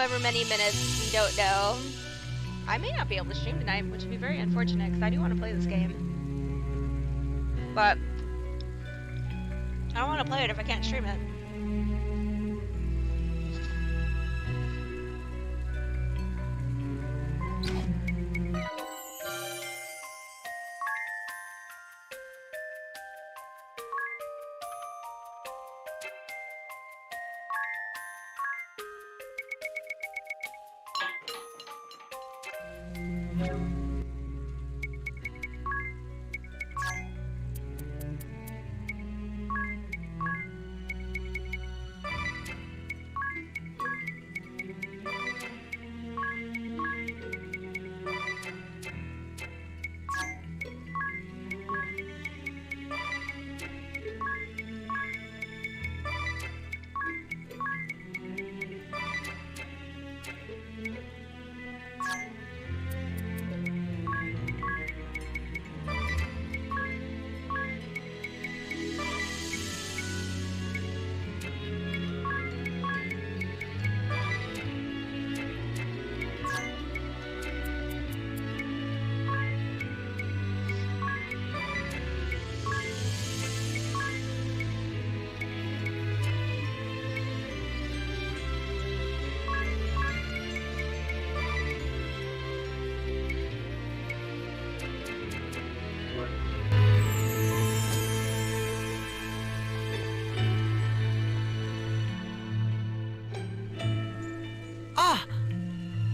however many minutes, we don't know. I may not be able to stream tonight, which would be very unfortunate, because I do want to play this game. But I don't want to play it if I can't stream it.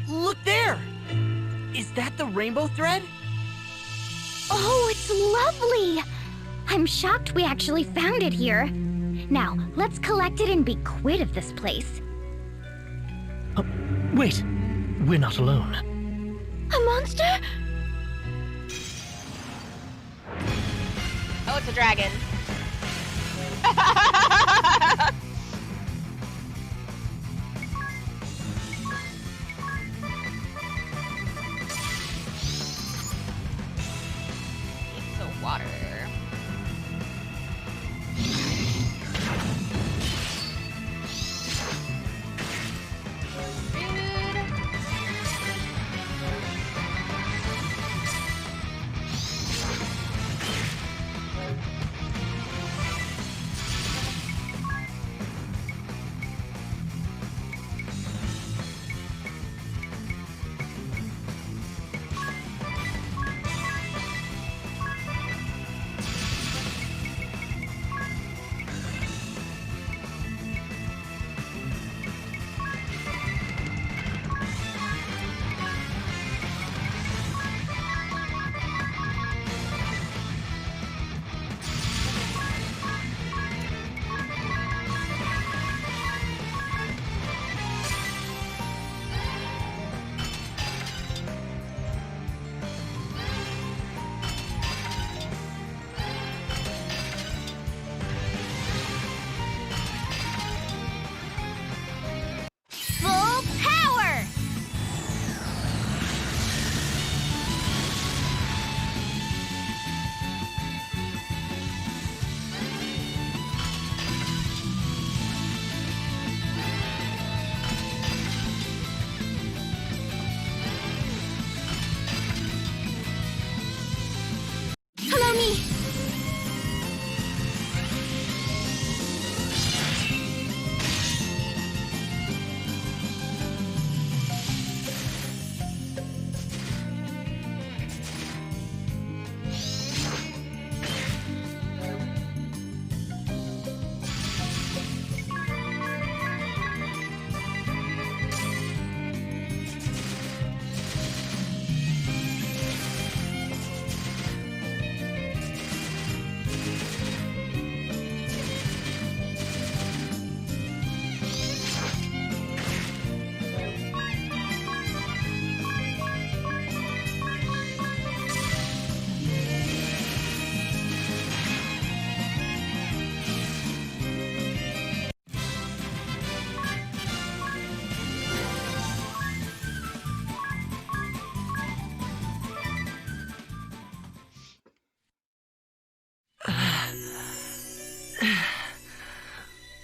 Look there! Is that the rainbow thread? Oh, it's lovely! I'm shocked we actually found it here. Now, let's collect it and be quit of this place. Wait, we're not alone. A monster? Oh, it's a dragon. Water.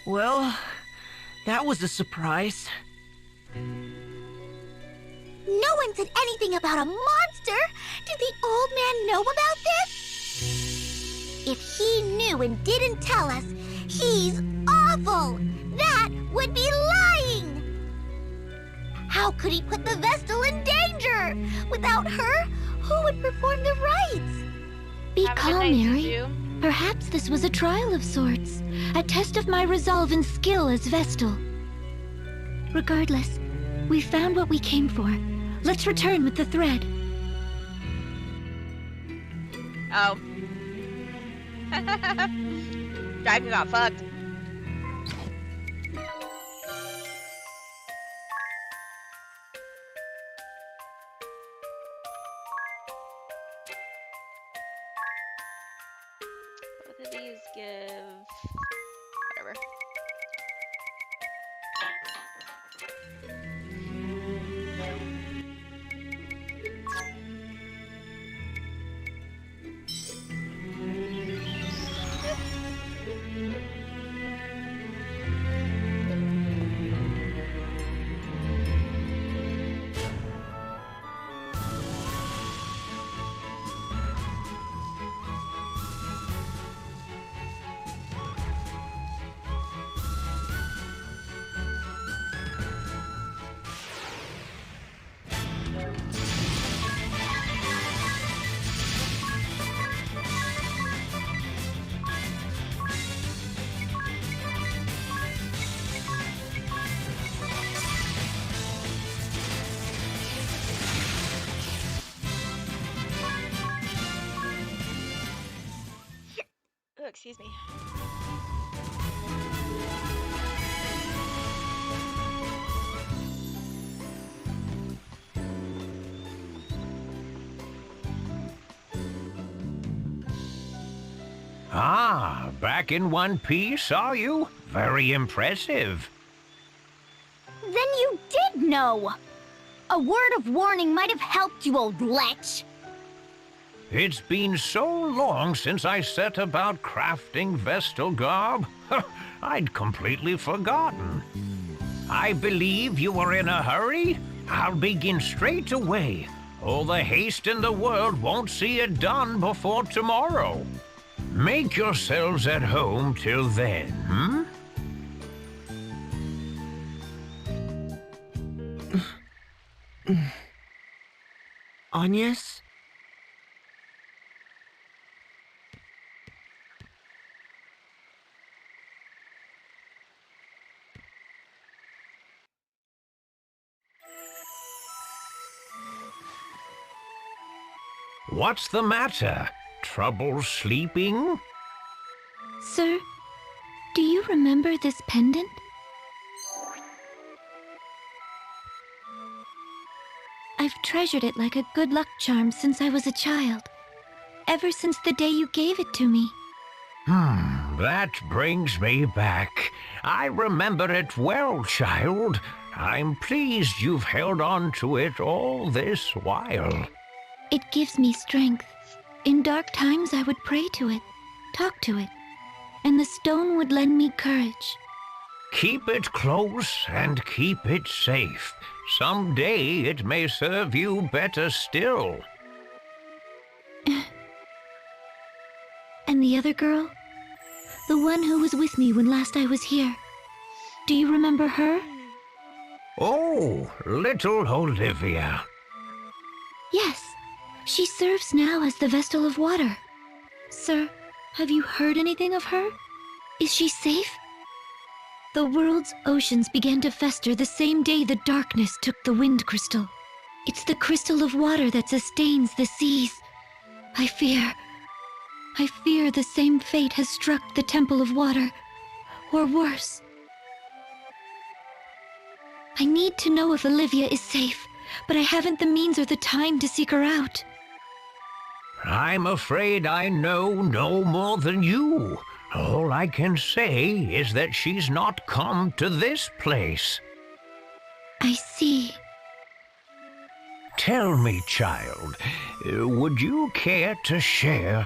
Well, that was a surprise. one said anything about a monster. Did the old man know about this? If he knew and didn't tell us, he's awful. That would be lying. How could he put the Vestal in danger? Without her, who would perform the rites? Be Have a good calm, night, Mary. Zuzu. Perhaps this was a trial of sorts, a test of my resolve and skill as Vestal. Regardless, we found what we came for. Let's return with the thread. Oh. Dragon got fucked. Both of these give whatever. Oh, excuse me. Ah, back in one piece, are you? Very impressive. Then you did know. A word of warning might have helped you, old lech. It's been so long since I set about crafting Vestal garb. I'd completely forgotten. I believe you are in a hurry. I'll begin straight away. All the haste in the world won't see it done before tomorrow. Make yourselves at home till then, hmm? Agnes? What's the matter? Trouble sleeping? Sir, do you remember this pendant? I've treasured it like a good luck charm since I was a child. Ever since the day you gave it to me. That brings me back. I remember it well, child. I'm pleased you've held on to it all this while. It gives me strength. In dark times I would pray to it, talk to it, and the stone would lend me courage. Keep it close and keep it safe. Someday it may serve you better still. And the other girl? The one who was with me when last I was here. Do you remember her? Oh, little Olivia. Yes. She serves now as the Vestal of Water. Sir, have you heard anything of her? Is she safe? The world's oceans began to fester the same day the darkness took the wind crystal. It's the crystal of water that sustains the seas. I fear the same fate has struck the Temple of Water, or worse. I need to know if Olivia is safe, but I haven't the means or the time to seek her out. I'm afraid I know no more than you. All I can say is that she's not come to this place. I see. Tell me, child, would you care to share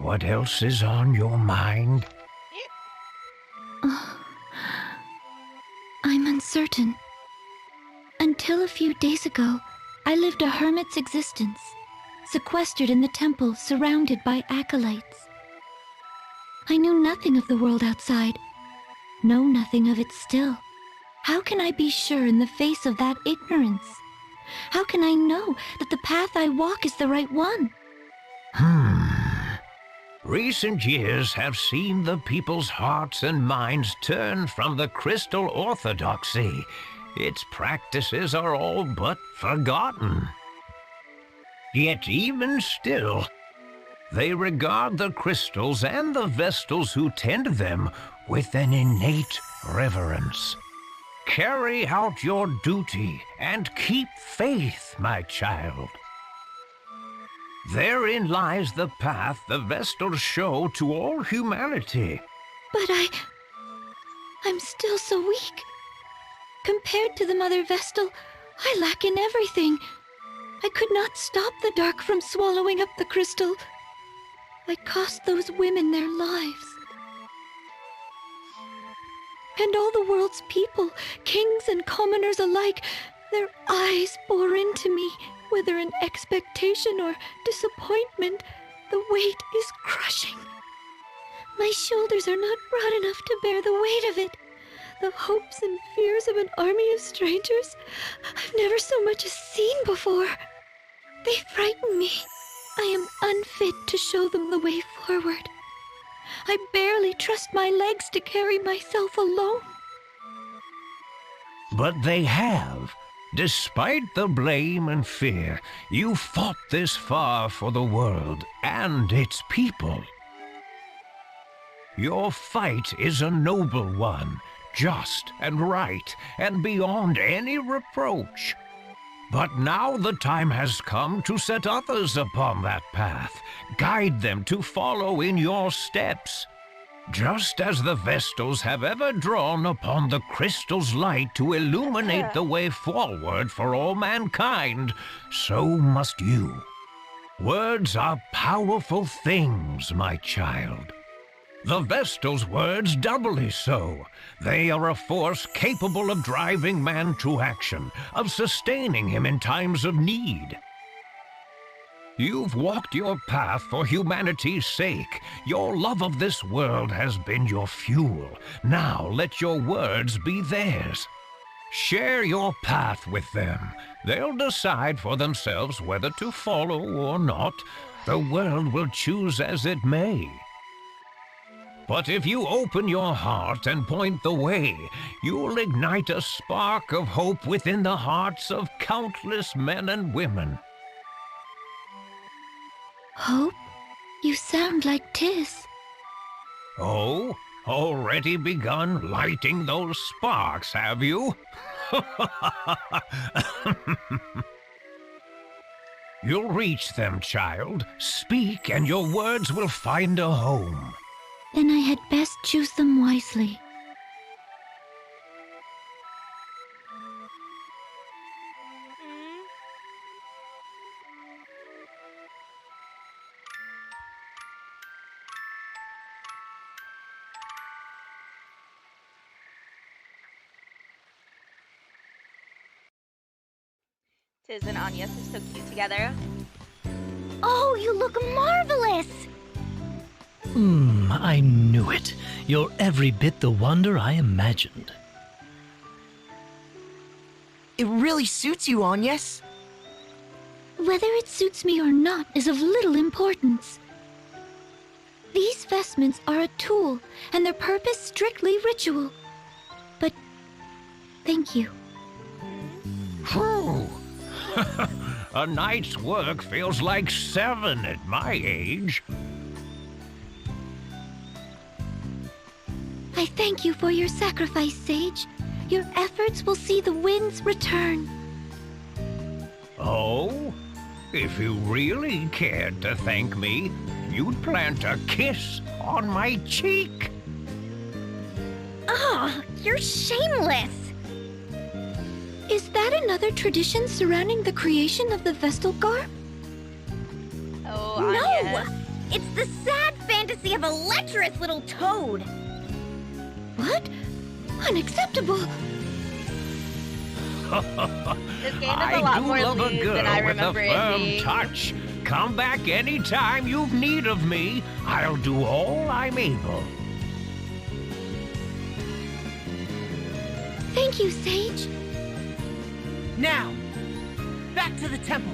what else is on your mind? I'm uncertain. Until a few days ago, I lived a hermit's existence, sequestered in the temple, surrounded by acolytes. I knew nothing of the world outside, know nothing of it still. How can I be sure in the face of that ignorance? How can I know that the path I walk is the right one? Recent years have seen the people's hearts and minds turn from the crystal orthodoxy. Its practices are all but forgotten. Yet even still, they regard the crystals and the Vestals who tend them with an innate reverence. Carry out your duty and keep faith, my child. Therein lies the path the Vestals show to all humanity. But I'm still so weak. Compared to the Mother Vestal, I lack in everything. I could not stop the dark from swallowing up the crystal. I cost those women their lives. And all the world's people, kings and commoners alike, their eyes bore into me, whether in expectation or disappointment. The weight is crushing. My shoulders are not broad enough to bear the weight of it. The hopes and fears of an army of strangers I've never so much as seen before. They frighten me. I am unfit to show them the way forward. I barely trust my legs to carry myself alone. But they have. Despite the blame and fear, you fought this far for the world and its people. Your fight is a noble one, just and right, and beyond any reproach. But now the time has come to set others upon that path, guide them to follow in your steps. Just as the Vestals have ever drawn upon the crystal's light to illuminate the way forward for all mankind, so must you. Words are powerful things, my child. The Vestal's words doubly so. They are a force capable of driving man to action, of sustaining him in times of need. You've walked your path for humanity's sake. Your love of this world has been your fuel. Now let your words be theirs. Share your path with them. They'll decide for themselves whether to follow or not. The world will choose as it may. But if you open your heart and point the way, you'll ignite a spark of hope within the hearts of countless men and women. Hope? You sound like Tis. Oh, already begun lighting those sparks, have you? You'll reach them, child. Speak, and your words will find a home. Then I had best choose them wisely. Tiz and Anya are so cute together. Oh, you look marvelous! I knew it. You're every bit the wonder I imagined. It really suits you, Agnes. Whether it suits me or not is of little importance. These vestments are a tool, and their purpose strictly ritual. But thank you. Whew. A night's work feels like 7 at my age. I thank you for your sacrifice, Sage. Your efforts will see the winds return. Oh? If you really cared to thank me, you'd plant a kiss on my cheek. Oh, you're shameless! Is that another tradition surrounding the creation of the Vestal garb? Oh, No! Anya. It's the sad fantasy of a lecherous little toad! What? Unacceptable! This game is a I lot do more love a lewd girl than I with a remember it firm being. touch. Come back anytime you've need of me. I'll do all I'm able. Thank you, Sage. Now, back to the temple.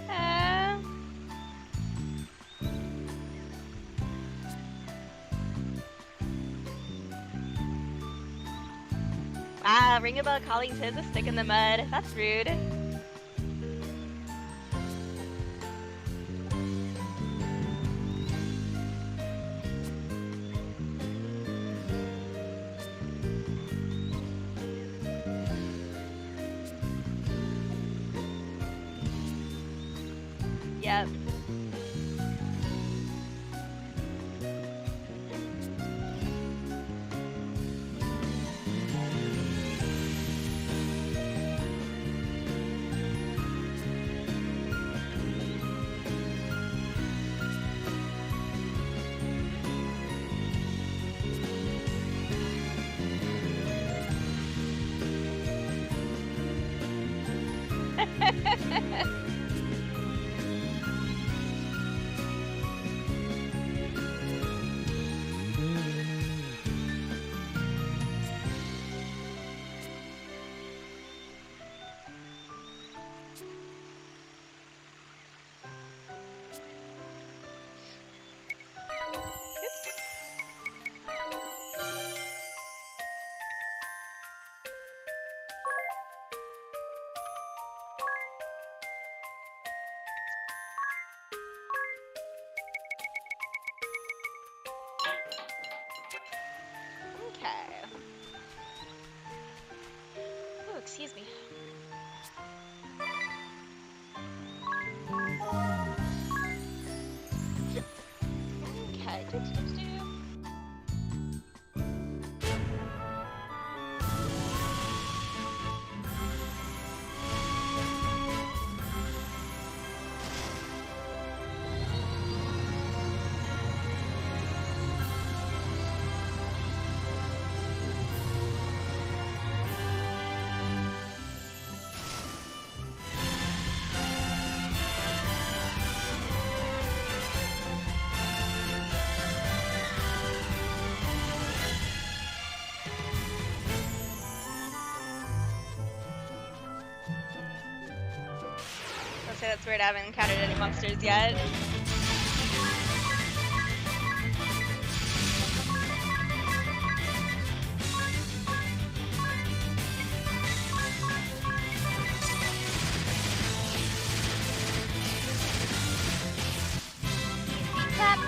Uh, wow, ring a bell calling Tiz a stick in the mud. That's rude. Yep. Okay. Oh, excuse me. Okay. I'll say that's weird. I haven't encountered any monsters yet. Clap.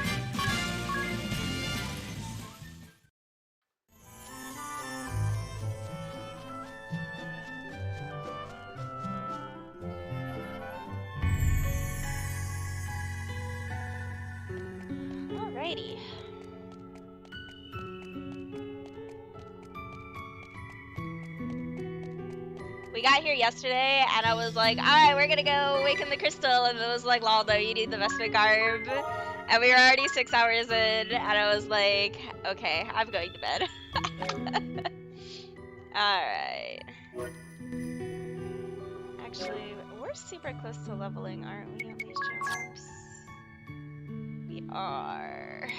Alrighty. We got here yesterday, and I was like, alright, we're gonna go awaken the crystal, and it was like, Laldo, you need the Vespa garb. And we were already 6 hours in, and I was like, okay, I'm going to bed. Alright. Actually, we're super close to leveling, aren't we, on these jumps? We are.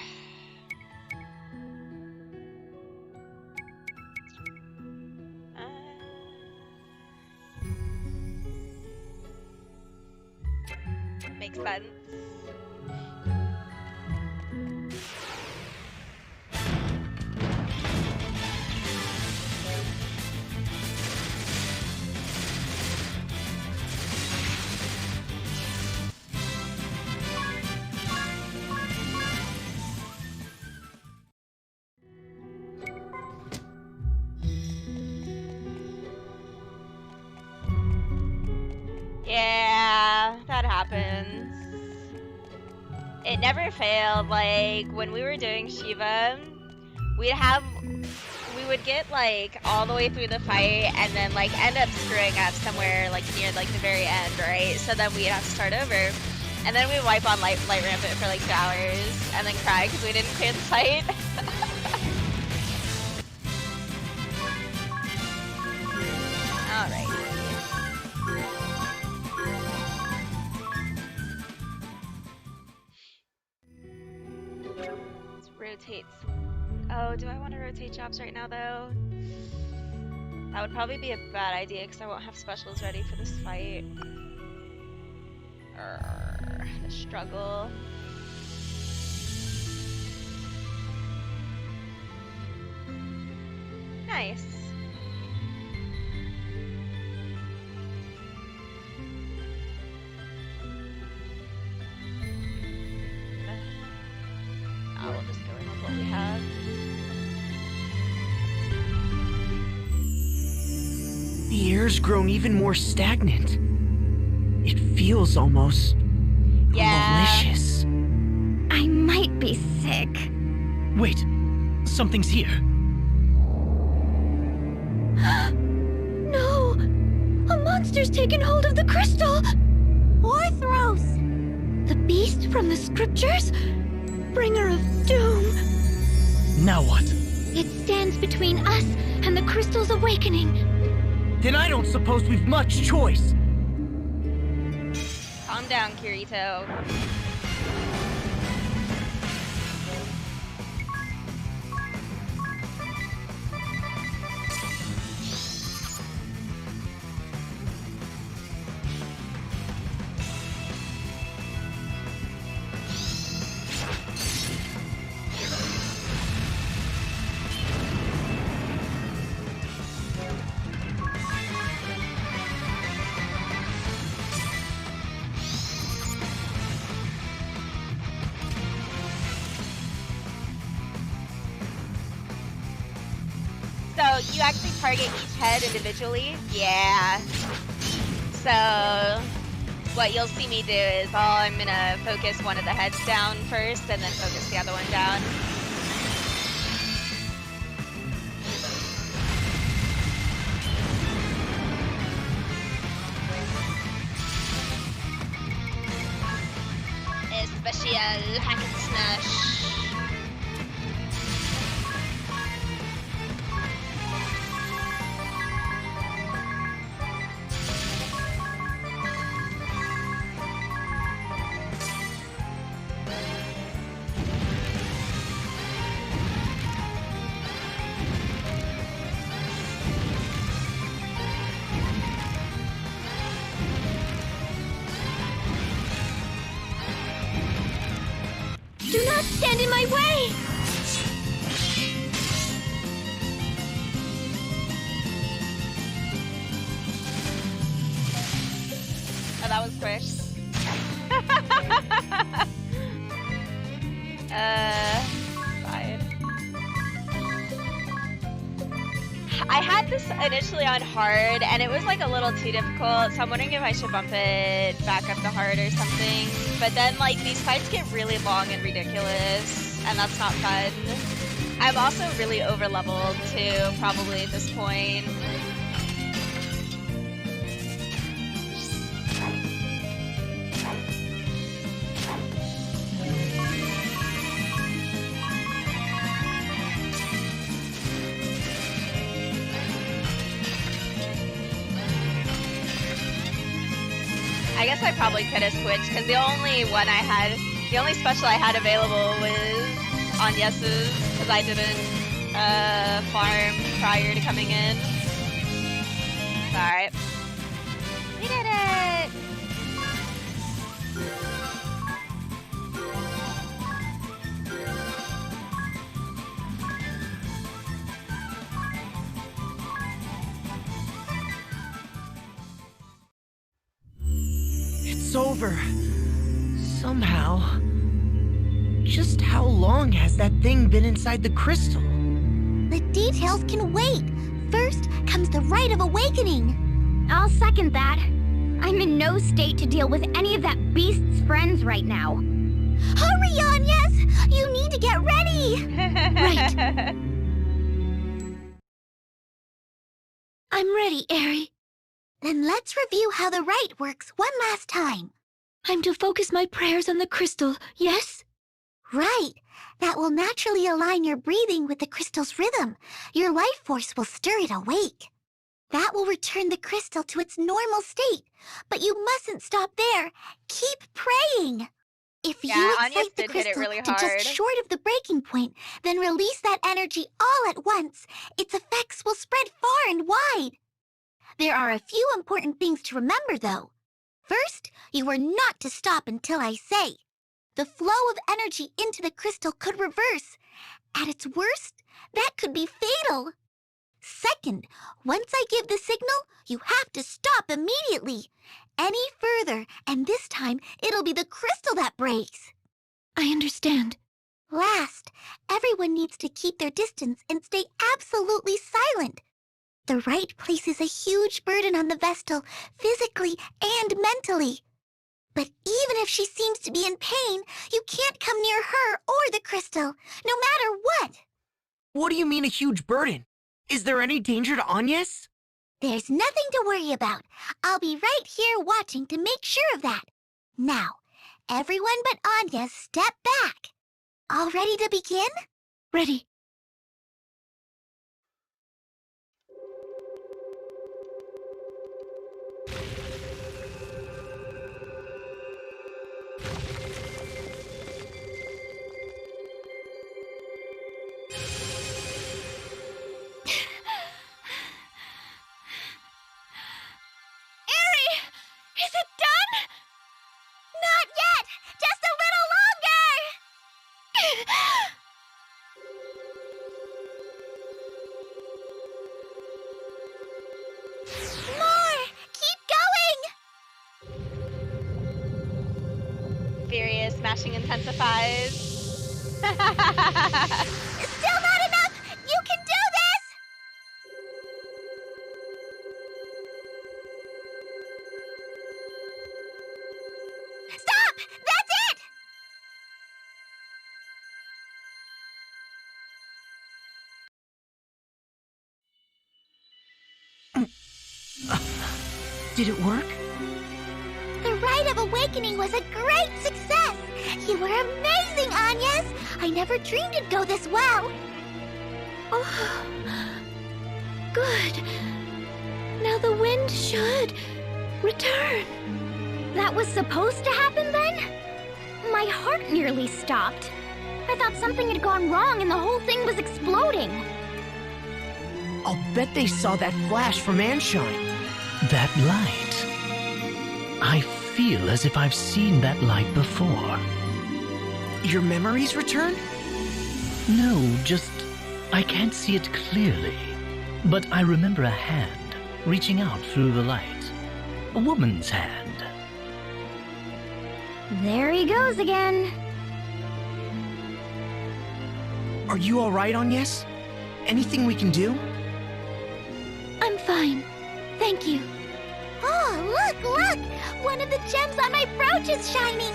Makes sense. happens. It never failed. Like, when we were doing Shiva, we would get like all the way through the fight and then like end up screwing up somewhere like near like the very end, right? So then we'd have to start over. And then we'd wipe on light rampant for like 2 hours and then cry because we didn't clear the fight. Alright. Let's rotate. Oh, do I want to rotate jobs right now though? That would probably be a bad idea because I won't have specials ready for this fight. The struggle. Nice. I will just go in with what we have. The air's grown even more stagnant. It feels almost malicious. I might be sick. Wait, something's here. No! A monster's taken hold of the crystal! Orthros! The beast from the scriptures? Bringer of doom. Now what? It stands between us and the crystal's awakening. Then I don't suppose we've much choice. Calm down, Kirito. So you actually target each head individually? Yeah. So what you'll see me do is I'm gonna focus one of the heads down first and then focus the other one down. Special hack and slash. Do not stand in my way! Oh, that was quick. Fine. I had this initially on hard, and it was like a little too difficult, so I'm wondering if I should bump it back up to hard or something. But then, like, these fights get really long and ridiculous, and that's not fun. I'm also really over-leveled, too, probably at this point. I guess I probably could have switched because the only special I had available was on Yes's because I didn't farm prior to coming in. Alright. We did it! It's over. Somehow. Just how long has that thing been inside the crystal? The details can wait. First comes the rite of awakening. I'll second that. I'm in no state to deal with any of that beast's friends right now. Hurry, Anyas! You need to get ready! Right. I'm ready, Aerie. Then let's review how the rite works one last time. I'm to focus my prayers on the crystal, yes? Right. That will naturally align your breathing with the crystal's rhythm. Your life force will stir it awake. That will return the crystal to its normal state. But you mustn't stop there. Keep praying. If Yeah, you Anyas excite the did hit it crystal really to hard. just short of the breaking point, then release that energy all at once, its effects will spread far and wide. There are a few important things to remember, though. First, you are not to stop until I say. The flow of energy into the crystal could reverse. At its worst, that could be fatal. Second, once I give the signal, you have to stop immediately. Any further, and this time it'll be the crystal that breaks. I understand. Last, everyone needs to keep their distance and stay absolutely silent. The rite places a huge burden on the Vestal, physically and mentally. But even if she seems to be in pain, you can't come near her or the crystal, no matter what. What do you mean a huge burden? Is there any danger to Anyas? There's nothing to worry about. I'll be right here watching to make sure of that. Now, everyone but Anya, step back. All ready to begin? Ready. Is it done? Not yet! Just a little longer! More! Keep going! Furious smashing intensifies. Still not enough! You can do this! Stop! That's it! Did it work? The Rite of Awakening was a great success! You were amazing, Anyas! I never dreamed it'd go this well! Oh, good. Now the wind should return. That was supposed to happen then? My heart nearly stopped. I thought something had gone wrong and the whole thing was exploding. I'll bet they saw that flash from Anshine. That light. I feel as if I've seen that light before. Your memories return? No, just I can't see it clearly. But I remember a hand reaching out through the light. A woman's hand. There he goes again. Are you alright, Anyas? Anything we can do? I'm fine. Thank you. Oh, look, look! One of the gems on my brooch is shining!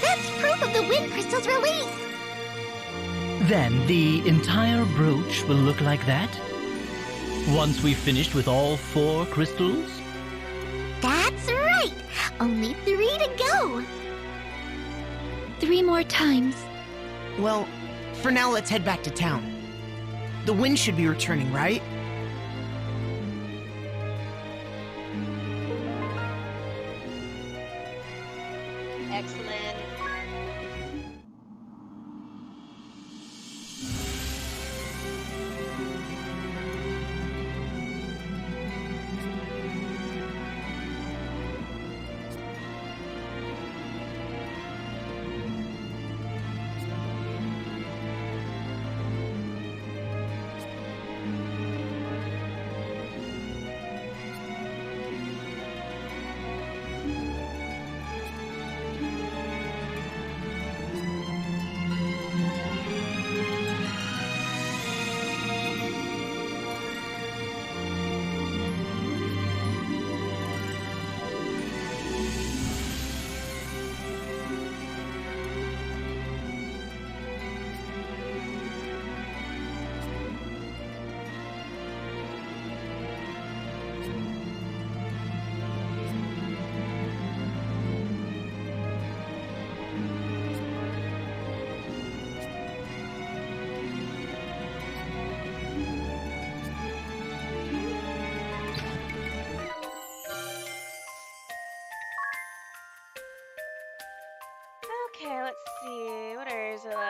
That's proof of the wind crystal's release! Then the entire brooch will look like that? Once we've finished with all 4 crystals? That's right! Only 3 to go! 3 more times. Well, for now let's head back to town. The wind should be returning, right? Excellent.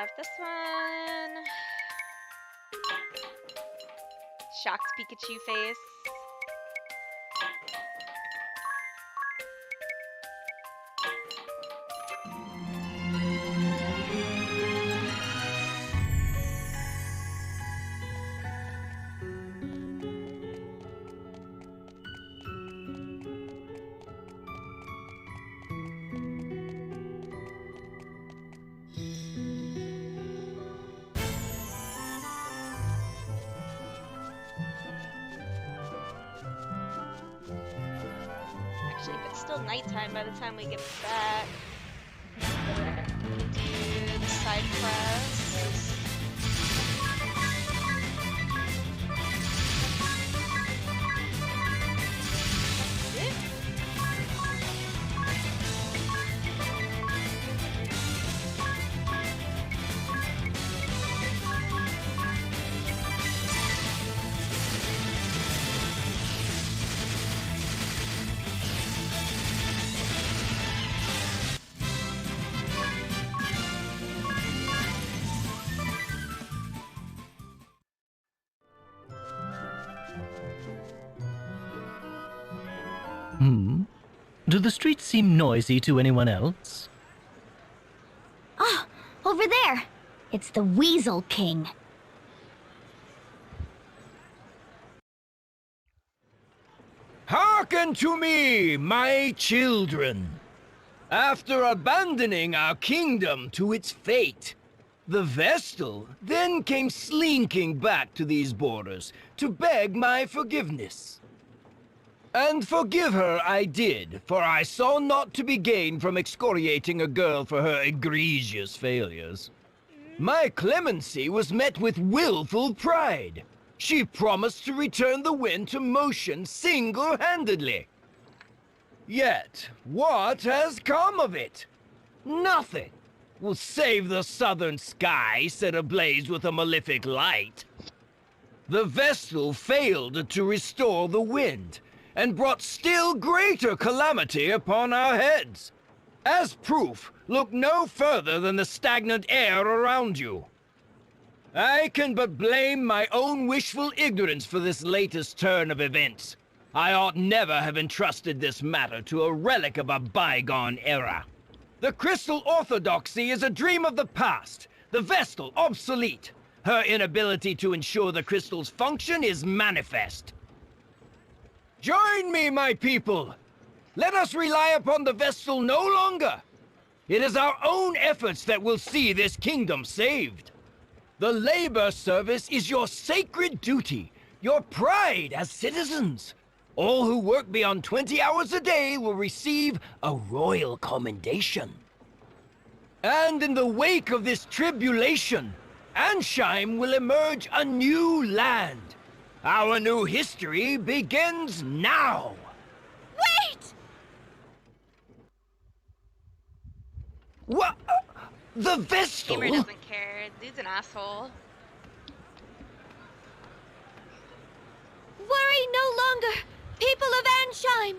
left. This one. Shocked Pikachu face. Actually, if it's still nighttime by the time we get back, do the side quests. Do the streets seem noisy to anyone else? Ah, over there. It's the Weasel King. Hearken to me, my children. After abandoning our kingdom to its fate, the Vestal then came slinking back to these borders to beg my forgiveness. And forgive her I did, for I saw naught to be gained from excoriating a girl for her egregious failures. My clemency was met with willful pride. She promised to return the wind to motion single-handedly. Yet, what has come of it? Nothing. Will save the southern sky set ablaze with a malefic light. The Vestal failed to restore the wind, and brought still greater calamity upon our heads. As proof, look no further than the stagnant air around you. I can but blame my own wishful ignorance for this latest turn of events. I ought never have entrusted this matter to a relic of a bygone era. The Crystal Orthodoxy is a dream of the past, the Vestal obsolete. Her inability to ensure the crystal's function is manifest. Join me, my people! Let us rely upon the Vestal no longer! It is our own efforts that will see this kingdom saved. The labor service is your sacred duty, your pride as citizens. All who work beyond 20 hours a day will receive a royal commendation. And in the wake of this tribulation, Ansheim will emerge a new land. Our new history begins now! Wait! What? The Vestal? Gamer doesn't care. Dude's an asshole. Worry no longer, people of Ansheim.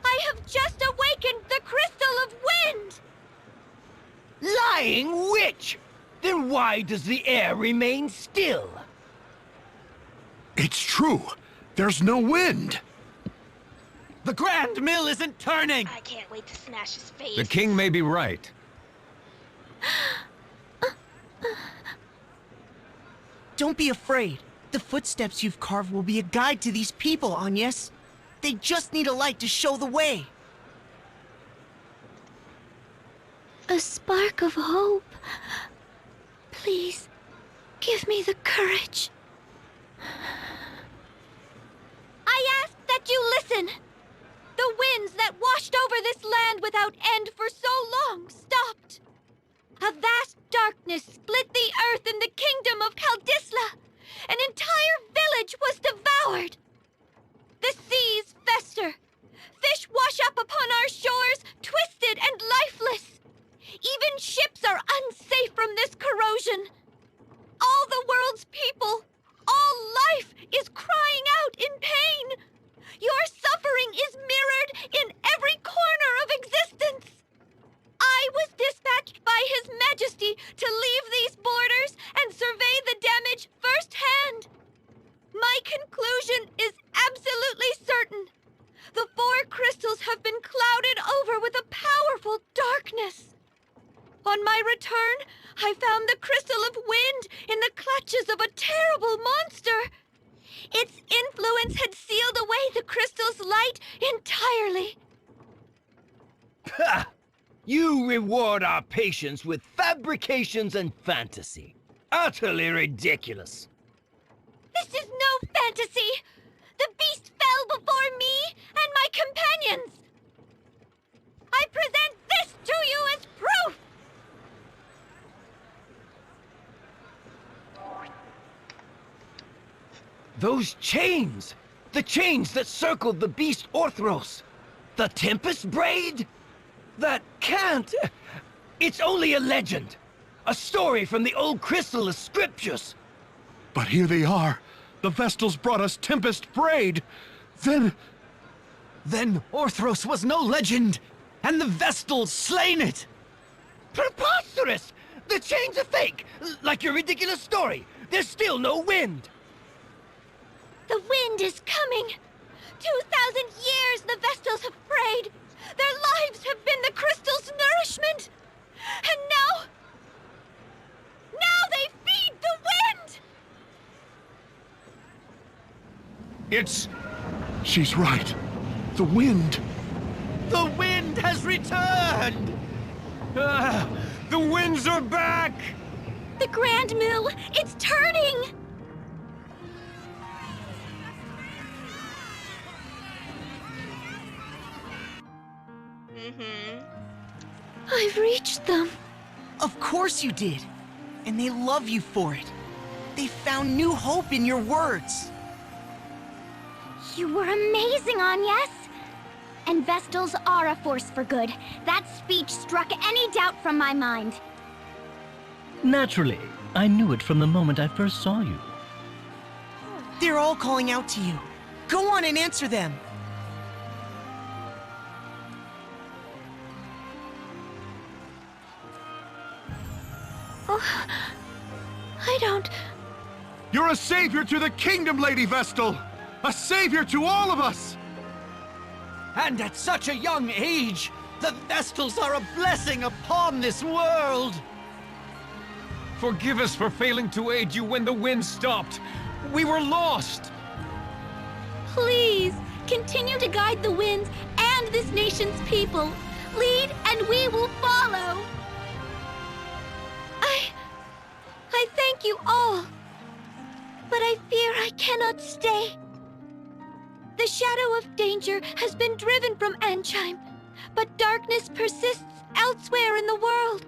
I have just awakened the Crystal of Wind. Lying witch! Then why does the air remain still? It's true. There's no wind. The Grand Mill isn't turning! I can't wait to smash his face. The king may be right. Don't be afraid. The footsteps you've carved will be a guide to these people, Agnes. They just need a light to show the way. A spark of hope. Please, give me the courage. I ask that you listen. The winds that washed over this land without end for so long stopped. A vast darkness split the earth in the kingdom of Kaldisla. An entire village was devoured. The seas fester. Fish wash up upon our shores, twisted and lifeless. Even ships are unsafe from this corrosion. All the world's people, all life is crying out in pain. Your suffering is mirrored in every corner of existence. I I was dispatched by His Majesty to leave these borders and survey the damage firsthand. My conclusion is absolutely certain. The 4 crystals have been clouded over with a powerful darkness. On my return, I found the crystal of wind in the clutches of a terrible monster. Its influence had sealed away the crystal's light entirely. Ha! You reward our patience with fabrications and fantasy. Utterly ridiculous. This is no fantasy! The beast fell before me and my companions! I present this to you as proof! Those chains! The chains that circled the beast Orthros! The Tempest Braid? That can't... It's only a legend! A story from the old Chrysalis scriptures! But here they are. The Vestals brought us Tempest Braid. Then Orthros was no legend, and the Vestals slain it! Preposterous! The chains are fake! Like your ridiculous story! There's still no wind! The wind is coming! 2,000 years the Vestals have prayed! Their lives have been the crystal's nourishment! And now... Now they feed the wind! she's right. The wind. The wind has returned! The winds are back! The Grand Mill, it's turning! I've reached them. Of course you did. And they love you for it. They found new hope in your words. You were amazing, Agnes. And Vestals are a force for good. That speech struck any doubt from my mind. Naturally, I knew it from the moment I first saw you. They're all calling out to you. Go on and answer them. I don't... You're a savior to the kingdom, Lady Vestal. A savior to all of us. And at such a young age, the Vestals are a blessing upon this world! Forgive us for failing to aid you when the wind stopped. We were lost. Please, continue to guide the winds and this nation's people. Lead and we will follow. I thank you all. But I fear I cannot stay. The shadow of danger has been driven from Ansheim, but darkness persists elsewhere in the world.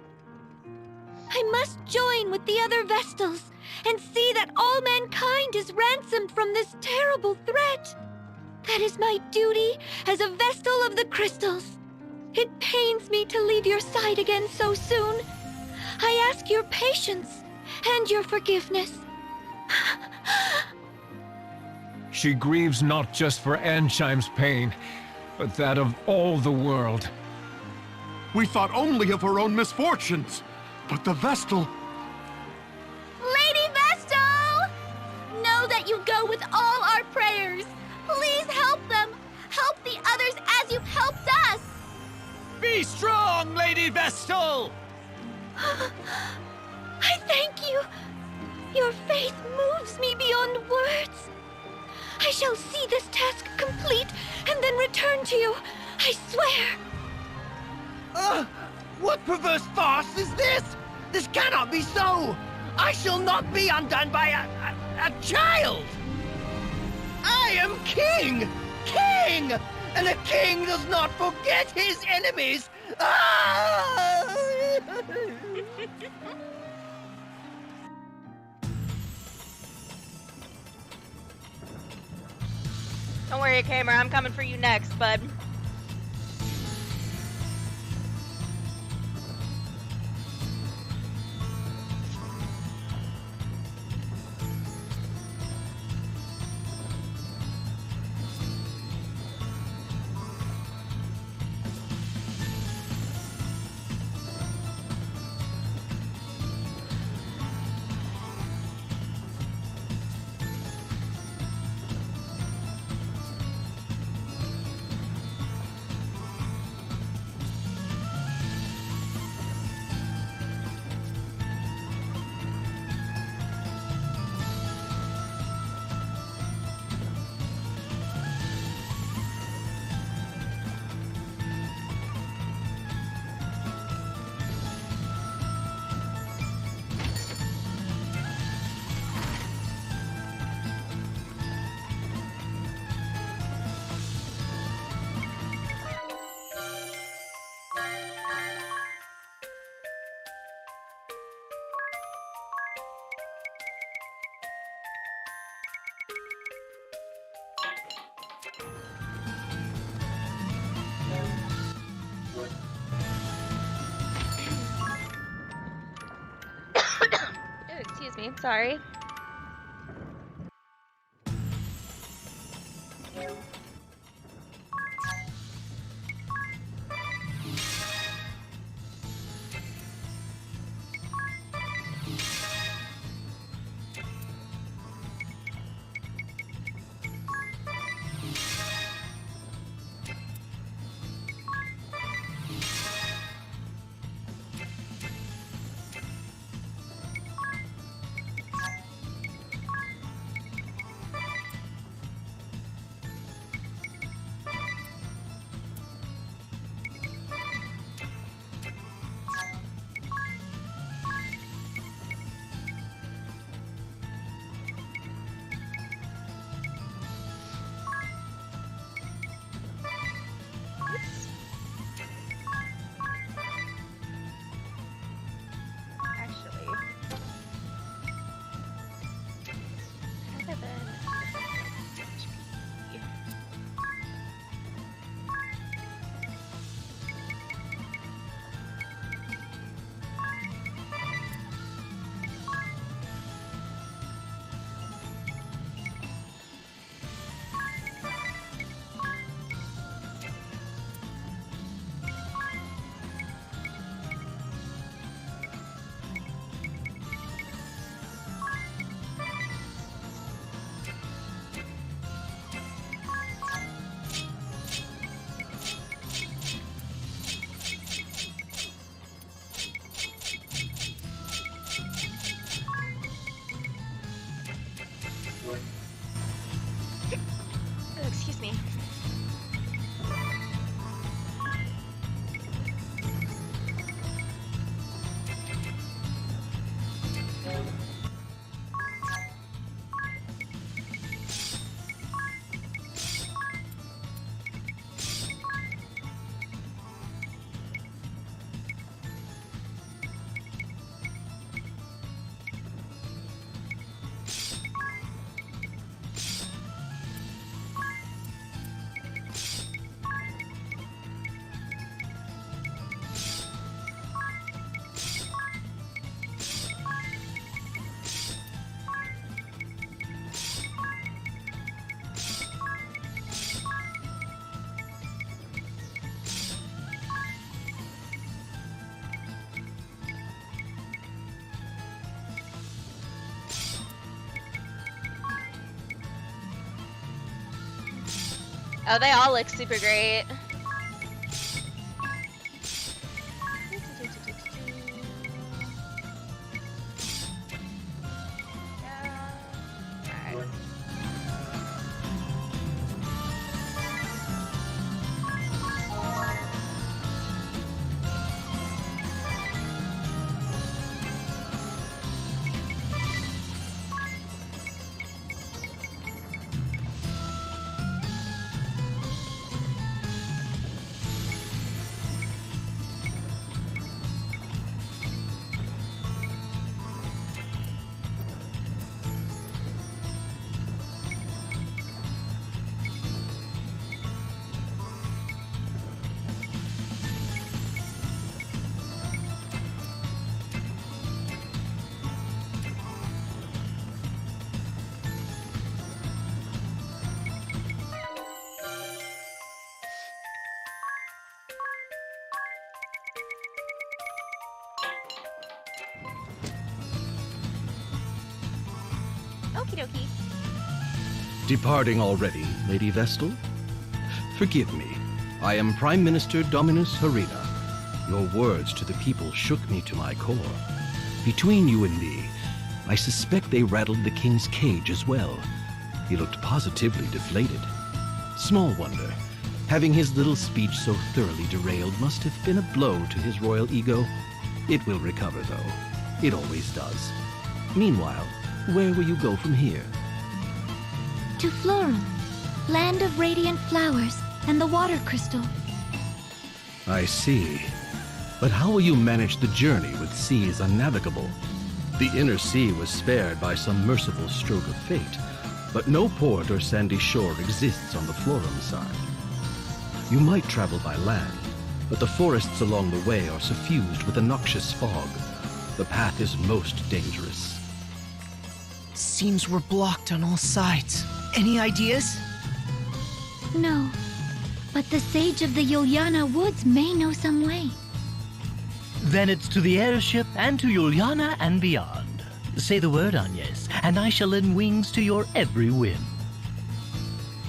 I must join with the other Vestals and see that all mankind is ransomed from this terrible threat. That is my duty as a Vestal of the Crystals. It pains me to leave your side again so soon. I ask your patience and your forgiveness. She grieves not just for Ansheim's pain, but that of all the world. We thought only of our own misfortunes. But the Vestal... Lady Vestal! Know that you go with all our prayers. Please help them. Help the others as you've helped us. Be strong, Lady Vestal! I thank you. Your faith moves me beyond words. I shall see this task complete and then return to you. I swear. What perverse farce is this? This cannot be so! I shall not be undone by a child! I am king! King! And a king does not forget his enemies! Ah! Don't worry, Kramer. I'm coming for you next, bud. me. Sorry. Oh, excuse me. Oh, they all look super great. Alright. Okie dokie. Departing already, Lady Vestal? Forgive me. I am Prime Minister Dominus Harina. Your words to the people shook me to my core. Between you and me, I suspect they rattled the king's cage as well. He looked positively deflated. Small wonder. Having his little speech so thoroughly derailed must have been a blow to his royal ego. It will recover, though. It always does. Meanwhile, where will you go from here? To Florum, land of radiant flowers and the water crystal. I see. But how will you manage the journey with seas unnavigable? The inner sea was spared by some merciful stroke of fate, but no port or sandy shore exists on the Florum side. You might travel by land, but the forests along the way are suffused with a noxious fog. The path is most dangerous. Seems we're blocked on all sides. Any ideas? No. But the sage of the Yuliana Woods may know some way. Then it's to the airship and to Juliana and beyond. Say the word, Agnes, and I shall lend wings to your every whim.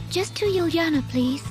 Just to Yuliana, please.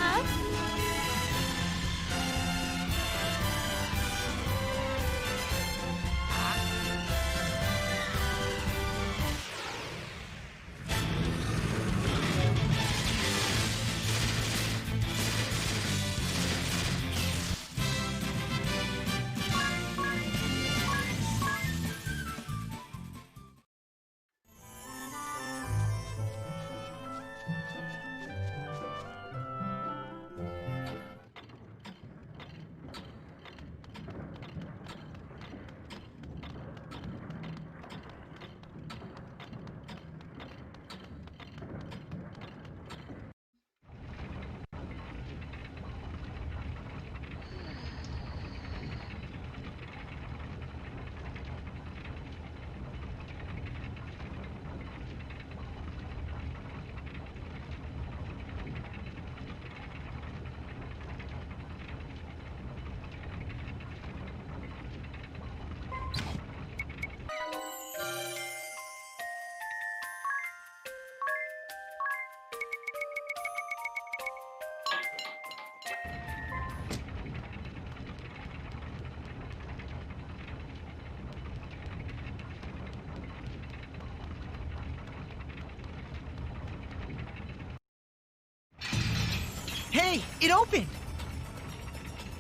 Huh? Hey, it opened!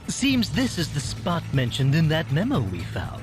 Seems this is the spot mentioned in that memo we found.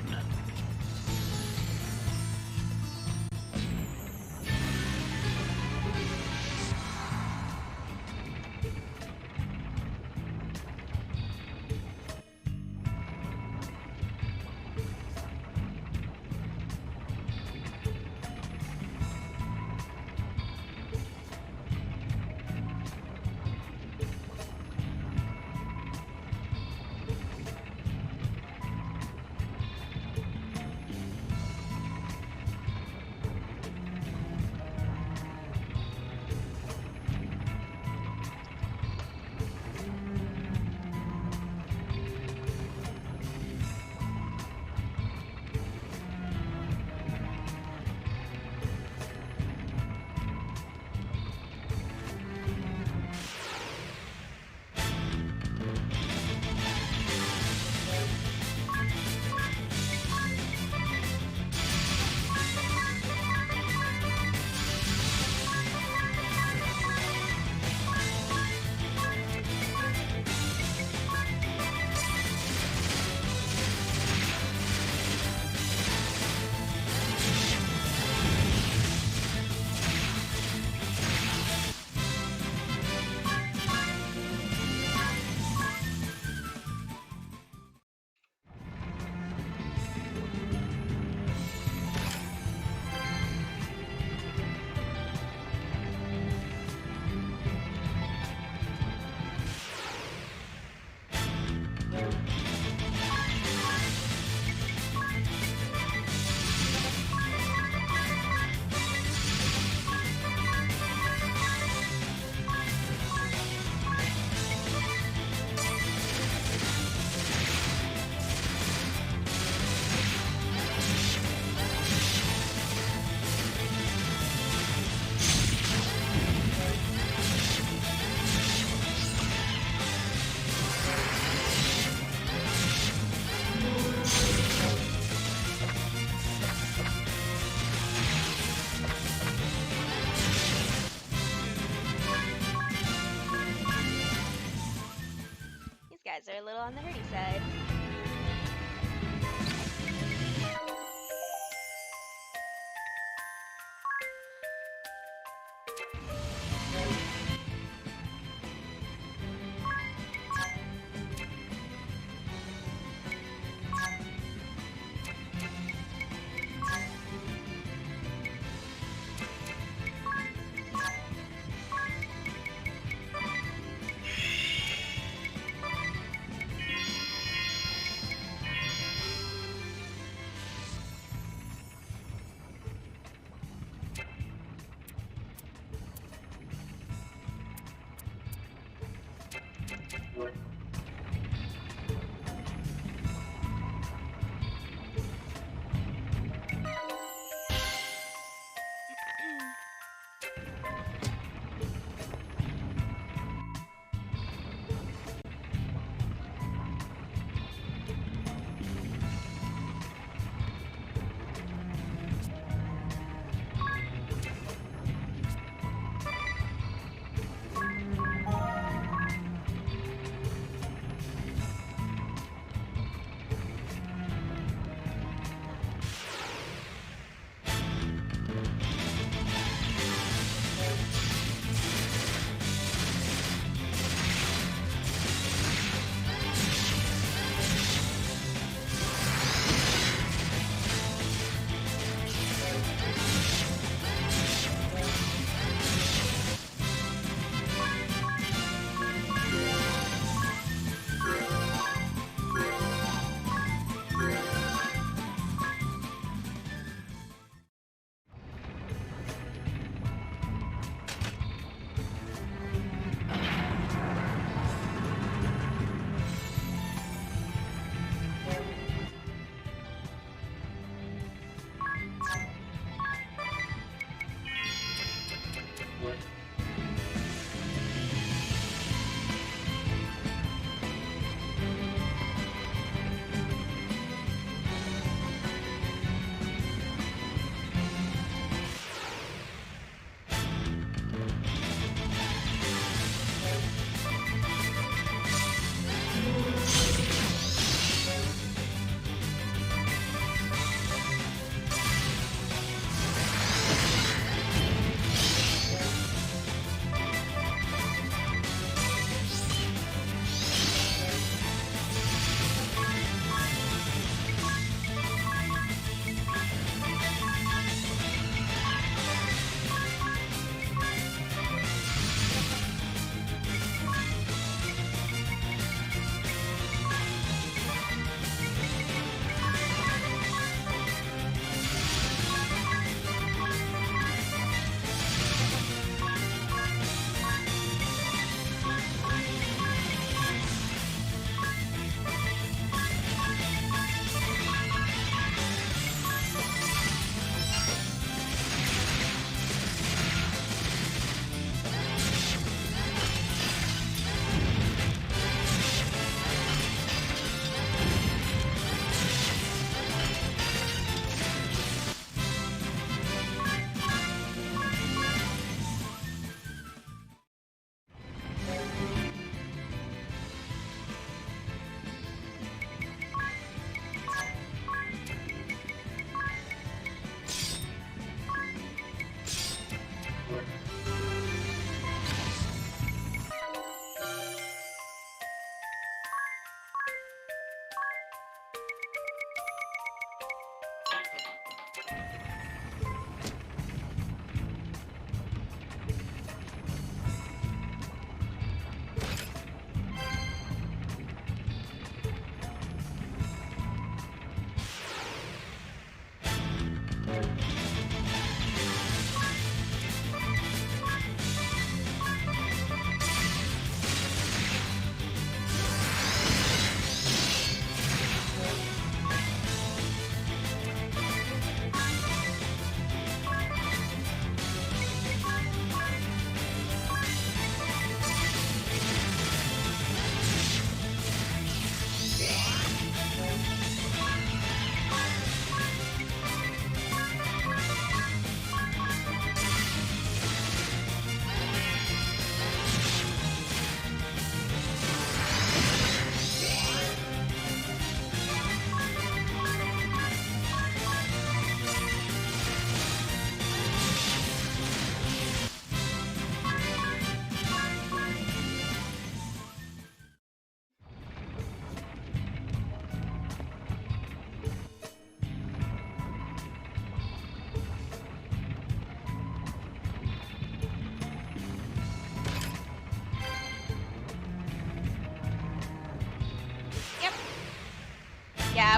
on the dirty side.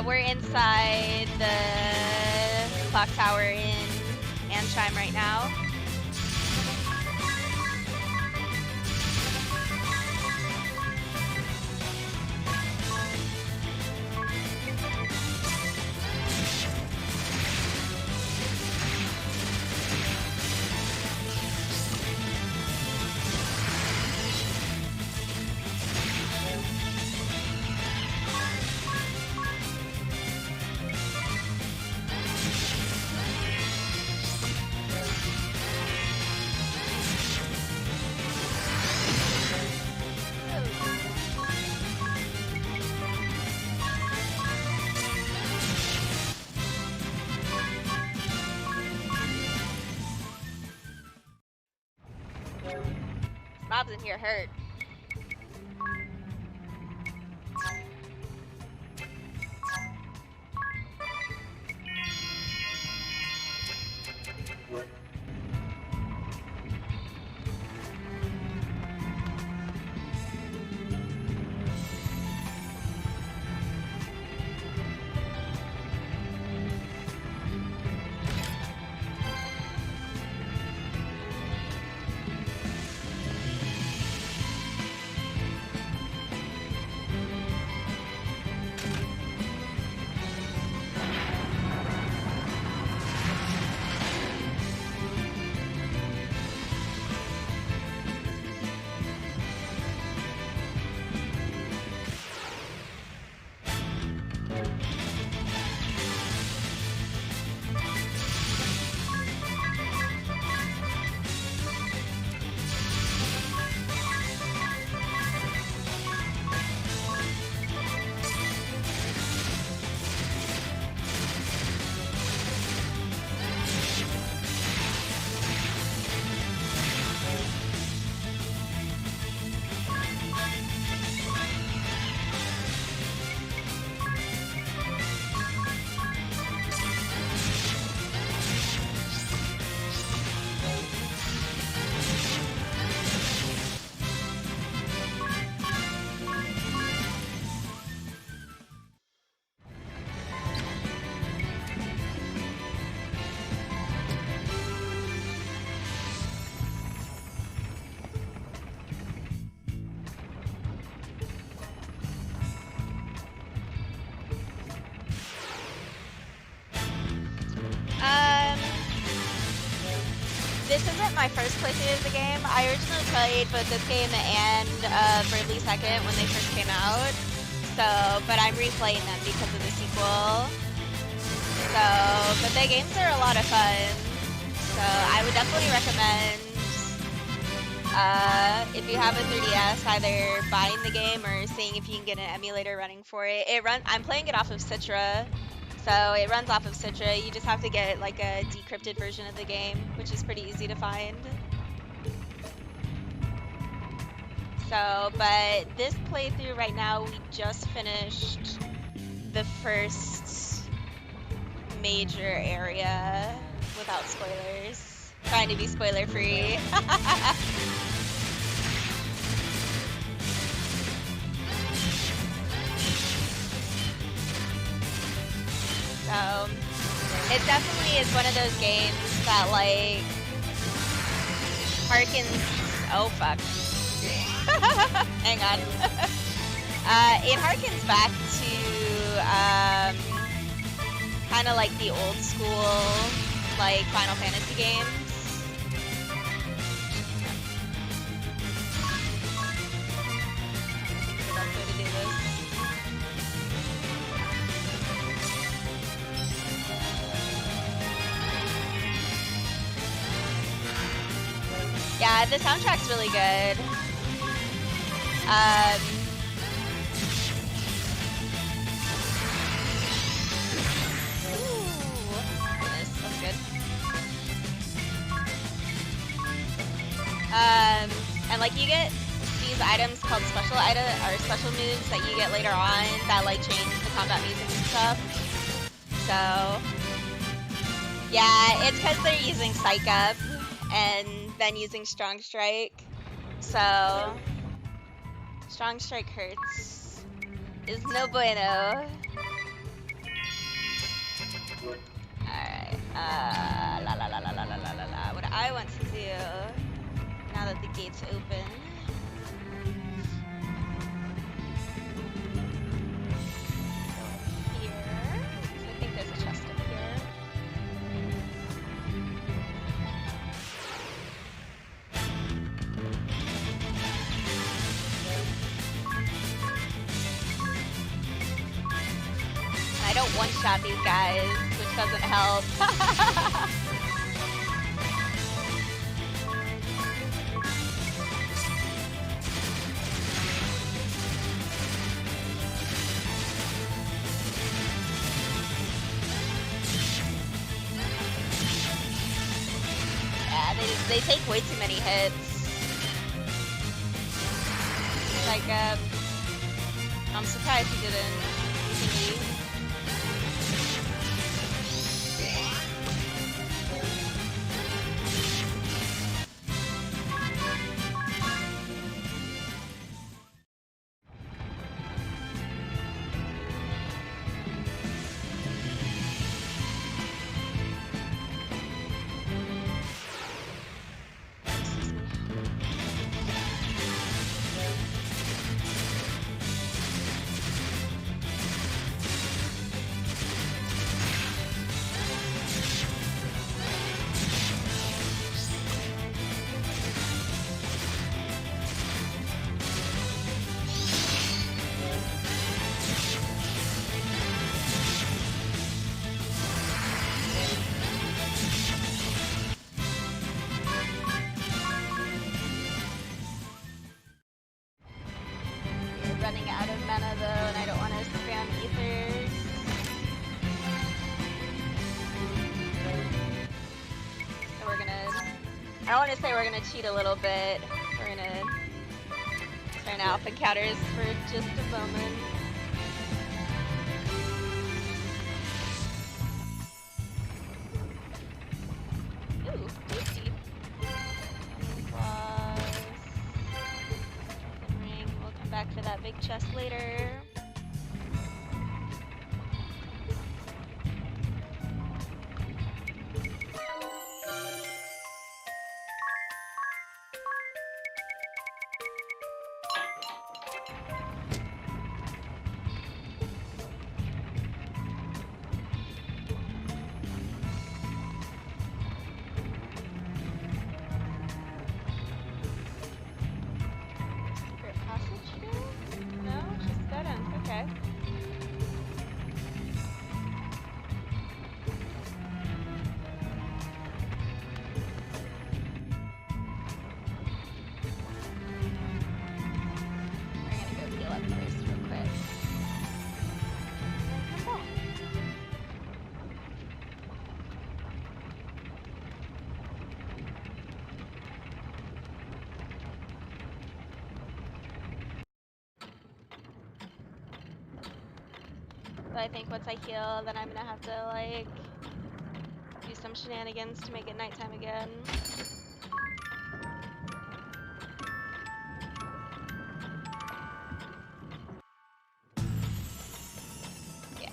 Yeah, we're inside the clock tower in Anchime right now. Mobs in here hurt. This isn't my first playthrough of the game. I originally played both this game and Bravely Second when they first came out. So, but I'm replaying them because of the sequel. So, but the games are a lot of fun. So I would definitely recommend, if you have a 3DS, either buying the game or seeing if you can get an emulator running for it. I'm playing it off of Citra. So it runs off of Citra. You just have to get like a decrypted version of the game, which is pretty easy to find. So, but this playthrough right now, we just finished the first major area without spoilers. Trying to be spoiler free. So, it definitely is one of those games that, like, harkens... Oh, fuck. Hang on. It harkens back to, kind of like the old school, like, Final Fantasy games. I think the best way to do this. Yeah, the soundtrack's really good. Goodness, that's good. And like you get these items called special special moves that you get later on that like change the combat music and stuff. So yeah, it's because they're using Psych Up and then using Strong Strike. So Strong Strike hurts. Is no bueno. La la la la la la la la la. What I want to do now that the gate's open. Go here. So I think there's a chest up here. I don't one-shot these guys, which doesn't help. Yeah, they take way too many hits. Like, I'm surprised he didn't continue. Running out of mana though, and I don't want to spam ethers. So we're gonna, I want to say we're gonna cheat a little bit. We're gonna turn off encounters for just a moment. Ooh, tasty. We'll come back for that big chest later. Secret passage here? No, just dead end. Okay. We're gonna go heal up first real quick. Come back. So I think once I heal, then I'm gonna have to like do some shenanigans to make it nighttime again. Yeah.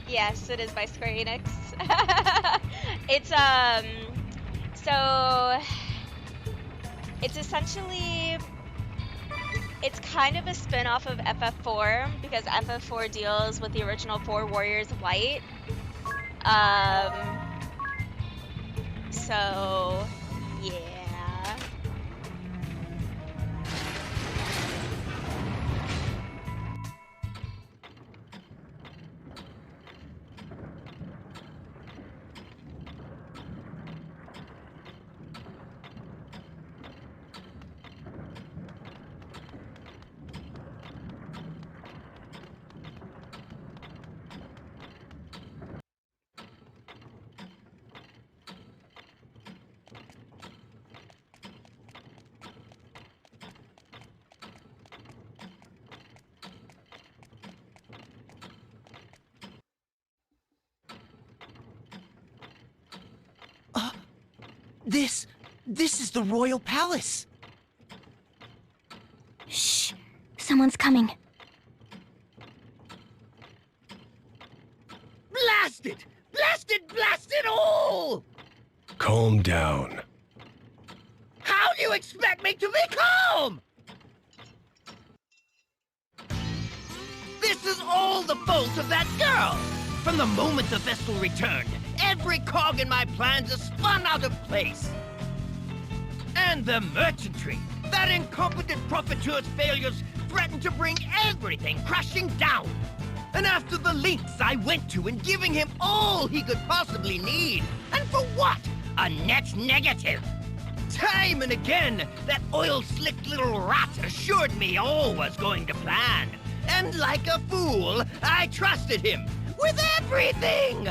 Yes, it is by Square Enix. It's so it's essentially it's kind of a spin-off of FF4 because FF4 deals with the original 4 Warriors of Light. Um so yeah. This is the royal palace. Shh. Someone's coming. Blast it! Blast it! Blast it all! Calm down. How do you expect me to be calm? This is all the fault of that girl! From the moment the Vestal returned, every cog in my plans is spun out of place. And the merchantry! That incompetent profiteur's failures threatened to bring everything crashing down. And after the lengths I went to in giving him all he could possibly need, and for what? A net negative. Time and again, that oil-slicked little rat assured me all was going to plan. And like a fool, I trusted him with everything!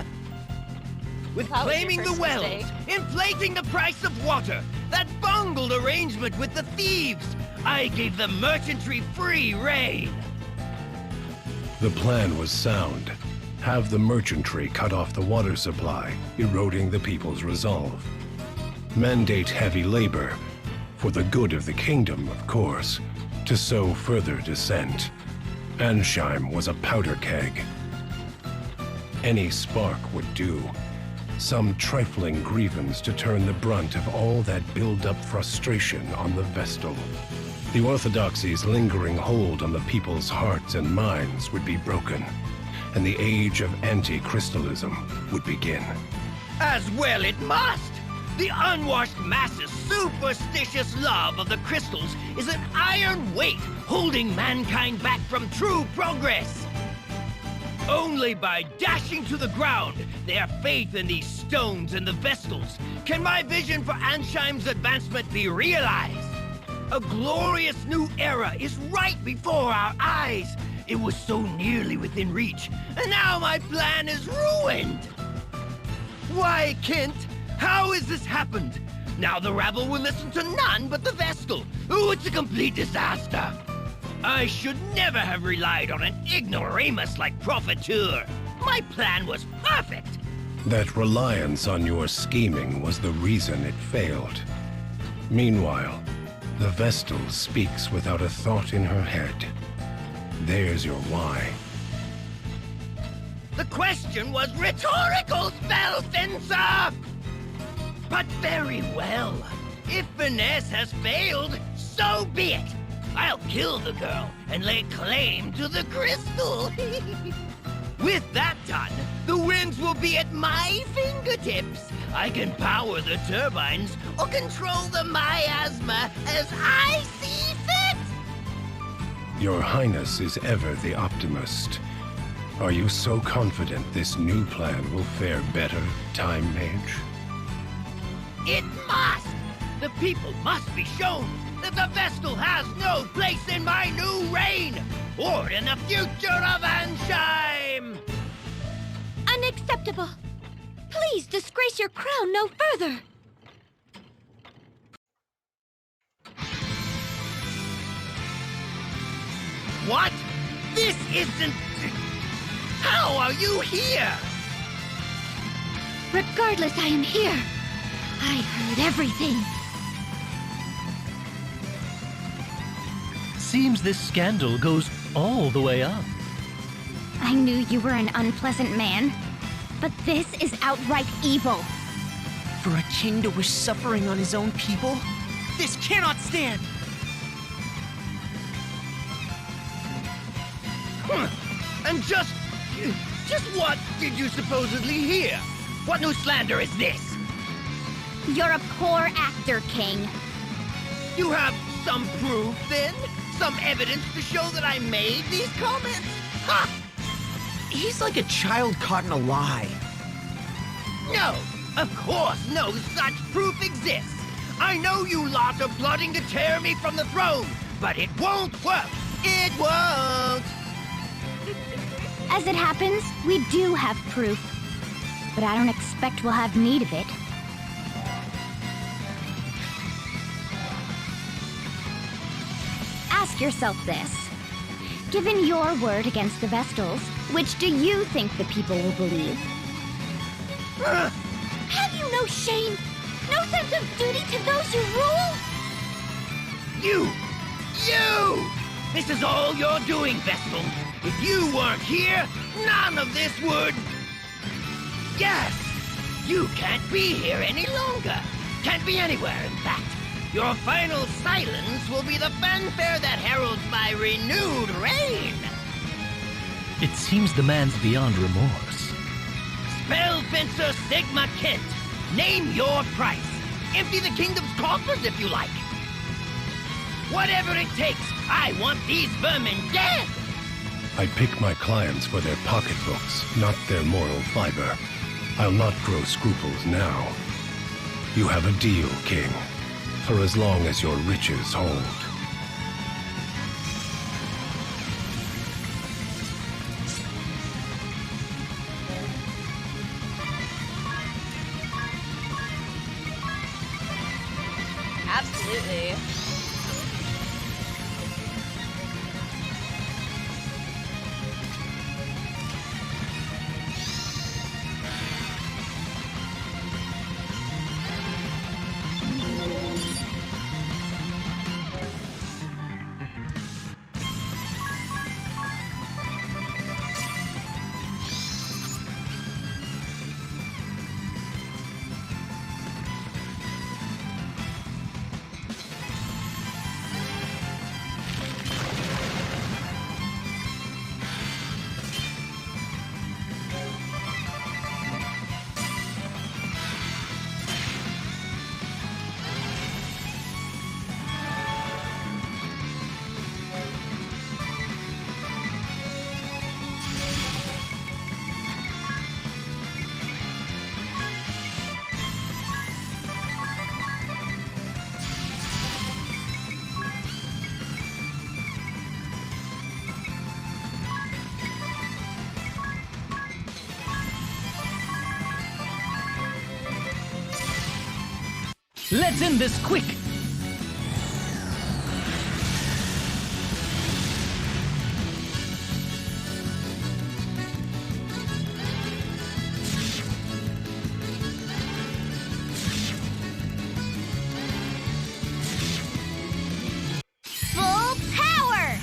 With That was your claiming the first wells, mistake. inflating the price of water, that bungled arrangement with the thieves, I gave the merchantry free rein. The plan was sound. Have the merchantry cut off the water supply, eroding the people's resolve. Mandate heavy labor, for the good of the kingdom, of course, to sow further dissent. Ansheim was a powder keg. Any spark would do. Some trifling grievance to turn the brunt of all that build-up frustration on the Vestal. The Orthodoxy's lingering hold on the people's hearts and minds would be broken, and the age of anti-crystalism would begin. As well it must! The unwashed masses' superstitious love of the crystals is an iron weight holding mankind back from true progress. Only by dashing to the ground their faith in these stones and the Vestals can my vision for Ansheim's advancement be realized. A glorious new era is right before our eyes. It was so nearly within reach, and now my plan is ruined. Why, Kent? How has this happened? Now the rabble will listen to none but the Vestal. Oh, it's a complete disaster. I should never have relied on an ignoramus like Profiteur. My plan was perfect. That reliance on your scheming was the reason it failed. Meanwhile, the Vestal speaks without a thought in her head. There's your why. The question was rhetorical, Spellfencer! But very well. If finesse has failed, so be it. I'll kill the girl and lay claim to the crystal. With that done, the winds will be at my fingertips. I can power the turbines or control the miasma as I see fit. Your Highness is ever the optimist. Are you so confident this new plan will fare better, Time Mage? It must! The people must be shown that the Vestal has no place in my new reign, or in the future of Ansheim! Unacceptable! Please disgrace your crown no further! What? This isn't... How are you here? Regardless, I am here. I heard everything. Seems this scandal goes all the way up. I knew you were an unpleasant man, but this is outright evil. For a king to wish suffering on his own people? This cannot stand! And just what did you supposedly hear? What new slander is this? You're a poor actor, King. You have some proof, then? Some evidence to show that I made these comments? Ha! He's like a child caught in a lie. No, of course no such proof exists. I know you lot are plotting to tear me from the throne, but it won't work. It won't. As it happens, we do have proof. But I don't expect we'll have need of it. Ask yourself this. Given your word against the Vestals, which do you think the people will believe? Have you no shame? No sense of duty to those you rule? You! This is all you're doing, Vestal. If you weren't here, none of this would... Yes! You can't be here any longer. Can't be anywhere, in fact. Your final silence will be the fanfare that heralds my renewed reign. It seems the man's beyond remorse. Spellfencer Sigma Kent, name your price. Empty the kingdom's coffers if you like. Whatever it takes, I want these vermin dead! I pick my clients for their pocketbooks, not their moral fiber. I'll not grow scruples now. You have a deal, King, for as long as your riches hold. Absolutely. Let's end this quick! Full power!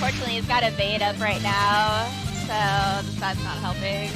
Unfortunately, he's got a bait up right now, so that's not helping.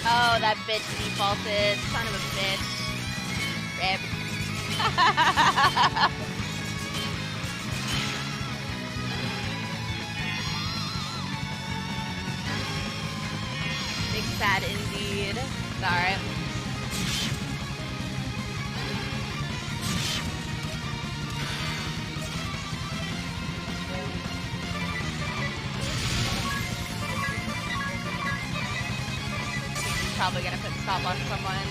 Oh, that bitch defaulted. Son of a bitch. Rip. Big sad indeed. It's alright. He's probably gonna put stop on someone.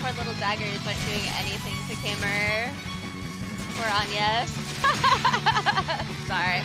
Poor little daggers weren't doing anything to Kamer or Anyes. Sorry.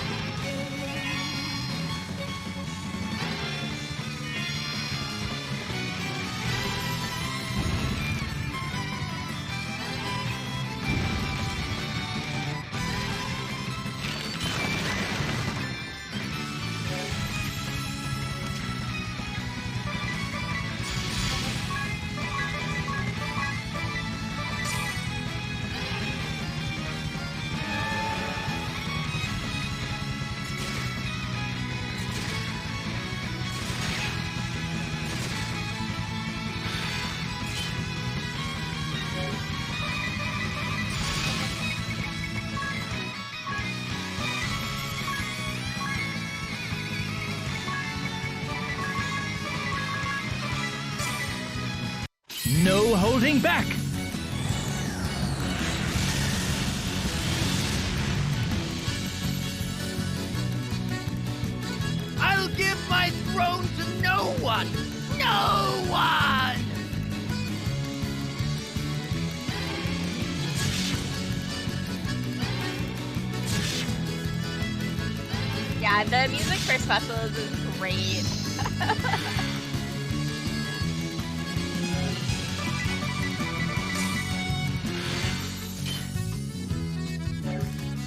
No holding back! I'll give my throne to no one! No one! Yeah, the music for specials is great.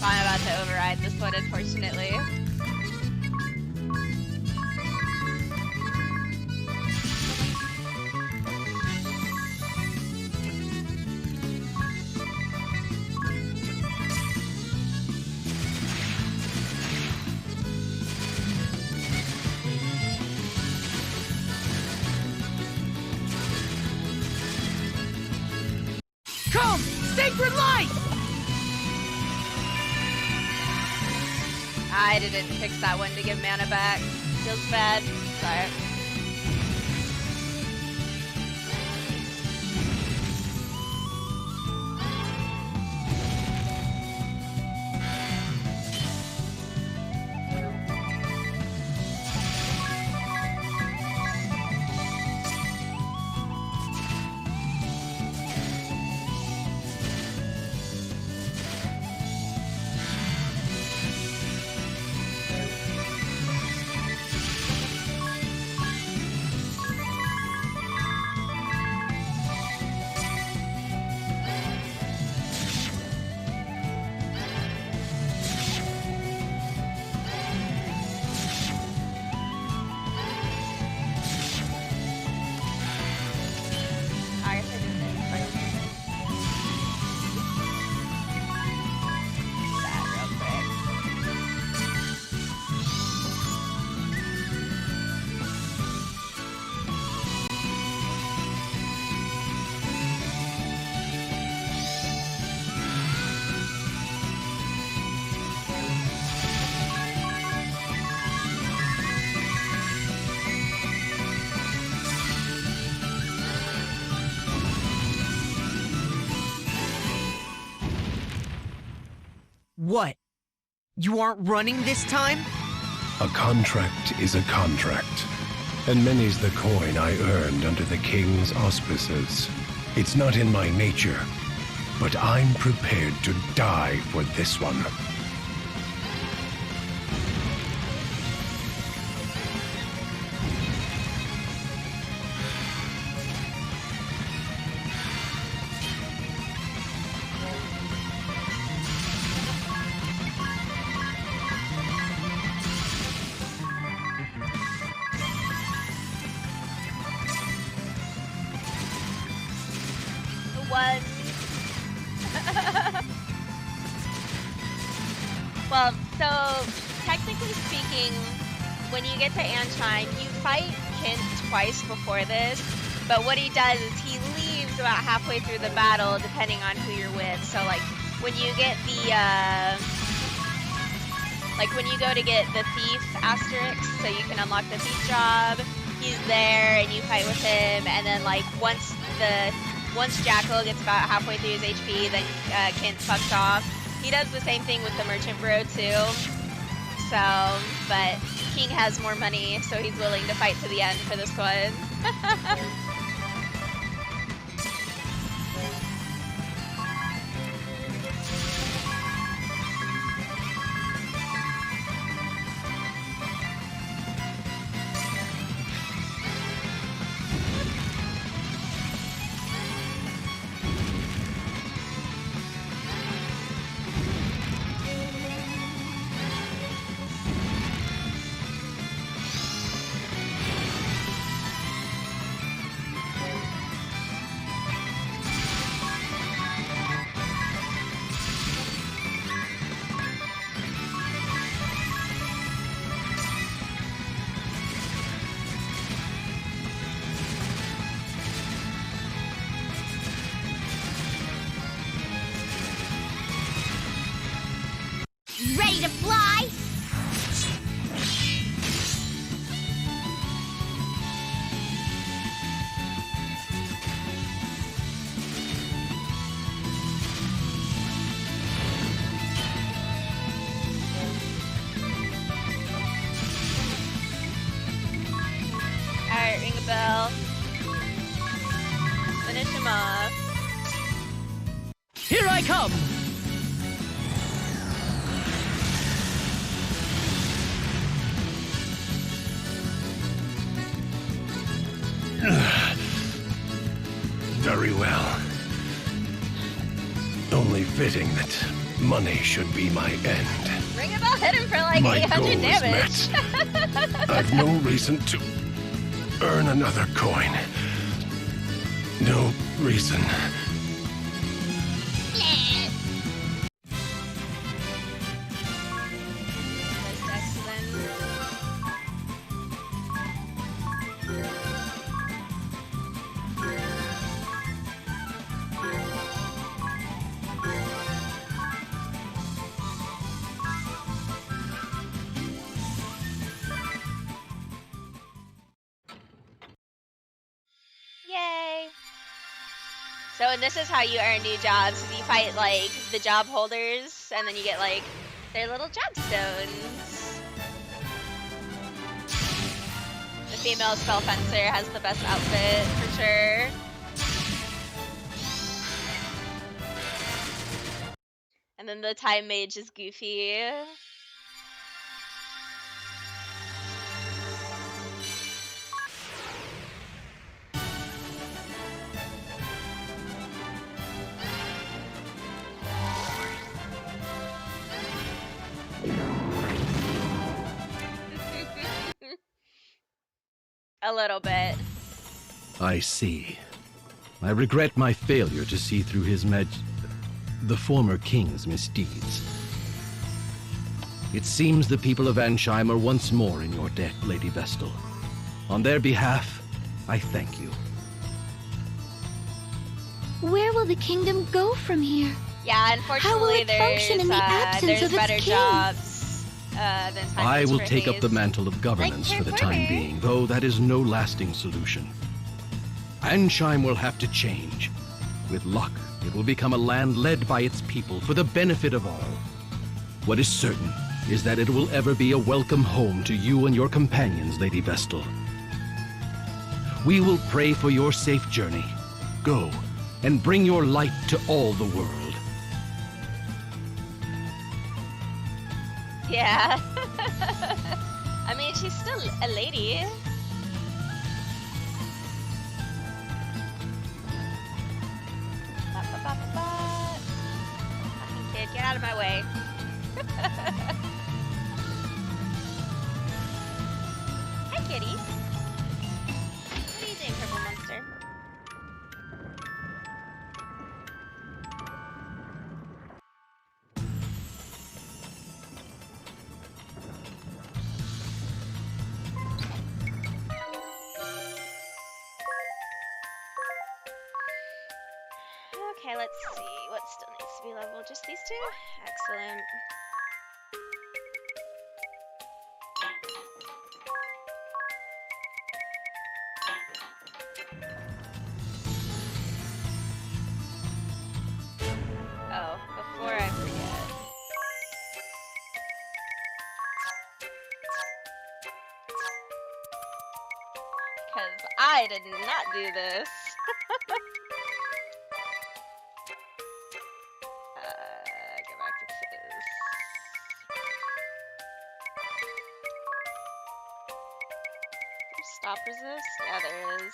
I'm about to override this one, unfortunately. Come! Sacred light! I didn't fix that one to give mana back. Feels bad. Sorry. What? You aren't running this time? A contract is a contract, and many's the coin I earned under the king's auspices. It's not in my nature, but I'm prepared to die for this one. One. Well, so technically speaking, when you get to Ansheim, you fight Kent twice before this, but what he does is he leaves about halfway through the battle depending on who you're with. So like when you get the when you go to get the thief asterisk, so you can unlock the thief job, he's there and you fight with him, and then like once Jackal gets about halfway through his HP, then Kent fucks off. He does the same thing with the Merchant Bro too. So, but King has more money, so he's willing to fight to the end for this one. Ready to fly? Alright, ring a bell. Finish him off. Here I come! Very well. Only fitting that money should be my end. Ring a bell hit him for like My 800 goal is damage. met. I've no reason to earn another coin. No reason. Yay! So, and this is how you earn new jobs, is you fight, like, the job holders, and then you get, like, their little job stones. The female spell fencer has the best outfit, for sure. And then the time mage is goofy. A little bit. I see. I regret my failure to see through the former king's misdeeds. It seems the people of Ansheim are once more in your debt, Lady Vestal. On their behalf, I thank you. Where will the kingdom go from here? Yeah, How will unfortunately, it function in the absence there's of its better king? jobs than time I will for take up the haste. mantle of governance Like for the your time brother. being, though that is no lasting solution. Ansheim will have to change. With luck, it will become a land led by its people for the benefit of all. What is certain is that it will ever be a welcome home to you and your companions, Lady Vestal. We will pray for your safe journey. Go, and bring your light to all the world. Yeah. I mean, she's still a lady. Fucking kid, get out of my way. Hi, kitties. What are you doing, purple monster? Okay, let's see. What still needs to be leveled? Just these two? Excellent. Oh, before I forget. Because I did not do this. Go back to this. Stop resist? Yeah, there is.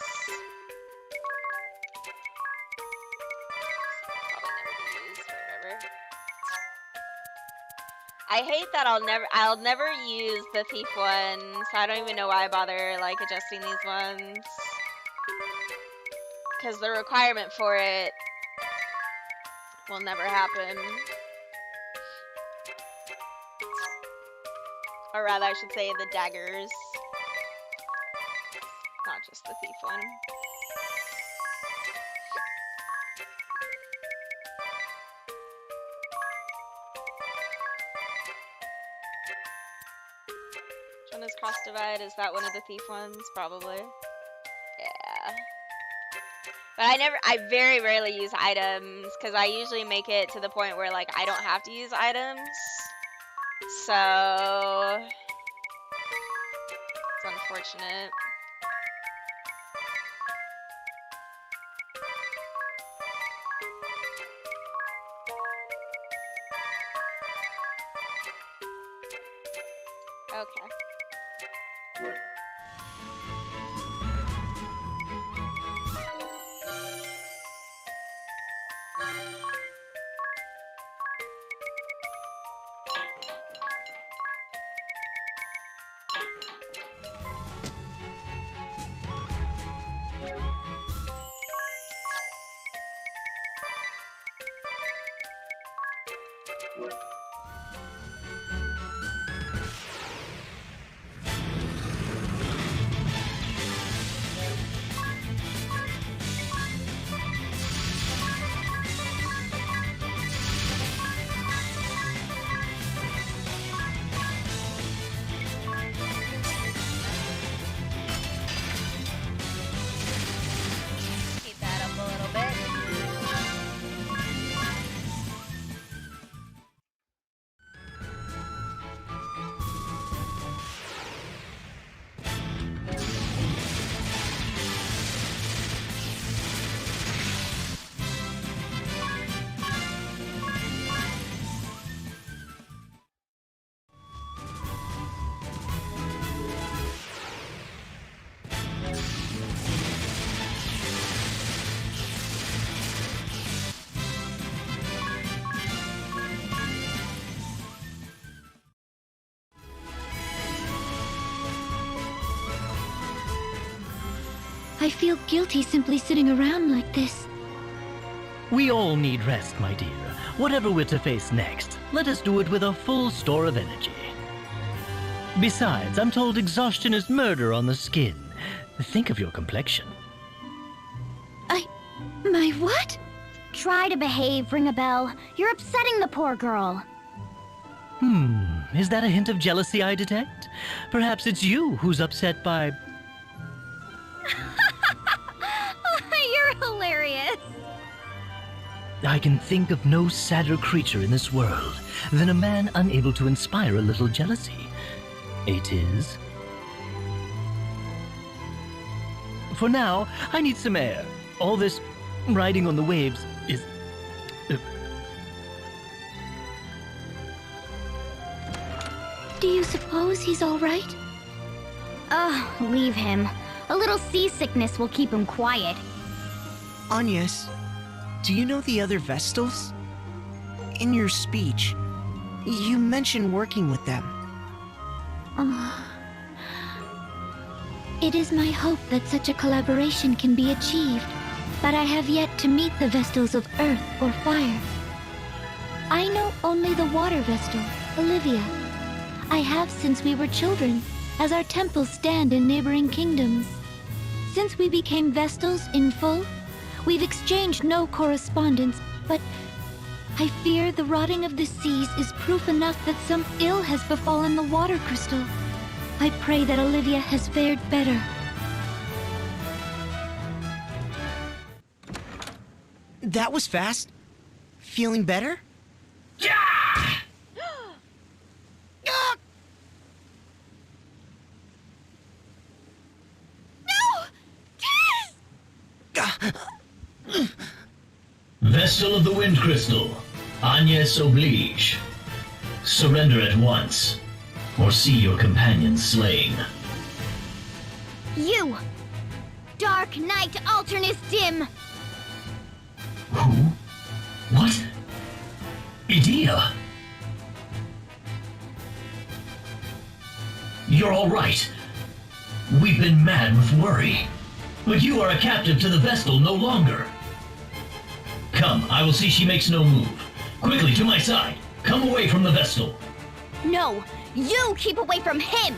Probably never be used, but whatever. I hate that I'll never use the thief one, so I don't even know why I bother like adjusting these ones. Because the requirement for it will never happen. Or rather, I should say the daggers. Not just the thief one. Which one is Cross Divide? Is that one of the thief ones? Probably. Yeah. But I very rarely use items, because I usually make it to the point where, like, I don't have to use items. So... it's unfortunate. Okay. Speed that up a little bit. I feel guilty simply sitting around like this. We all need rest, my dear. Whatever we're to face next, let us do it with a full store of energy. Besides, I'm told exhaustion is murder on the skin. Think of your complexion. My what? Try to behave, Ringabel. You're upsetting the poor girl. Is that a hint of jealousy I detect? Perhaps it's you who's upset by... You're hilarious. I can think of no sadder creature in this world than a man unable to inspire a little jealousy. It is. For now, I need some air. All this riding on the waves is... Do you suppose he's all right? Oh, leave him. A little seasickness will keep him quiet. Agnes, do you know the other Vestals? In your speech, you mentioned working with them. It is my hope that such a collaboration can be achieved, but I have yet to meet the Vestals of Earth or Fire. I know only the Water Vestal, Olivia. I have since we were children, as our temples stand in neighboring kingdoms. Since we became Vestals in full, we've exchanged no correspondence, but I fear the rotting of the seas is proof enough that some ill has befallen the water crystal. I pray that Olivia has fared better. That was fast. Feeling better? Vestal of the Wind Crystal, Agnes oblige. Surrender at once, or see your companions slain. You! Dark Knight Alternus Dim! Who? What? Idea? You're all right. We've been mad with worry. But you are a captive to the Vestal no longer. Come, I will see she makes no move. Quickly, to my side. Come away from the Vestal. No! You keep away from him!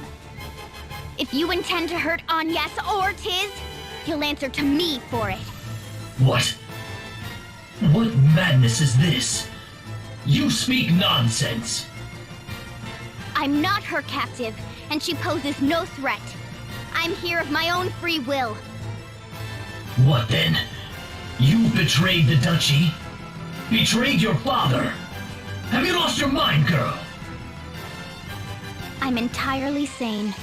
If you intend to hurt Agnes or Tiz, you'll answer to me for it. What? What madness is this? You speak nonsense. I'm not her captive, and she poses no threat. I'm here of my own free will. What then? You betrayed the duchy? Betrayed your father? Have you lost your mind, girl? I'm entirely sane.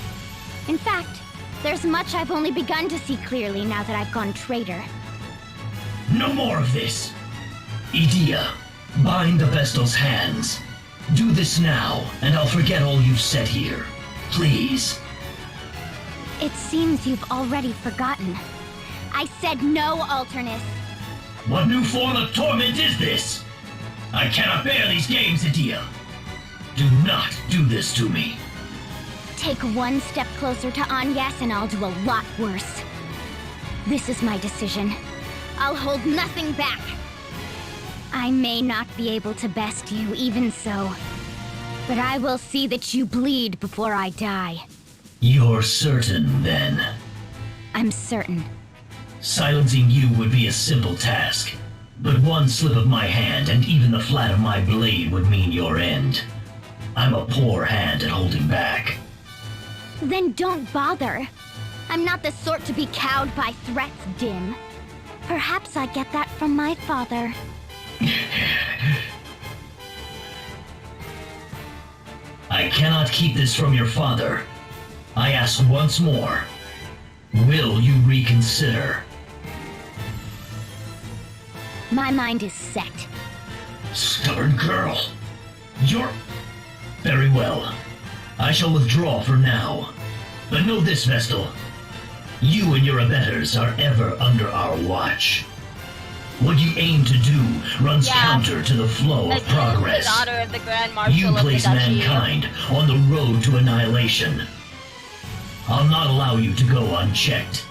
In fact, there's much I've only begun to see clearly now that I've gone traitor. No more of this. Idea, bind the Vestal's hands. Do this now, and I'll forget all you've said here. Please. It seems you've already forgotten. I said no, Alternus. What new form of torment is this? I cannot bear these games, Idea. Do not do this to me. Take one step closer to Agnes and I'll do a lot worse. This is my decision. I'll hold nothing back. I may not be able to best you, even so. But I will see that you bleed before I die. You're certain, then? I'm certain. Silencing you would be a simple task. But one slip of my hand and even the flat of my blade would mean your end. I'm a poor hand at holding back. Then don't bother. I'm not the sort to be cowed by threats, Dim. Perhaps I get that from my father. I cannot keep this from your father. I ask once more. Will you reconsider? My mind is set. Stubborn girl. You're... Very well. I shall withdraw for now. But know this, Vestal. You and your abettors are ever under our watch. What you aim to do runs counter to the flow of progress. The daughter of the Grand Marshal You of the place Duchy. mankind on the road to annihilation. I'll not allow you to go unchecked.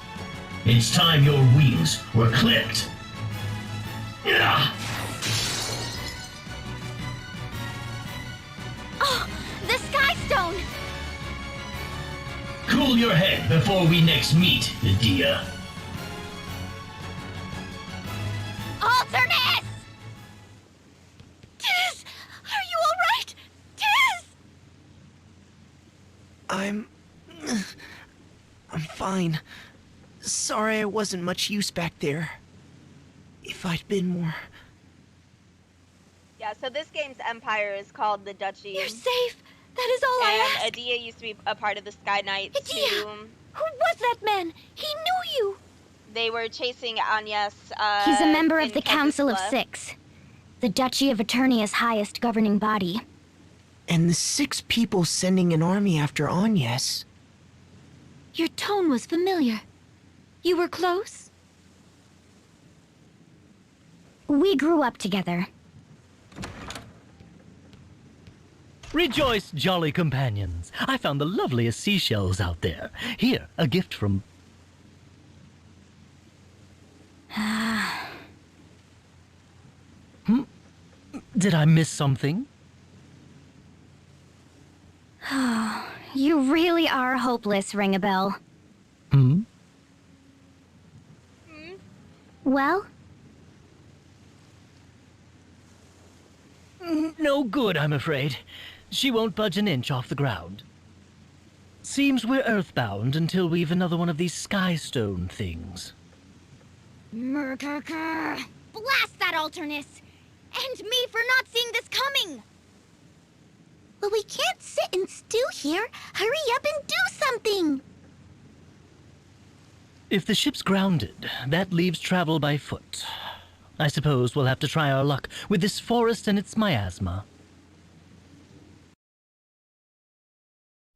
It's time your wings were clipped. Yeah. Oh, the Sky Stone! Cool your head before we next meet, Idea. Alternus! Tiz! Are you alright? Tiz! I'm fine. Sorry I wasn't much use back there. If I'd been more Yeah, so this game's empire is called the Duchy. You're safe. That is all I ask. And Adia used to be a part of the Sky Knights Adia! too. Who was that man? He knew you. They were chasing Agnes. He's a member of in the Council of Kazusla. Six, the Duchy of Eternia's highest governing body. And the 6 people sending an army after Agnes. Your tone was familiar. You were close? We grew up together. Rejoice, jolly companions. I found the loveliest seashells out there. Here, a gift from... Did I miss something? You really are hopeless, Ring-a-Bell. Hmm? Well? No good, I'm afraid. She won't budge an inch off the ground. Seems we're earthbound until we've another one of these sky-stone things. Murkerker! Blast that alternus! And me for not seeing this coming! Well, we can't sit and stew here. Hurry up and do something! If the ship's grounded, that leaves travel by foot. I suppose we'll have to try our luck with this forest and its miasma.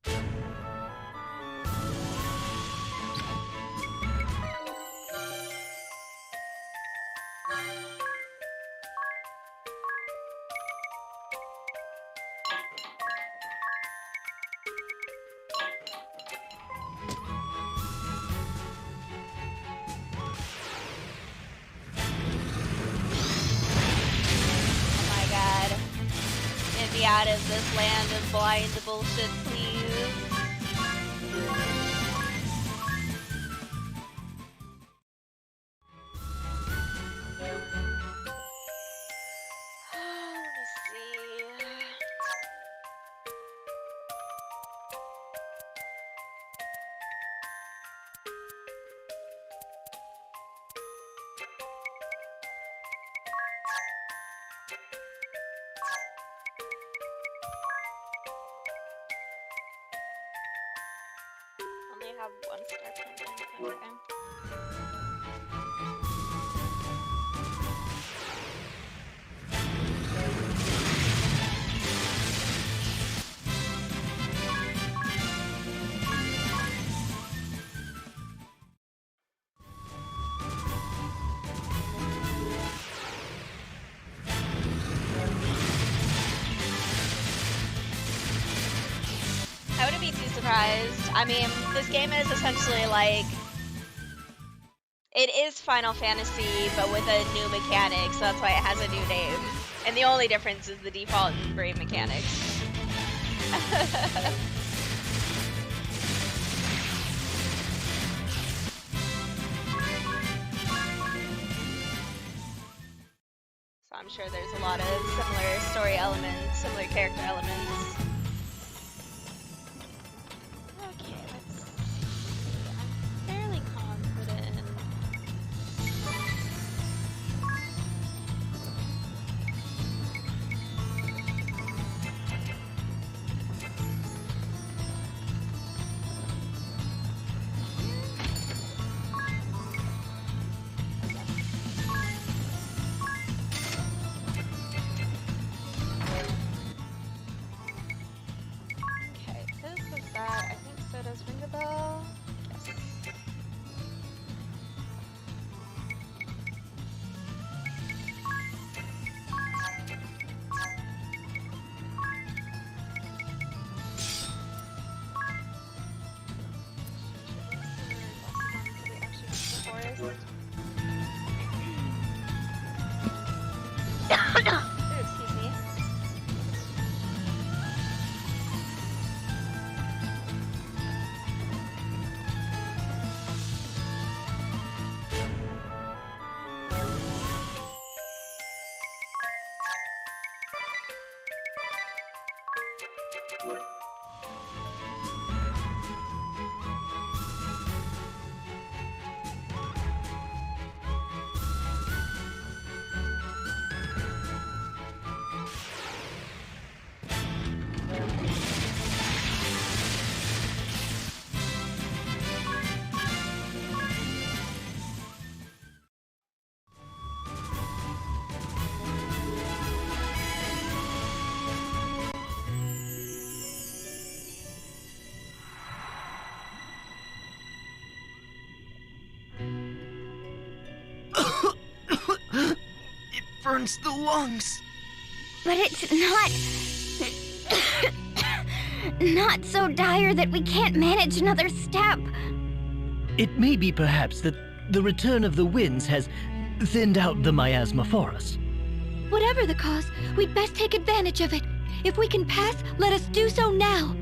Oh my god. Get me out of this land of blind bullshit, please. Let me see. Only have 1 star pending. Okay. I wouldn't be too surprised. I mean, this game is essentially like... It is Final Fantasy, but with a new mechanic, so that's why it has a new name. And the only difference is the default and brave mechanics. So I'm sure there's a lot of similar story elements, similar character elements. Okay, let's see. I'm fairly confident. burns the lungs. But it's not so dire that we can't manage another step. It may be perhaps that the return of the winds has thinned out the miasma for us. Whatever the cause, we'd best take advantage of it. If we can pass, let us do so now.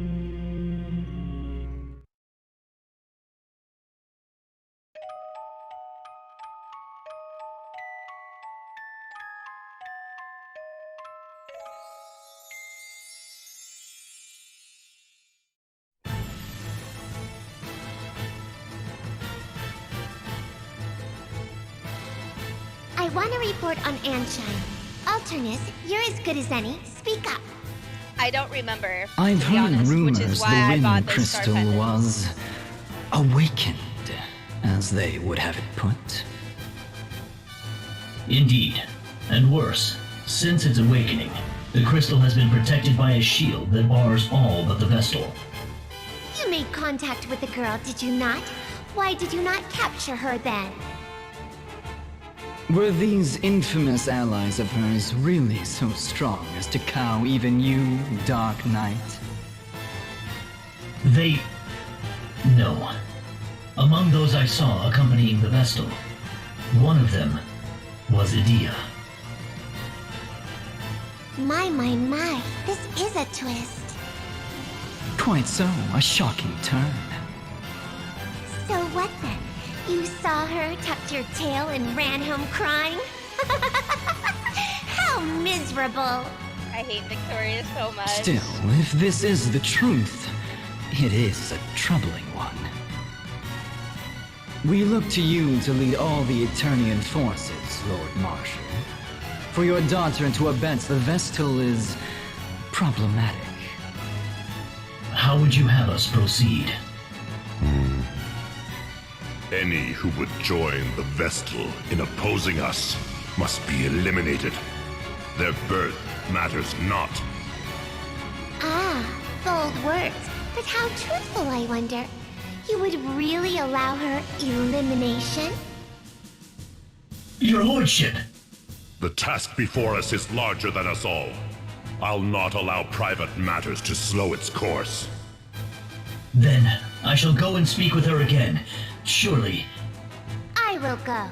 I want to report on Anshine. Alternus, you're as good as any. Speak up. I don't remember. I've to be heard honest, rumors which is the why I bought wind those star crystal pendants. was awakened, as they would have it put. Indeed. And worse, since its awakening, the crystal has been protected by a shield that bars all but the Vestal. You made contact with the girl, did you not? Why did you not capture her then? Were these infamous allies of hers really so strong as to cow even you, Dark Knight? They... No. Among those I saw accompanying the Vestal, one of them was Idia. My. This is a twist. Quite so, a shocking turn. So what then? You saw her, tucked your tail, and ran home crying? How miserable! I hate Victoria so much. Still, if this is the truth, it is a troubling one. We look to you to lead all the Eternian forces, Lord Marshal. For your daughter to abet the Vestal is problematic. How would you have us proceed? Any who would join the Vestal in opposing us must be eliminated. Their birth matters not. Ah, bold words. But how truthful, I wonder. You would really allow her elimination? Your lordship! The task before us is larger than us all. I'll not allow private matters to slow its course. Then, I shall go and speak with her again. Surely. I will go.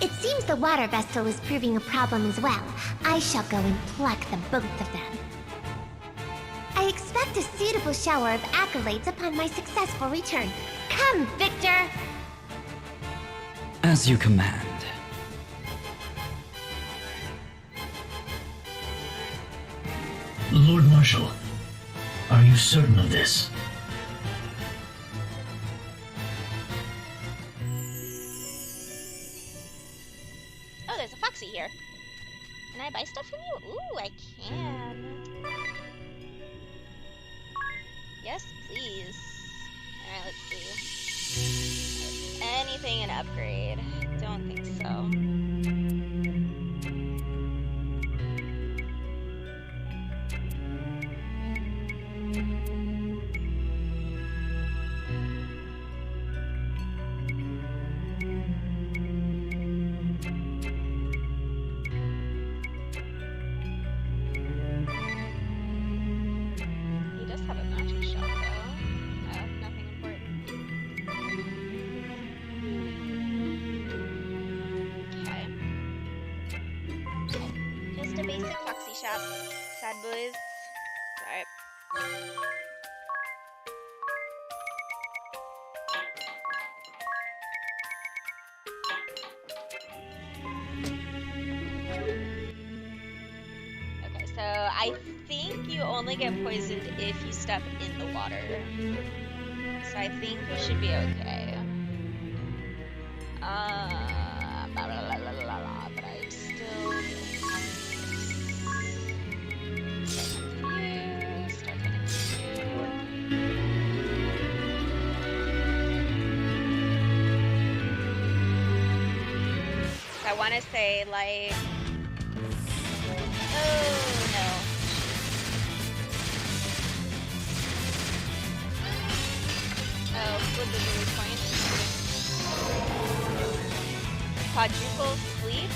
It seems the water Vestal is proving a problem as well. I shall go and pluck the both of them. I expect a suitable shower of accolades upon my successful return. Come, Victor! As you command. Lord Marshal, are you certain of this? Oh, there's a Foxy here. Can I buy stuff from you? Ooh, I can. Yes, please. Alright, let's see. Anything an upgrade? Don't think so. He does have a magic shop, though. Oh, nothing important. Okay. Just a basic Foxy shop. Sad boys. Sorry. Okay, so I think you only get poisoned if you step in the water. So I think we should be okay. Blah, blah, blah, blah, blah, blah, but I'm still confused. Start I want to say like, oh no. Oh, flip the blue point. Quadruple sleep?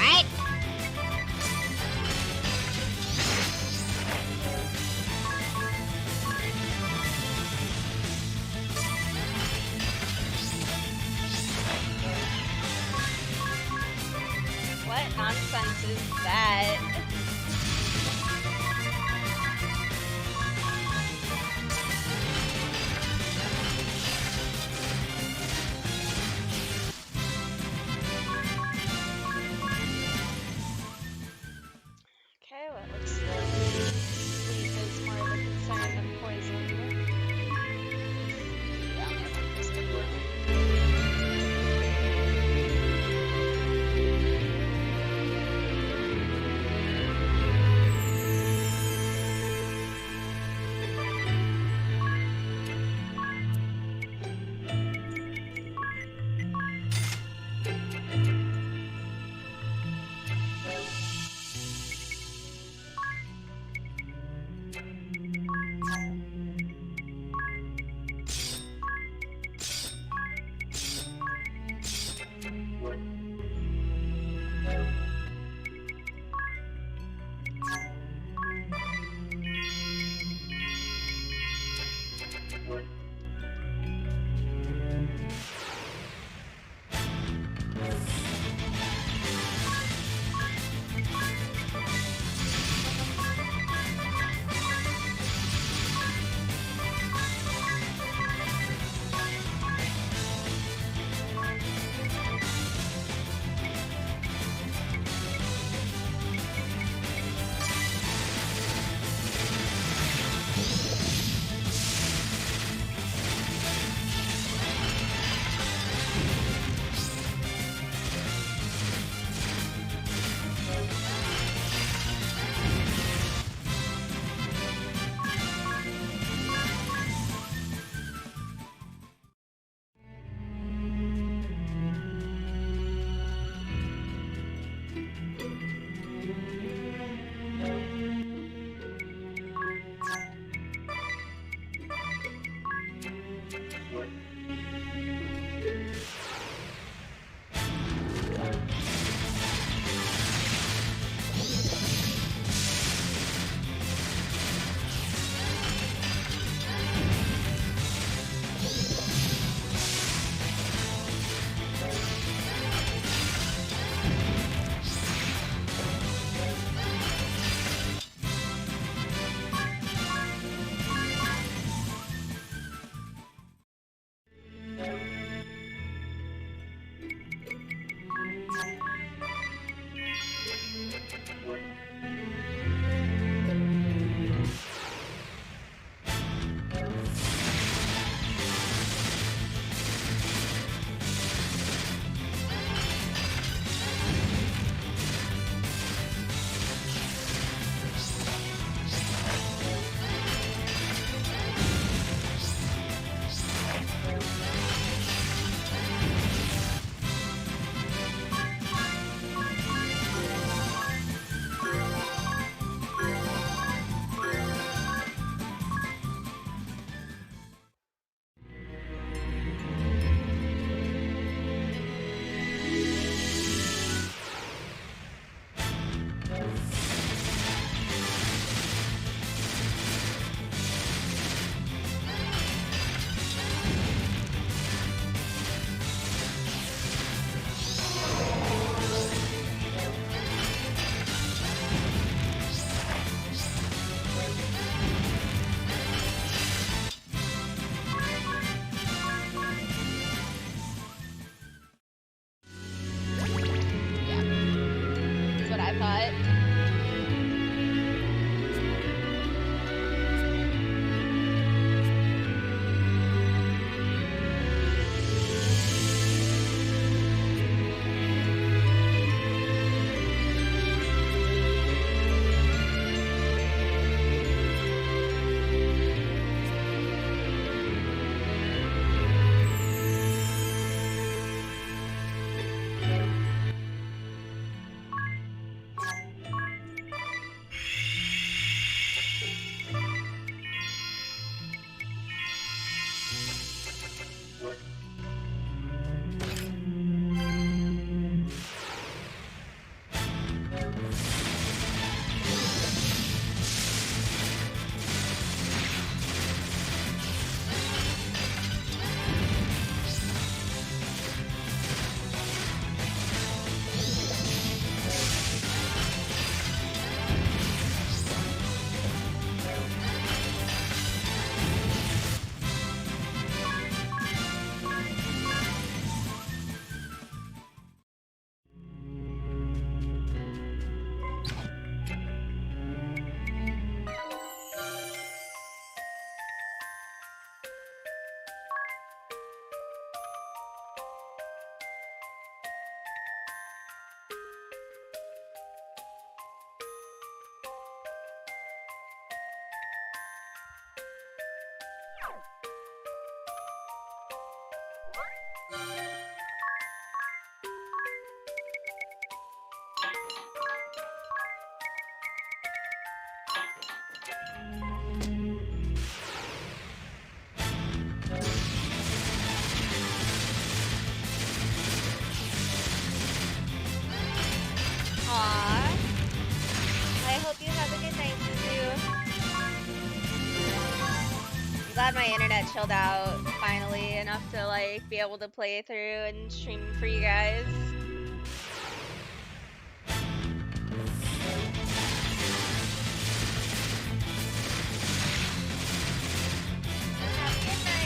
right? What nonsense is that? Okay, well, it looks like sleep is more of a concern than poison. Yeah, I'm gonna put this before. chilled out finally enough to like be able to play through and stream for you guys. Have a good night.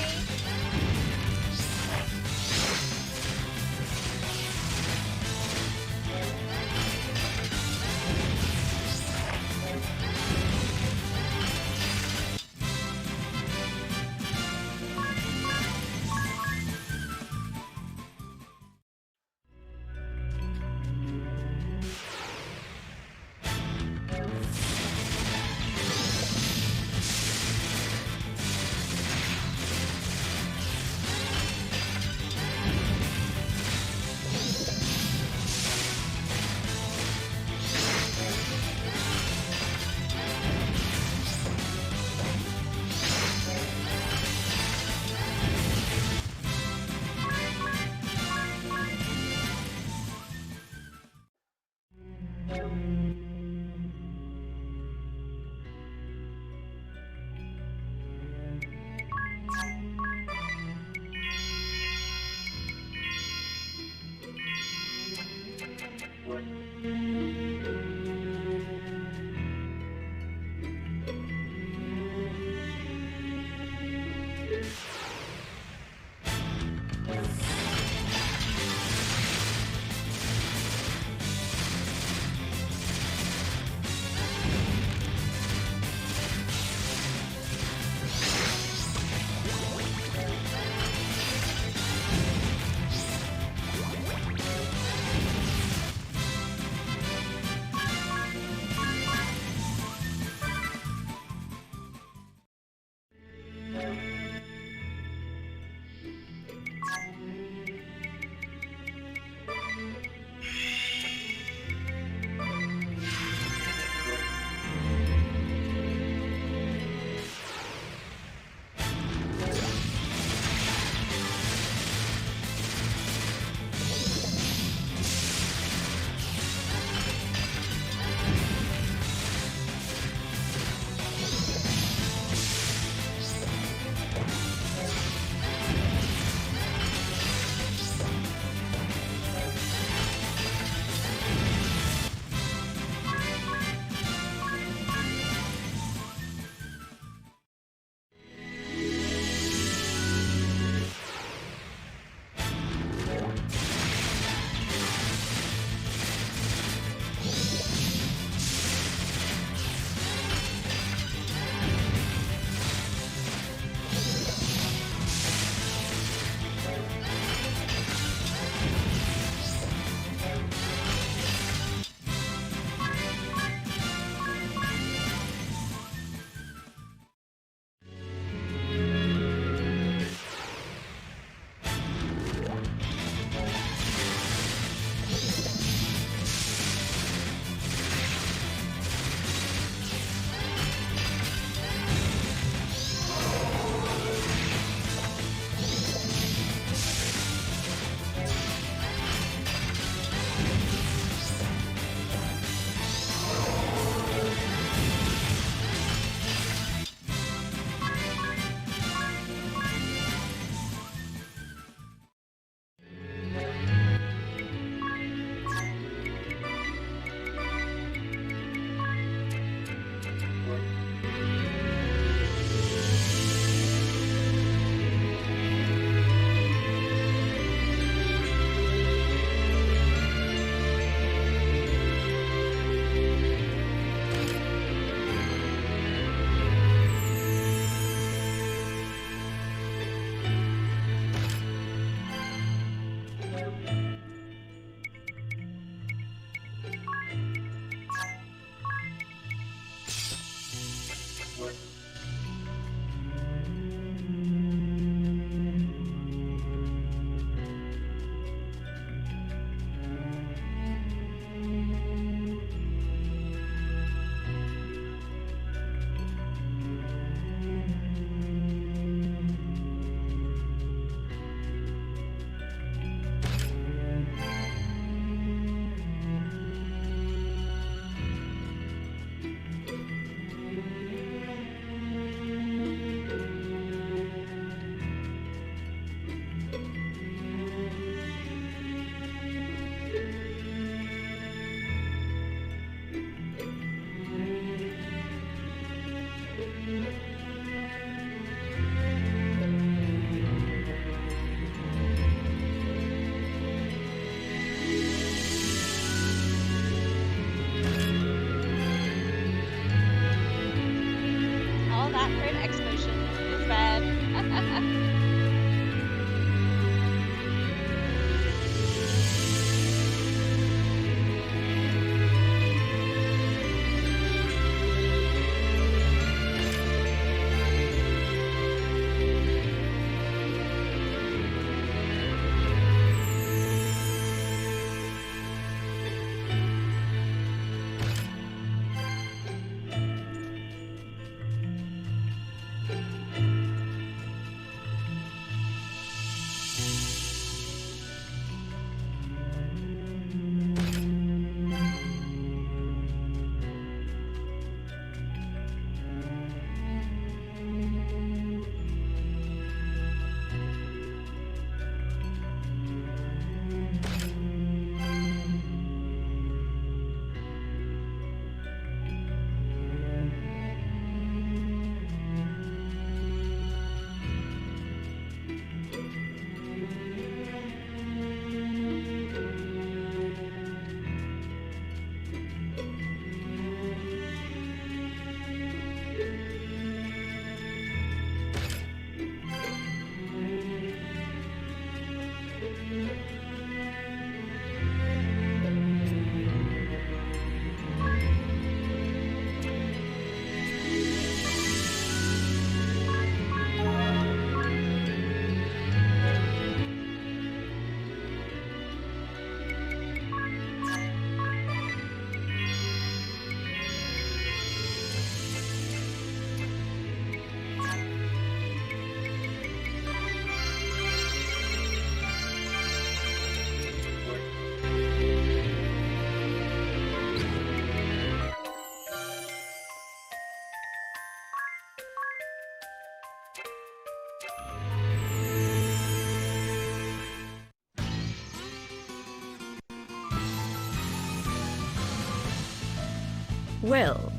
Well,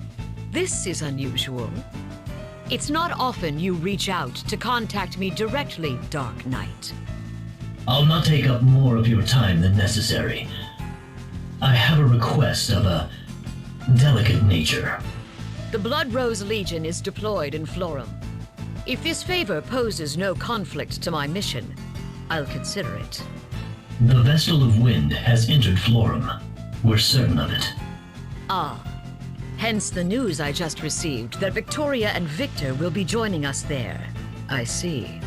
this is unusual. It's not often you reach out to contact me directly, Dark Knight. I'll not take up more of your time than necessary. I have a request of a delicate nature. The Blood Rose Legion is deployed in Florum. If this favor poses no conflict to my mission, I'll consider it. The Vestal of Wind has entered Florum. We're certain of it. Ah. Hence the news I just received that Victoria and Victor will be joining us there. I see.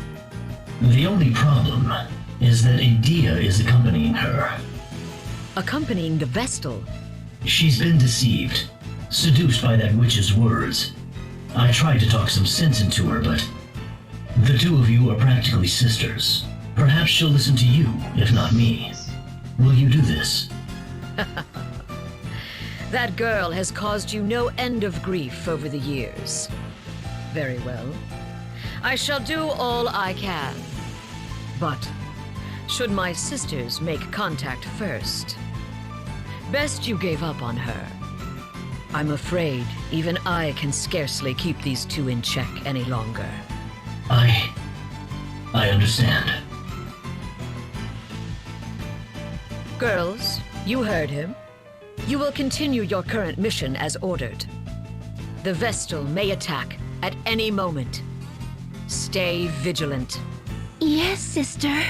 The only problem is that Adia is accompanying her. Accompanying the Vestal? She's been deceived, seduced by that witch's words. I tried to talk some sense into her, but the two of you are practically sisters. Perhaps she'll listen to you, if not me. Will you do this? That girl has caused you no end of grief over the years. Very well. I shall do all I can. But should my sisters make contact first? Best you gave up on her. I'm afraid even I can scarcely keep these two in check any longer. I understand. Girls, you heard him. You will continue your current mission as ordered. The Vestal may attack at any moment. Stay vigilant. Yes, sister.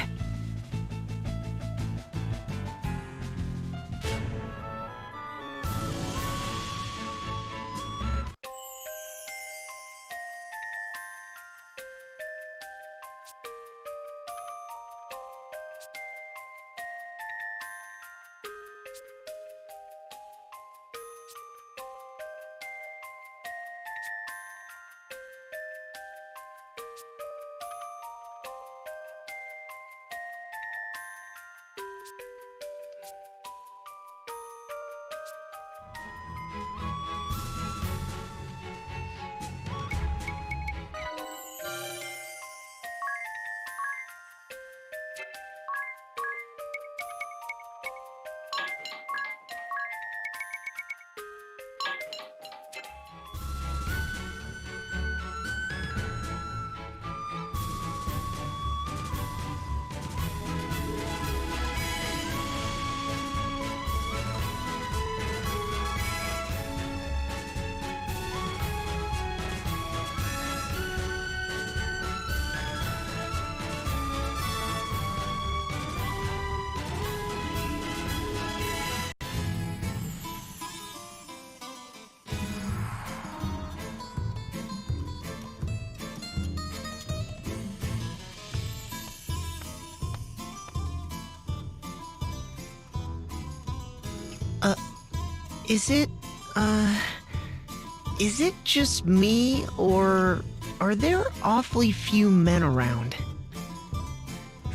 Is it just me, or are there awfully few men around?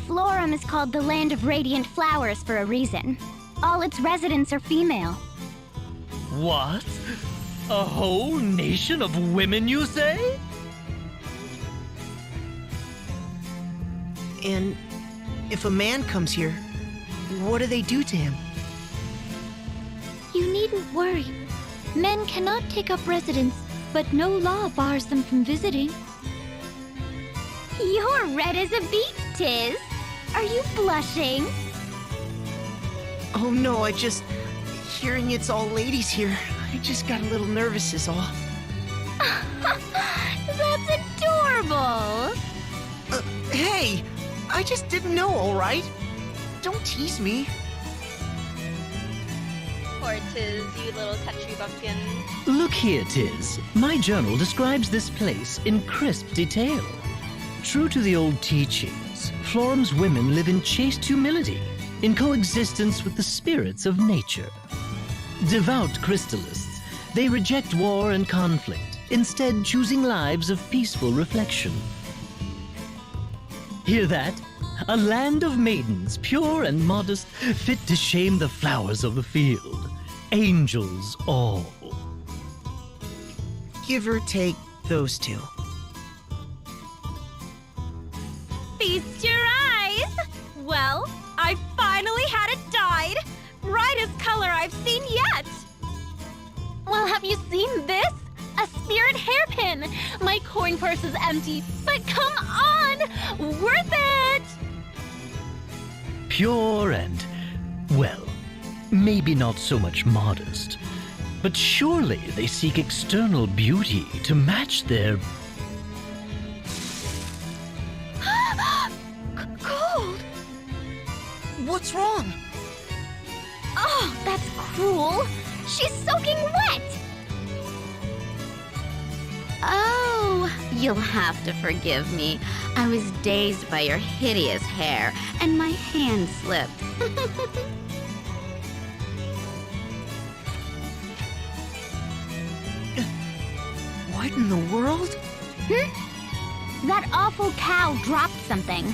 Florum is called the Land of Radiant Flowers for a reason. All its residents are female. What? A whole nation of women, you say? And if a man comes here, what do they do to him? You needn't worry. Men cannot take up residence, but no law bars them from visiting. You're red as a beet, Tiz. Are you blushing? Oh no, hearing it's all ladies here, I just got a little nervous is all. That's adorable. Hey, I just didn't know, all right? don't tease me. Poor Tiz, you little country bumpkin. Look here, Tiz. My journal describes this place in crisp detail. True to the old teachings, Florum's women live in chaste humility, in coexistence with the spirits of nature. Devout crystallists, they reject war and conflict, instead choosing lives of peaceful reflection. Hear that? A land of maidens, pure and modest, fit to shame the flowers of the field. Angels all. Give or take those two. Feast your eyes! Well, I finally had it dyed! Brightest color I've seen yet! Well, have you seen this? A spirit hairpin! My coin purse is empty, but come on! Worth it! Pure and, well, maybe not so much modest, but surely they seek external beauty to match their... Cold! What's wrong? Oh, that's cruel! She's soaking wet! Oh, you'll have to forgive me. I was dazed by your hideous hair, and my hand slipped. What in the world? That awful cow dropped something.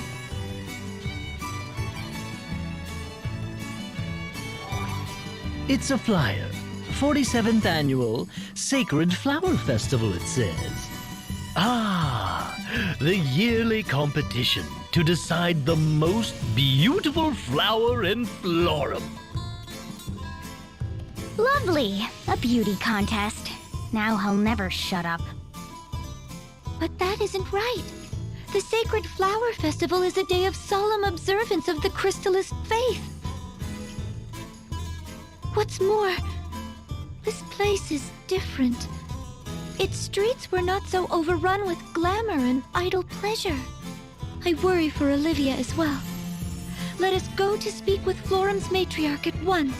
It's a flyer. 47th Annual Sacred Flower Festival, it says. Ah, the yearly competition to decide the most beautiful flower in Florum. Lovely. A beauty contest. Now he'll never shut up. But that isn't right. The Sacred Flower Festival is a day of solemn observance of the Crystallist faith. What's more, this place is different. Its streets were not so overrun with glamour and idle pleasure. I worry for Olivia as well. Let us go to speak with Florum's matriarch at once.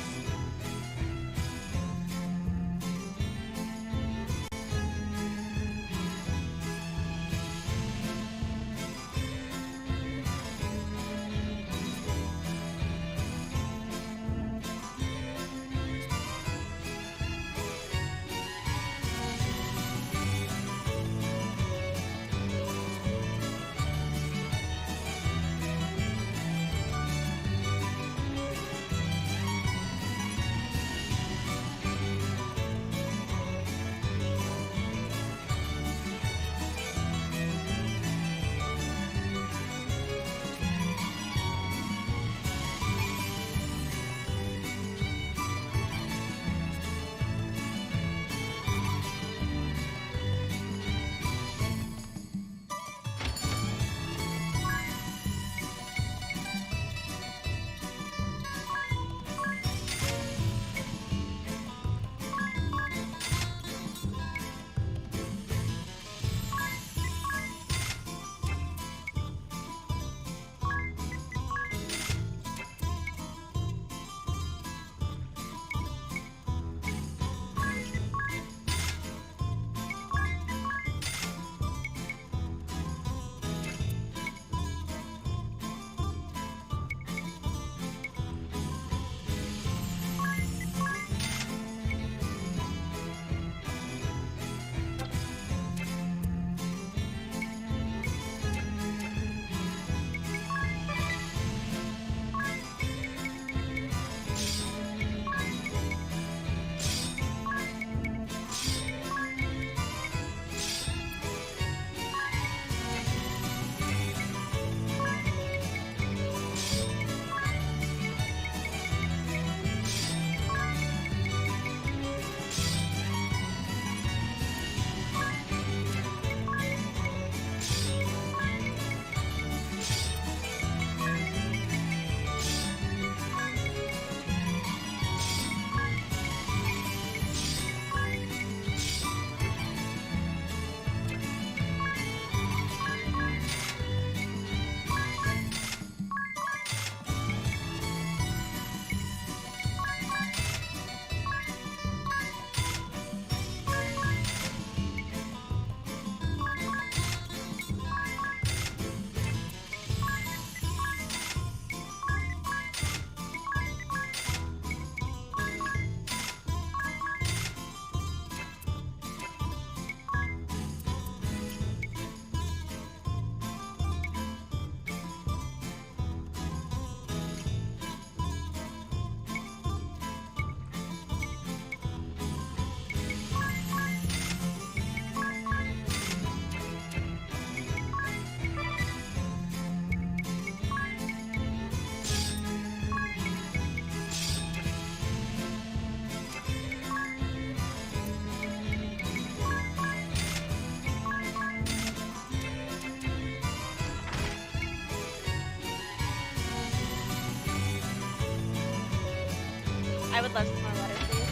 I would love some more water, please.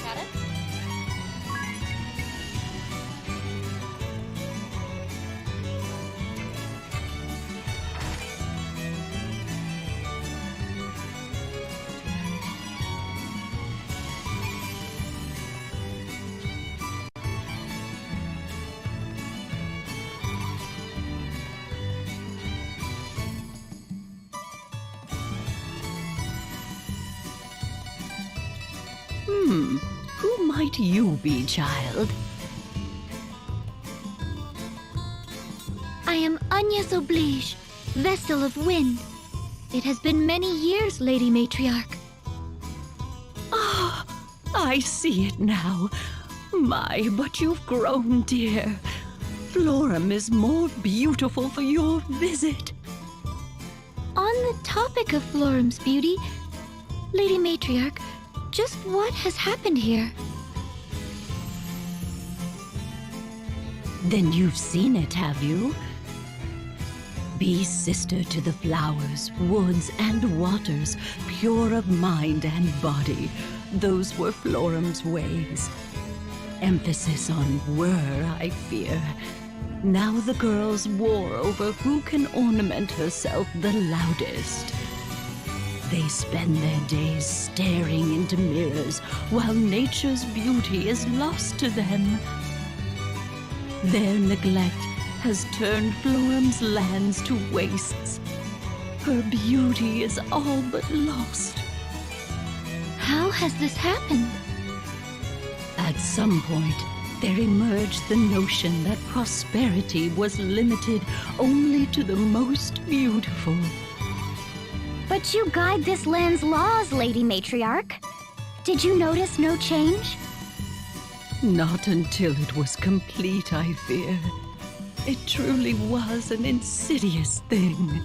Got it? Who might you be, child? I am Agnes Oblige, Vestal of Wind. It has been many years, Lady Matriarch. Ah, I see it now. My, but you've grown, dear. Florum is more beautiful for your visit. On the topic of Florum's beauty, Lady Matriarch, just what has happened here? Then you've seen it, have you? Be sister to the flowers, woods, and waters, pure of mind and body. Those were Florum's ways. Emphasis on were, I fear. Now the girls war over who can ornament herself the loudest. They spend their days staring into mirrors while nature's beauty is lost to them. Their neglect has turned Florum's lands to wastes. Her beauty is all but lost. How has this happened? At some point, there emerged the notion that prosperity was limited only to the most beautiful. But you guide this land's laws, Lady Matriarch. Did you notice no change? Not until it was complete, I fear. It truly was an insidious thing.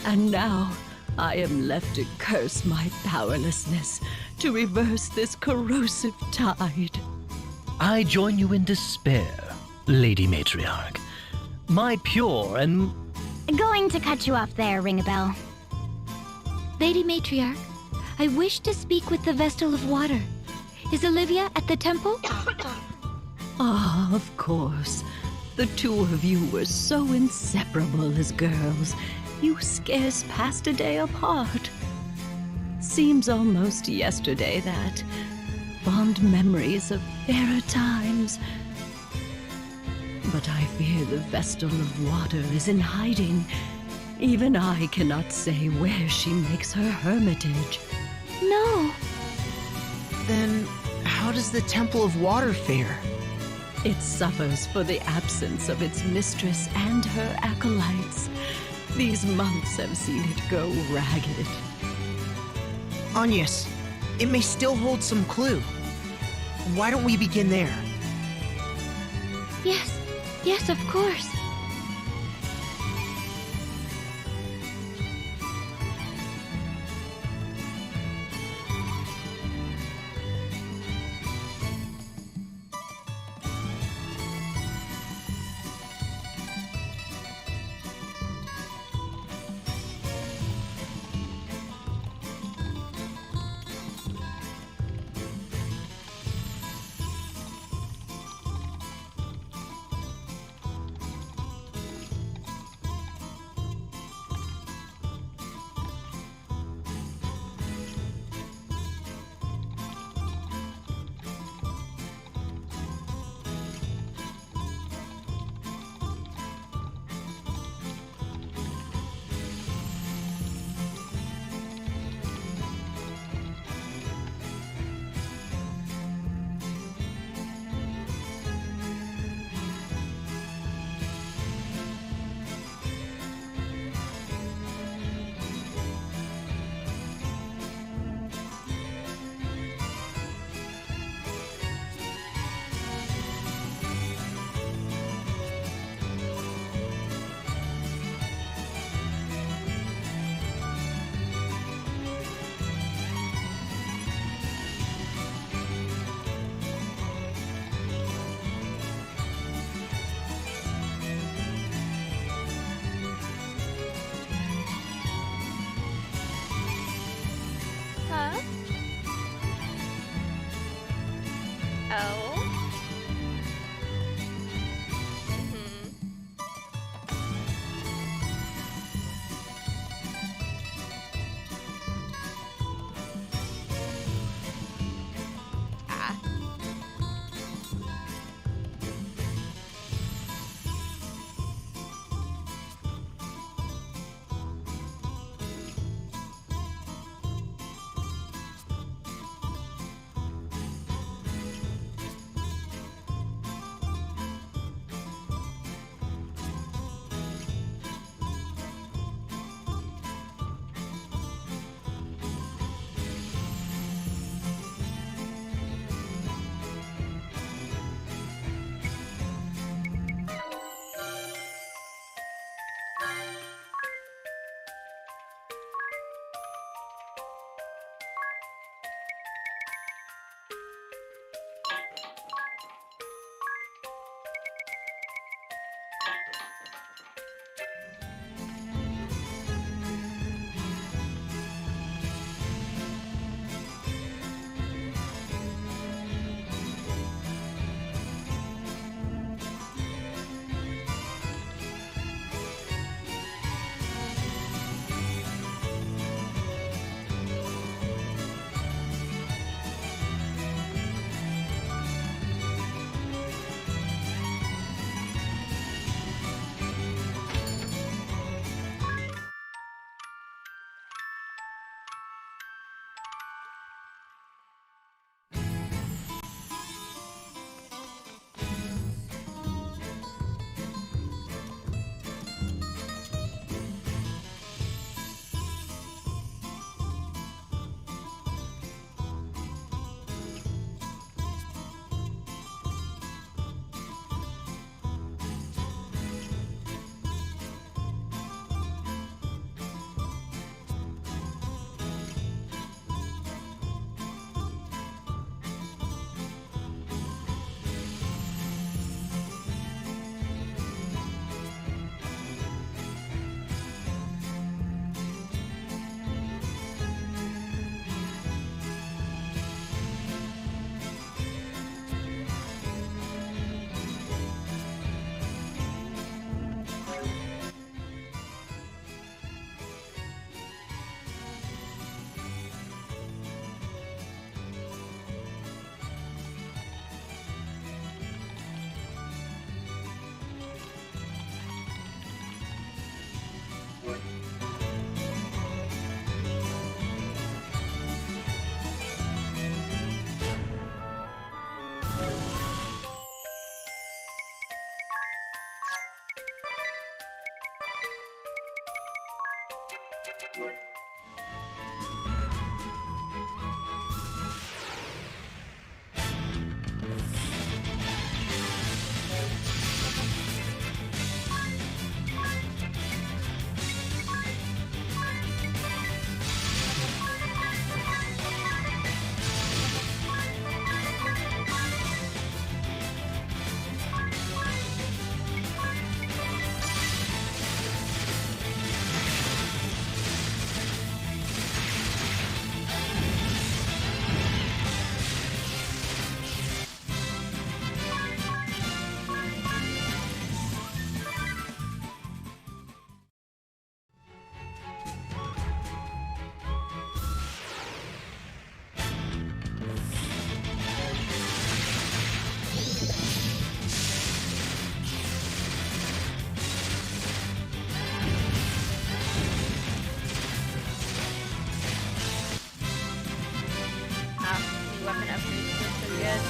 And now, I am left to curse my powerlessness to reverse this corrosive tide. I join you in despair, Lady Matriarch. My pure and... Going to cut you off there, Ring-a-Bell. Lady Matriarch, I wish to speak with the Vestal of Water. Is Olivia at the temple? Ah, of course. The two of you were so inseparable as girls. You scarce passed a day apart. Seems almost yesterday that. Fond memories of fairer times. But I fear the Vestal of Water is in hiding. Even I cannot say where she makes her hermitage. No. Then how does the Temple of Water fare? It suffers for the absence of its mistress and her acolytes. These months have seen it go ragged. Agnes, it may still hold some clue. Why don't we begin there? Yes, of course. New weapon upgrades feel pretty good.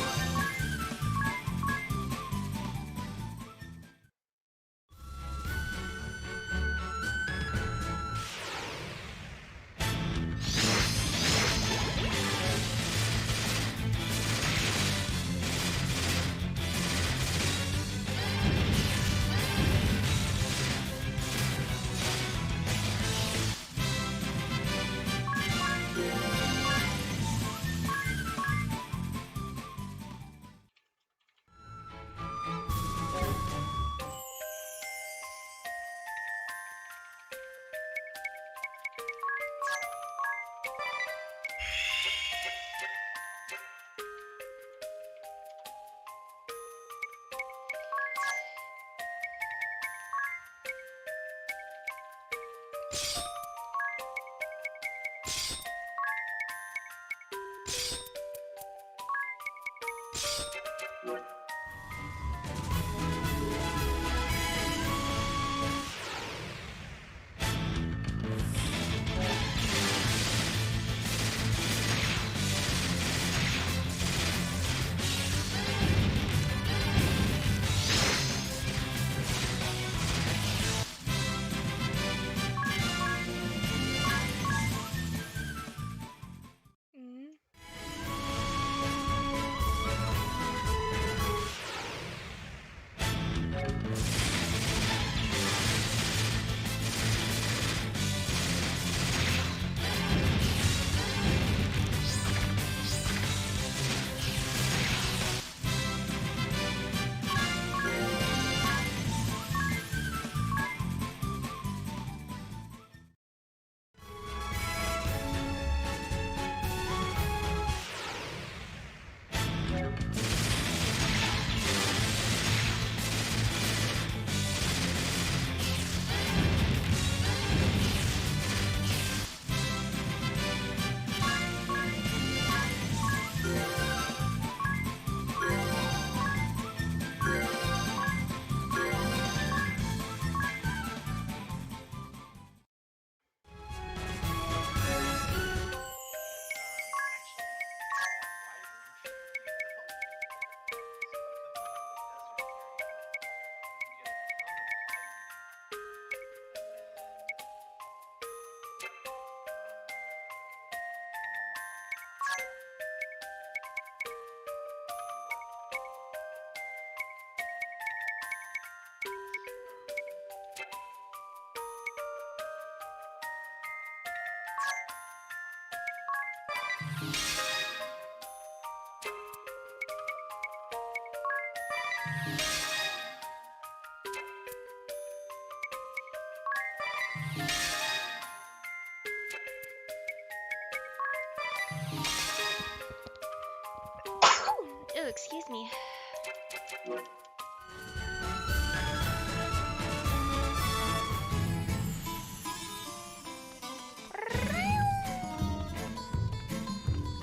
Oh, excuse me.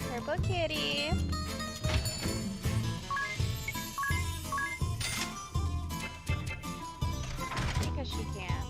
Purple kitty. Because she can.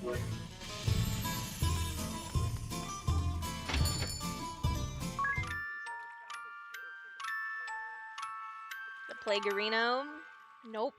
The Plaguerino? Nope.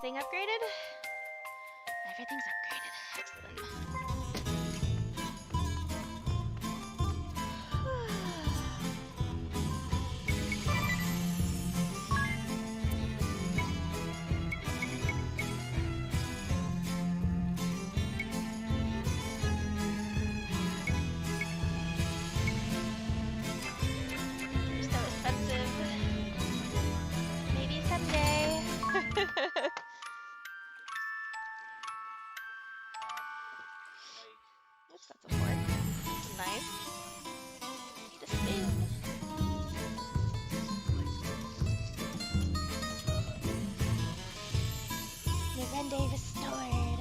everything upgraded? Everything's upgraded. Excellent. You're so expensive. Maybe someday. Oops, that's a fork. That's a knife. Need a spoon. Mirende restored.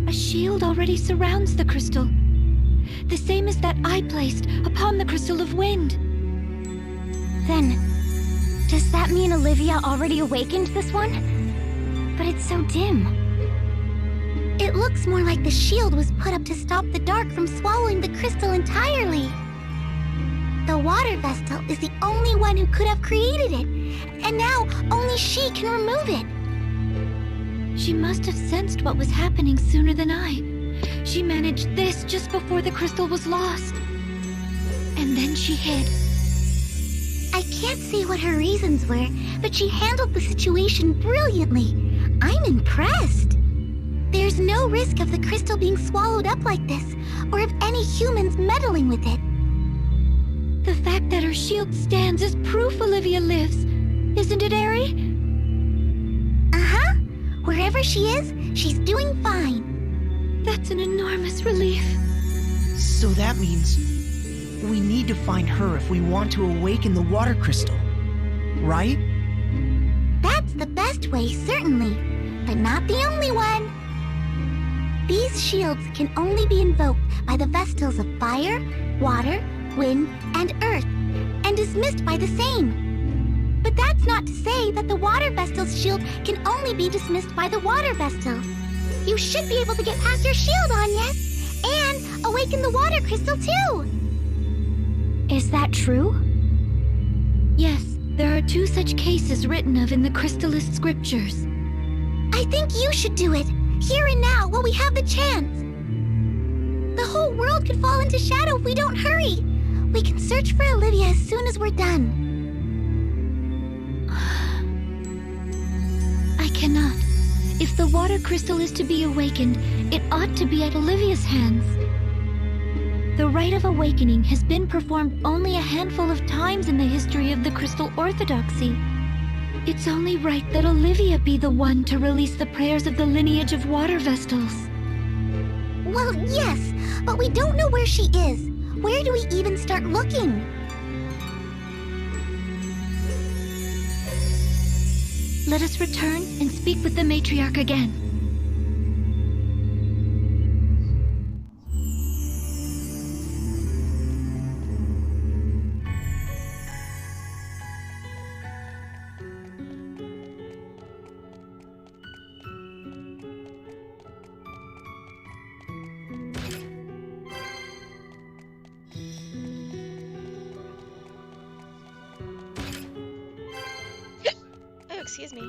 A shield already surrounds the crystal. The same as that I placed upon the crystal of wind. Then, does that mean Olivia already awakened this one? But it's so dim. It looks more like the shield was put up to stop the dark from swallowing the crystal entirely. The water vestal is the only one who could have created it, and now only she can remove it. She must have sensed what was happening sooner than I. She managed this just before the crystal was lost. And then she hid. I can't say what her reasons were, but she handled the situation brilliantly. I'm impressed. There's no risk of the crystal being swallowed up like this, or of any humans meddling with it. The fact that her shield stands is proof Olivia lives. Isn't it, Eri? Uh-huh. Wherever she is, she's doing fine. That's an enormous relief. So that means we need to find her if we want to awaken the water crystal, right? That's the best way, certainly, but not the only one. These shields can only be invoked by the Vestals of fire, water, wind, and earth, and dismissed by the same. But that's not to say that the water Vestal's shield can only be dismissed by the water Vestal. You should be able to get past your shield, Agnes, and awaken the water crystal too. Is that true? Yes, there are 2 such cases written of in the Crystallist scriptures. I think you should do it, here and now, while we have the chance. The whole world could fall into shadow if we don't hurry. We can search for Olivia as soon as we're done. I cannot. If the water crystal is to be awakened, it ought to be at Olivia's hands. The rite of awakening has been performed only a handful of times in the history of the Crystal Orthodoxy. It's only right that Olivia be the one to release the prayers of the lineage of water Vestals. Well, yes, but we don't know where she is. Where do we even start looking? Let us return and speak with the matriarch again. Excuse me.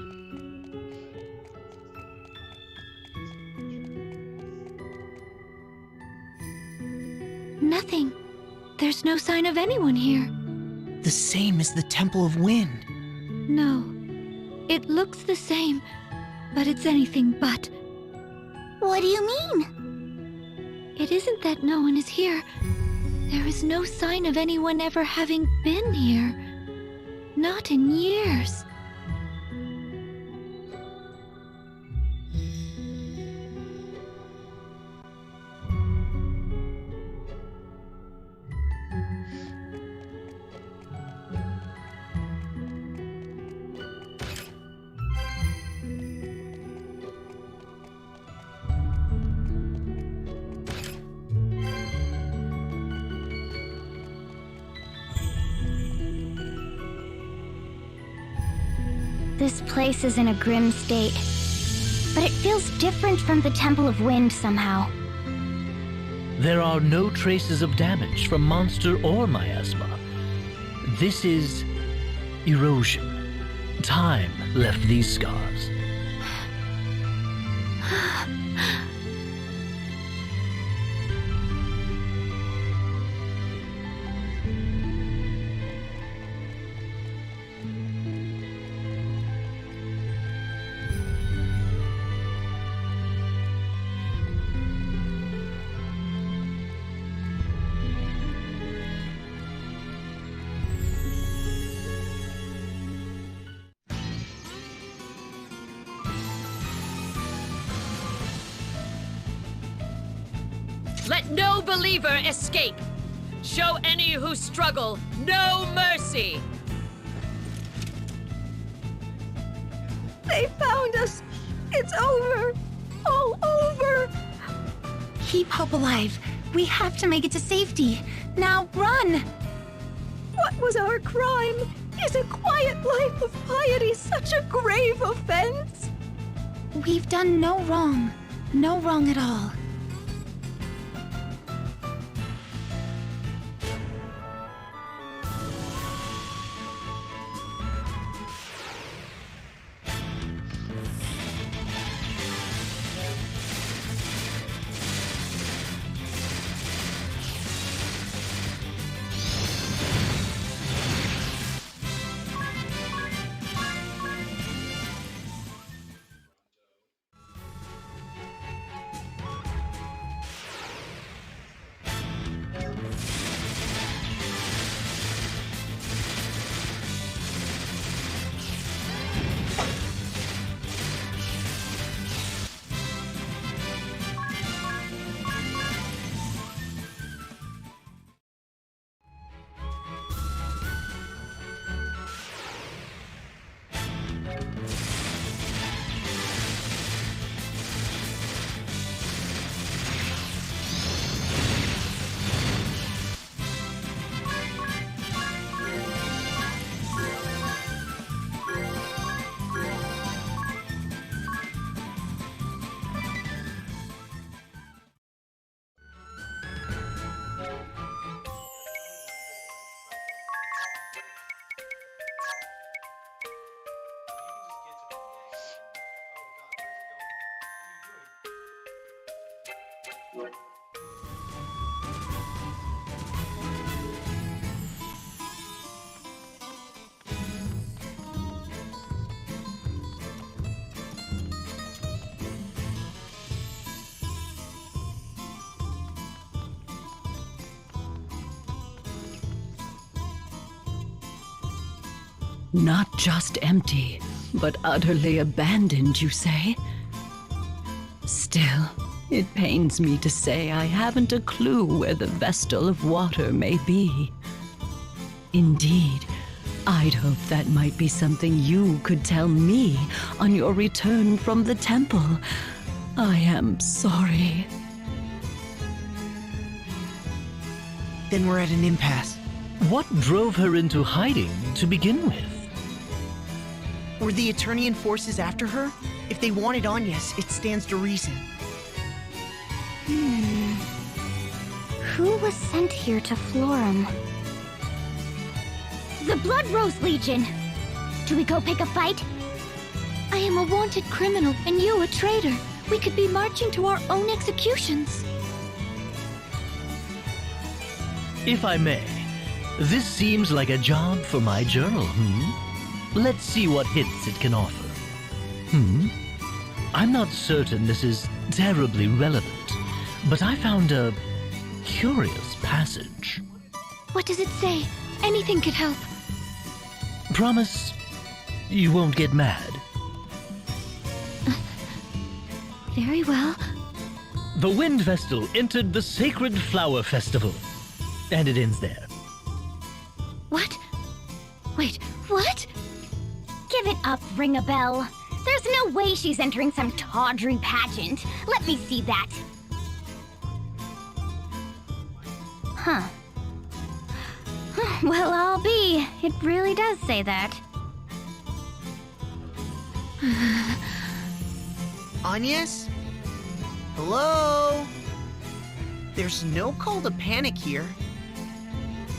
Nothing. There's no sign of anyone here. The same as the Temple of Wind. No. It looks the same, but it's anything but. What do you mean? It isn't that no one is here. There is no sign of anyone ever having been here. Not in years. This place is in a grim state, but it feels different from the Temple of Wind somehow. There are no traces of damage from monster or miasma. This is erosion. Time left these scars. Let no believer escape. Show any who struggle no mercy. They found us. It's over. All over. keep hope alive. We have to make it to safety. Now, run! What was our crime? Is a quiet life of piety such a grave offense? We've done no wrong. No wrong at all. Not just empty, but utterly abandoned, you say? Still, it pains me to say I haven't a clue where the Vestal of Water may be. Indeed, I'd hoped that might be something you could tell me on your return from the temple. I am sorry. Then we're at an impasse. What drove her into hiding to begin with? Were the Eternian forces after her? If they wanted Agnes, it stands to reason. Who was sent here to Florum? The Blood Rose Legion! Do we go pick a fight? I am a wanted criminal, and you a traitor. We could be marching to our own executions. If I may, this seems like a job for my journal, Let's see what hints it can offer. I'm not certain this is terribly relevant, but I found a curious passage. What does it say? Anything could help. Promise you won't get mad. Very well. The Wind Vestal entered the Sacred Flower Festival. And it ends there. What? Wait, what? Give it up, Ring-a-Bell. There's no way she's entering some tawdry pageant. Let me see that. Huh. Well, I'll be. It really does say that. Agnes? Hello? There's no call to panic here.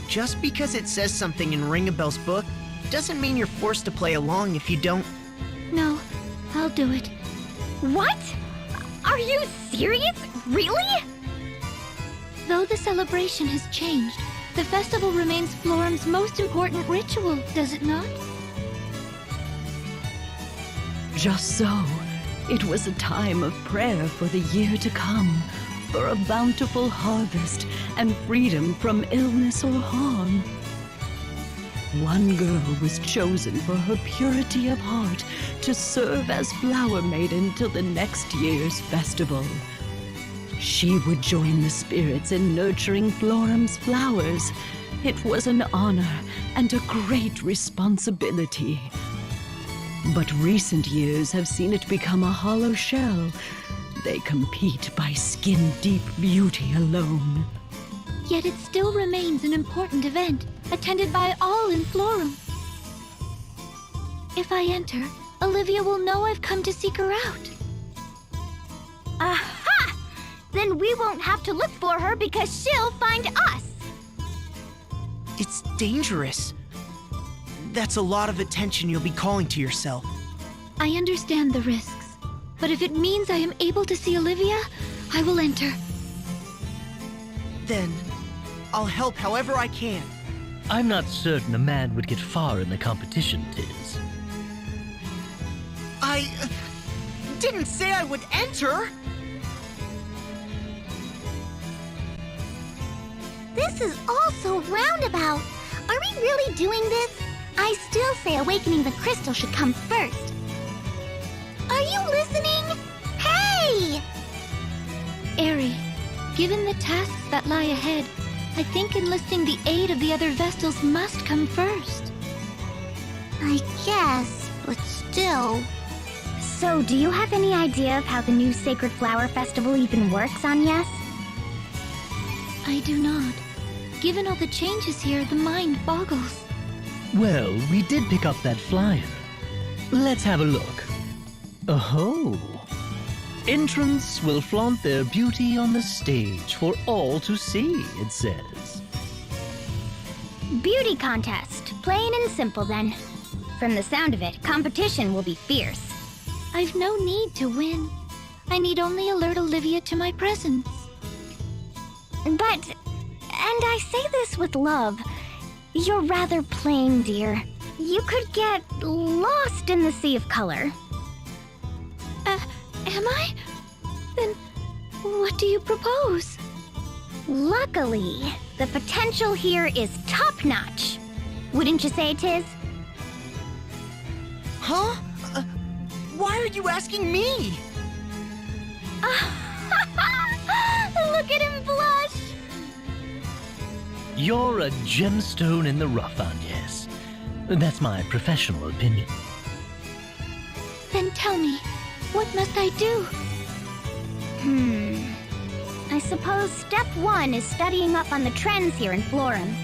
Just because it says something in Ring-a-Bell's book doesn't mean you're forced to play along if you don't. No, I'll do it. What? Are you serious? Really? Though the celebration has changed, the festival remains Florum's most important ritual, does it not? Just so, it was a time of prayer for the year to come, for a bountiful harvest and freedom from illness or harm. One girl was chosen for her purity of heart to serve as Flower Maiden till the next year's festival. She would join the spirits in nurturing Florum's flowers. It was an honor and a great responsibility. But recent years have seen it become a hollow shell, They compete by skin-deep beauty alone. Yet it still remains an important event, attended by all in Florum. If I enter, Olivia will know I've come to seek her out. Aha! Then we won't have to look for her because she'll find us. It's dangerous. That's a lot of attention you'll be calling to yourself. I understand the risks, but if it means I am able to see Olivia, I will enter. Then, I'll help however I can. I'm not certain a man would get far in the competition, Tiz. I didn't say I would enter! This is all so roundabout. Are we really doing this? I still say awakening the crystal should come first. Are you listening? Hey! Aerie, given the tasks that lie ahead, I think enlisting the aid of the other Vestals must come first. I guess, but still. So, do you have any idea of how the new Sacred Flower Festival even works, Agnes? I do not. Given all the changes here, the mind boggles. Well, we did pick up that flyer. Let's have a look. Oh. Entrants will flaunt their beauty on the stage for all to see, it says. Beauty contest. Plain and simple, then. From the sound of it, competition will be fierce. I've no need to win. I need only alert Olivia to my presence. But, and I say this with love, you're rather plain, dear. You could get lost in the sea of color. Am I? Then, what do you propose? Luckily, the potential here is top-notch. Wouldn't you say, Tiz? Huh? Why are you asking me? Look at him blush! You're a gemstone in the rough, Agnes. That's my professional opinion. Then tell me, what must I do? I suppose step 1 is studying up on the trends here in Florum.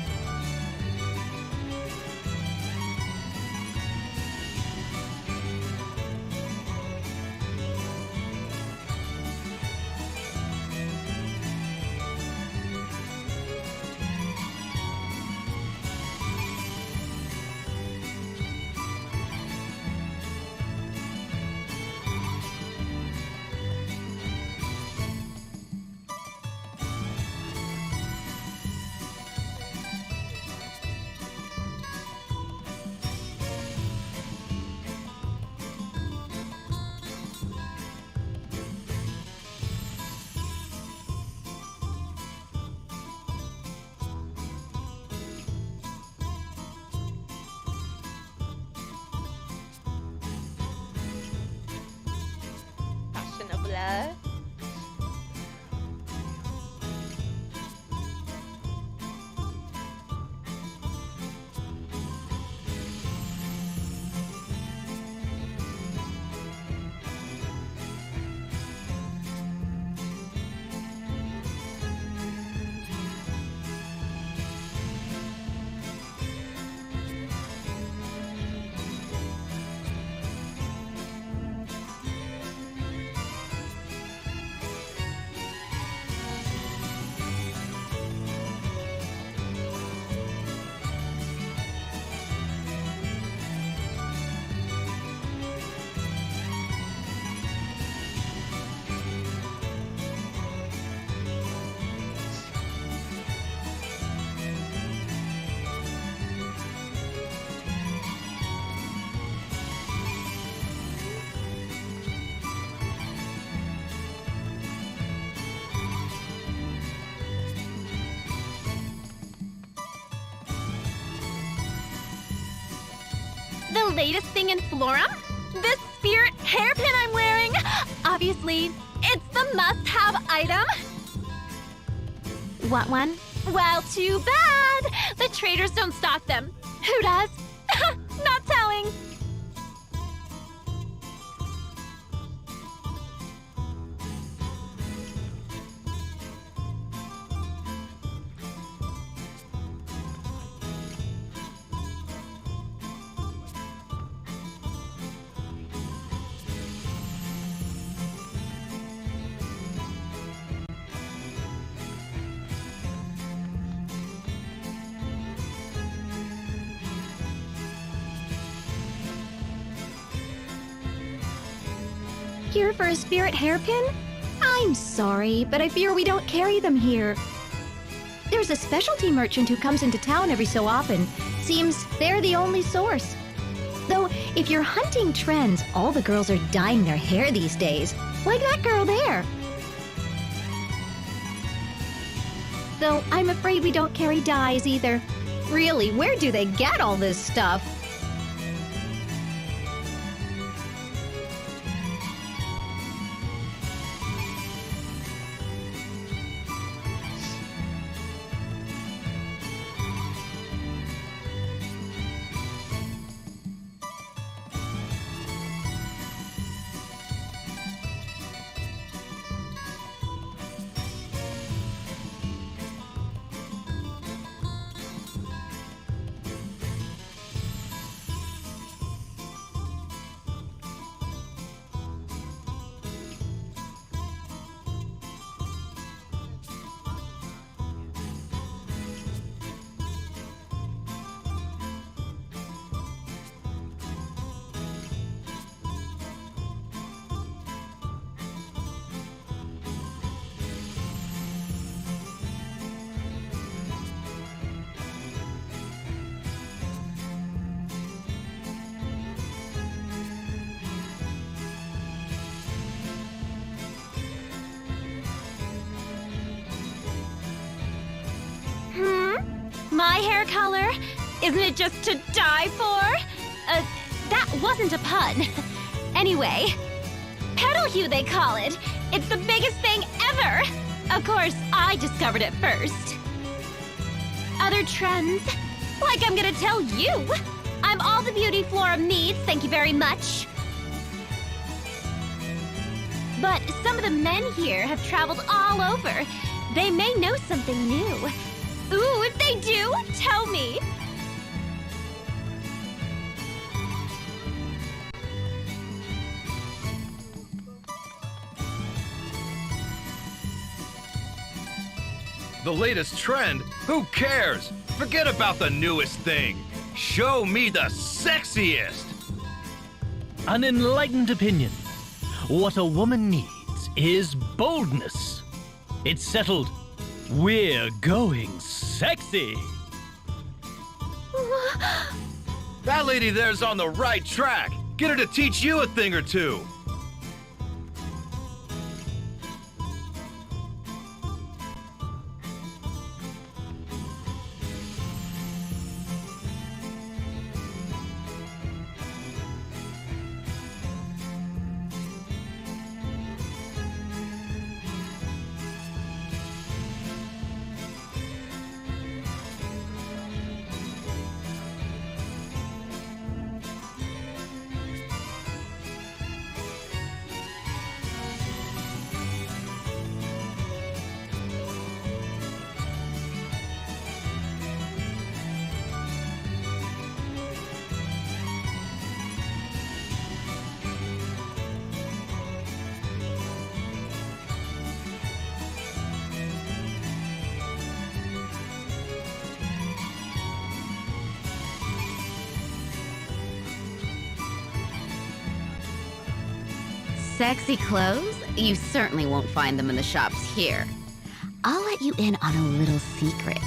Fashionable. The latest thing in Florum? This spirit hairpin I'm wearing! Obviously, it's the must-have item. What one? Well, too bad! The traders don't stock them. Who does? Not telling. Here for a spirit hairpin? I'm sorry, but I fear we don't carry them here. There's a specialty merchant who comes into town every so often. Seems they're the only source. Though, if you're hunting trends, all the girls are dyeing their hair these days. Like that girl there. Though, I'm afraid we don't carry dyes either. Really, where do they get all this stuff? My hair color? Isn't it just to die for? That wasn't a pun. Anyway, petal hue they call it. It's the biggest thing ever. Of course, I discovered it first. Other trends? Like I'm gonna tell you. I'm all the beauty Florum needs, thank you very much. But some of the men here have traveled all over. They may know something new. Ooh, if they do, tell me! The latest trend? Who cares? Forget about the newest thing. Show me the sexiest! An enlightened opinion. What a woman needs is boldness. It's settled. We're going sexy. That lady there's on the right track. Get her to teach you a thing or two. Sexy clothes? You certainly won't find them in the shops here. I'll let you in on a little secret.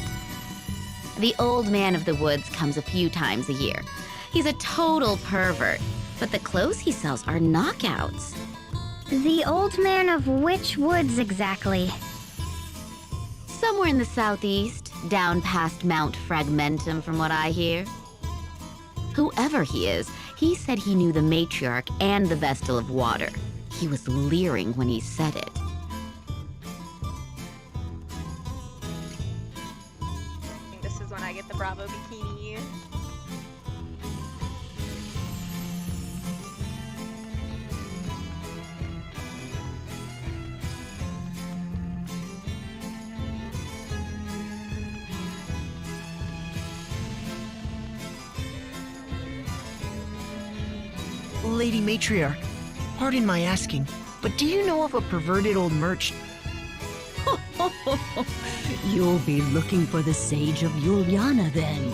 The old man of the woods comes a few times a year. He's a total pervert, but the clothes he sells are knockouts. The old man of which woods exactly? Somewhere in the southeast, down past Mount Fragmentum from what I hear. Whoever he is, he said he knew the matriarch and the Vestal of Water. He was leering when he said it. This is when I get the Bravo bikini. Lady Matriarch, pardon my asking, but do you know of a perverted old merch? You'll be looking for the Sage of Juliana then.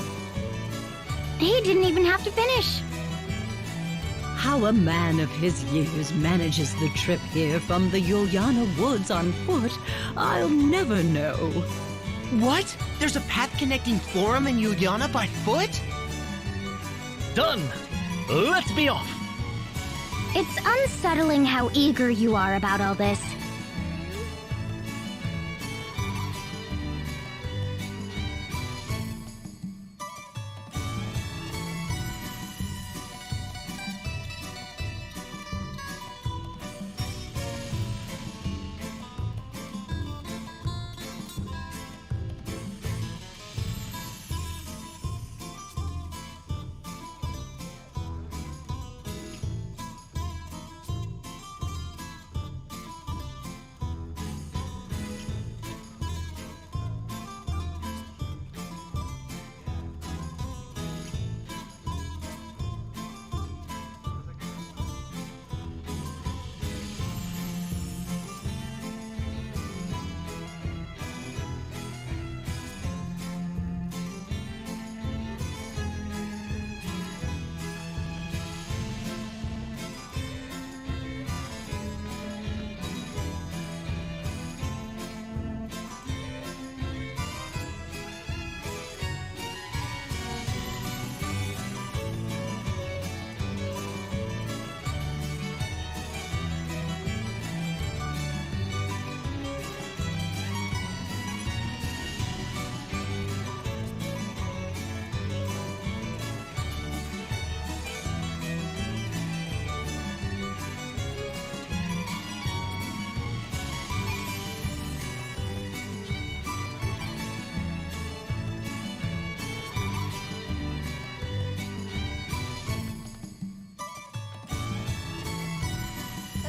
He didn't even have to finish. How a man of his years manages the trip here from the Yuliana Woods on foot, I'll never know. What? There's a path connecting Florum and Yuliana by foot? Done! Let's be off! It's unsettling how eager you are about all this.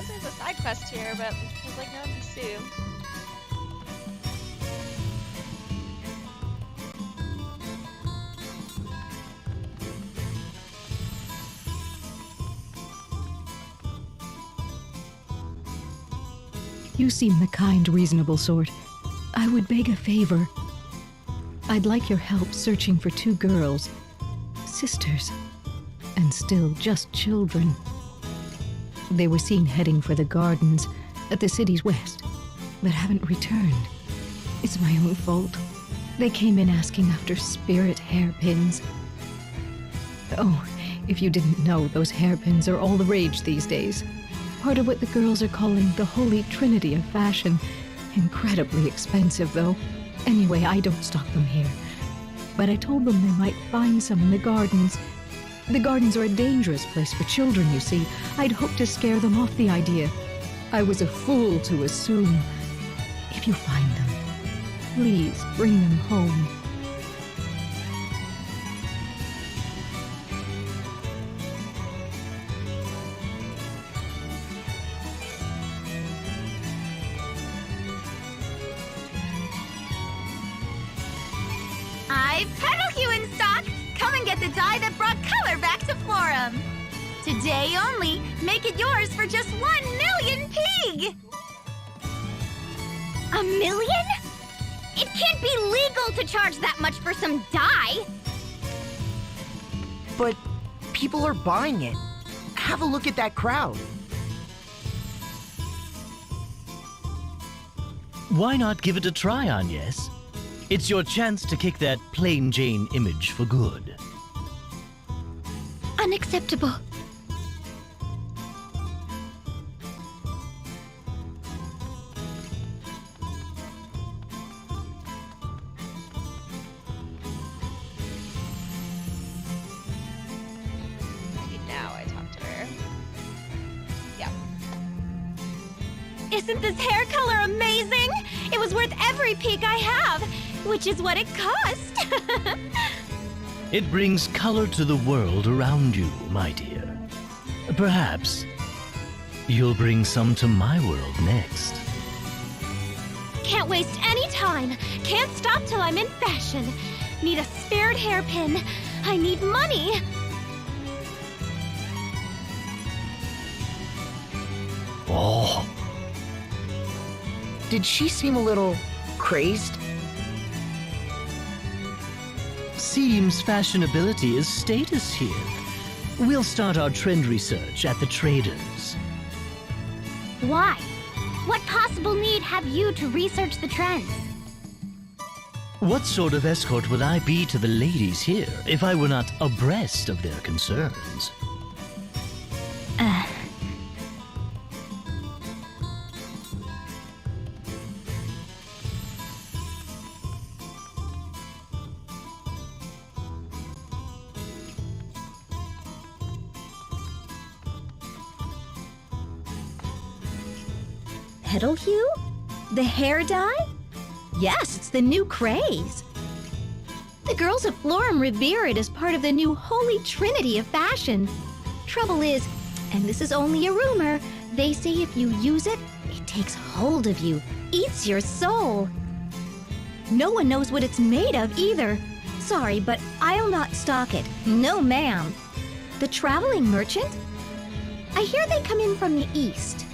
There's a side quest here, but there's like no NPC. You seem the kind, reasonable sort. I would beg a favor. I'd like your help searching for two girls, sisters, and still just children. They were seen heading for the gardens at the city's west, but haven't returned. It's my own fault. They came in asking after spirit hairpins. Oh, if you didn't know, those hairpins are all the rage these days. Part of what the girls are calling the holy trinity of fashion. Incredibly expensive, though. Anyway, I don't stock them here. But I told them they might find some in the gardens. The gardens are a dangerous place for children, you see. I'd hoped to scare them off the idea. I was a fool to assume. If you find them, please bring them home. I've Pedal in stock! Come and get the dye that brought color back to Florum! Today only, make it yours for just 1,000,000 pig! A million? It can't be legal to charge that much for some dye! But people are buying it. Have a look at that crowd. Why not give it a try, Agnes? It's your chance to kick that plain Jane image for good. Unacceptable. Maybe now I talk to her. Yeah. Isn't this hair color amazing? It was worth every peak I have, which is what it cost. It brings color to the world around you, my dear. Perhaps you'll bring some to my world next. Can't waste any time. Can't stop till I'm in fashion. Need a spirit hairpin. I need money. Oh. Did she seem a little crazed? Seems fashionability is status here. We'll start our trend research at the traders. Why? What possible need have you to research the trends? What sort of escort would I be to the ladies here if I were not abreast of their concerns? Petal hue? The hair dye? Yes, it's the new craze. The girls of Florum revere it as part of the new holy trinity of fashion. Trouble is, and this is only a rumor, they say if you use it, it takes hold of you, eats your soul. No one knows what it's made of either. Sorry, but I'll not stock it. No, ma'am. The traveling merchant? I hear they come in from the east.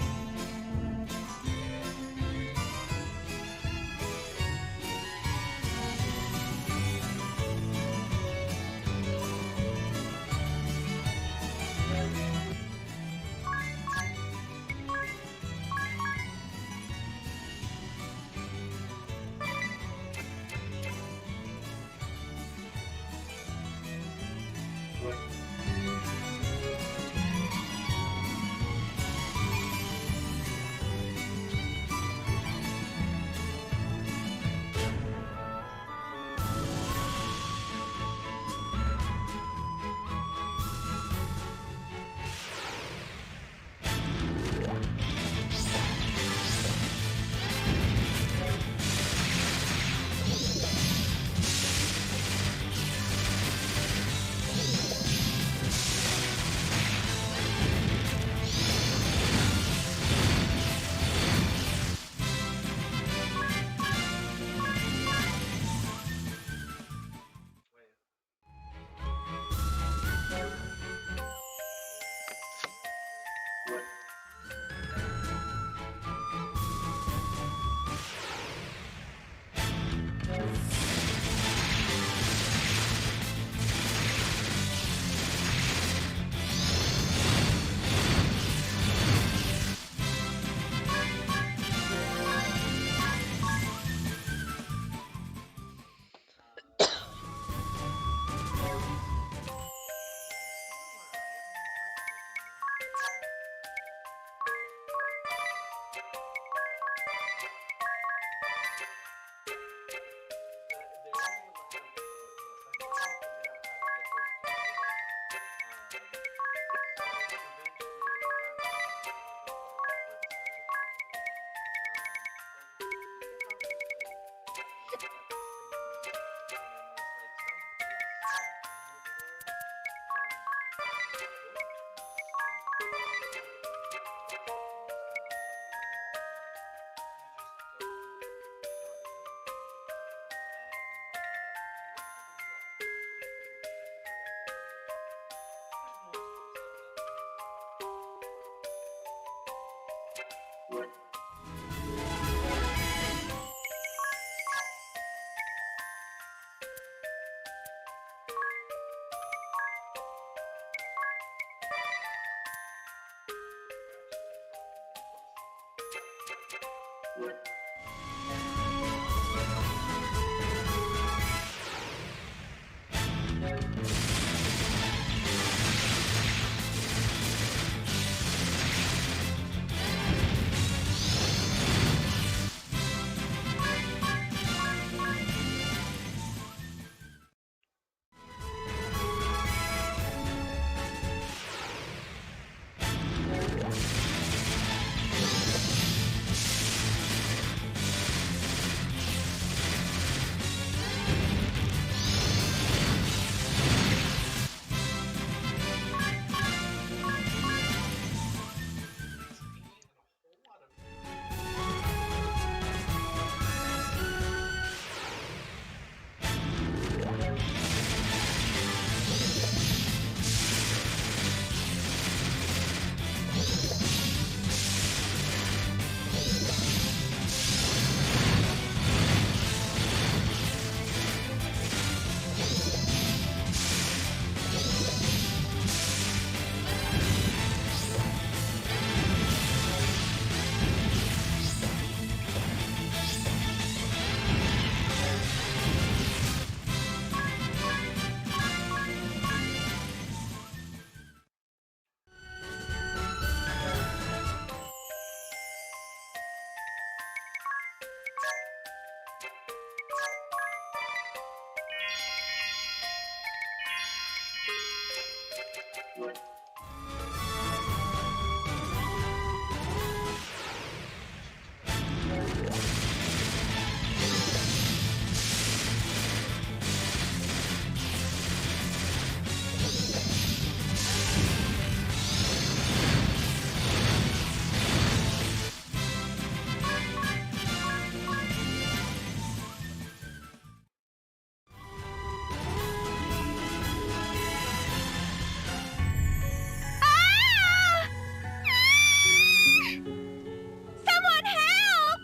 Someone help!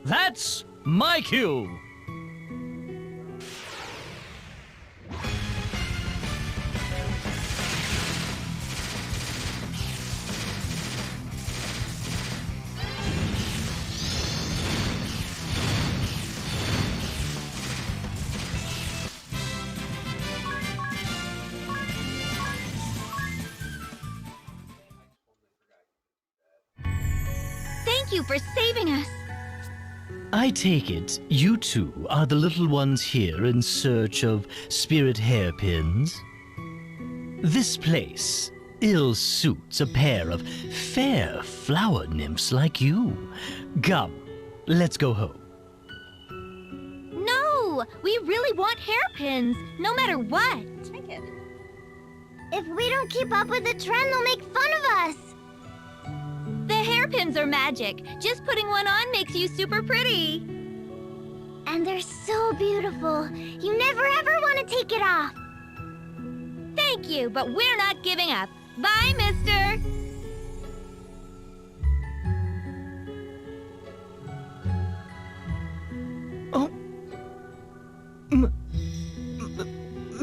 That's my cue! Thank you for saving us. I take it you two are the little ones here in search of spirit hairpins? This place ill suits a pair of fair flower nymphs like you. Come, let's go home. No, we really want hairpins, no matter what. Take it. If we don't keep up with the trend, they'll make fun of us. The hairpins are magic. Just putting one on makes you super pretty. And they're so beautiful. You never ever want to take it off. Thank you, but we're not giving up. Bye, mister. Oh.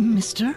Mister?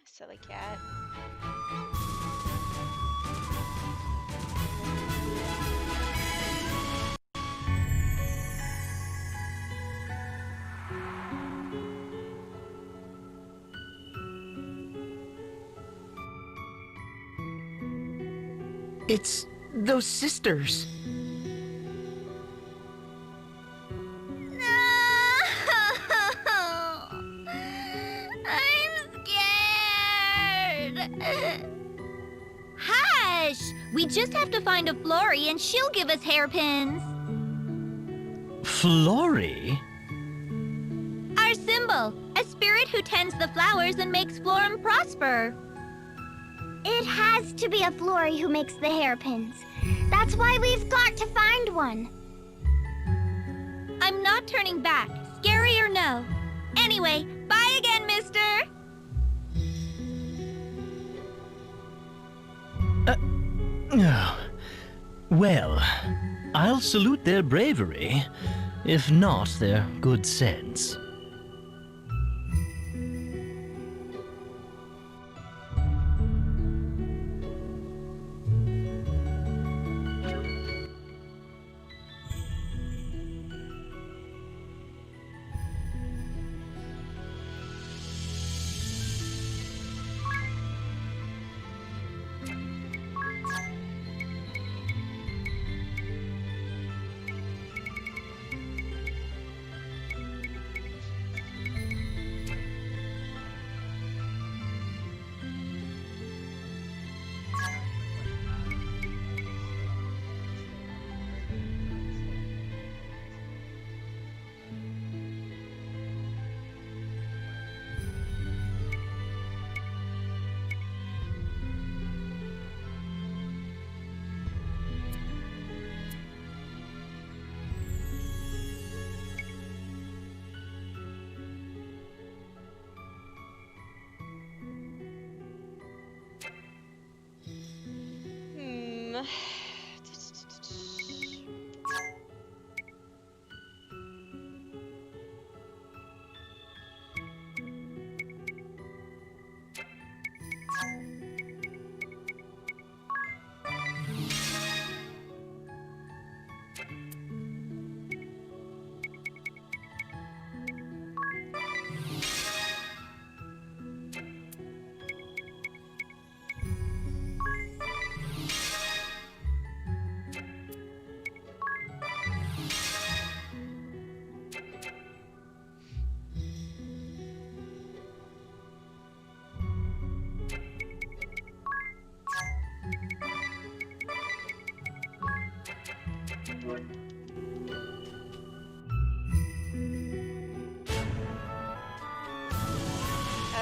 Silly cat. It's those sisters. Hush! We just have to find a Flory and she'll give us hairpins. Flory? Our symbol, a spirit who tends the flowers and makes Florum prosper. It has to be a Flory who makes the hairpins. That's why we've got to find one. I'm not turning back, scary or no. Anyway, bye again, mister! Well, I'll salute their bravery, if not their good sense. Oh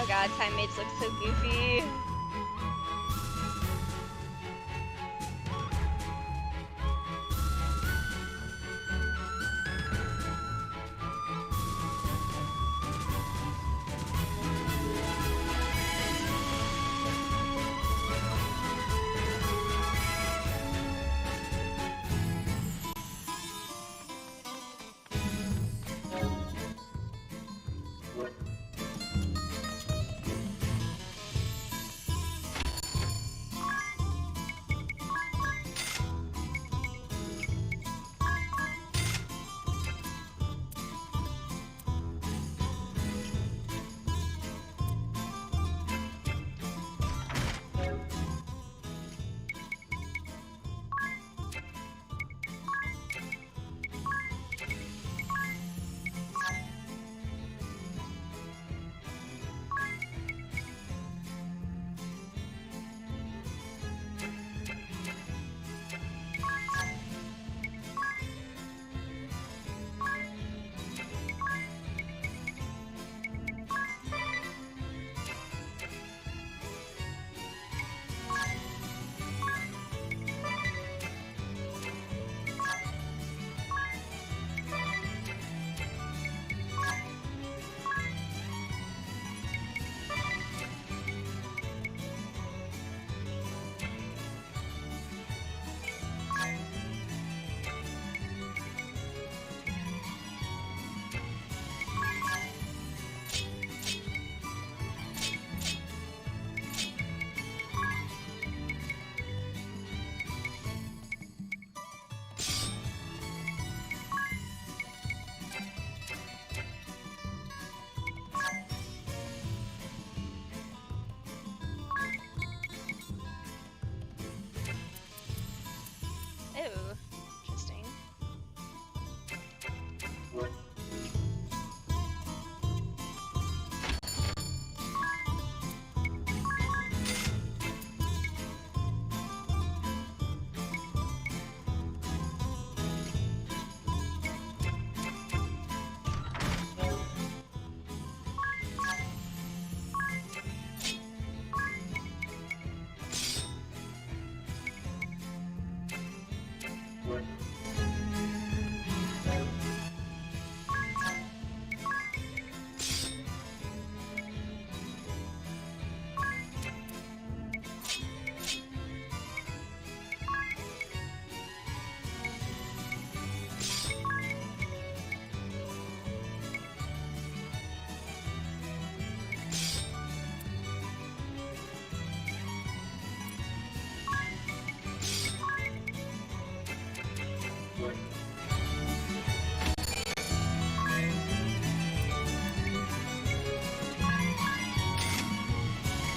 god, time mates look so goofy. Oh, interesting.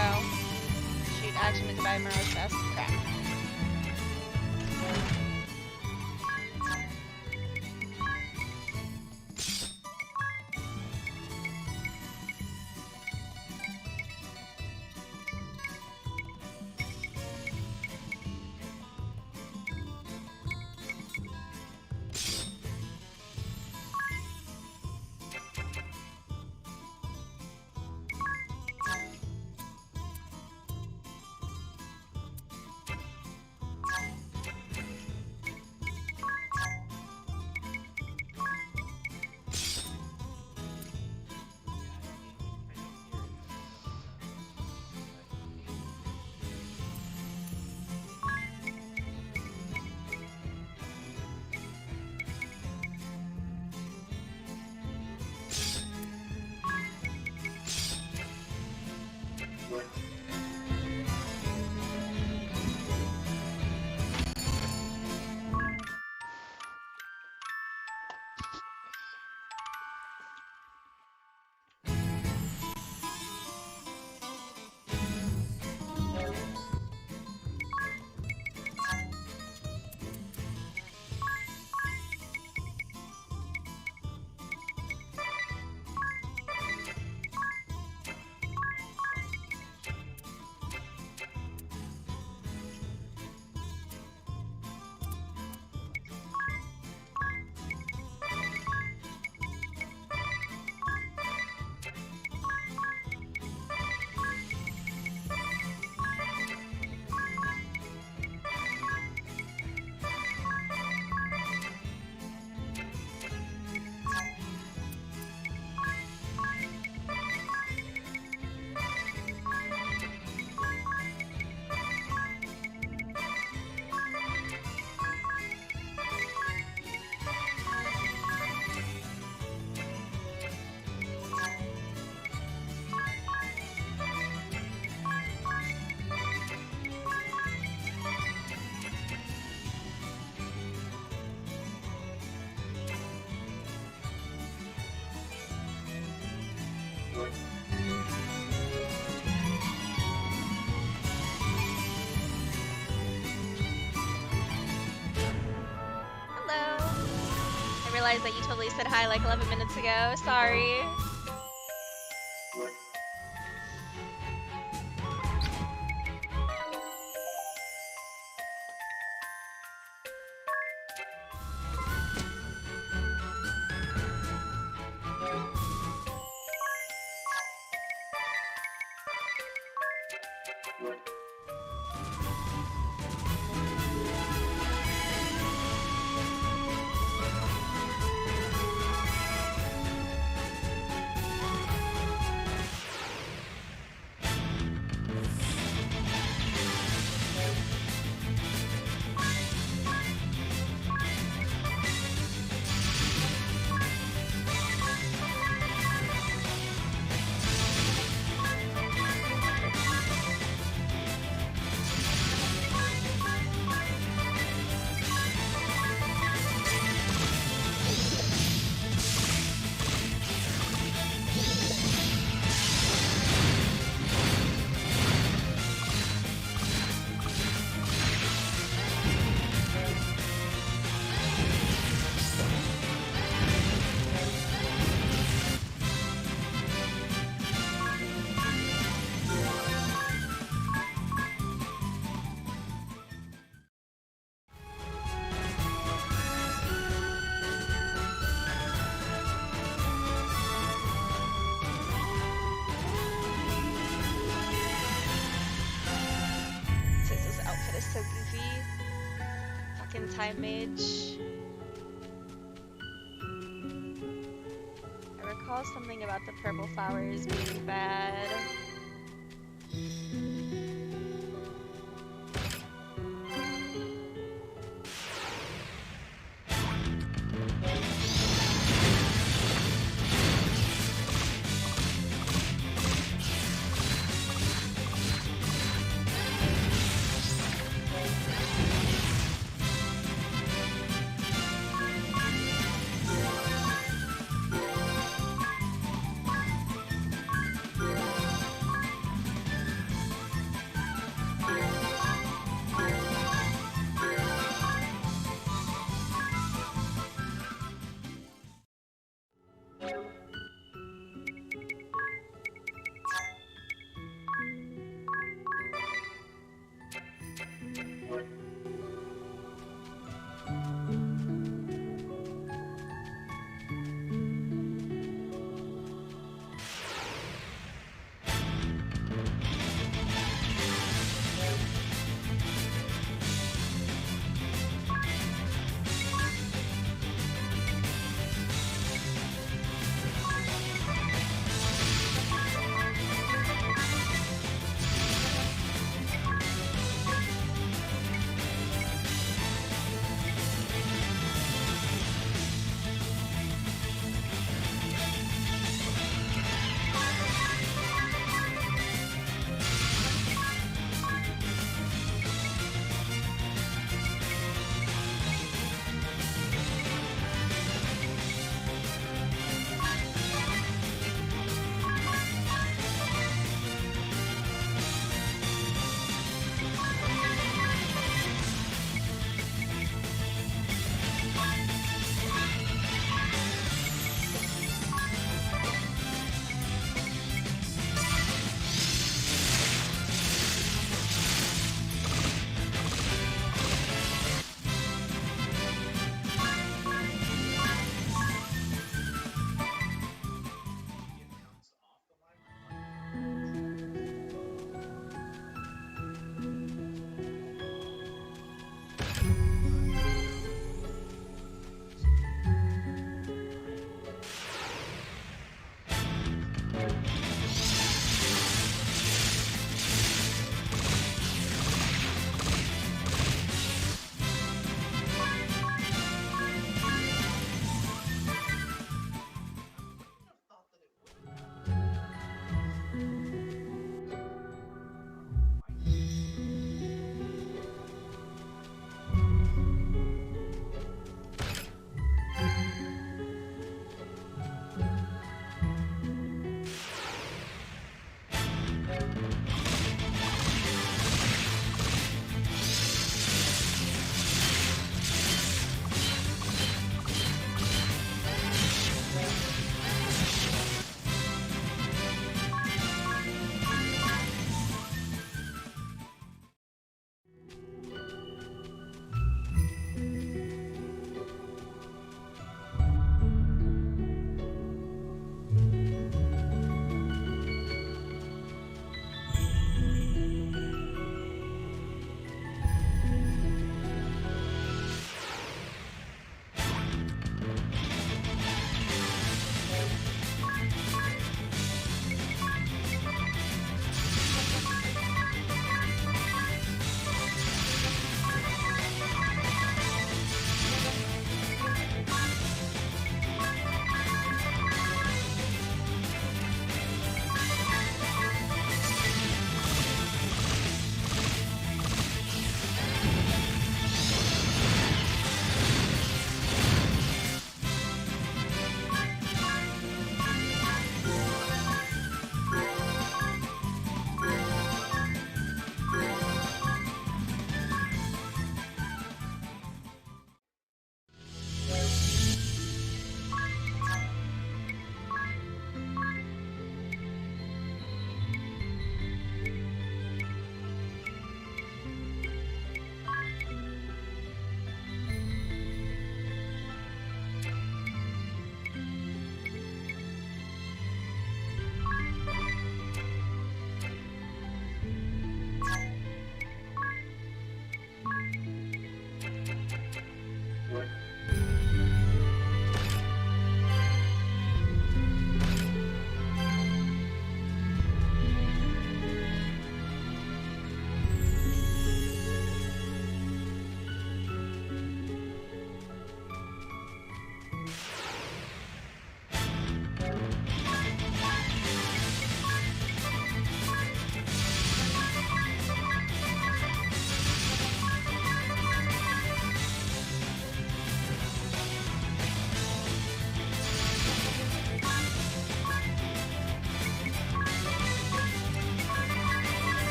Oh. Shoot, I actually meant to buy Mirage Fest. Crap. realize that you totally said hi like 11 minutes ago. Sorry. This outfit is so goofy. Fucking time mage. I recall something about the purple flowers being bad.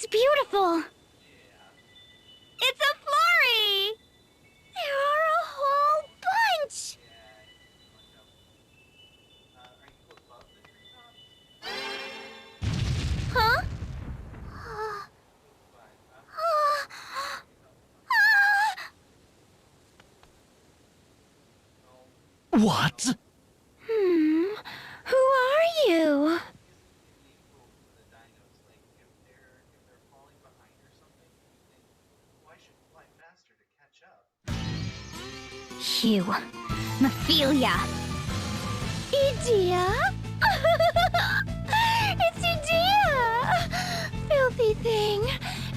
It's beautiful. It's a flurry! There are a whole bunch! Huh? What? Who are you? You, Mephilia. Edea? It's Edea! Filthy thing,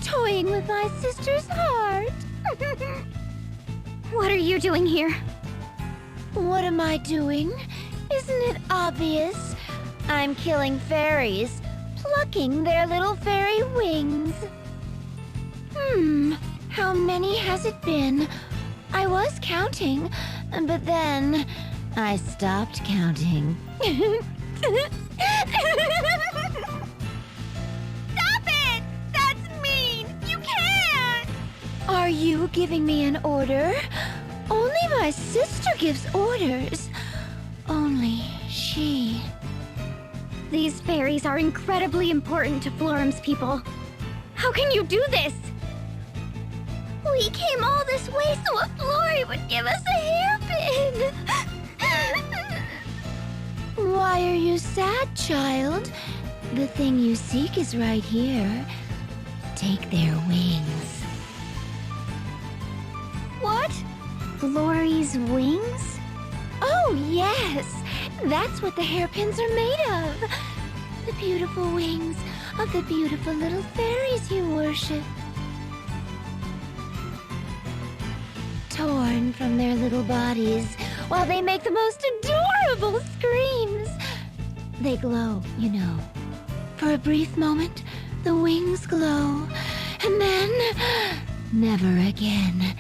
toying with my sister's heart. What are you doing here? What am I doing? Isn't it obvious? I'm killing fairies, plucking their little fairy wings. How many has it been? I was counting, but then I stopped counting. Stop it! That's mean! You can't! Are you giving me an order? Only my sister gives orders. Only she. These fairies are incredibly important to Florum's people. How can you do this? We came all this way so a Flory would give us a hairpin. Why are you sad, child? The thing you seek is right here. Take their wings. What? Flory's wings? Oh, yes! That's what the hairpins are made of. The beautiful wings of the beautiful little fairies you worship. Torn from their little bodies while they make the most adorable screams. They glow, you know. For a brief moment, the wings glow, and then, never again,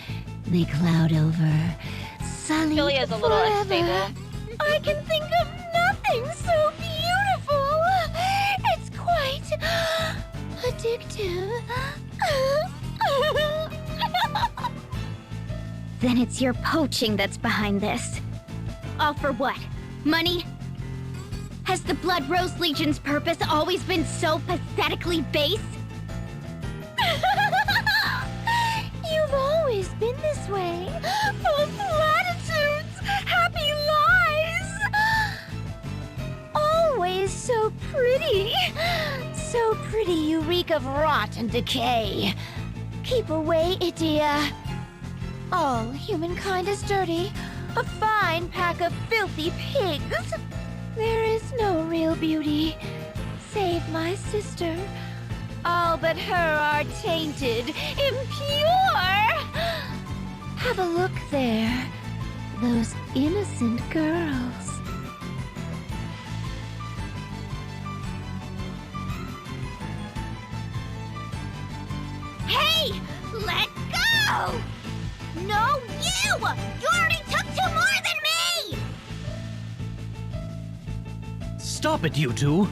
they cloud over, sullied Ophelia's a little forever. unstable. I can think of nothing so beautiful. It's quite addictive. Then it's your poaching that's behind this. All for what? Money? Has the Blood Rose Legion's purpose always been so pathetically base? You've always been this way. Full of platitudes, happy lies. Always so pretty. So pretty you reek of rot and decay. Keep away, Edea. All humankind is dirty. A fine pack of filthy pigs. There is no real beauty, save my sister. All but her are tainted, impure. Have a look there. Those innocent girls. Hey! Let go! No, you! You already took two more than me! Stop it, you two!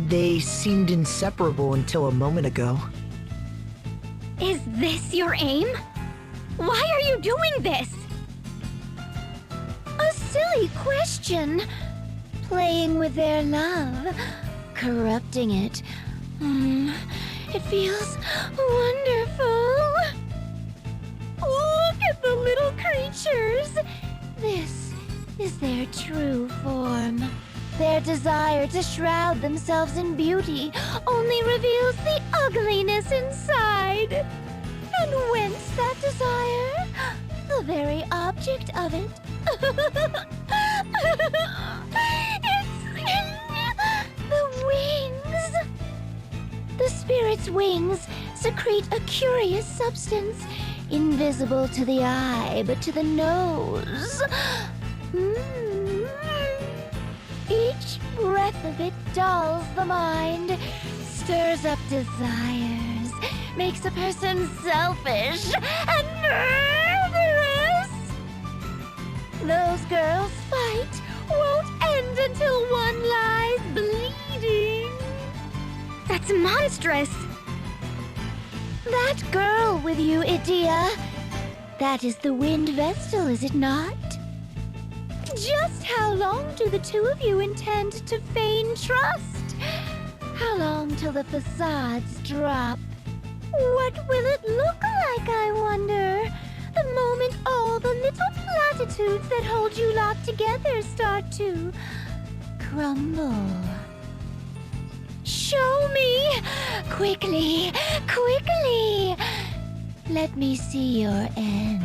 They seemed inseparable until a moment ago. Is this your aim? Why are you doing this? A silly question. Playing with their love, corrupting it. It feels wonderful. Look at the little creatures. This is their true form. Their desire to shroud themselves in beauty only reveals the ugliness inside. And whence that desire? The very object of it. It's the wings. The spirit's wings secrete a curious substance, invisible to the eye, but to the nose. Each breath of it dulls the mind, stirs up desires, makes a person selfish and murderous. Those girls' fight won't end until one lies bleeding. That's monstrous! That girl with you, Idea. That is the Wind Vestal, is it not? Just how long do the two of you intend to feign trust? How long till the facades drop? What will it look like, I wonder? The moment all the little platitudes that hold you locked together start to crumble. Show me! Quickly! Quickly! Let me see your end.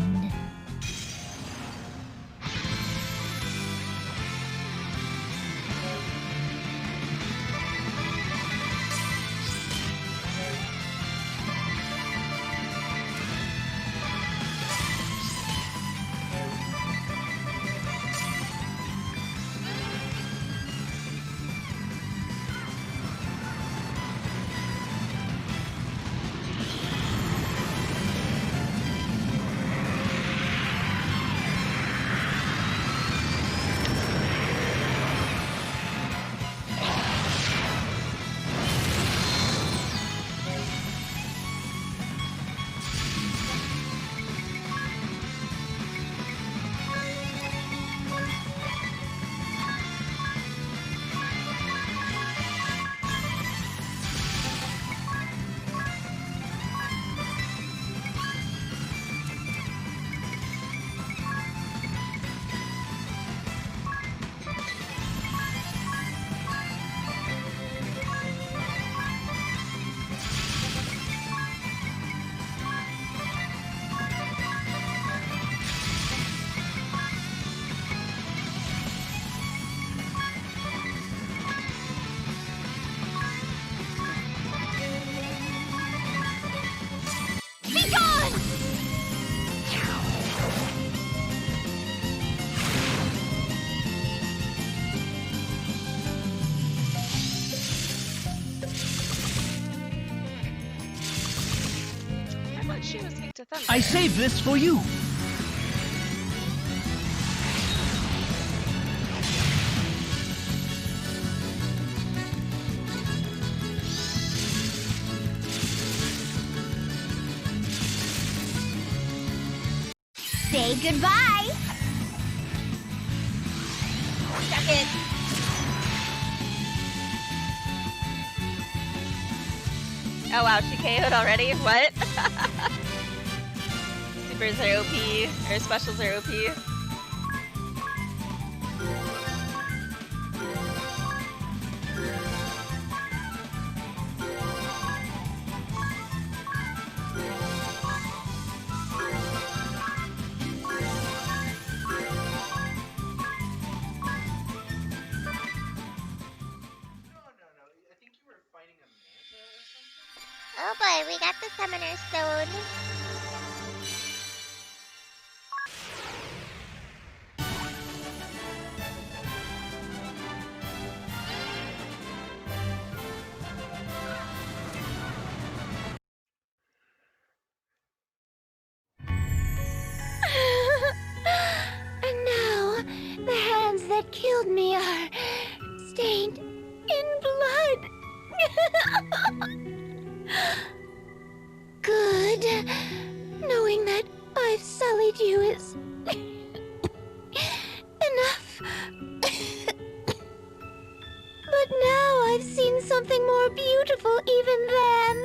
She was weak to thunder. I saved this for you. Say goodbye. Check it. Oh wow, she KO'd already? What? Supers are OP, or specials are OP. Oh boy, we got the Summoner Stone. And now, the hands that killed me are stained in blood. Good. Knowing that I've sullied you is enough. But now I've seen something more beautiful even than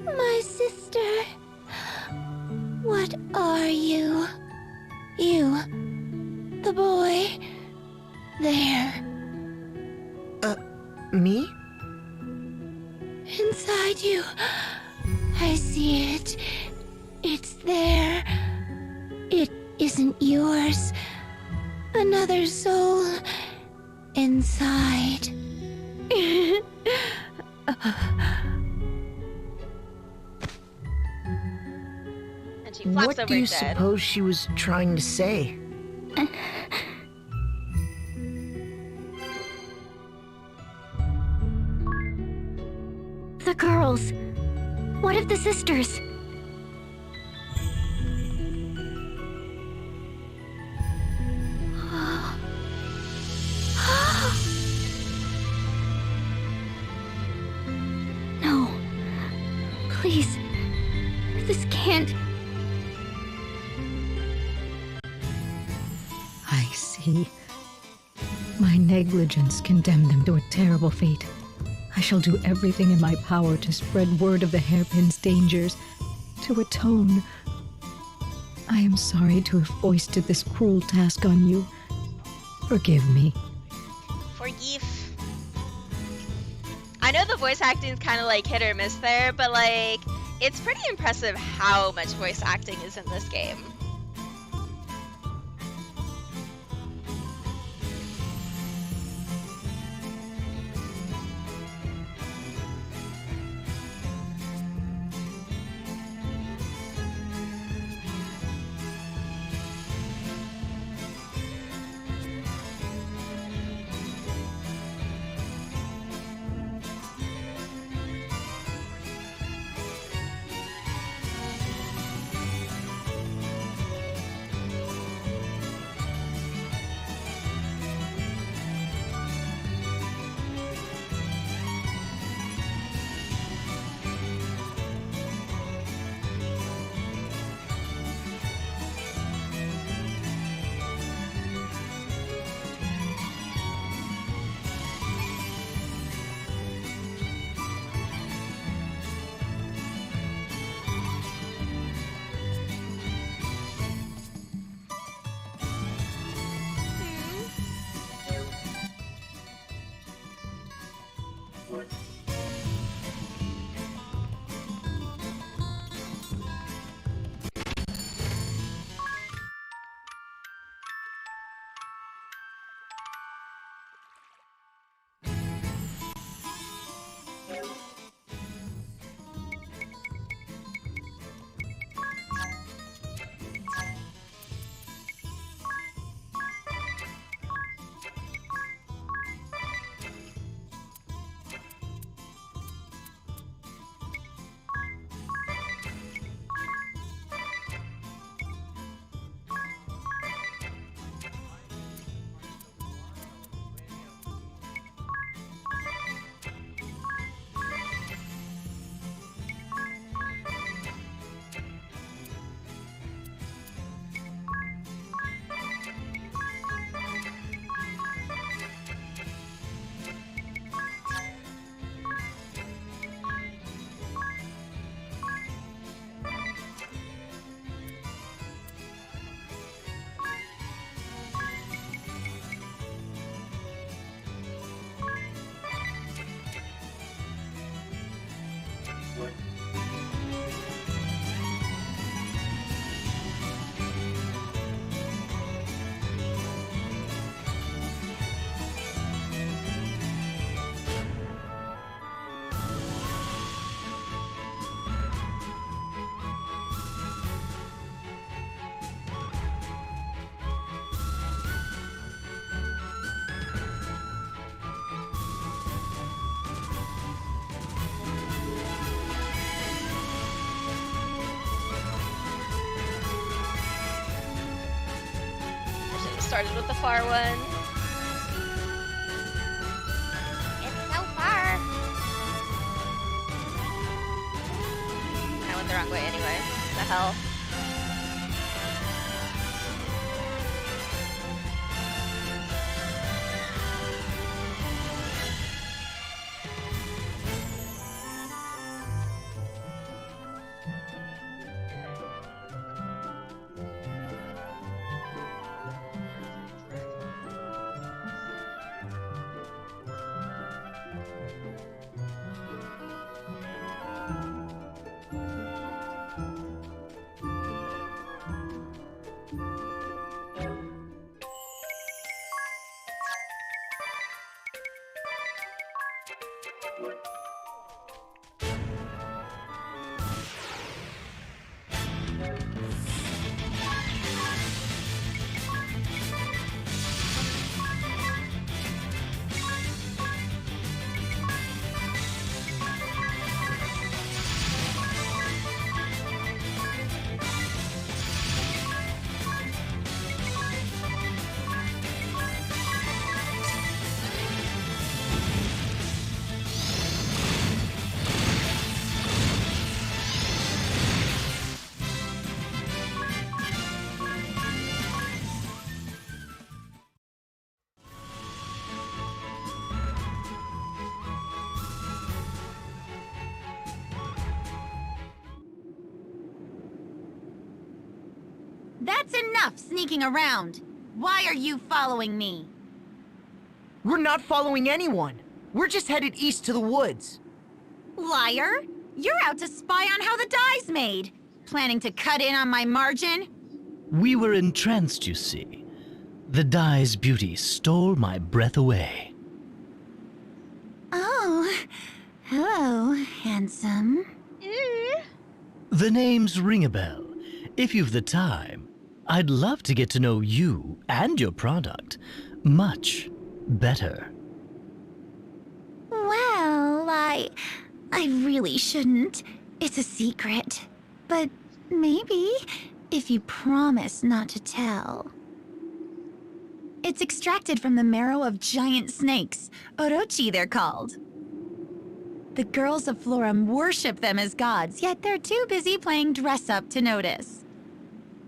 my sister. What are you? You, the boy, there. Me? Inside you. I see it. It's there. It isn't yours. Another soul inside. And she flops What over do you dead. suppose she was trying to say? The girls. What of the sisters? Please. This can't. I see. My negligence condemned them to a terrible fate. I shall do everything in my power to spread word of the hairpin's dangers, to atone. I am sorry to have foisted this cruel task on you. Forgive me. Forgive. I know the voice acting is kind of like hit or miss there, but like, it's pretty impressive how much voice acting is in this game. Started with the far one. It's so far. I went the wrong way anyway. What the hell? That's enough sneaking around. Why are you following me? We're not following anyone. We're just headed east to the woods. Liar! You're out to spy on how the dye's made. Planning to cut in on my margin? We were entranced, you see. The dye's beauty stole my breath away. Oh, hello, handsome. The names ring a bell. If you've the time, I'd love to get to know you and your product much better. Well, I really shouldn't. It's a secret. But maybe if you promise not to tell. It's extracted from the marrow of giant snakes. Orochi, they're called. The girls of Florum worship them as gods, yet they're too busy playing dress-up to notice.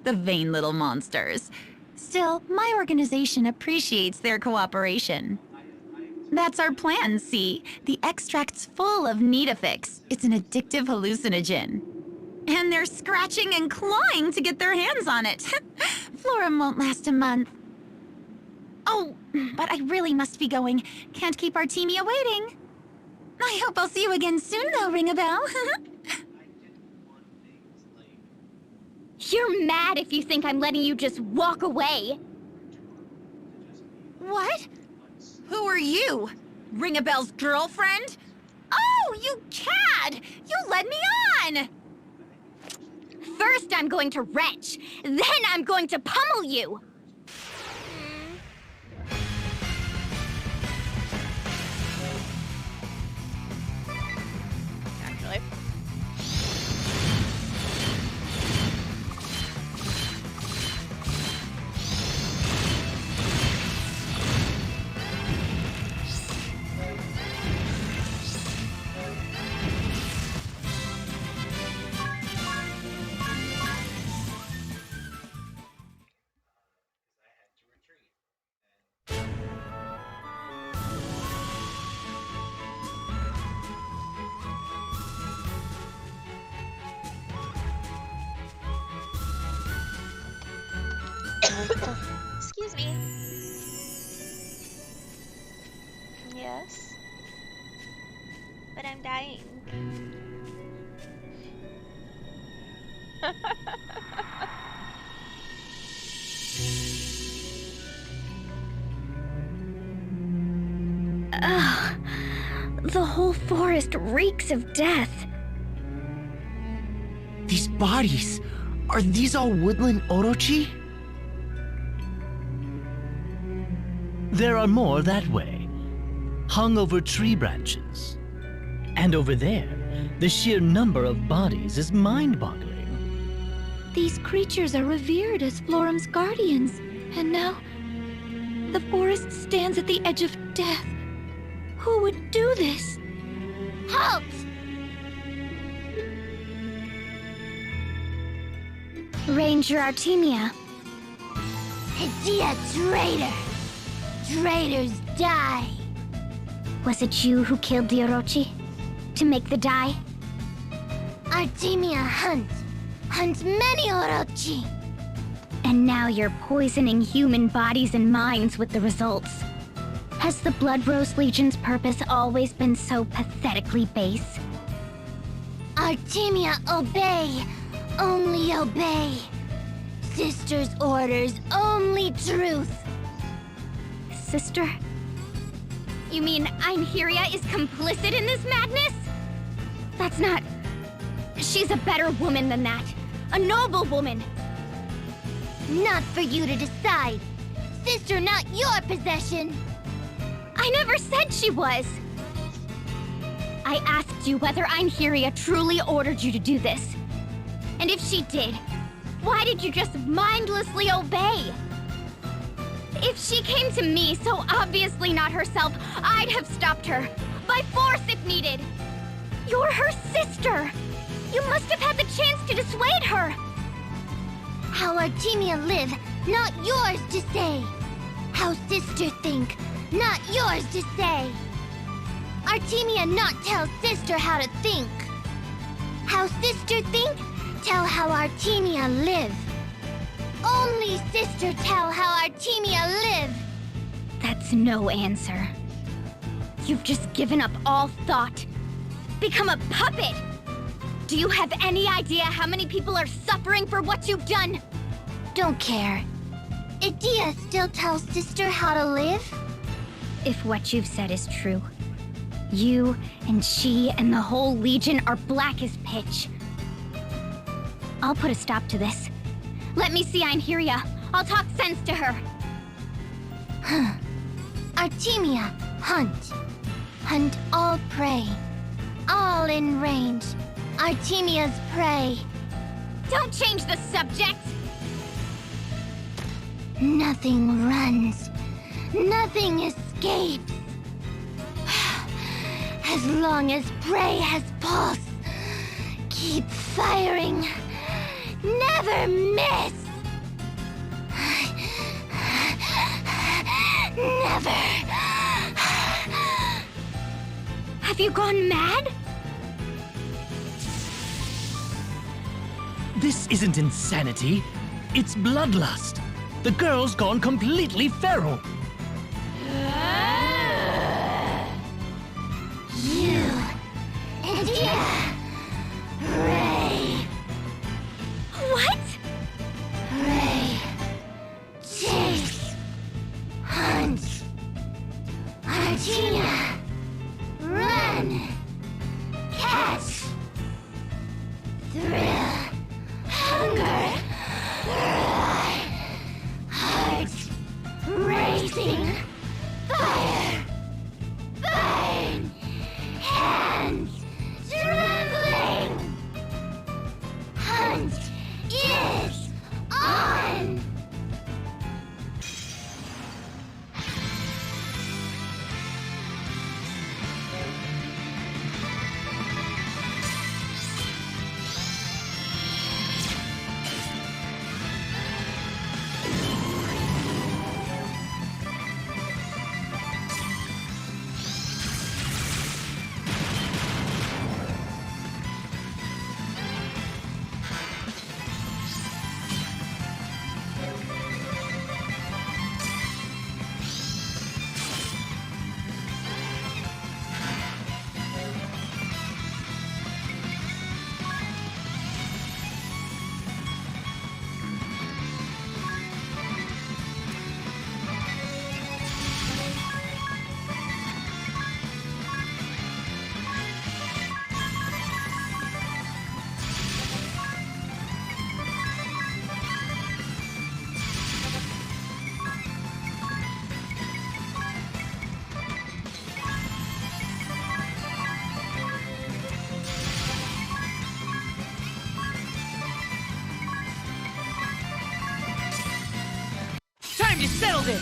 The vain little monsters. Still, my organization appreciates their cooperation. That's our plan, see? The extract's full of Nidifix. It's an addictive hallucinogen. And they're scratching and clawing to get their hands on it. Florum won't last a month. Oh, but I really must be going. Can't keep Artemia waiting. I hope I'll see you again soon, though, Ring a Bell. You're mad if you think I'm letting you just walk away. What? Who are you? Ring a Bell's girlfriend? Oh, you cad! You led me on! First I'm going to retch, then I'm going to pummel you! Actually. Excuse me. Yes. But I'm dying. Ugh. The whole forest reeks of death. These bodies, are these all woodland Orochi? There are more that way, hung over tree branches. And over there, the sheer number of bodies is mind-boggling. These creatures are revered as Florum's guardians, and now the forest stands at the edge of death. Who would do this? Halt! Ranger Artemia. Hydia traitor! Traitors die! Was it you who killed the Orochi? To make the dye? Artemia hunts many Orochi! And now you're poisoning human bodies and minds with the results. Has the Blood Rose Legion's purpose always been so pathetically base? Artemia, obey! Only obey! Sister's orders, only truth! Sister? You mean Einherja is complicit in this madness? That's not... She's a better woman than that. A noble woman. Not for you to decide. Sister, not your possession. I never said she was. I asked you whether Einherja truly ordered you to do this. And if she did, why did you just mindlessly obey? If she came to me, so obviously not herself, I'd have stopped her. By force if needed. You're her sister. You must have had the chance to dissuade her. How Artemia live, not yours to say. How sister think, not yours to say. Artemia not tell sister how to think. How sister think, tell how Artemia live. Sister tell how Artemia lived? That's no answer. You've just given up all thought. Become a puppet! Do you have any idea how many people are suffering for what you've done? Don't care. Idia still tells Sister how to live? If what you've said is true, you and she and the whole Legion are black as pitch. I'll put a stop to this. Let me see Einherja. I'll talk sense to her. Artemia, hunt. Hunt all prey. All in range. Artemia's prey. Don't change the subject! Nothing runs. Nothing escapes. As long as prey has pulse, keep firing. Never miss! Never! Have you gone mad? This isn't insanity. It's bloodlust. The girl's gone completely feral. You and Ray. What? Ray. Chase. Hunt. Artemia. Run. Catch. Thrill. Hunger. Heart. Racing. Fire. Burn. Hands. Trembling. Hunt is on. Time to settle this!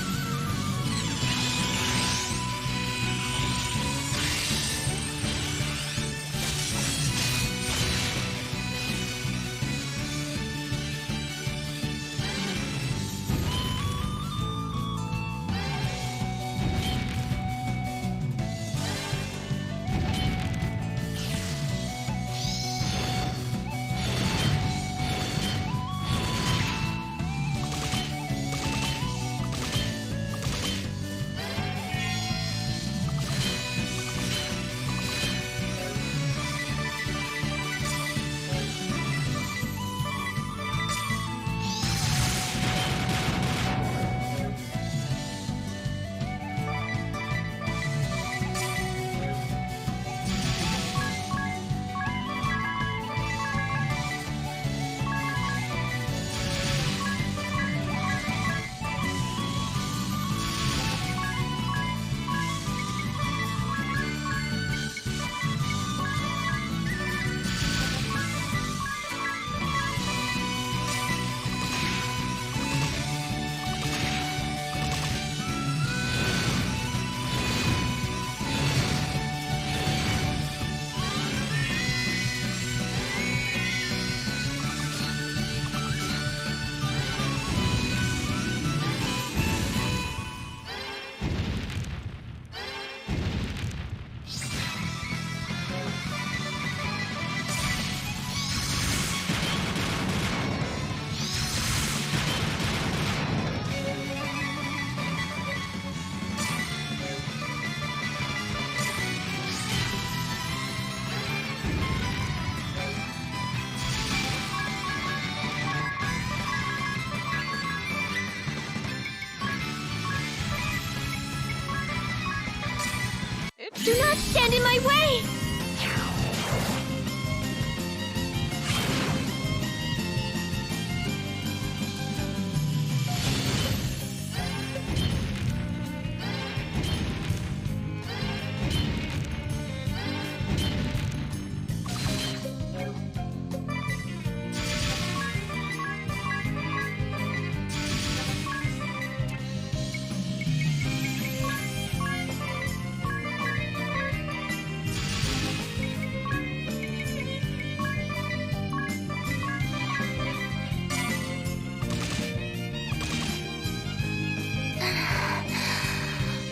Do not stand in my way!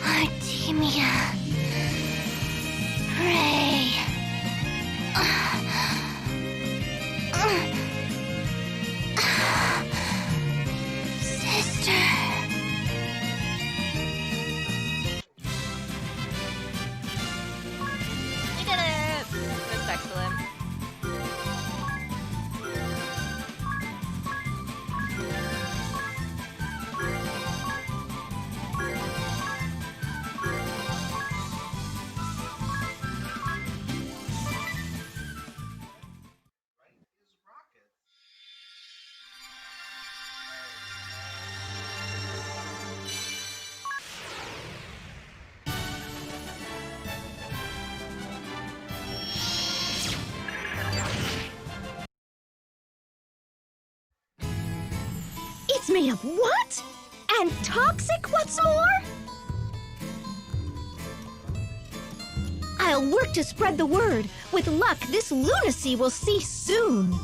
Artemia. Ray. Sister. We did it! That's excellent. It's made of what? And toxic, what's more? I'll work to spread the word. With luck, this lunacy will cease soon.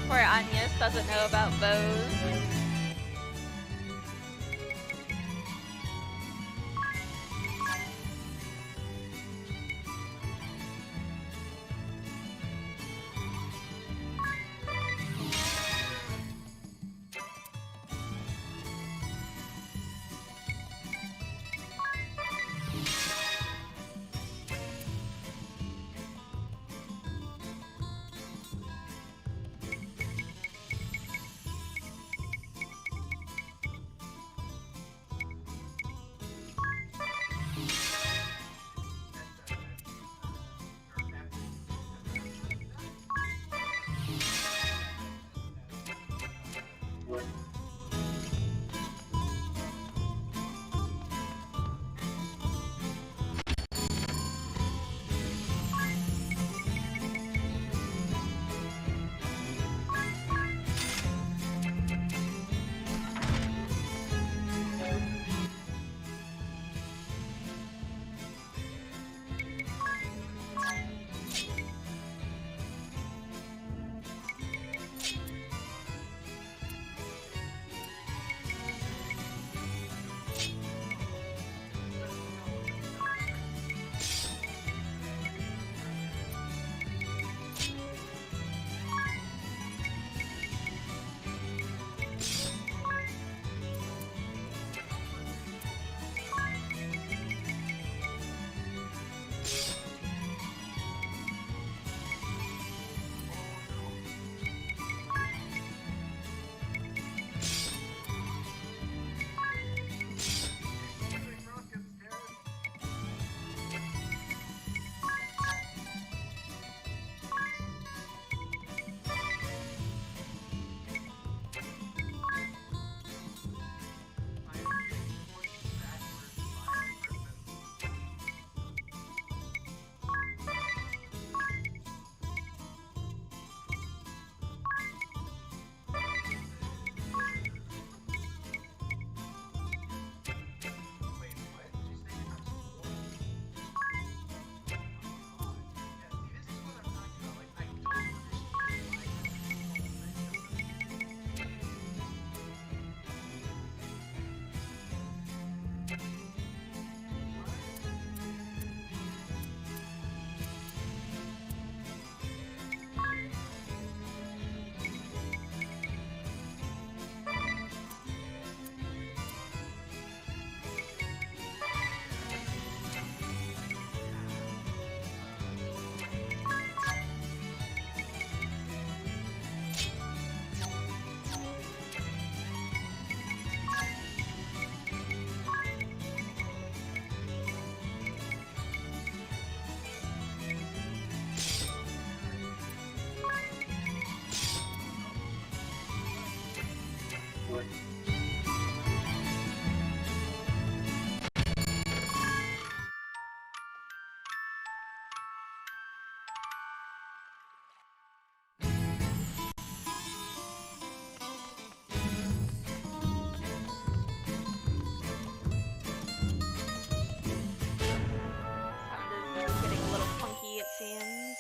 Poor Agnes doesn't know about bows. Sound is getting a little funky, it seems.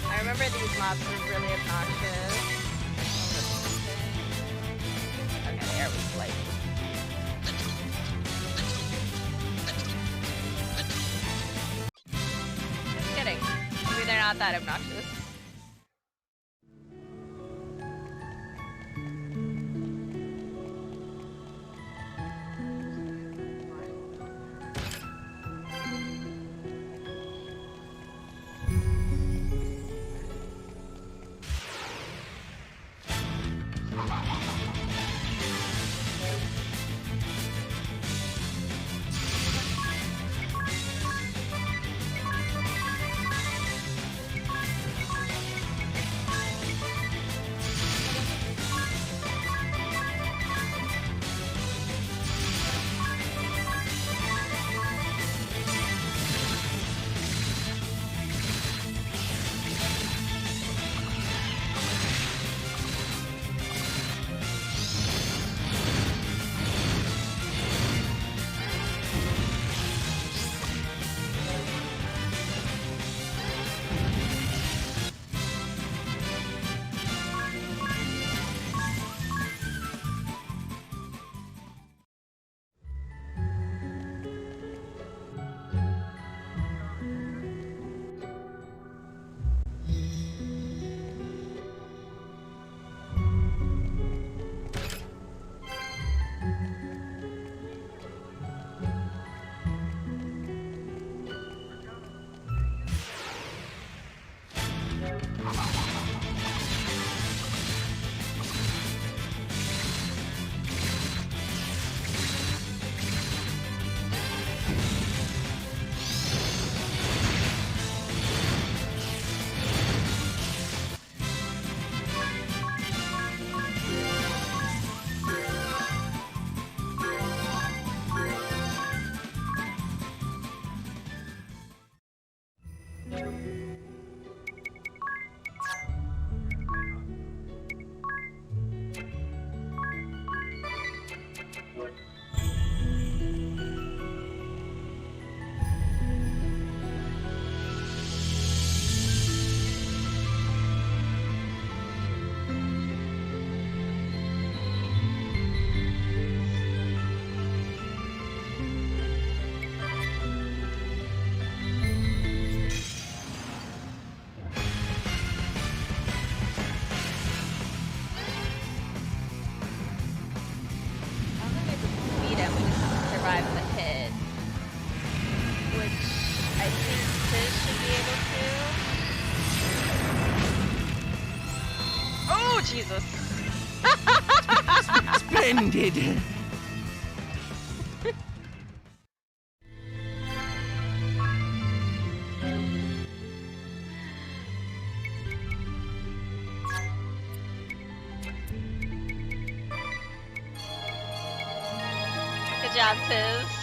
I remember these mobs were really obnoxious. Okay, there we go. Just kidding. Maybe they're not that obnoxious. Jesus. Splendid! job, Tiz.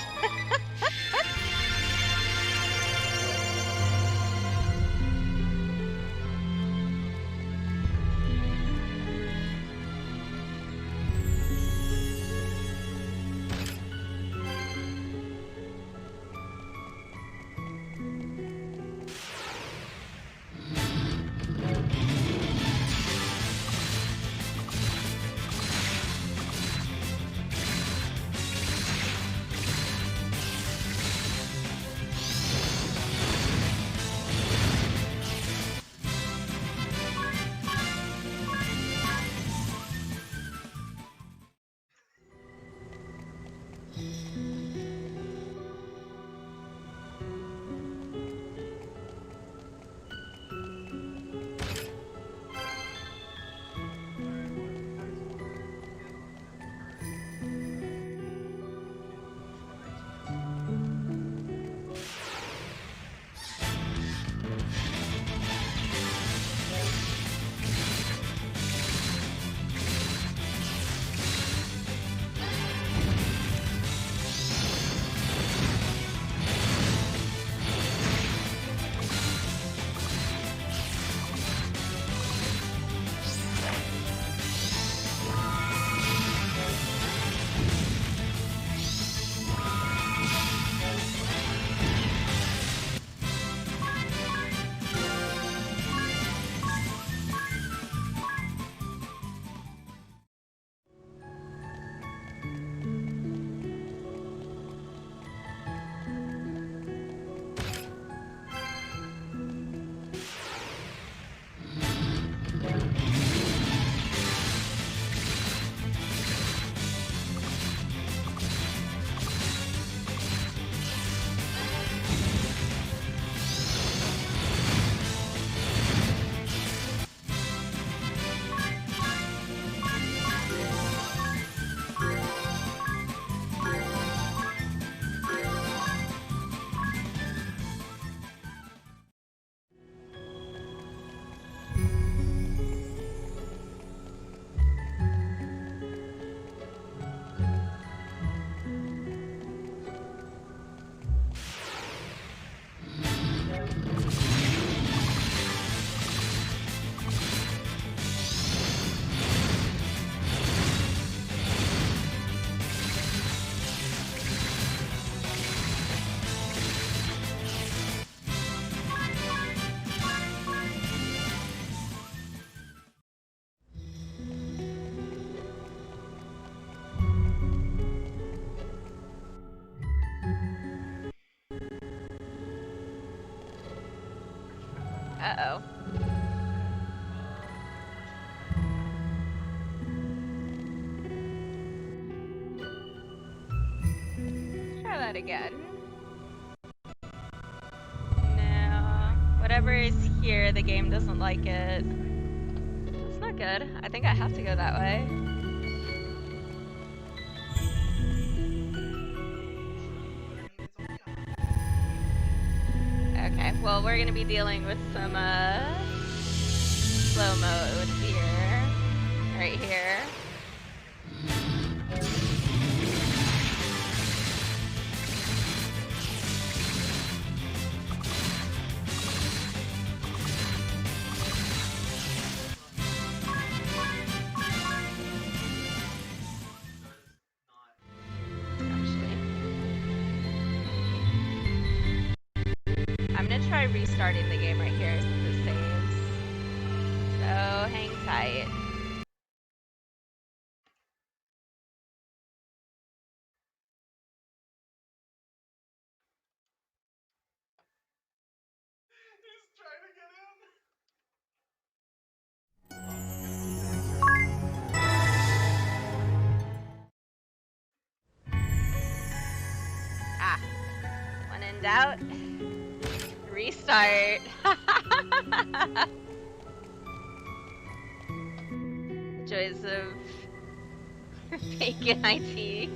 Uh-oh. Try that again. No. Whatever is here, the game doesn't like it. That's not good. I think I have to go that way. Okay, well, we're gonna be dealing with some, slow mode here. Right here. I'm gonna try restarting the game right here since it saves. So hang tight. Ah, when in doubt, restart. The joys of bacon IT.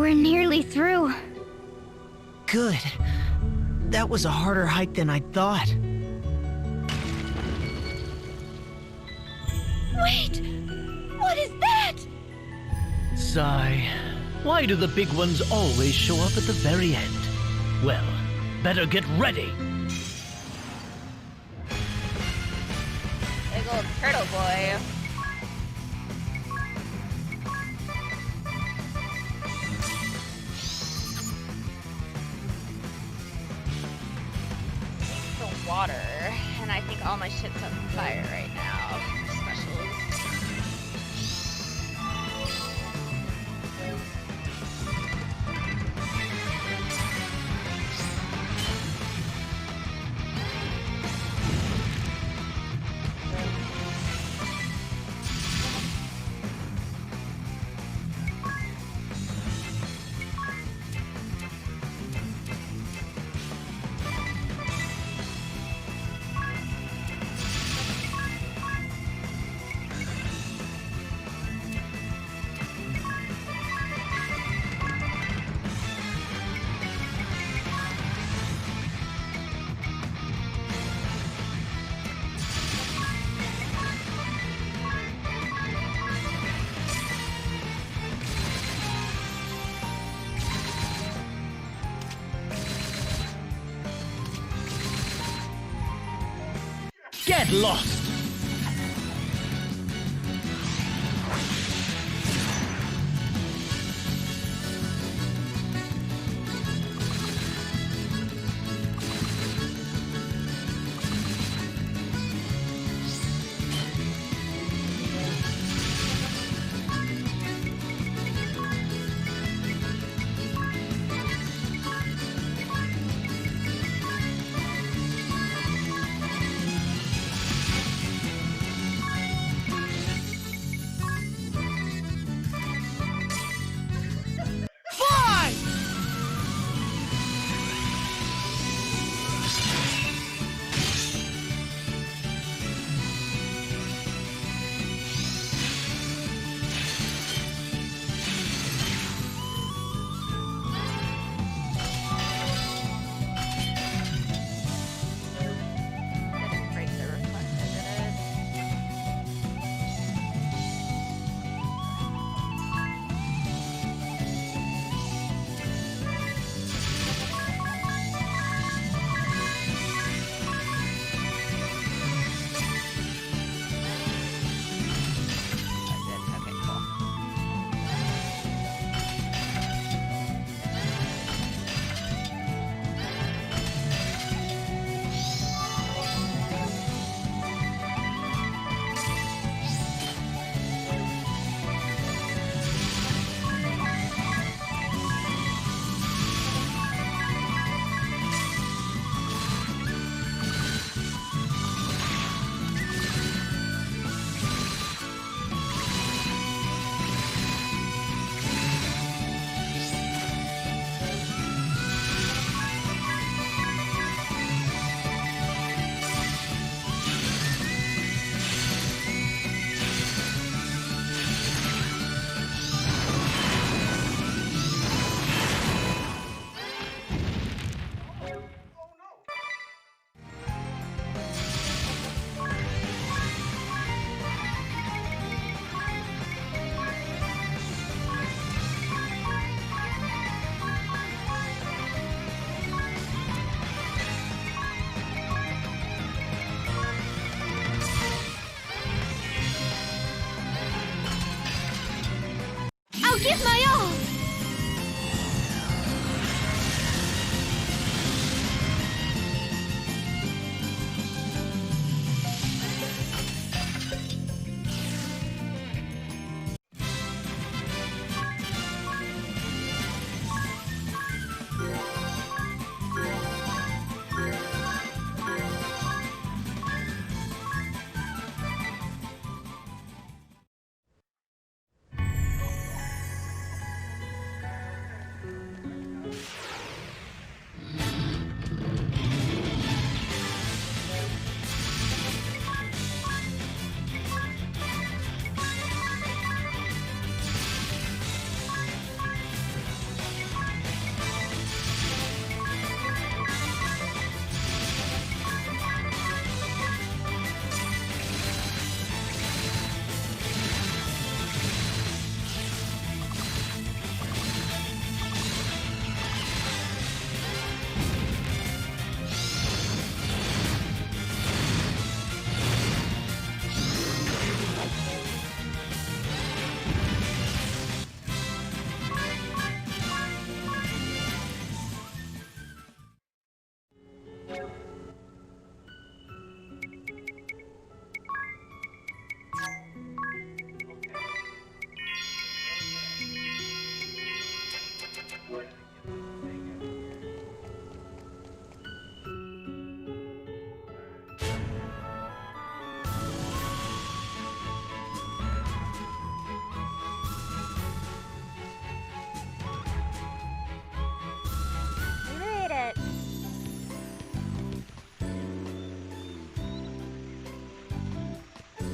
We're nearly through. Good. That was a harder hike than I thought. Wait! What is that? Sigh. Why do the big ones always show up at the very end? Well, better get ready. Big old turtle boy. The water, and I think all my shit's on fire right now. Specials. Get lost! I'll give my all!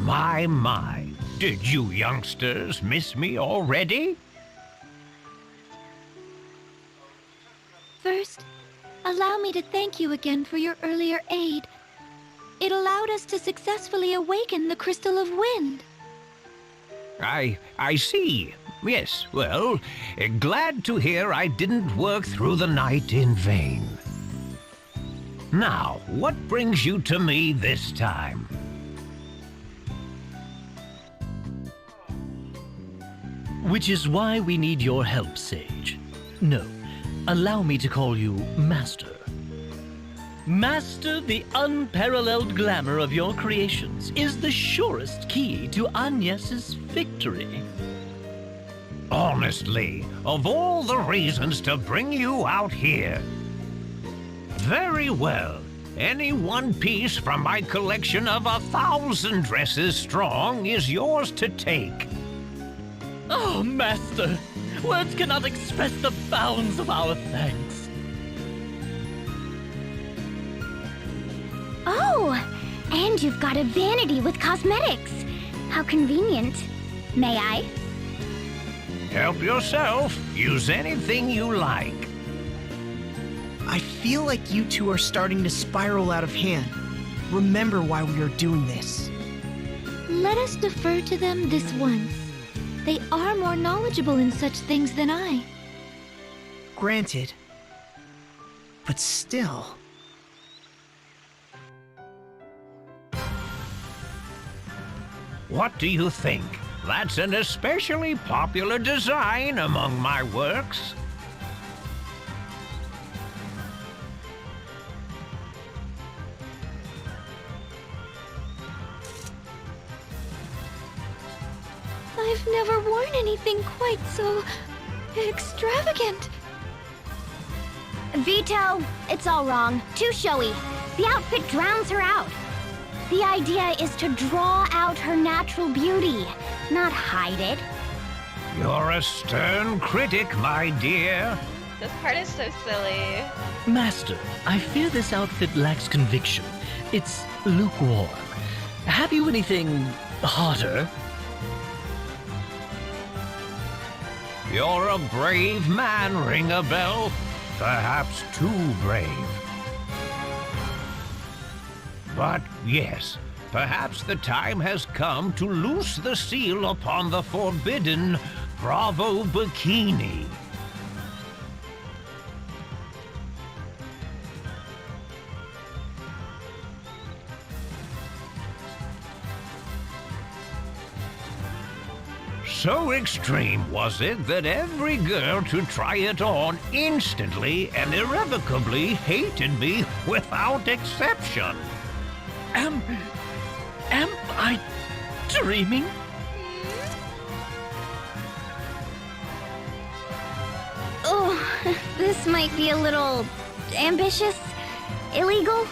My. Did you youngsters miss me already? First, allow me to thank you again for your earlier aid. It allowed us to successfully awaken the Crystal of Wind. I see. Yes, well, glad to hear I didn't work through the night in vain. Now, what brings you to me this time? Which is why we need your help, Sage. No, allow me to call you Master. Master, the unparalleled glamour of your creations is the surest key to Agnes's victory. Honestly, of all the reasons to bring you out here. Very well. Any one piece from my collection of 1,000 dresses strong is yours to take. Oh, Master! Words cannot express the bounds of our thanks. Oh, and you've got a vanity with cosmetics. How convenient. May I? Help yourself. Use anything you like. I feel like you two are starting to spiral out of hand. Remember why we are doing this. Let us defer to them this once. They are more knowledgeable in such things than I. Granted. But still... What do you think? That's an especially popular design among my works. I've never worn anything quite so extravagant. Vito, it's all wrong. Too showy. The outfit drowns her out. The idea is to draw out her natural beauty, not hide it. You're a stern critic, my dear. This part is so silly. Master, I fear this outfit lacks conviction. It's lukewarm. Have you anything hotter? You're a brave man, Ring-a-Bell. Perhaps too brave. But yes, perhaps the time has come to loose the seal upon the forbidden Bravo Bikini. So extreme was it that every girl to try it on instantly and irrevocably hated me without exception. Am I dreaming? Oh, this might be a little ambitious, illegal.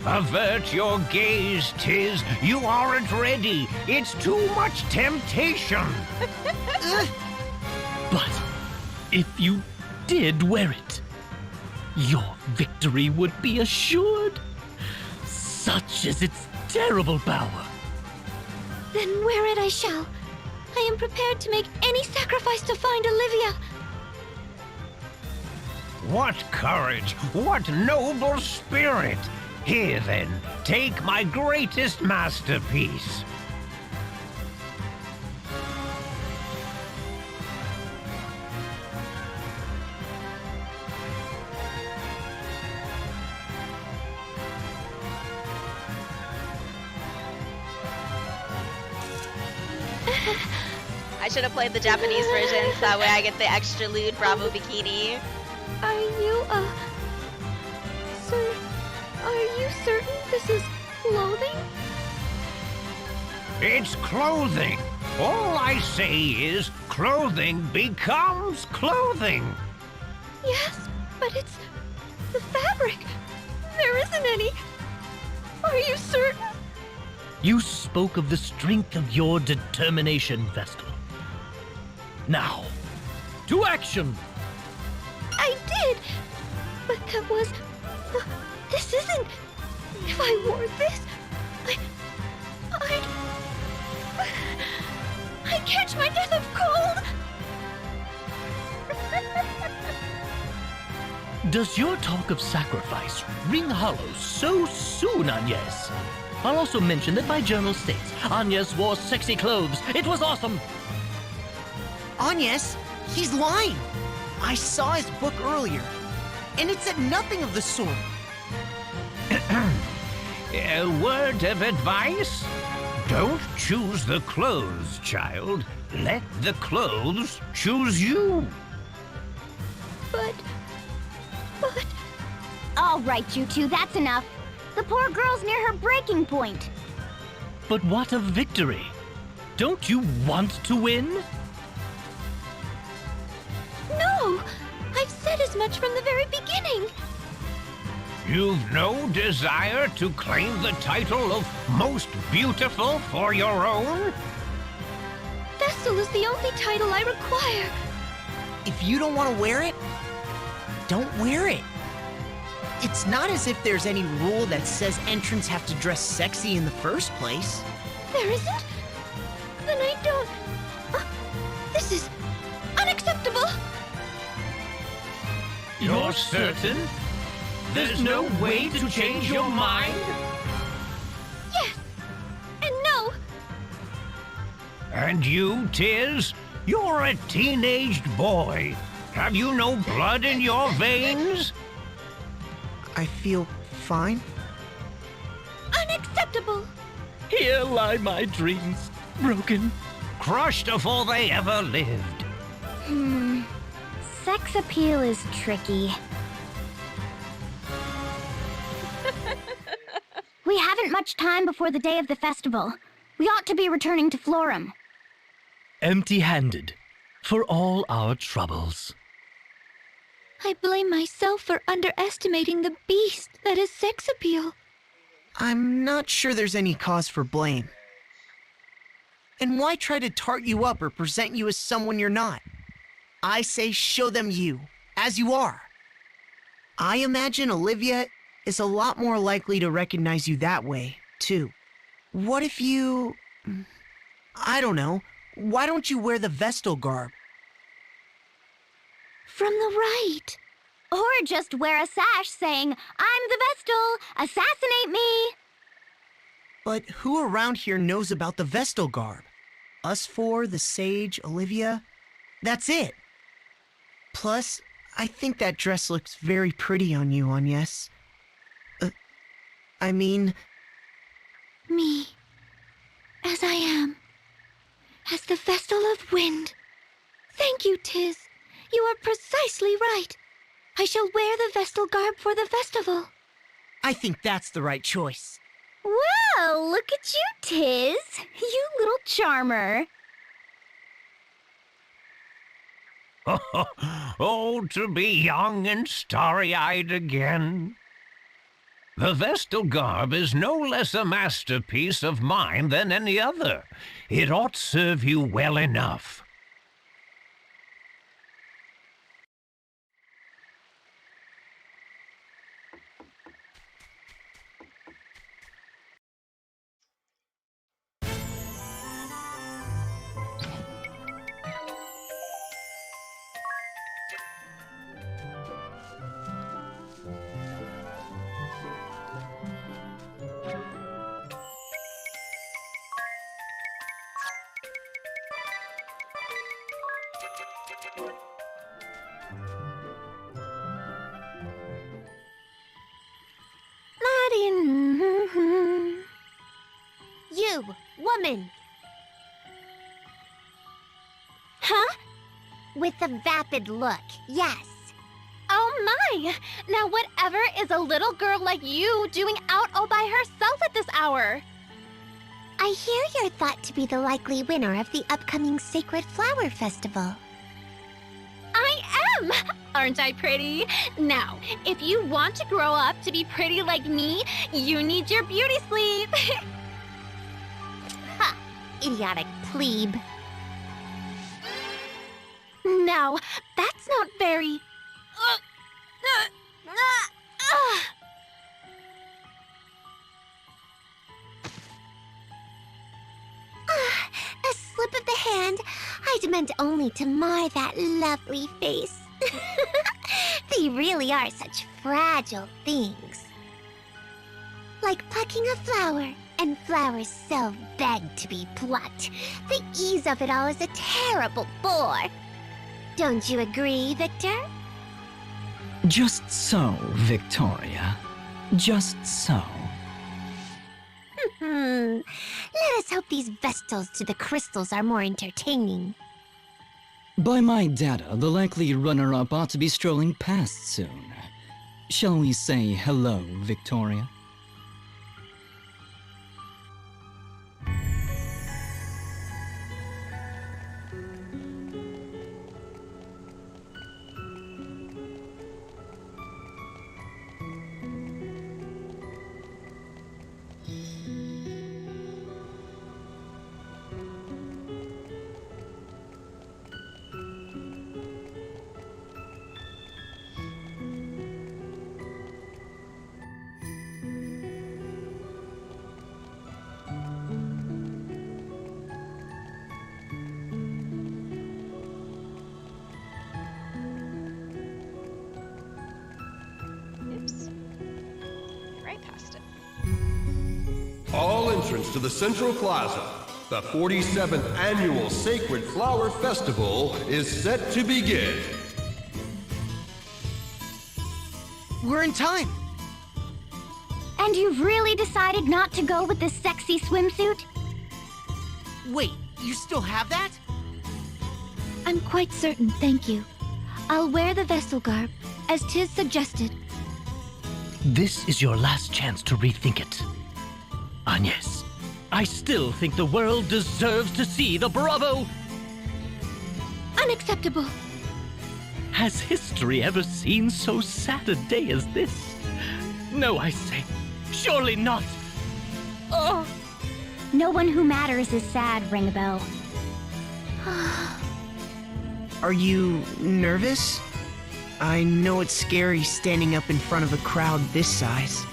Avert your gaze, Tiz. You aren't ready. It's too much temptation. But if you did wear it, your victory would be assured. Such is its terrible power. Then wear it I shall. I am prepared to make any sacrifice to find Olivia. What courage! What noble spirit! Here then, take my greatest masterpiece. I should have played the Japanese version so that way I get the extra lewd Bravo bikini. Are you, sir, are you certain this is clothing? It's clothing. All I say is clothing becomes clothing. Yes, but it's the fabric. There isn't any. Are you certain? You spoke of the strength of your determination, Vestal. Now, to action! I did! But that was... This isn't If I wore this, I'd catch my death of cold! Does your talk of sacrifice ring hollow so soon, Agnes? I'll also mention that my journal states Agnes wore sexy clothes. It was awesome! Agnes, he's lying. I saw his book earlier, and it said nothing of the sort. A word of advice? Don't choose the clothes, child. Let the clothes choose you. But... All right, you two, that's enough. The poor girl's near her breaking point. But what of victory? Don't you want to win? No! I've said as much from the very beginning. You've no desire to claim the title of most beautiful for your own? Vestal is the only title I require. If you don't want to wear it, don't wear it. It's not as if there's any rule that says entrants have to dress sexy in the first place. There isn't? Then I don't... this is unacceptable! You're certain? There's no way to change your mind? Yes! And no! And you, Tiz? You're a teenaged boy. Have you no blood in your veins? I feel fine. Unacceptable! Here lie my dreams, broken. Crushed before they ever lived. Sex appeal is tricky. We haven't much time before the day of the festival. We ought to be returning to Florum. Empty-handed, for all our troubles. I blame myself for underestimating the beast that is sex appeal. I'm not sure there's any cause for blame. And why try to tart you up or present you as someone you're not? I say show them you, as you are. I imagine Olivia is a lot more likely to recognize you that way, too. What if you... I don't know. Why don't you wear the Vestal garb? From the right. Or just wear a sash saying, I'm the Vestal, assassinate me! But who around here knows about the Vestal garb? Us four, the Sage, Olivia? That's it. Plus, I think that dress looks very pretty on you, Agnes. I mean... Me. As I am. As the Vestal of Wind. Thank you, Tiz. You are precisely right. I shall wear the Vestal garb for the festival. I think that's the right choice. Well, look at you, Tiz. You little charmer. Oh, to be young and starry-eyed again. The Vestal garb is no less a masterpiece of mine than any other. It ought serve you well enough. You, woman. Huh? With a vapid look, yes. Oh my! Now whatever is a little girl like you doing out all by herself at this hour? I hear you're thought to be the likely winner of the upcoming Sacred Flower Festival. I am! Aren't I pretty? Now, if you want to grow up to be pretty like me, you need your beauty sleep. Ha! Idiotic plebe. Now, that's not very... I'd meant only to mar that lovely face. They really are such fragile things. Like plucking a flower, and flowers so beg to be plucked. The ease of it all is a terrible bore. Don't you agree, Victor? Just so, Victoria. Just so. Let us hope these vestals to the crystals are more entertaining. By my data, the likely runner-up ought to be strolling past soon. Shall we say hello, Victoria? Oops. Right past it. All entrance to the Central Plaza. The 47th Annual Sacred Flower Festival is set to begin. We're in time. And you've really decided not to go with the sexy swimsuit? Wait, you still have that? I'm quite certain, thank you. I'll wear the Vestal garb, as 'tis suggested. This is your last chance to rethink it. Agnes, I still think the world deserves to see the Bravo. Unacceptable. Has history ever seen so sad a day as this? No, I say, surely not. Oh. No one who matters is sad, ring a bell. Are you nervous? I know it's scary standing up in front of a crowd this size.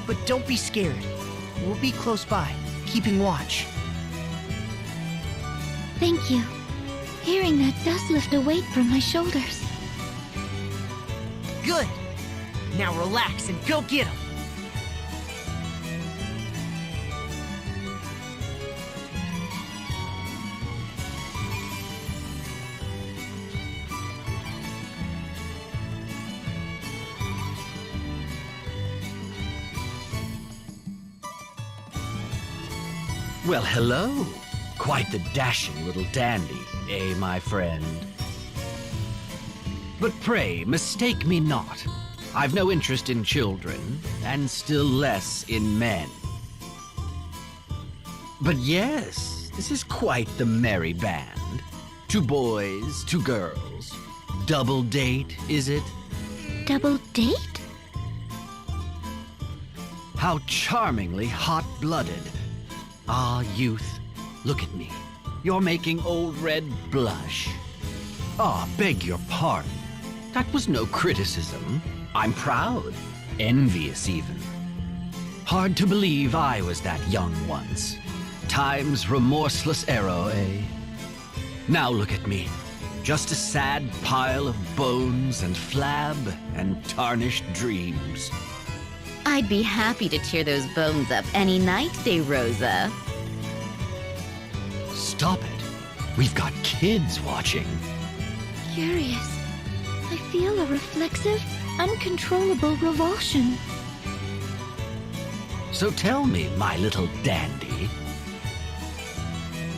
But don't be scared. We'll be close by, keeping watch. Thank you. Hearing that does lift a weight from my shoulders. Good. Now relax and go get him. Well, hello. Quite the dashing little dandy, eh, my friend? But pray, mistake me not. I've no interest in children, and still less in men. But yes, this is quite the merry band. 2 boys, 2 girls. Double date, is it? Double date? How charmingly hot-blooded. Ah, youth, look at me. You're making old Red blush. Ah, beg your pardon. That was no criticism. I'm proud, envious even. Hard to believe I was that young once. Time's remorseless arrow, eh? Now look at me. Just a sad pile of bones and flab and tarnished dreams. I'd be happy to tear those bones up any night, De Rosa. Stop it. We've got kids watching. Curious. I feel a reflexive, uncontrollable revulsion. So tell me, my little dandy.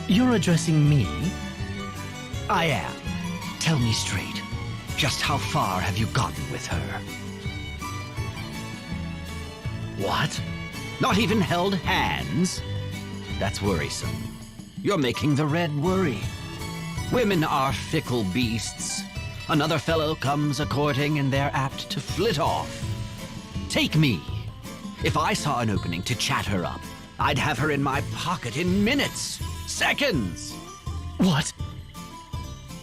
You're addressing me? I am. Tell me straight. Just how far have you gotten with her? What? Not even held hands? That's worrisome. You're making the Red worry. Women are fickle beasts. Another fellow comes a-courting and they're apt to flit off. Take me. If I saw an opening to chat her up, I'd have her in my pocket in minutes, seconds. What?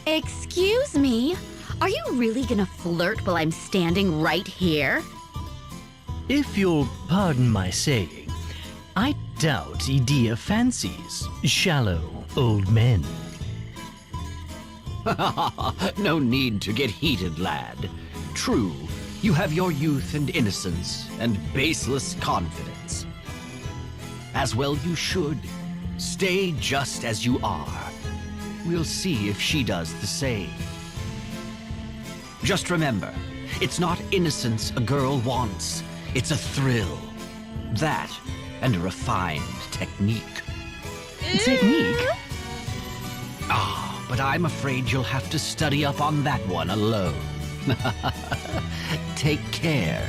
Excuse me? Are you really gonna flirt while I'm standing right here? If you'll pardon my saying, I doubt Edea fancies shallow old men. No need to get heated, lad. True, you have your youth and innocence and baseless confidence. As well you should. Stay just as you are. We'll see if she does the same. Just remember, it's not innocence a girl wants. It's a thrill. That and a refined technique. Technique? Ah, but I'm afraid you'll have to study up on that one alone. Take care.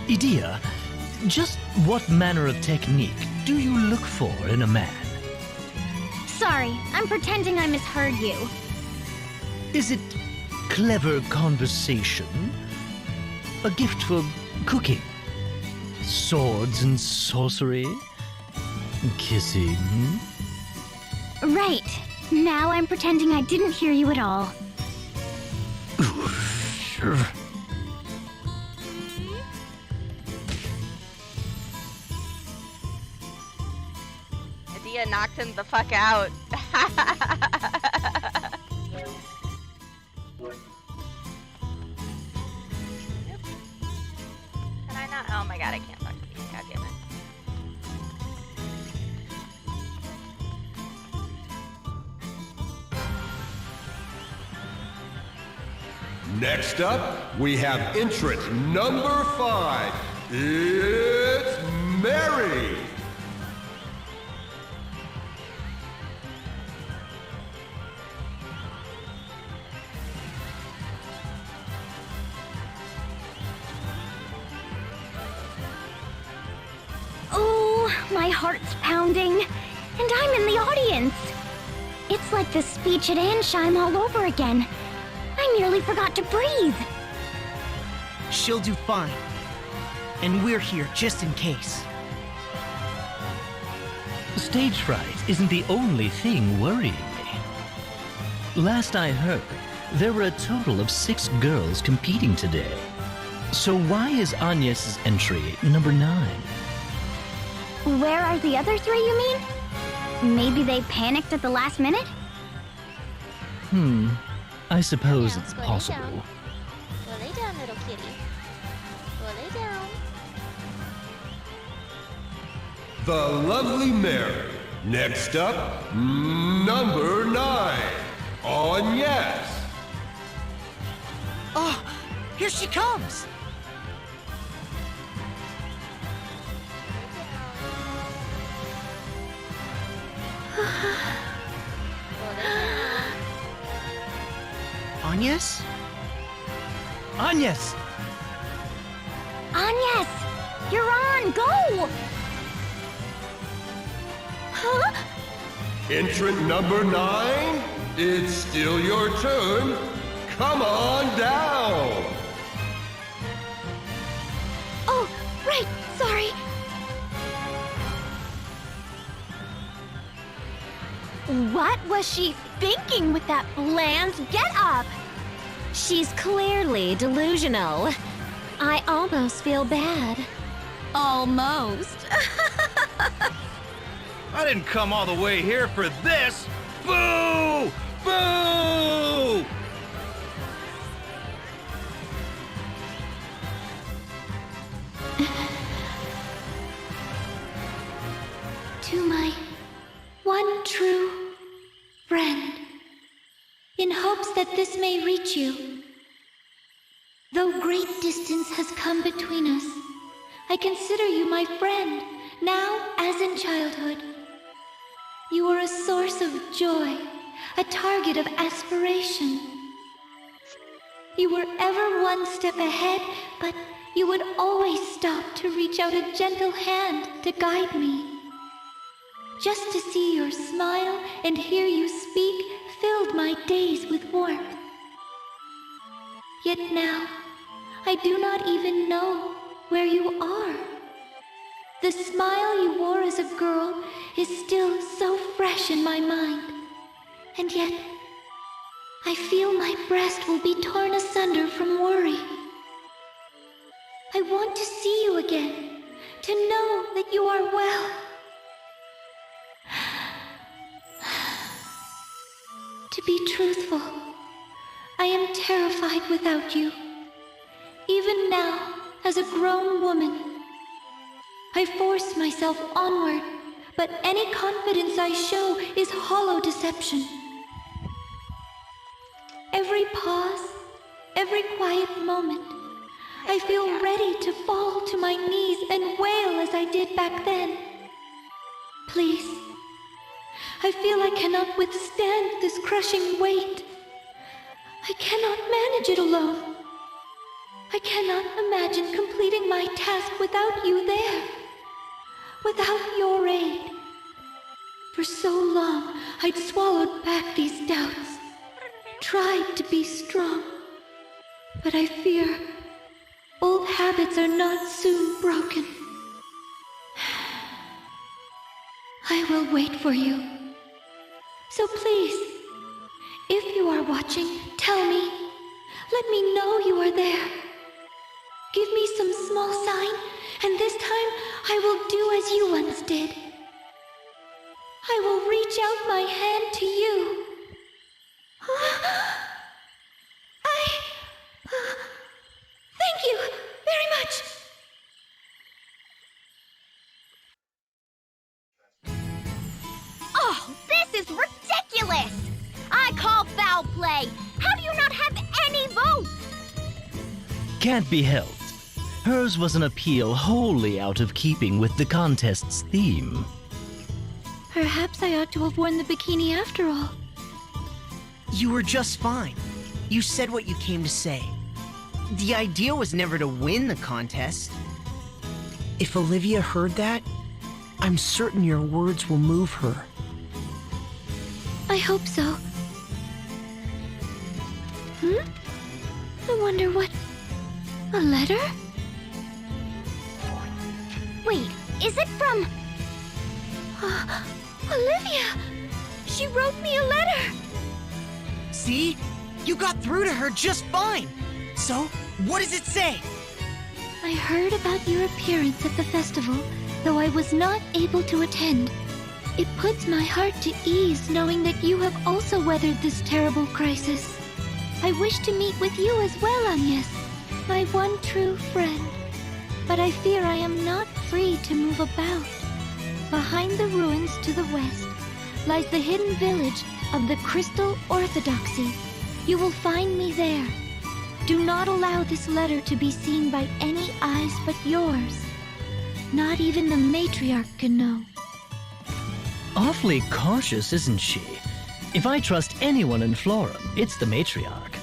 Idia, just what manner of technique do you look for in a man? Sorry, I'm pretending I misheard you. Is it clever conversation? A gift for cooking? Swords and sorcery? Kissing? Right. Now I'm pretending I didn't hear you at all. Adia knocked him the fuck out. Can I not? Oh my god, I can't talk to these. God damn it. Next up, we have entrant number 5. It's Mary. Oh, my heart's pounding, and I'm in the audience. It's like the speech at Ansheim all over again. I nearly forgot to breathe. She'll do fine. And we're here just in case. Stage fright isn't the only thing worrying me. Last I heard, there were a total of 6 girls competing today. So why is Agnes' entry number 9? Where are the other 3, you mean? Maybe they panicked at the last minute? I suppose it's possible. Go lay down, little kitty. Go lay down. The lovely Mary. Next up, number 9. Agnes. Oh, here she comes! Agnes? Agnes! Agnes! You're on! Go! Huh? Entrant number 9. It's still your turn. Come on down. Oh, right. Sorry. What was she thinking with that bland get-up? She's clearly delusional. I almost feel bad. Almost. I didn't come all the way here for this. Boo! Boo! To my one true friend, in hopes that this may reach you. Though great distance has come between us, I consider you my friend, now as in childhood. You are a source of joy, a target of aspiration. You were ever one step ahead, but you would always stop to reach out a gentle hand to guide me. Just to see your smile and hear you speak filled my days with warmth. Yet now, I do not even know where you are. The smile you wore as a girl is still so fresh in my mind. And yet, I feel my breast will be torn asunder from worry. I want to see you again, to know that you are well. To be truthful, I am terrified without you. Even now, as a grown woman, I force myself onward, but any confidence I show is hollow deception. Every pause, every quiet moment, I feel ready to fall to my knees and wail as I did back then. Please, I feel I cannot withstand this crushing weight. I cannot manage it alone. I cannot imagine completing my task without you there, without your aid. For so long, I'd swallowed back these doubts, tried to be strong, but I fear old habits are not soon broken. I will wait for you. So please, if you are watching, tell me. Let me know you are there. Give me some small sign, and this time I will do as you once did. I will reach out my hand to you. Thank you very much. Oh, this is ridiculous! I call foul play! How do you not have any votes? Can't be helped. Hers was an appeal wholly out of keeping with the contest's theme. Perhaps I ought to have worn the bikini after all. You were just fine. You said what you came to say. The idea was never to win the contest. If Olivia heard that, I'm certain your words will move her. I hope so. I wonder what... A letter? Wait, is it from... Olivia! She wrote me a letter! See? You got through to her just fine! So, what does it say? I heard about your appearance at the festival, though I was not able to attend. It puts my heart to ease knowing that you have also weathered this terrible crisis. I wish to meet with you as well, Agnes, my one true friend. But I fear I am not free to move about. Behind the ruins to the west lies the hidden village of the Crystal Orthodoxy. You will find me there. Do not allow this letter to be seen by any eyes but yours. Not even the matriarch can know. Awfully cautious, isn't she? If I trust anyone in Florum, it's the matriarch.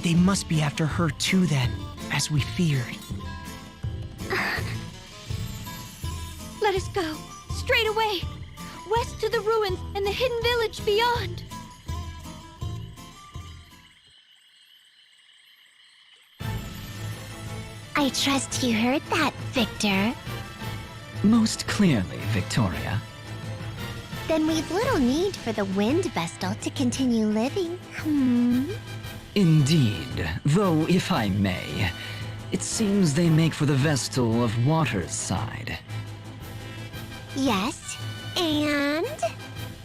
They must be after her too then, as we feared. Let us go, straight away, west to the ruins and the hidden village beyond. I trust you heard that, Victor. Most clearly, Victoria. Then we've little need for the Wind Vestal to continue living. Indeed, though if I may, it seems they make for the Vestal of Water's side. Yes, and?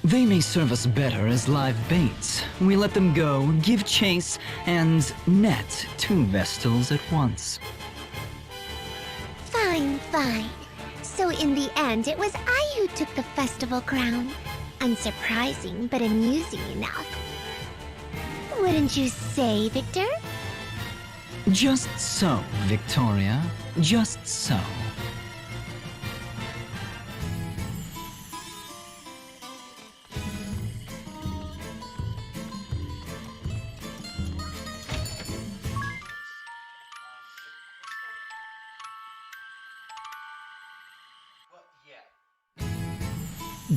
They may serve us better as live baits. We let them go, give chase, and net 2 Vestals at once. Fine, fine. So in the end, it was I who took the festival crown. Unsurprising, but amusing enough. Wouldn't you say, Victor? Just so, Victoria. Just so.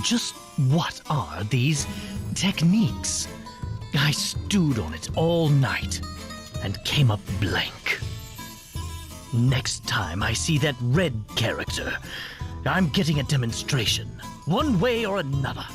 Just what are these techniques? I stewed on it all night and came up blank. Next time I see that red character, I'm getting a demonstration, one way or another.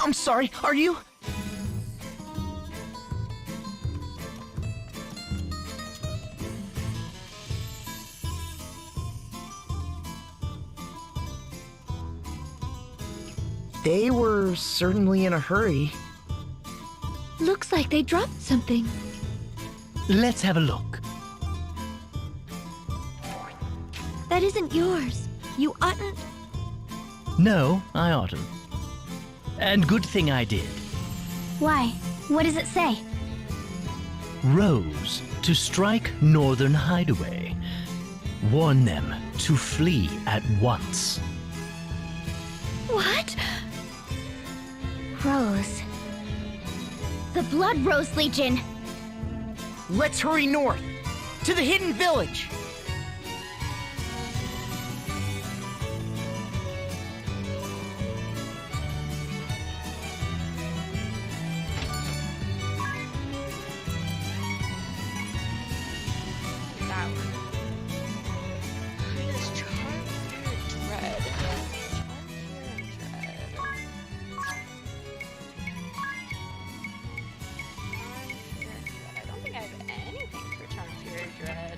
I'm sorry, are you? They were certainly in a hurry. Looks like they dropped something. Let's have a look. That isn't yours. You oughtn't. No, I oughtn't. And good thing I did. Why? What does it say? Rose to strike northern hideaway. Warn them to flee at once. What? Rose. The Blood Rose Legion. Let's hurry north, to the hidden village. That one. It is Charm, Fear, and Dread. Charm, Fear, and Dread. I don't think I have anything for Charm, Fear, and Dread.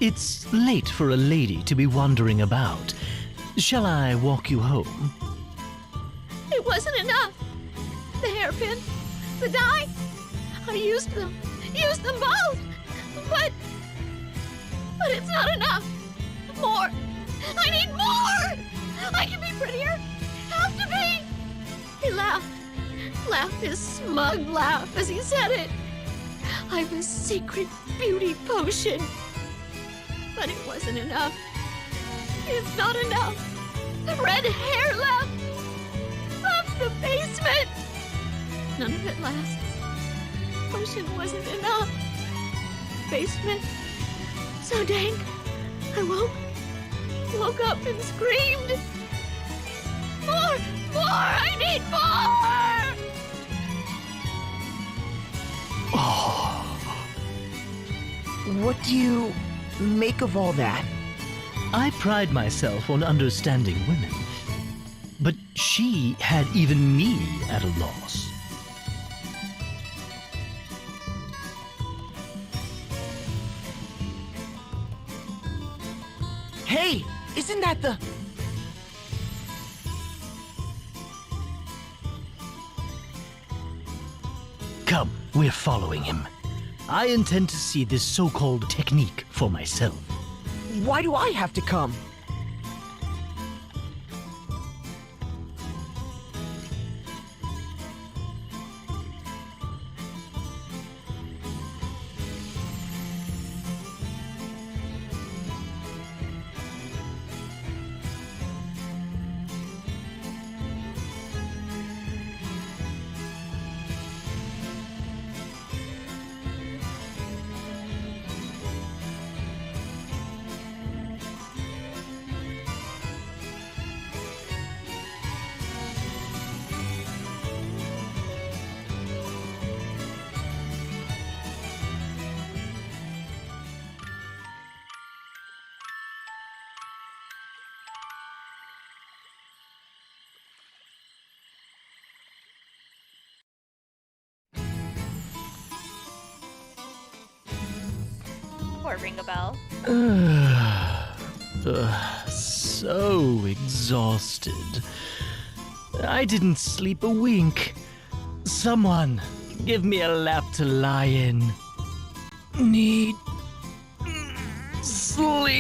It's late for a lady to be wandering about. Shall I walk you home? It wasn't enough. The hairpin, the dye, I used them both. But it's not enough. More. I need more. I can be prettier. Have to be. He laughed his smug laugh as he said it. I've a secret beauty potion. But it wasn't enough. It's not enough. The red hair left. Left the basement. None of it lasts. Potion wasn't enough. Basement. So dank. I woke up and screamed. More! I need more! Oh. What do you make of all that? I pride myself on understanding women, but she had even me at a loss. Hey, isn't that the... Come, we're following him. I intend to see this so-called technique for myself. Why do I have to come? Poor Ring-a-Bell. So exhausted. I didn't sleep a wink. Someone, give me a lap to lie in. Need sleep.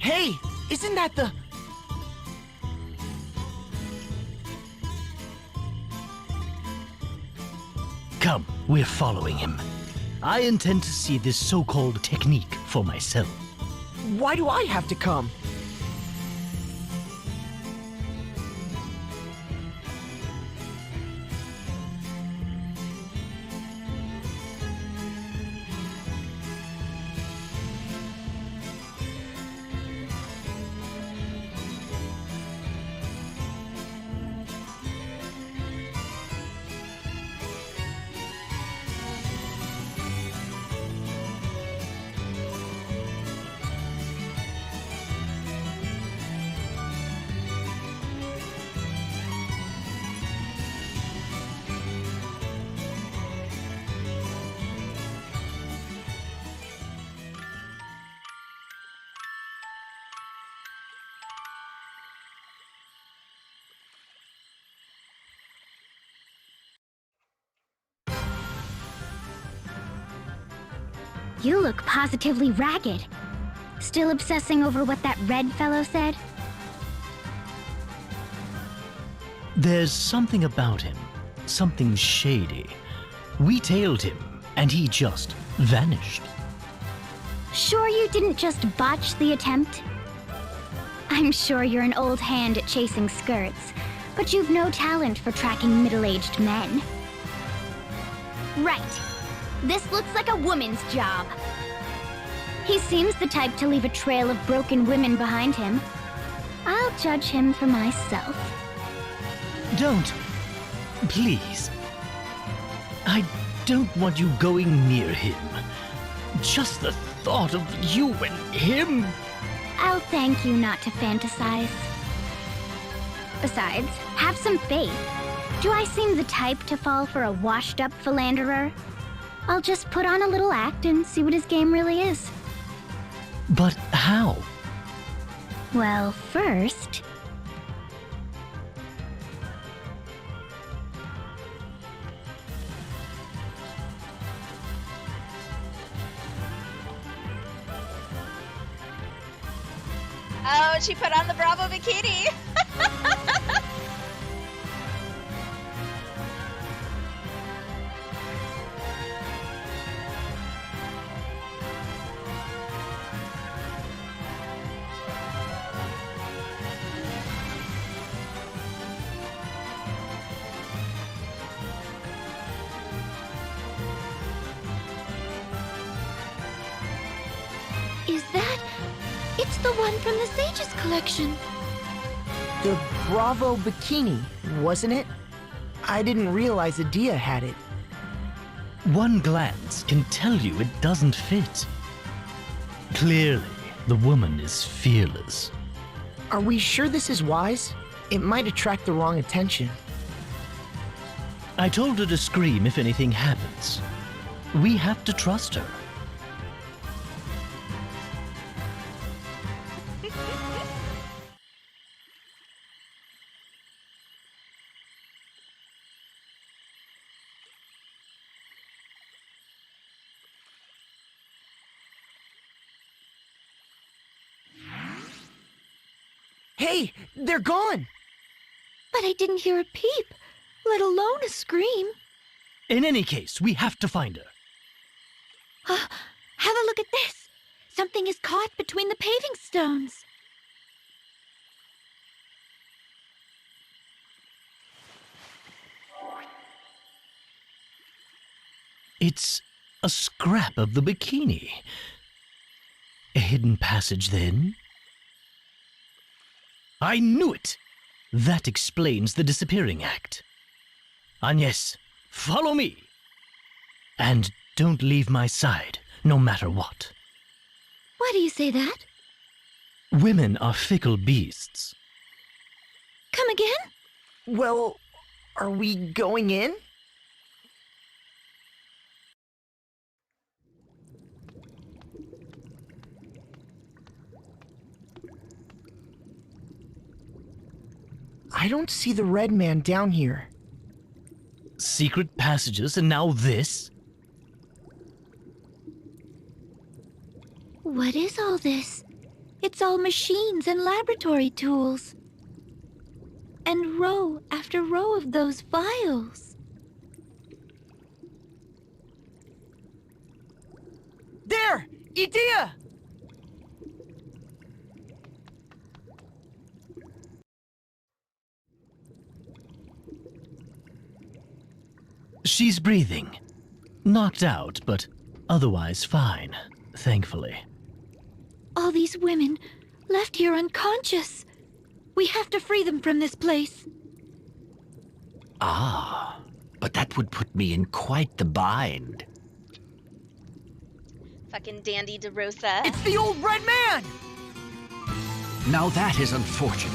Hey, isn't that the... Come, we're following him. I intend to see this so-called technique for myself. Why do I have to come? You look positively ragged. Still obsessing over what that red fellow said? There's something about him, something shady. We tailed him, and he just vanished. Sure you didn't just botch the attempt? I'm sure you're an old hand at chasing skirts, but you've no talent for tracking middle-aged men. Right. This looks like a woman's job. He seems the type to leave a trail of broken women behind him. I'll judge him for myself. Don't. Please. I don't want you going near him. Just the thought of you and him. I'll thank you not to fantasize. Besides, have some faith. Do I seem the type to fall for a washed-up philanderer? I'll just put on a little act and see what his game really is. But how? Well, first... Oh, she put on the Bravo bikini. Is that... It's the one from the Sage's collection. The Bravo bikini, wasn't it? I didn't realize Adia had it. One glance can tell you it doesn't fit. Clearly, the woman is fearless. Are we sure this is wise? It might attract the wrong attention. I told her to scream if anything happens. We have to trust her. Hey, they're gone! But I didn't hear a peep, let alone a scream. In any case, we have to find her. Have a look at this. Something is caught between the paving stones. It's a scrap of the bikini. A hidden passage, then? I knew it! That explains the disappearing act. Agnes, follow me! And don't leave my side, no matter what. Why do you say that? Women are fickle beasts. Come again? Well, are we going in? I don't see the red man down here. Secret passages and now this? What is all this? It's all machines and laboratory tools. And row after row of those vials. There! Idea! She's breathing. Knocked out, but otherwise fine, thankfully. All these women left here unconscious. We have to free them from this place. Ah, but that would put me in quite the bind. Fucking Dandy DeRosa. It's the old red man! Now that is unfortunate.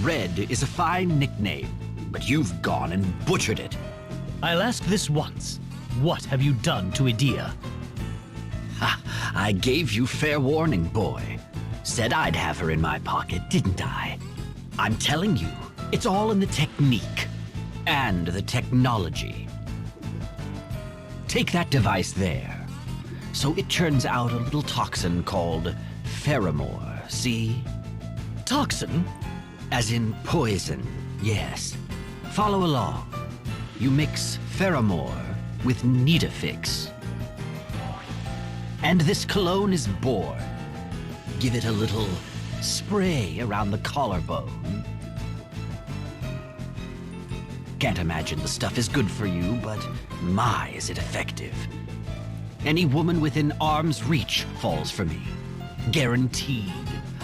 Red is a fine nickname, but you've gone and butchered it. I'll ask this once. What have you done to Idea? Ha! I gave you fair warning, boy. Said I'd have her in my pocket, didn't I? I'm telling you, it's all in the technique. And the technology. Take that device there. So it churns out a little toxin called pheromore, see? Toxin? As in poison, yes. Follow along. You mix pheromore with Nitafix. And this cologne is born. Give it a little spray around the collarbone. Can't imagine the stuff is good for you, but my, is it effective. Any woman within arm's reach falls for me. Guaranteed.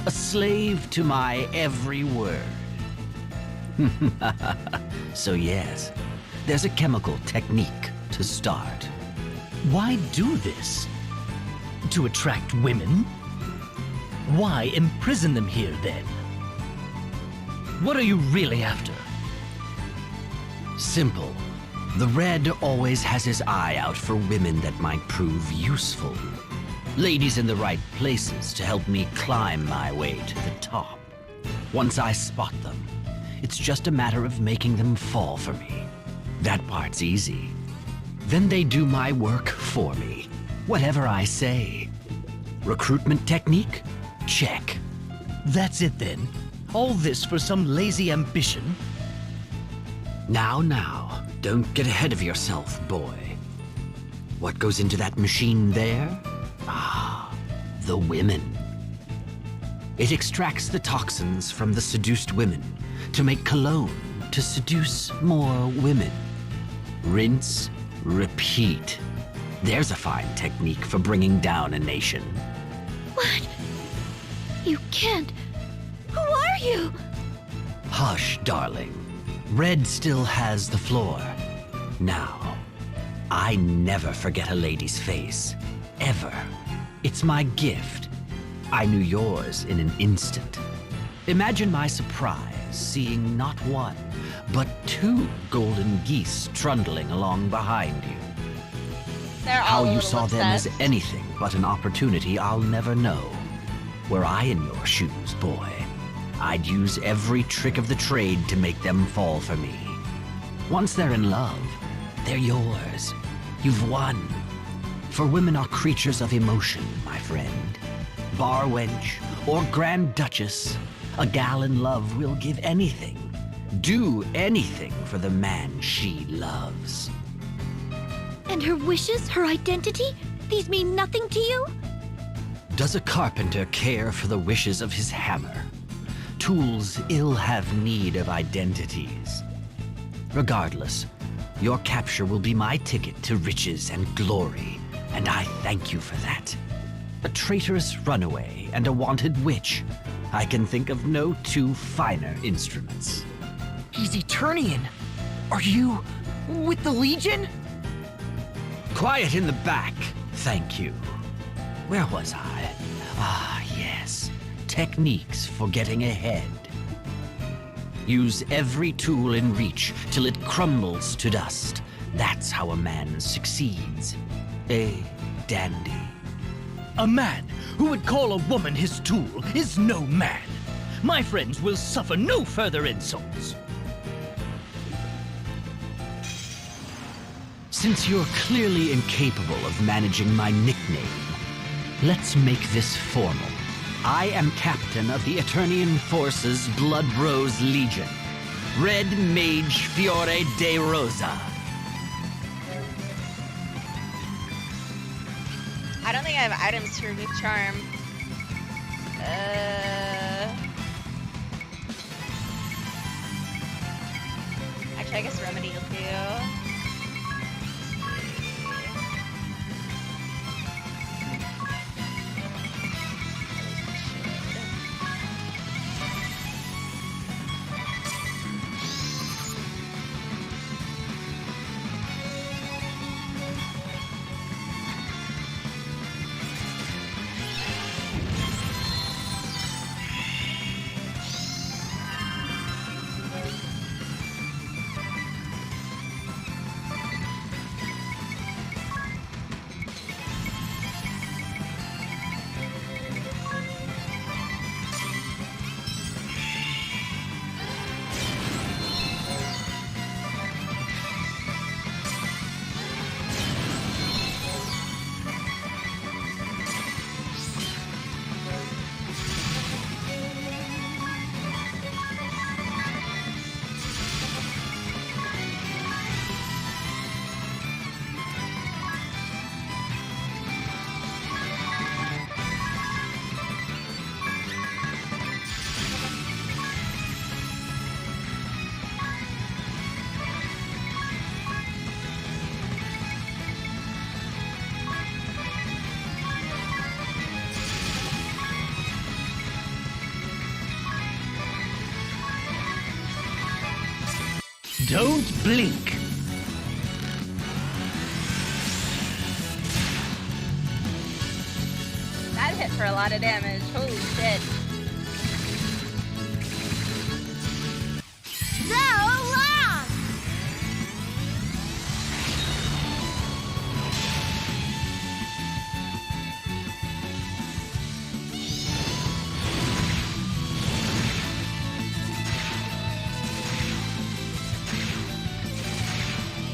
A slave to my every word. So yes, there's a chemical technique to start. Why do this? To attract women? Why imprison them here, then? What are you really after? Simple. The Red always has his eye out for women that might prove useful. Ladies in the right places to help me climb my way to the top. Once I spot them, it's just a matter of making them fall for me. That part's easy. Then they do my work for me. Whatever I say. Recruitment technique? Check. That's it then? All this for some lazy ambition? Now, don't get ahead of yourself, boy. What goes into that machine there? Ah, the women. It extracts the toxins from the seduced women to make cologne to seduce more women. Rinse, repeat. There's a fine technique for bringing down a nation. What? You can't. Who are you? Hush, darling. Red still has the floor. Now, I never forget a lady's face. Ever. It's my gift. I knew yours in an instant. Imagine my surprise seeing not one, but two golden geese trundling along behind you. They're How all you saw them as obsessed. anything but an opportunity I'll never know. Were I in your shoes, boy, I'd use every trick of the trade to make them fall for me. Once they're in love, they're yours. You've won. For women are creatures of emotion, my friend. Bar wench or Grand Duchess, a gal in love will give anything, do anything for the man she loves. And her wishes, her identity? These mean nothing to you? Does a carpenter care for the wishes of his hammer? Tools ill have need of identities. Regardless, your capture will be my ticket to riches and glory, and I thank you for that. A traitorous runaway and a wanted witch. I can think of no two finer instruments. He's Eternian. Are you with the Legion? Quiet in the back, thank you. Where was I? Ah, yes. Techniques for getting ahead. Use every tool in reach till it crumbles to dust. That's how a man succeeds. A dandy. A man who would call a woman his tool is no man. My friends will suffer no further insults. Since you're clearly incapable of managing my nickname, let's make this formal. I am captain of the Eternian Forces Blood Rose Legion. Red Mage Fiore de Rosa. I don't think I have items to remove charm. Actually, I guess remedy will do. Don't blink. That hit for a lot of damage. Holy shit. So long!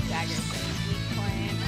Dagger thing's weak point.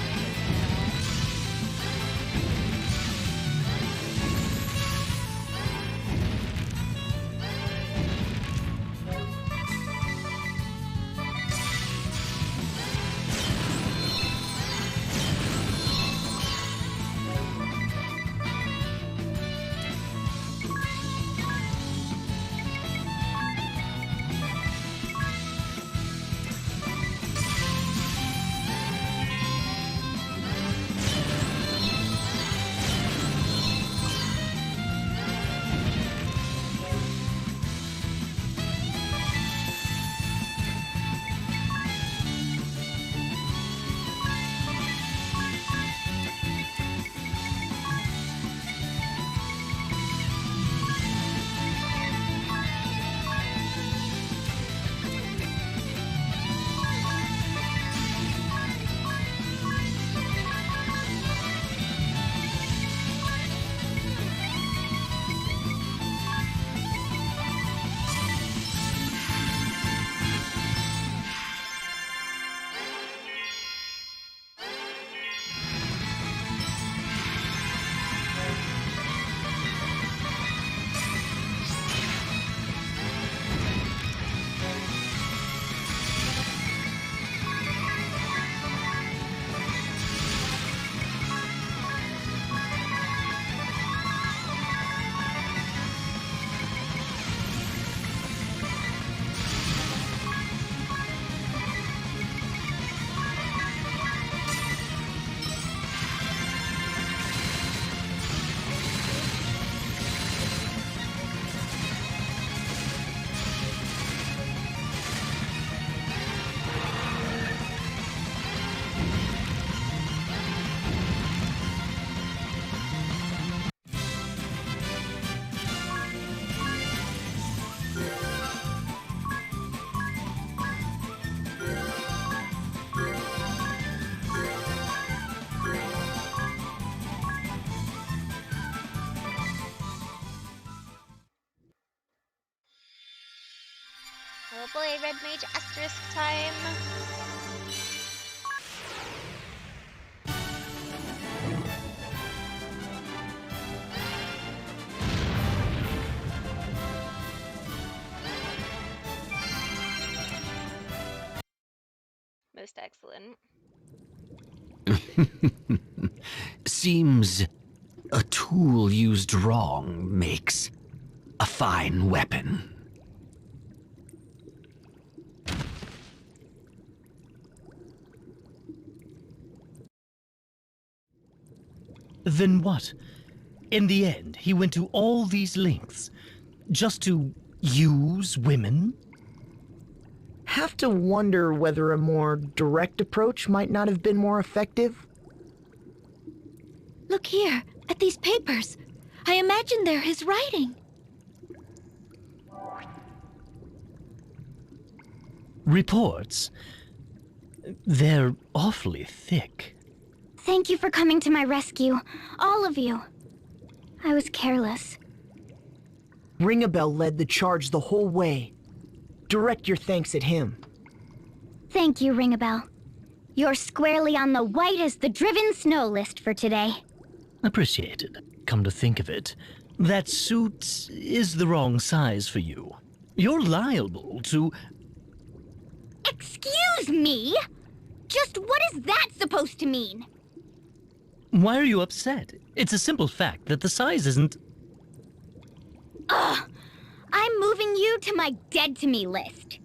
Oh boy, Red Mage asterisk time. most excellent. Seems a tool used wrong makes a fine weapon. Then what? In the end, he went to all these lengths just to use women? Have to wonder whether a more direct approach might not have been more effective. Look here, at these papers. I imagine they're his writing. Reports? They're awfully thick. Thank you for coming to my rescue, all of you. I was careless. Ring-a-Bell led the charge the whole way. Direct your thanks at him. Thank you, Ring-a-Bell. You're squarely on the white as the driven snow list for today. Appreciated. Come to think of it, that suit is the wrong size for you. You're liable to... Excuse me? Just what is that supposed to mean? Why are you upset? It's a simple fact that the size isn't... Ugh! I'm moving you to my dead to me list.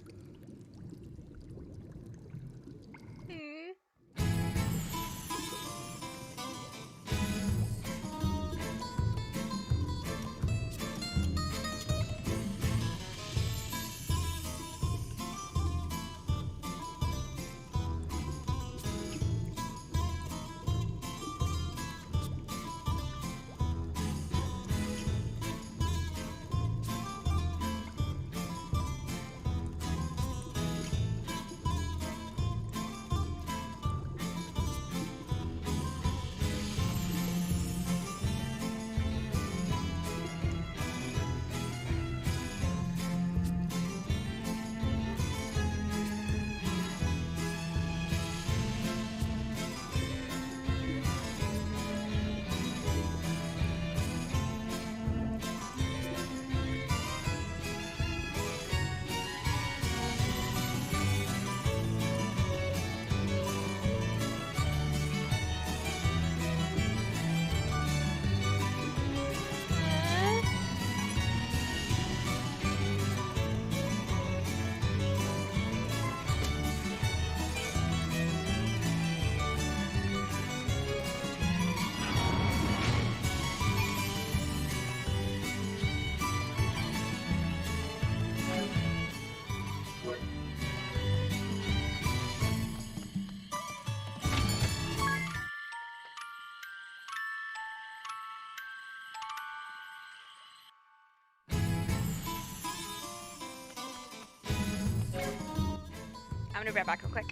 I'm gonna be right back real quick.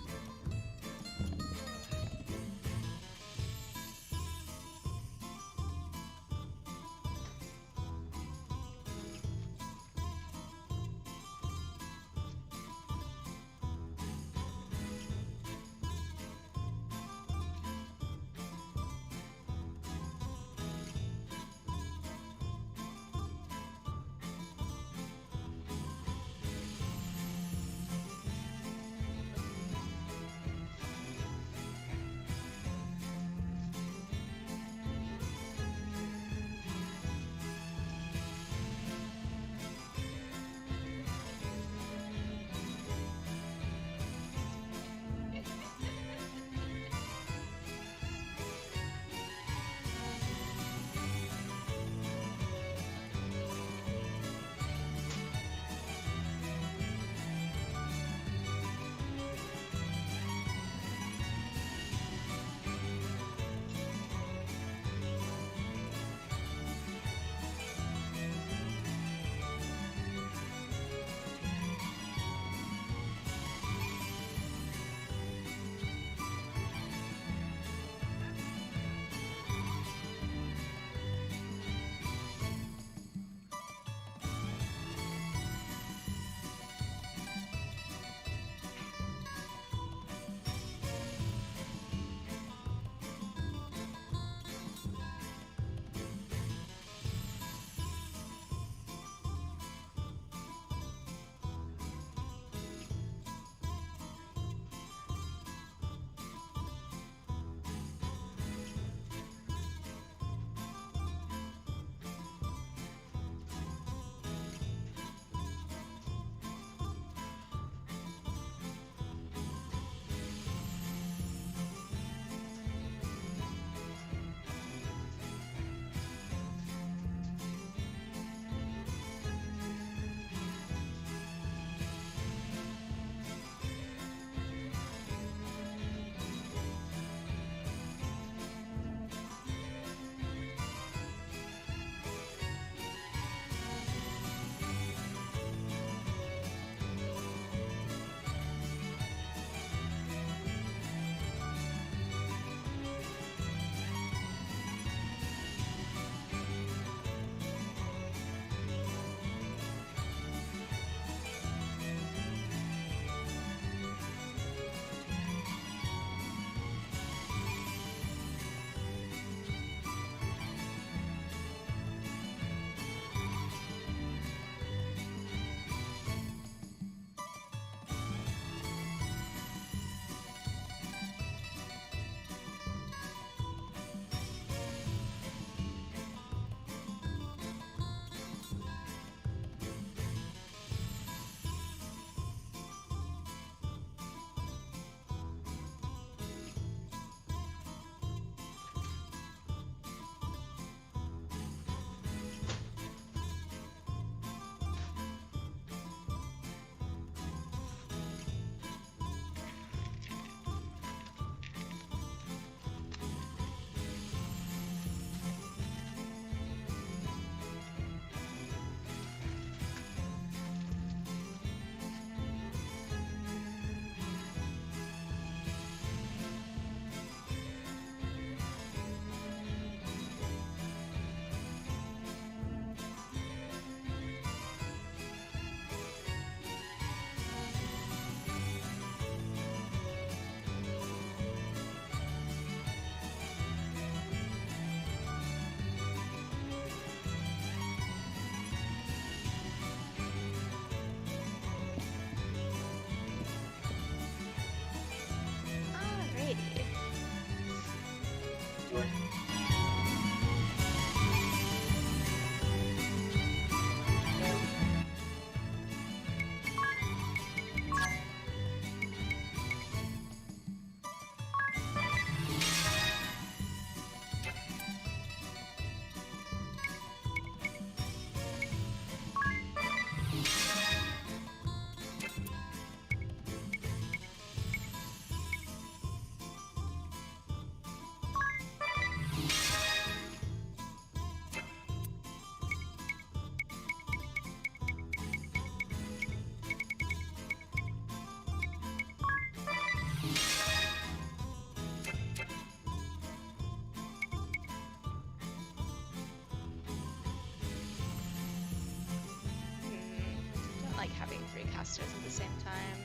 fighting 3 casters at the same time.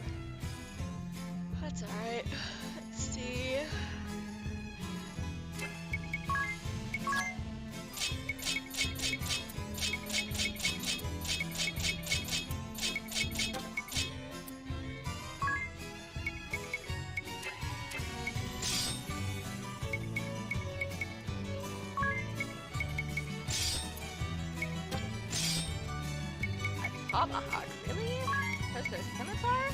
That's alright. Let's see. Tomahawk, really? Because there's scimitar?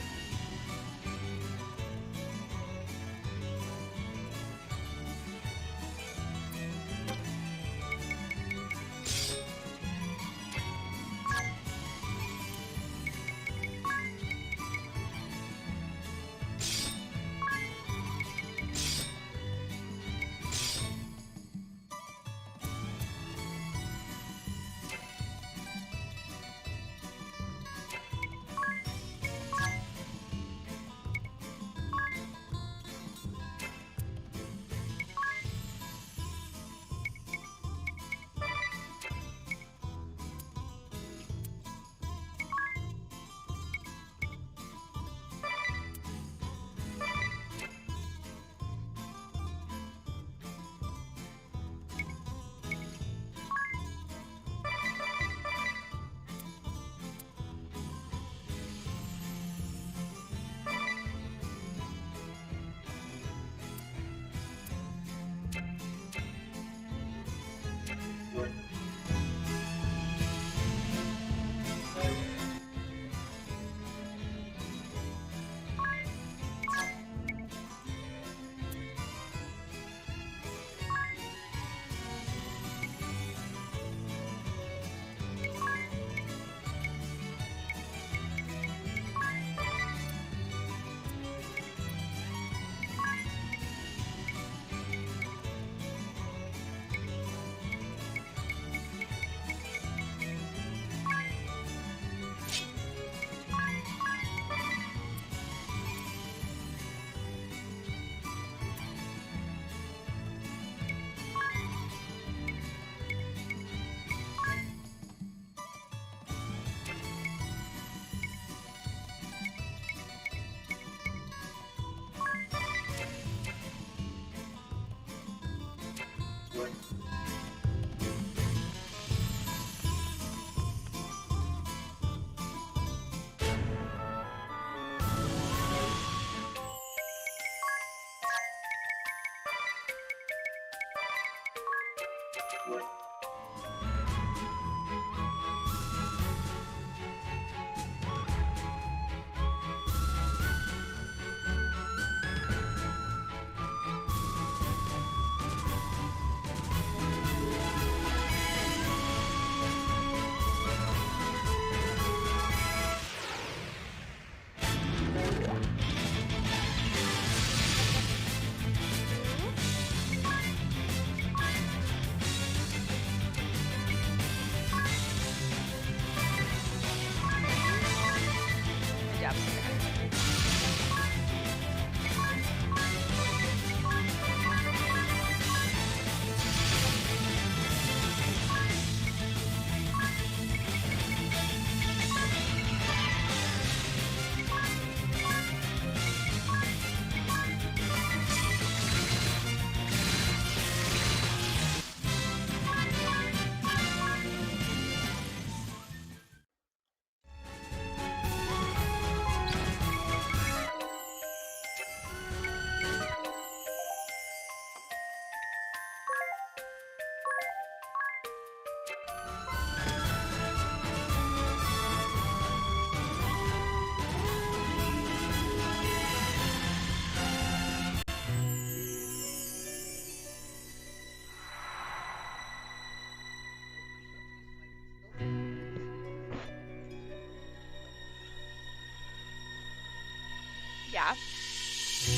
Yeah.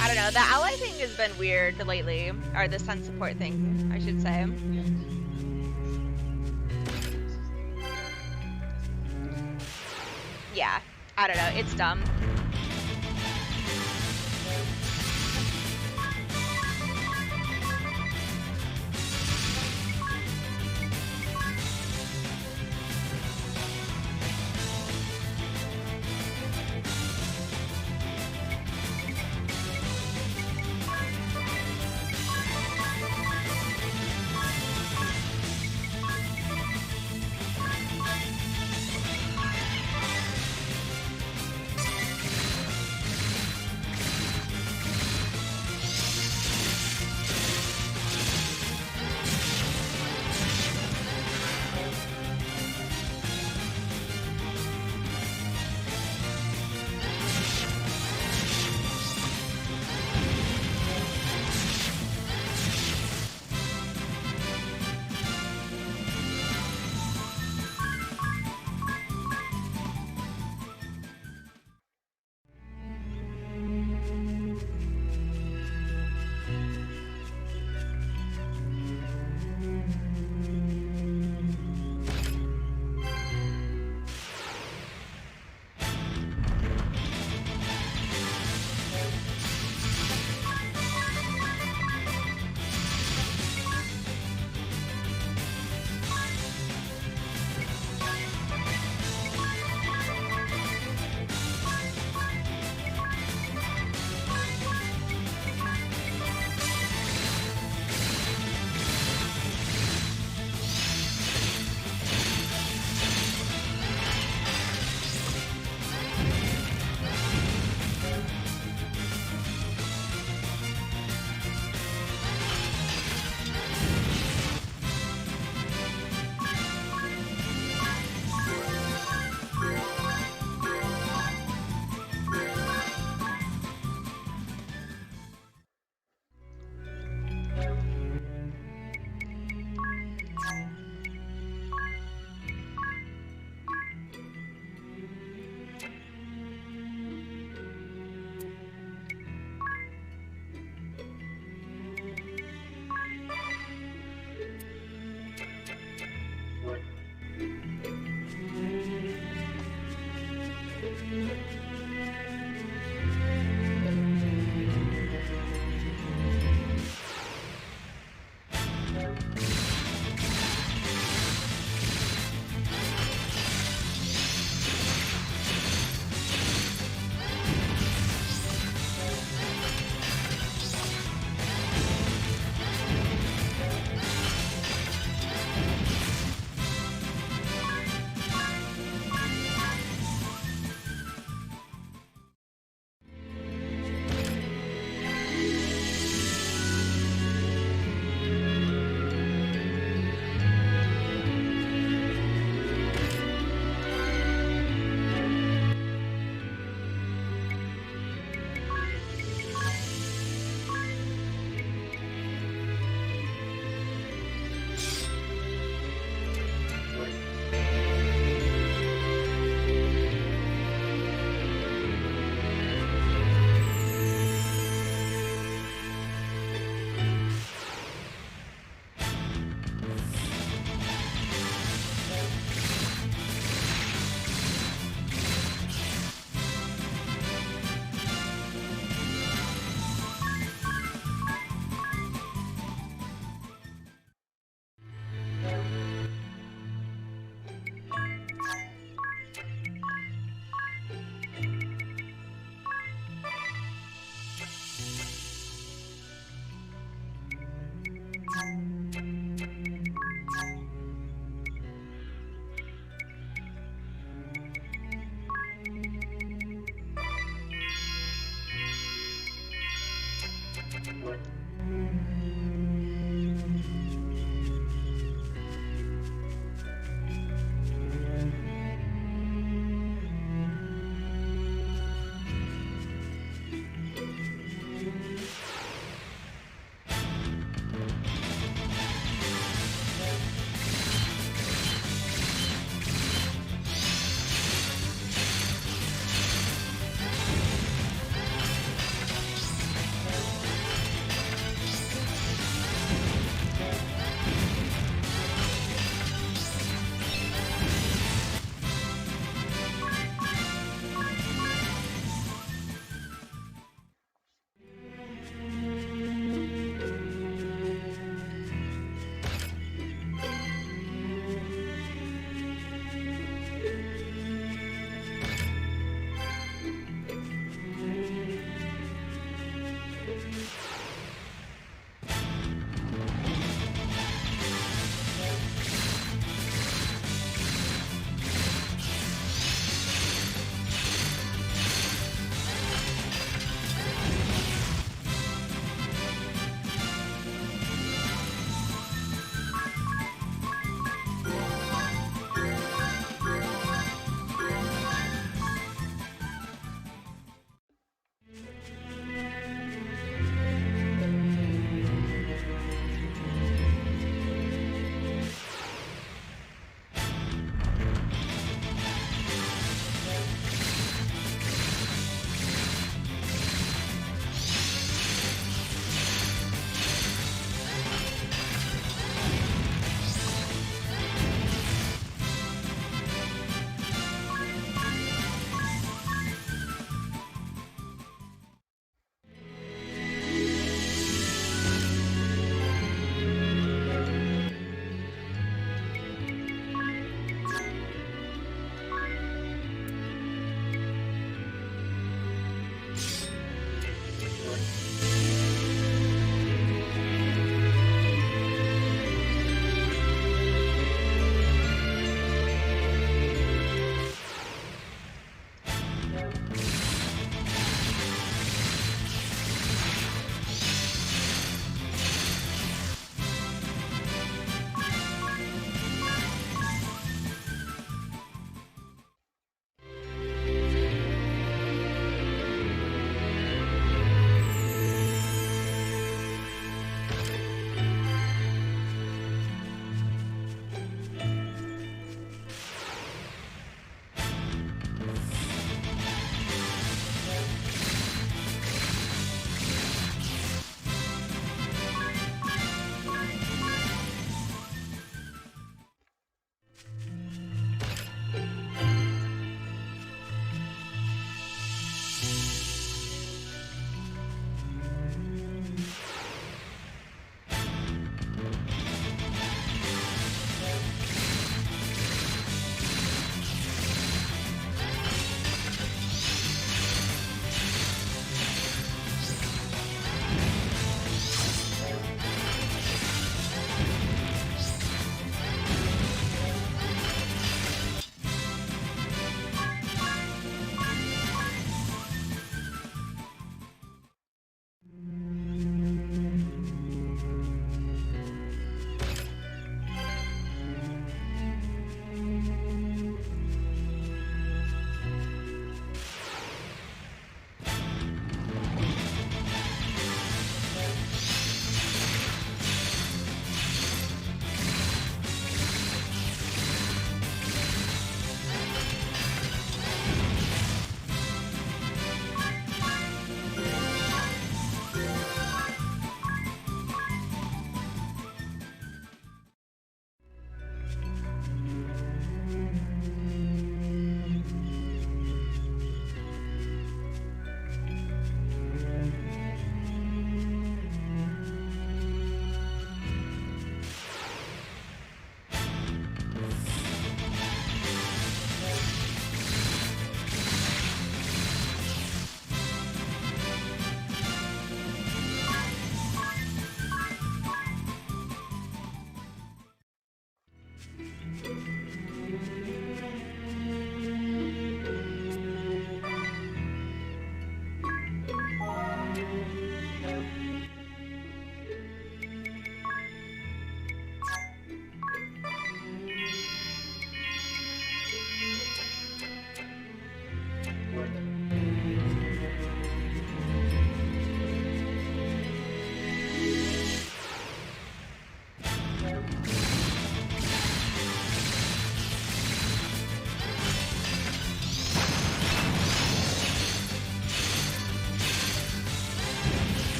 I don't know. The ally thing has been weird lately. Or the sun support thing, I should say. Yeah. I don't know. It's dumb.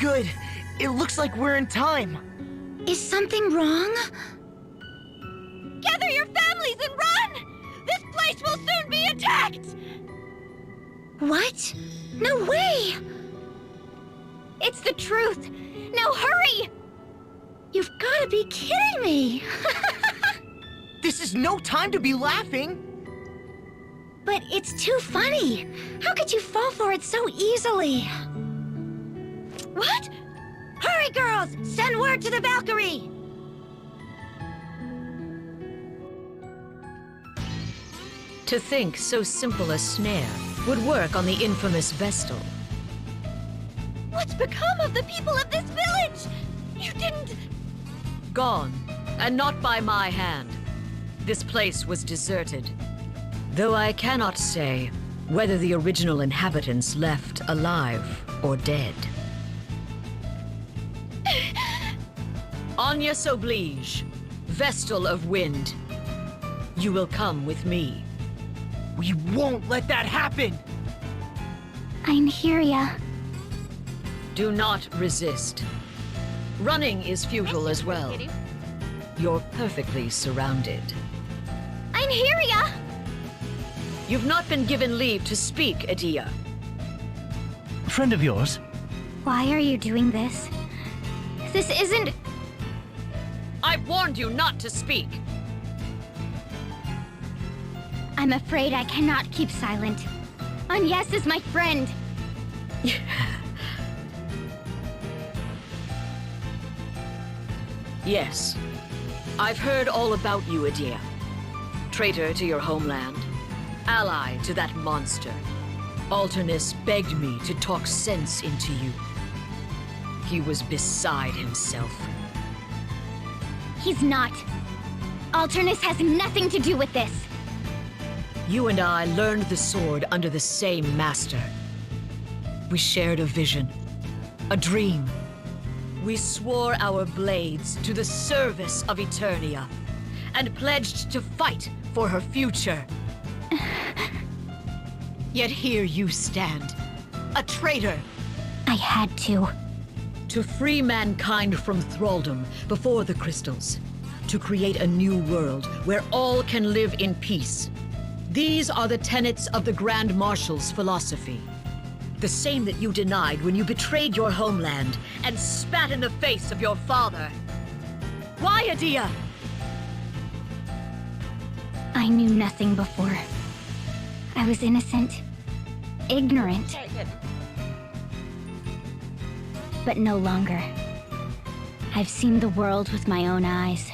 Good. It looks like we're in time. Is something wrong? Gather your families and run! This place will soon be attacked! What? No way! It's the truth! Now hurry! You've gotta be kidding me! This is no time to be laughing! But it's too funny! How could you fall for it so easily? What? Hurry, girls! Send word to the Valkyrie! To think so simple a snare would work on the infamous Vestal. What's become of the people of this village? You didn't... Gone, and not by my hand. This place was deserted. Though I cannot say whether the original inhabitants left alive or dead. Agnes Oblige, Vestal of Wind. You will come with me. We won't let that happen! I'm here, ya. Do not resist. Running is futile as well. You're perfectly surrounded. I'm here, ya! You've not been given leave to speak, Adia. A friend of yours? Why are you doing this? This isn't... I warned you not to speak. I'm afraid I cannot keep silent. Agnes is my friend. Yes. I've heard all about you, Adia. Traitor to your homeland. Ally to that monster. Alternus begged me to talk sense into you. He was beside himself. He's not. Alternus has nothing to do with this. You and I learned the sword under the same master. We shared a vision, a dream. We swore our blades to the service of Eternia, and pledged to fight for her future. Yet here you stand, a traitor. I had to. To free mankind from thraldom before the crystals. To create a new world where all can live in peace. These are the tenets of the Grand Marshal's philosophy. The same that you denied when you betrayed your homeland and spat in the face of your father. Why, Adia? I knew nothing before. I was innocent, ignorant. But no longer. I've seen the world with my own eyes,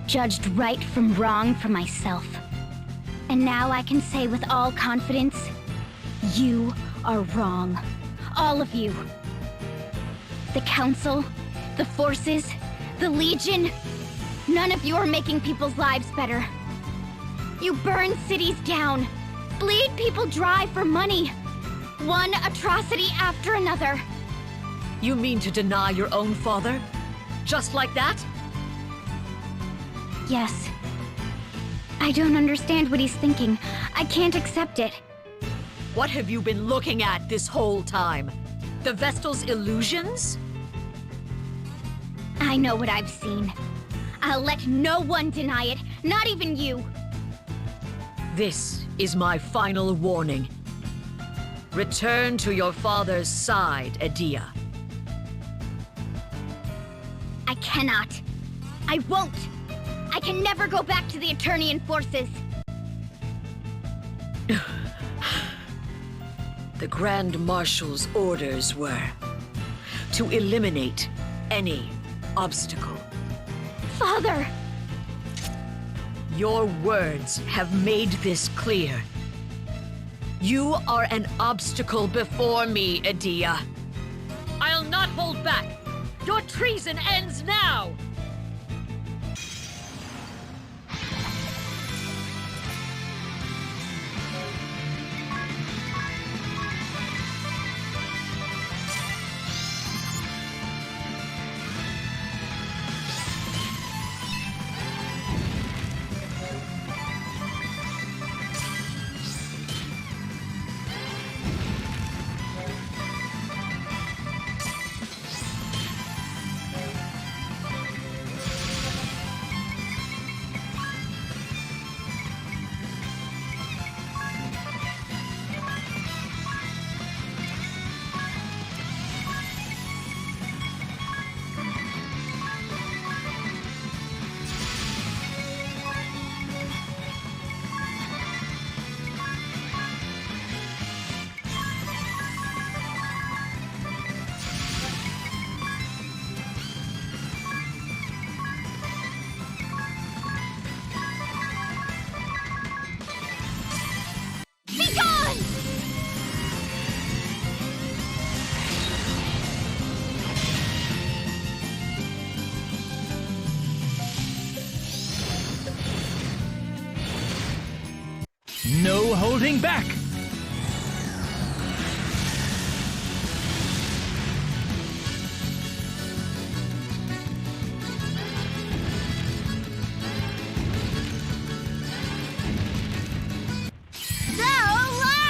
judged right from wrong for myself. And now I can say with all confidence, you are wrong. All of you. The Council, the Forces, the Legion, none of you are making people's lives better. You burn cities down, bleed people dry for money. One atrocity after another. You mean to deny your own father? Just like that? Yes. I don't understand what he's thinking. I can't accept it. What have you been looking at this whole time? The Vestal's illusions? I know what I've seen. I'll let no one deny it, not even you. This is my final warning. Return to your father's side, Adia. I cannot. I won't. I can never go back to the Eternian forces. The Grand Marshal's orders were to eliminate any obstacle. Father! Your words have made this clear. You are an obstacle before me, Adia. I'll not hold back. Your treason ends now! turning back! So long!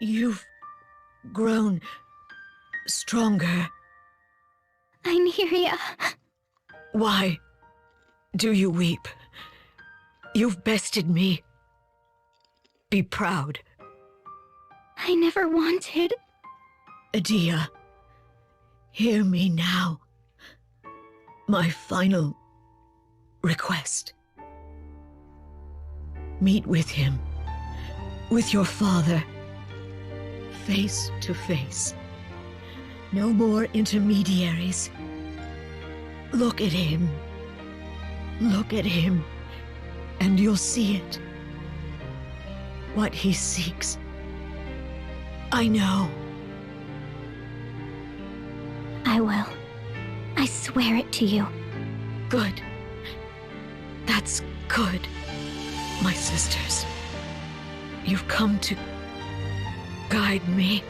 You've grown stronger. Nymeria. Why do you weep? You've bested me. Be proud. I never wanted. Adia, hear me now. My final request. Meet with him, with your father, face to face. No more intermediaries. Look at him. Look at him, and you'll see it. What he seeks. I know. I will. I swear it to you. Good. That's good, my sisters. You've come to guide me.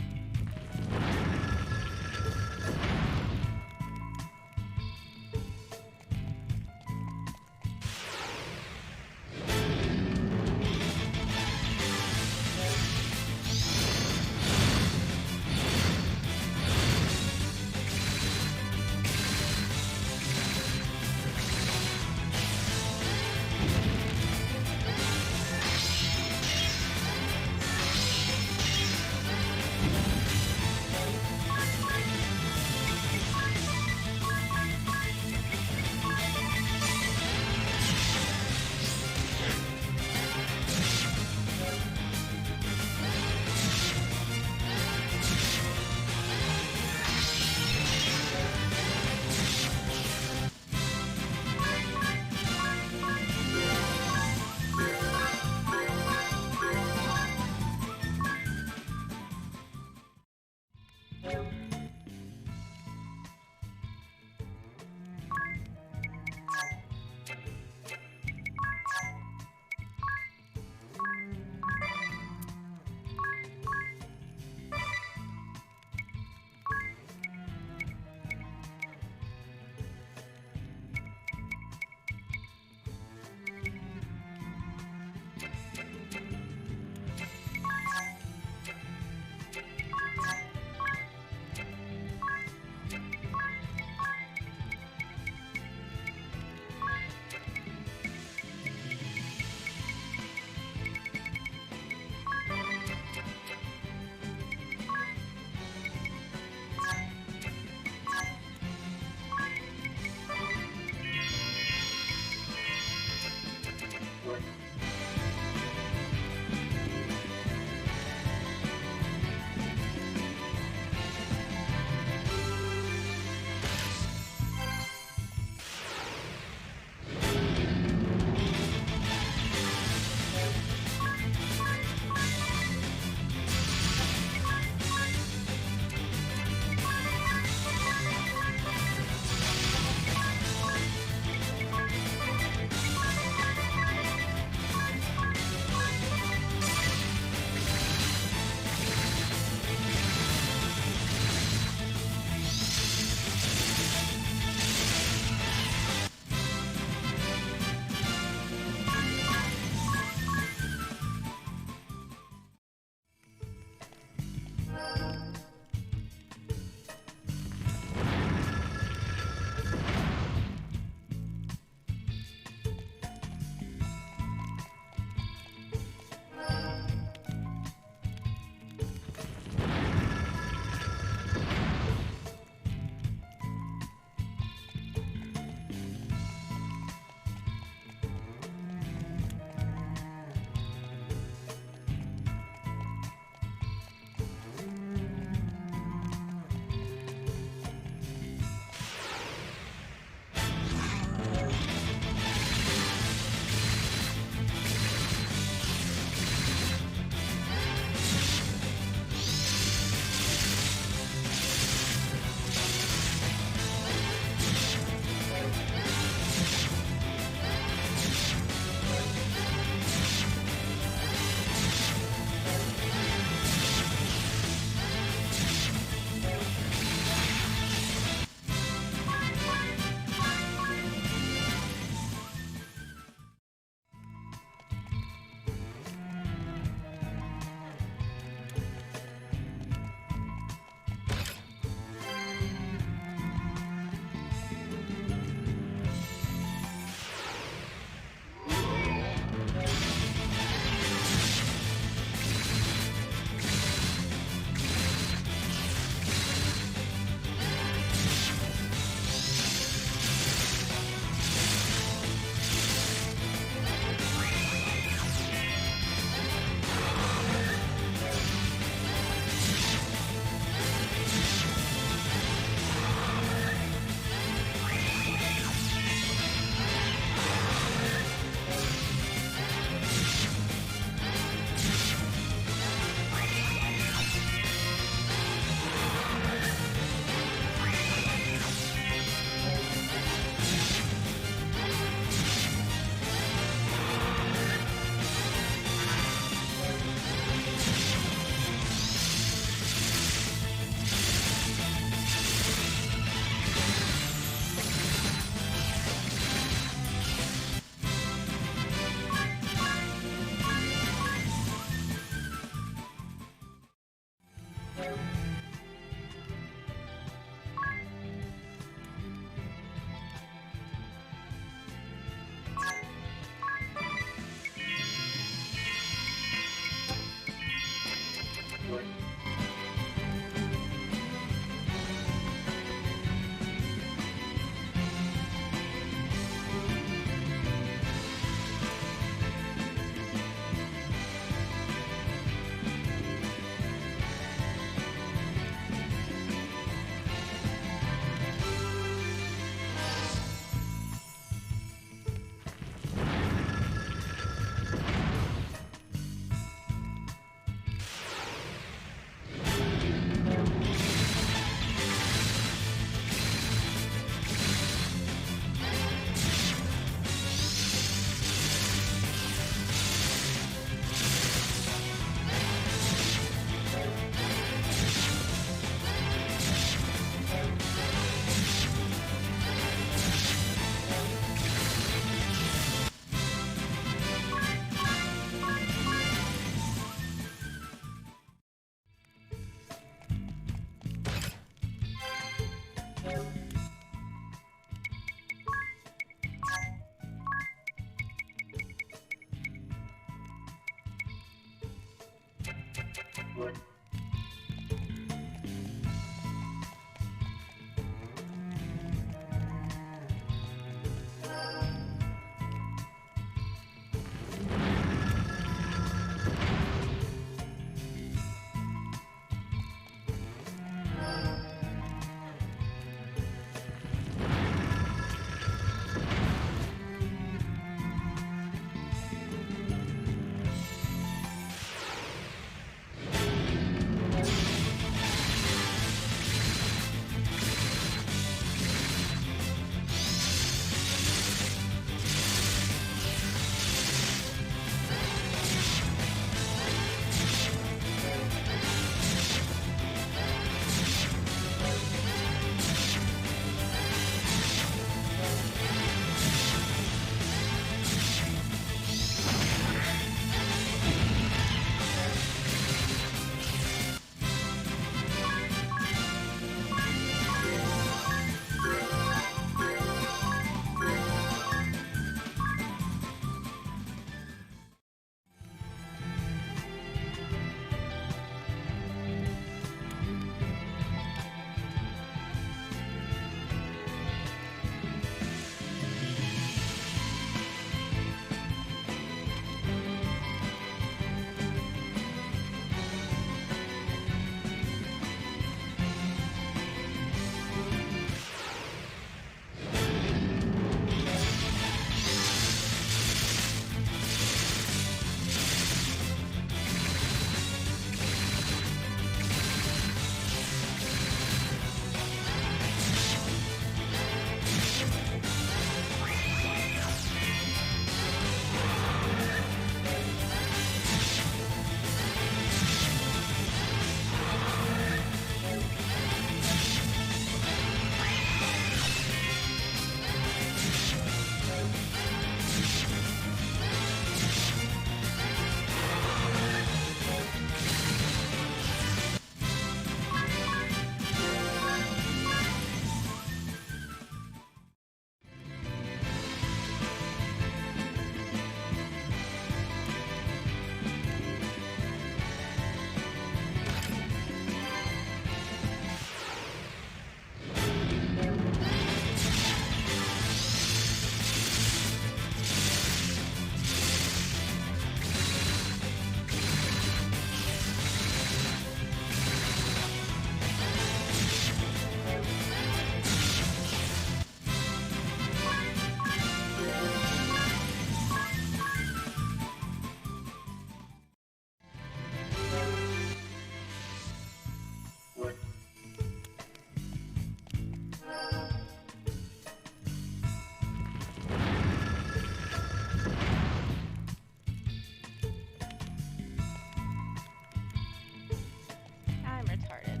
I'm retarded.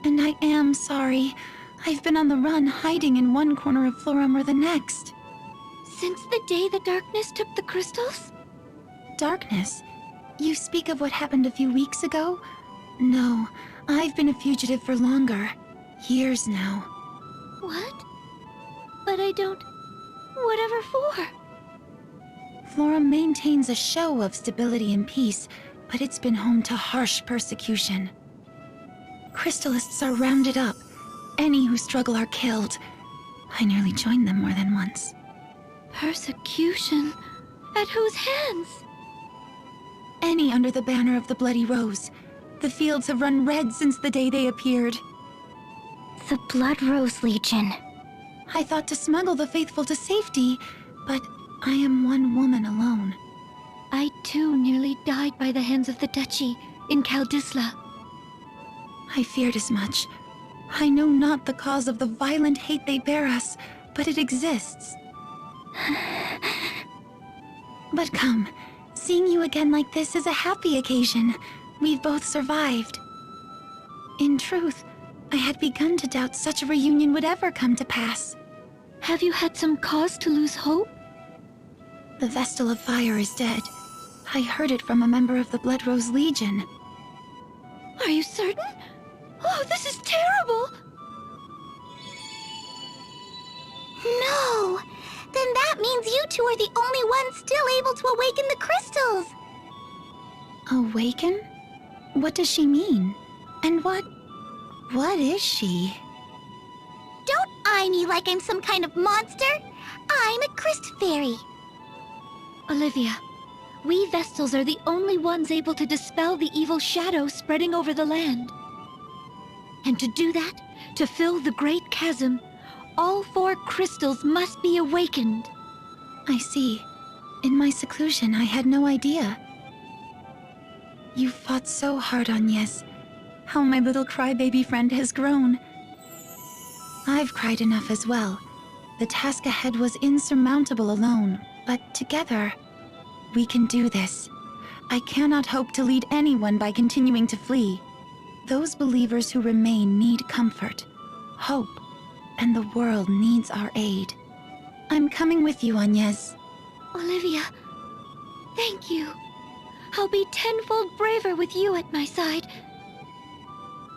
And I am sorry. I've been on the run, hiding in one corner of Florum or the next. Since the day the darkness took the crystals? Darkness? You speak of what happened a few weeks ago? No, I've been a fugitive for longer. Years now. What? But I don't... Whatever for? Florum maintains a show of stability and peace, but it's been home to harsh persecution. Crystallists are rounded up. Any who struggle are killed. I nearly joined them more than once. Persecution? At whose hands? Any under the banner of the Bloody Rose. The fields have run red since the day they appeared. The Blood Rose Legion. I thought to smuggle the faithful to safety, but I am one woman alone. I too nearly died by the hands of the Duchy in Kaldisla. I feared as much. I know not the cause of the violent hate they bear us, but it exists. But come, seeing you again like this is a happy occasion. We've both survived. In truth, I had begun to doubt such a reunion would ever come to pass. Have you had some cause to lose hope? The Vestal of Fire is dead. I heard it from a member of the Blood Rose Legion. Are you certain? Oh, this is terrible! No! Then that means you two are the only ones still able to awaken the crystals! Awaken? What does she mean? And what is she? Don't eye me like I'm some kind of monster! I'm a Crystal Fairy! Olivia, we Vestals are the only ones able to dispel the evil shadow spreading over the land. And to do that, to fill the great chasm, all 4 crystals must be awakened. I see. In my seclusion, I had no idea. You fought so hard, Agnes. How my little crybaby friend has grown. I've cried enough as well. The task ahead was insurmountable alone, but together, we can do this. I cannot hope to lead anyone by continuing to flee. Those believers who remain need comfort, hope, and the world needs our aid. I'm coming with you, Agnes. Olivia, thank you. I'll be tenfold braver with you at my side.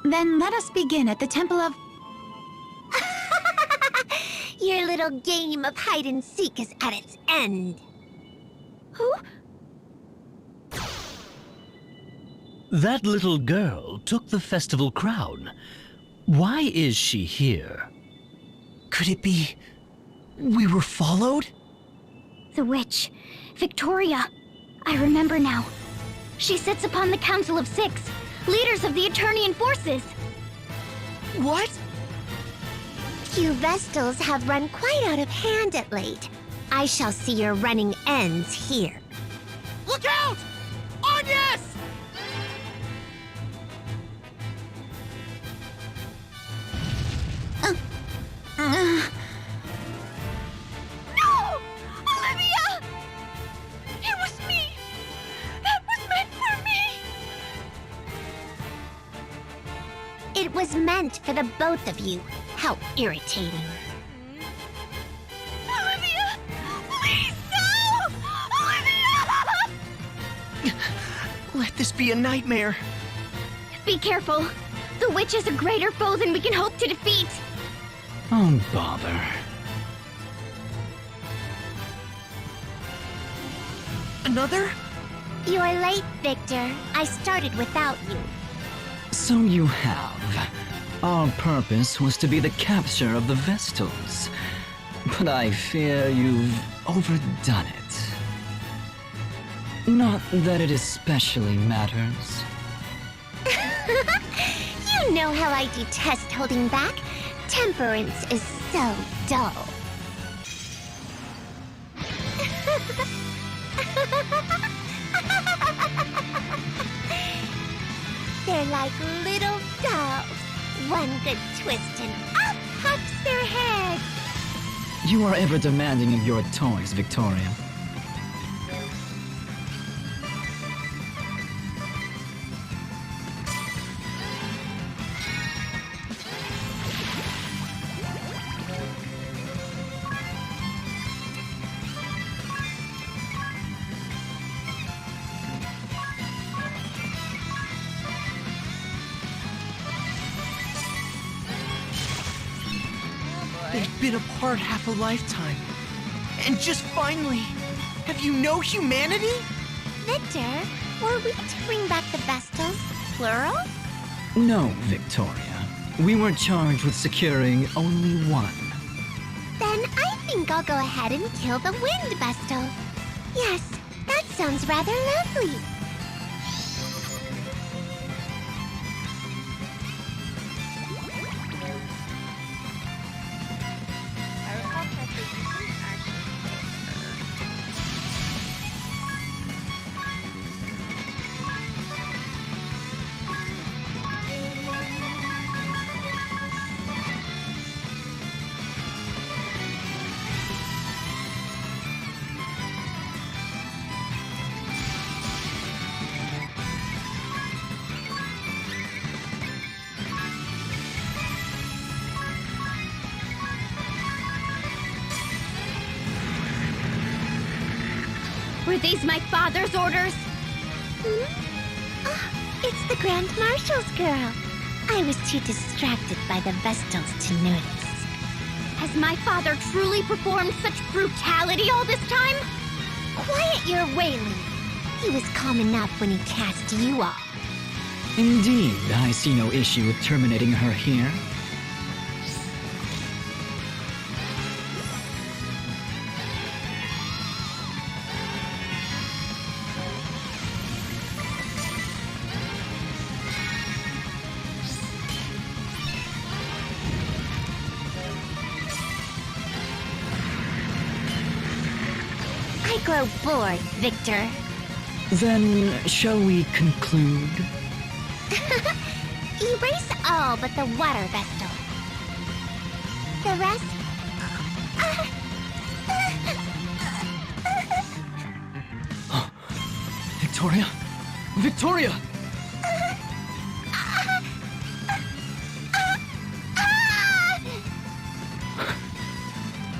Then let us begin at the Temple of... Your little game of hide-and-seek is at its end. Who? That little girl took the festival crown. Why is she here? Could it be... we were followed? The witch, Victoria. I remember now. She sits upon the Council of 6, leaders of the Eternian forces. What? You Vestals have run quite out of hand at late. I shall see your running ends here. Look out! Agnes! No! Olivia! It was me! That was meant for me! It was meant for the both of you. How irritating. Olivia! Please, no! Olivia! Let this be a nightmare. Be careful. The witch is a greater foe than we can hope to defeat. Oh, bother. Another? You're late, Victor. I started without you. So you have. Our purpose was to be the capture of the Vestals. But I fear you've overdone it. Not that it especially matters. You know how I detest holding back. Temperance is so dull. They're like little dolls. One good twist and up pops their head. You are ever demanding of your toys, Victoria. They've been apart half a lifetime. And just finally, have you no humanity? Victor, were we to bring back the Vestals, plural? No, Victoria. We were charged with securing only one. Then I think I'll go ahead and kill the Wind Vestal. Yes, that sounds rather lovely. Were these my father's orders? It's the Grand Marshal's girl. I was too distracted by the Vestals to notice. Has my father truly performed such brutality all this time? Quiet your wailing. He was calm enough when he cast you off. Indeed, I see no issue with terminating her here. I grow bored, Victor. Then, shall we conclude? Erase all but the water Vestal. The rest... Victoria? Victoria!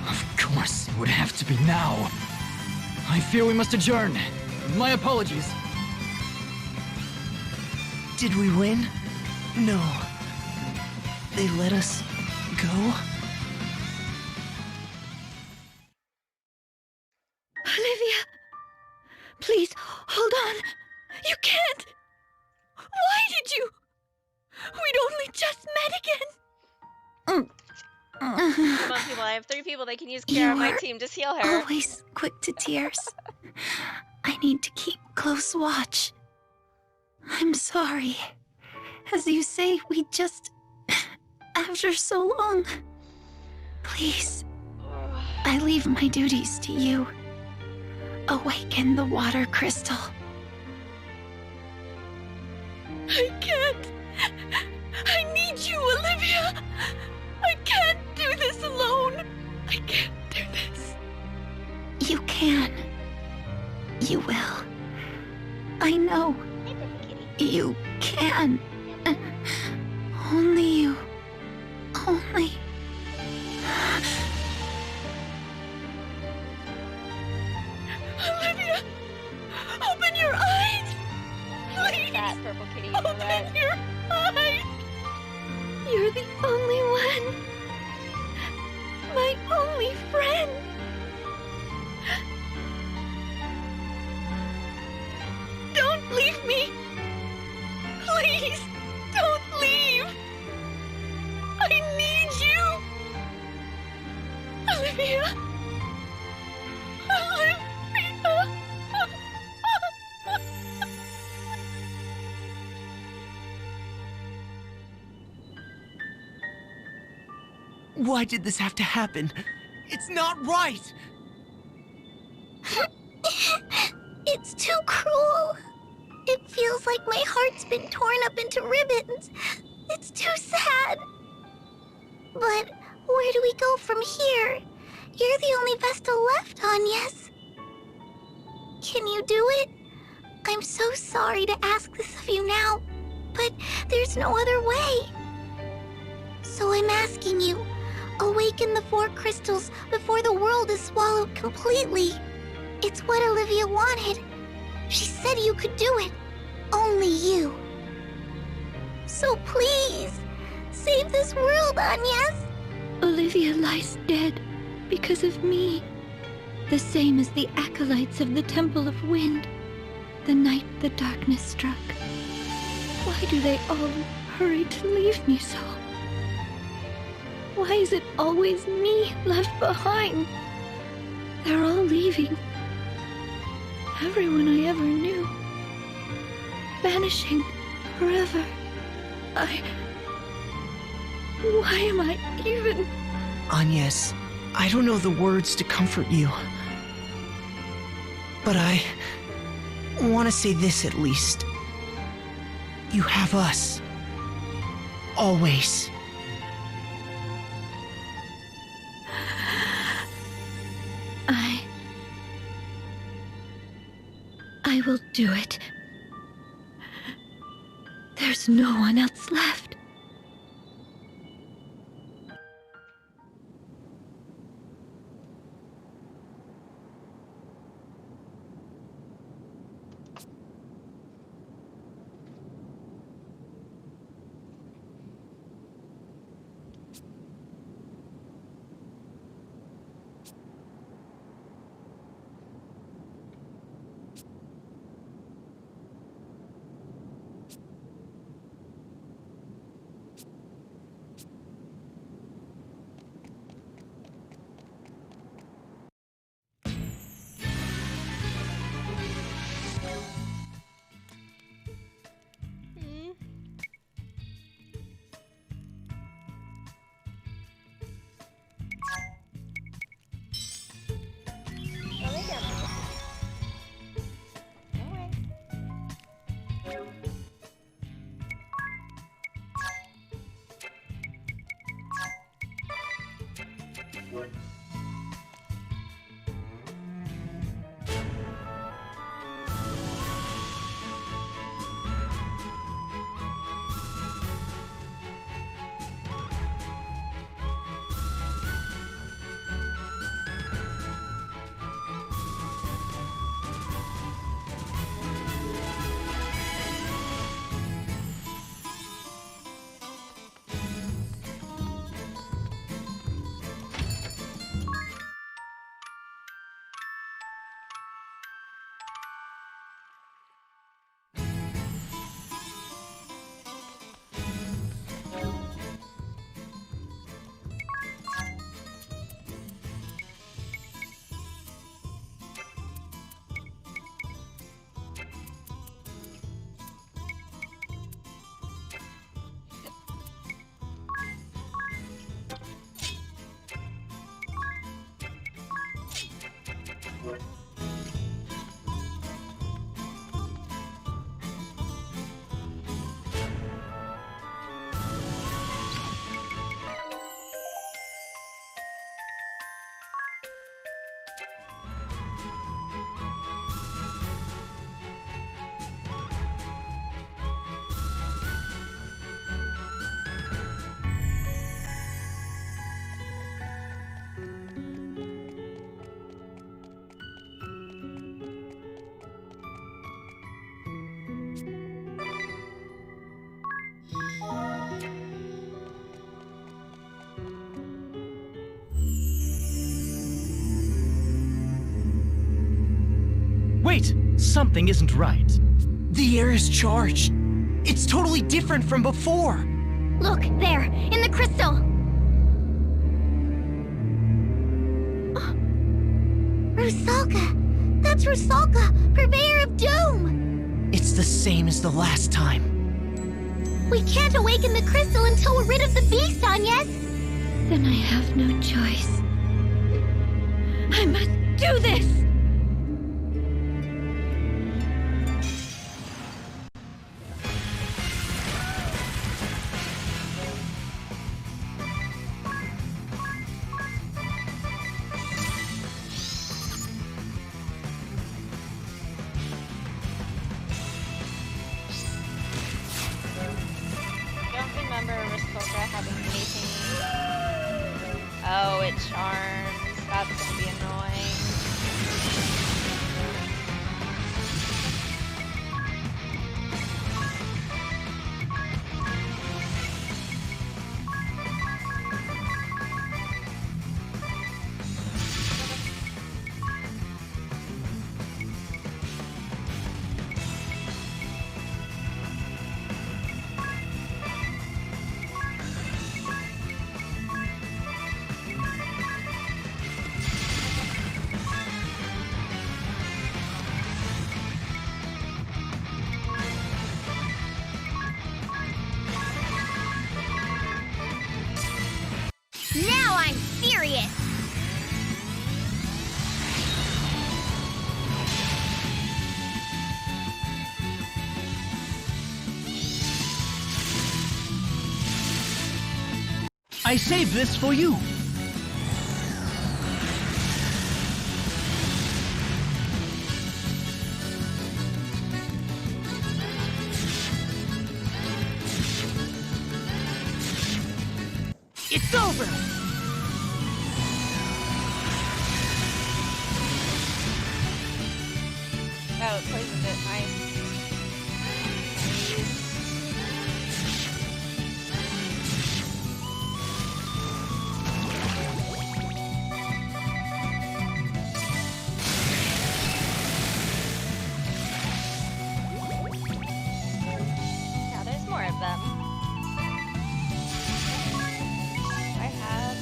Of course, it would have to be now. I fear we must adjourn. My apologies. Did we win? No. They let us go? Olivia! Please, hold on. You can't! Why did you? We'd only just met again. Come on, people. I have 3 people that can use Kira on my team. Just heal her. Always quick to tears. I need to keep close watch. I'm sorry. As you say, we just... After so long... Please, I leave my duties to you. Awaken the water crystal. I can't. I need you, Olivia. I can't do this alone. I can't do this. You can. You will. I know. You can. Only you. Only. Olivia, open your eyes. Please. That purple kitty. Open your eyes. You're the only one. My only friend. Don't leave me. Please, don't leave. I need you. Olivia. Olivia. Why did this have to happen? It's not right! It's too cruel. It feels like my heart's been torn up into ribbons. It's too sad. But where do we go from here? You're the only Vestal left, Agnes. Can you do it? I'm so sorry to ask this of you now, but there's no other way. So I'm asking you, awaken the 4 crystals before the world is swallowed completely. It's what Olivia wanted. She said you could do it. Only you. So please, save this world, Agnes. Olivia. Avyuir lies dead because of me. The same as the acolytes of the Temple of Wind, the night the darkness struck. Why do they all hurry to leave me so? Why is it always me left behind? They're all leaving. Everyone I ever knew. Vanishing forever. Why am I even... Agnes, I don't know the words to comfort you. But I want to say this at least. You have us. Always. I will do it. There's no one else left. Wait! Something isn't right. The air is charged. It's totally different from before. Look, there, in the crystal. Rusalka! That's Rusalka, purveyor of doom! It's the same as the last time. We can't awaken the crystal until we're rid of the beast, Agnes! Then I have no choice. I must do this! Oh, it charms. That's gonna be annoying. I saved this for you. It's over! Oh, it poisoned it. Nice. Now there's more of them. I have.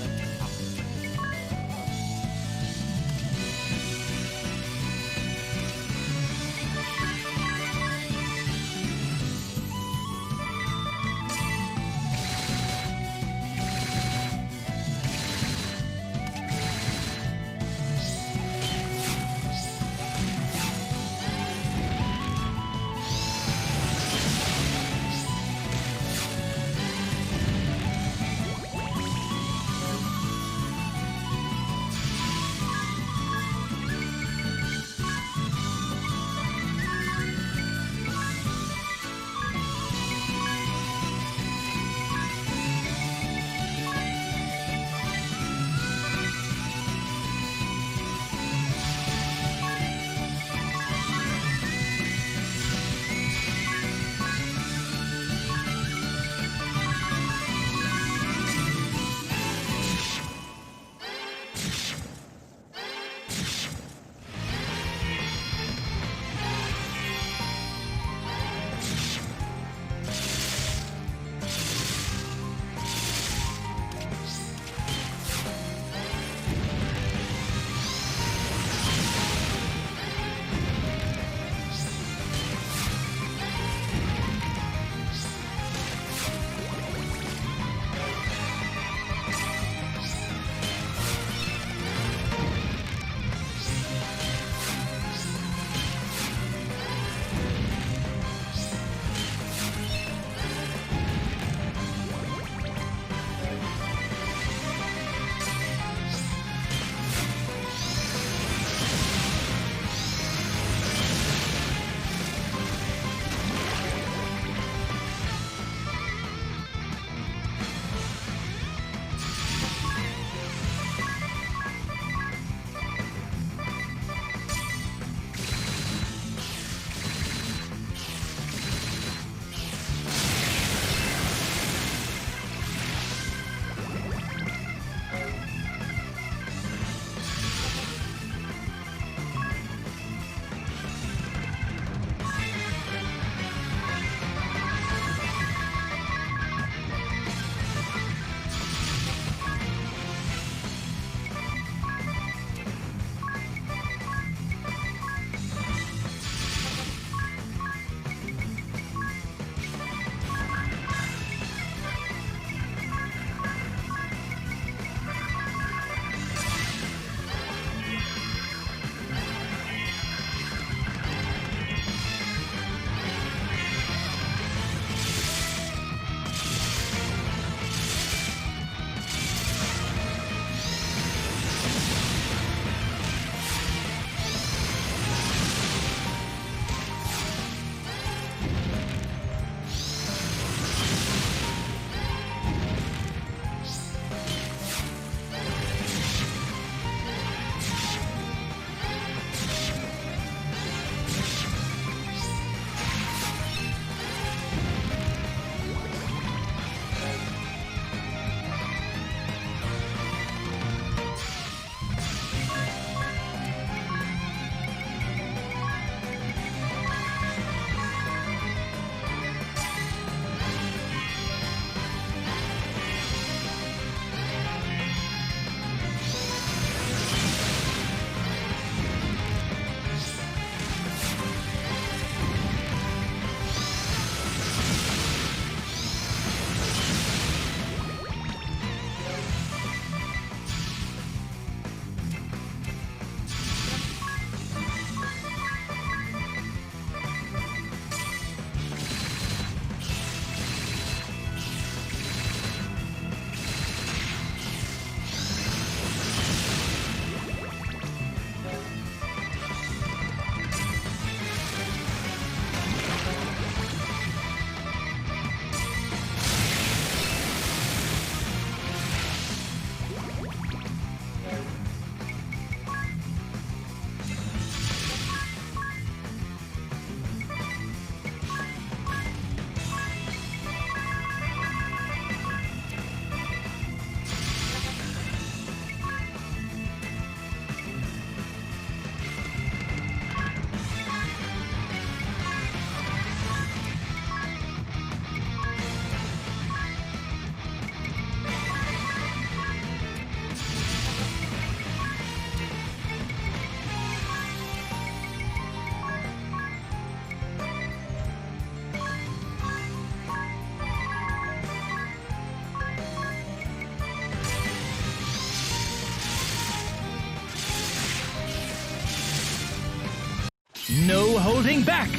No holding back!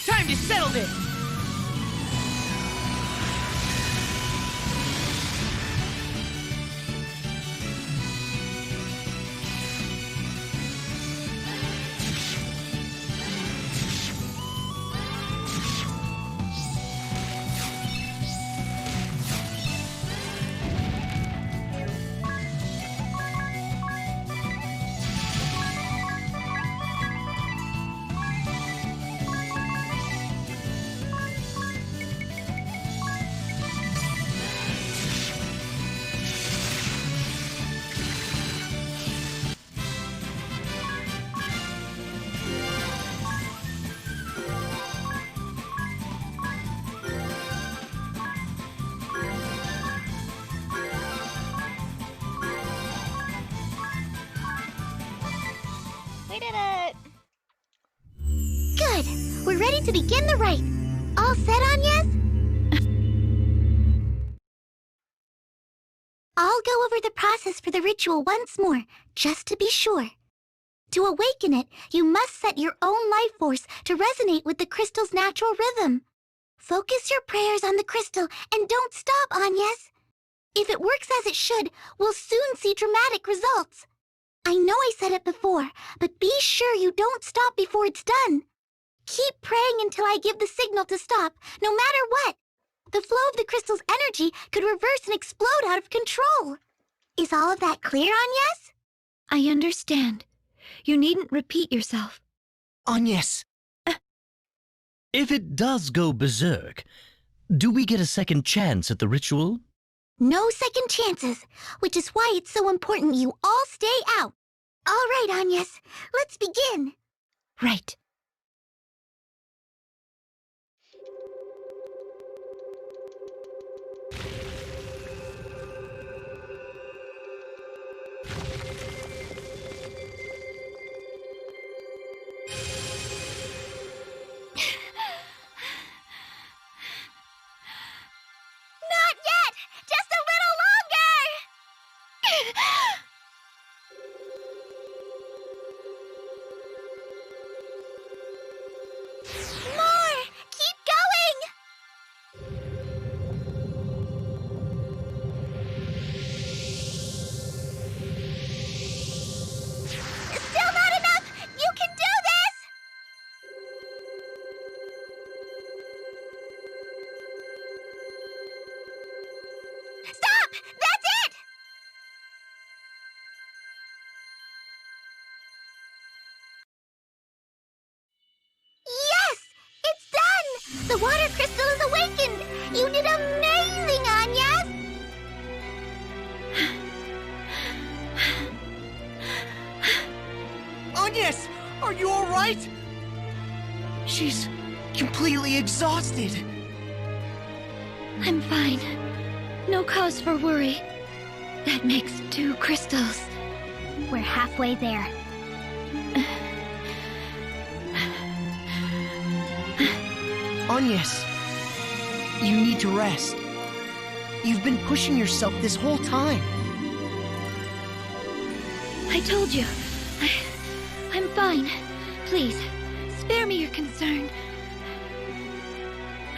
Time to settle this! We did it! Good. We're ready to begin the rite. All set, Agnes? I'll go over the process for the ritual once more, just to be sure. To awaken it, you must set your own life force to resonate with the crystal's natural rhythm. Focus your prayers on the crystal and don't stop, Agnes. If it works as it should, we'll soon see dramatic results. I know I said it before, but be sure you don't stop before it's done. Keep praying until I give the signal to stop, no matter what. The flow of the crystal's energy could reverse and explode out of control. Is all of that clear, Agnes? I understand. You needn't repeat yourself. Agnes. If it does go berserk, do we get a second chance at the ritual? No second chances, which is why it's so important you all stay out. All right, Agnes, let's begin. Right. Not yet! Just a little longer! More! Keep going! Still not enough! You can do this! Stop! That's it! Yes! It's done! The water crystal is awakened! You did amazing, Agnes! Agnes, are you all right? She's completely exhausted. I'm fine. No cause for worry. That makes 2 crystals. We're halfway there. Agnes, you need to rest. You've been pushing yourself this whole time. I told you. I'm fine. Please, spare me your concern.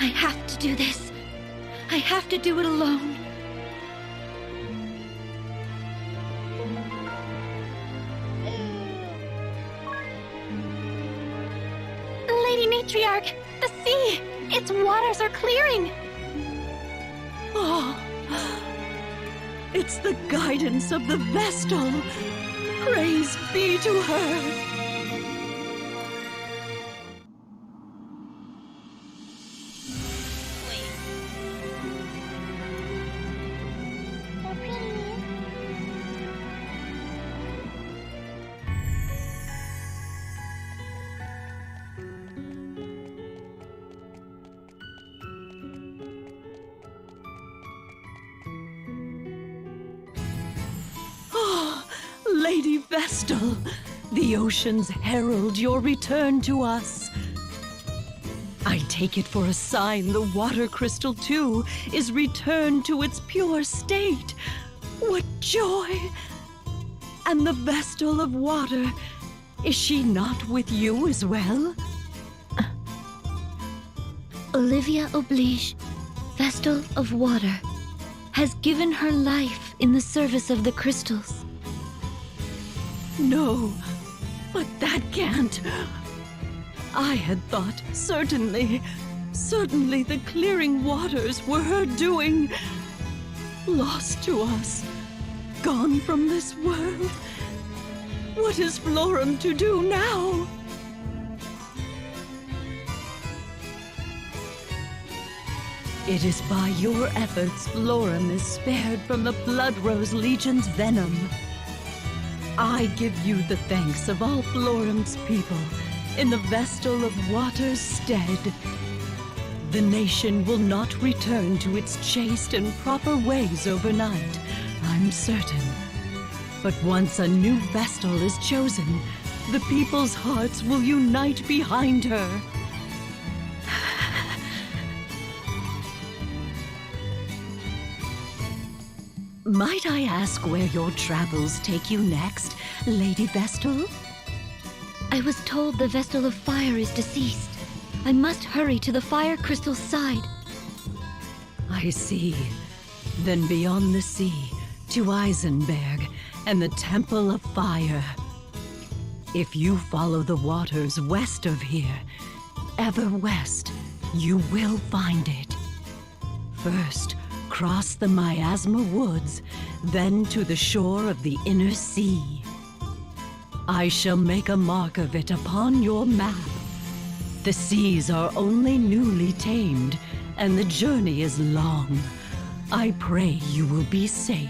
I have to do this. I have to do it alone. Lady Matriarch, the sea! Its waters are clearing! Oh, it's the guidance of the Vestal. Praise be to her. Lady Vestal, the oceans herald your return to us. I take it for a sign the water crystal, too, is returned to its pure state. What joy! And the Vestal of Water, is she not with you as well? Olivia Oblige, Vestal of Water, has given her life in the service of the crystals. No, but that can't. I had thought certainly the clearing waters were her doing. Lost to us, gone from this world. What is Florum to do now? It is by your efforts Florum is spared from the Bloodrose Legion's venom. I give you the thanks of all Florum's people in the Vestal of Water's stead. The nation will not return to its chaste and proper ways overnight, I'm certain. But once a new Vestal is chosen, the people's hearts will unite behind her. Might I ask where your travels take you next, Lady Vestal? I was told the Vestal of Fire is deceased. I must hurry to the fire crystal's side. I see. Then beyond the sea, to Eisenberg and the Temple of Fire. If you follow the waters west of here, ever west, you will find it. First, cross the Miasma Woods, then to the shore of the inner sea. I shall make a mark of it upon your map. The seas are only newly tamed, and the journey is long. I pray you will be safe.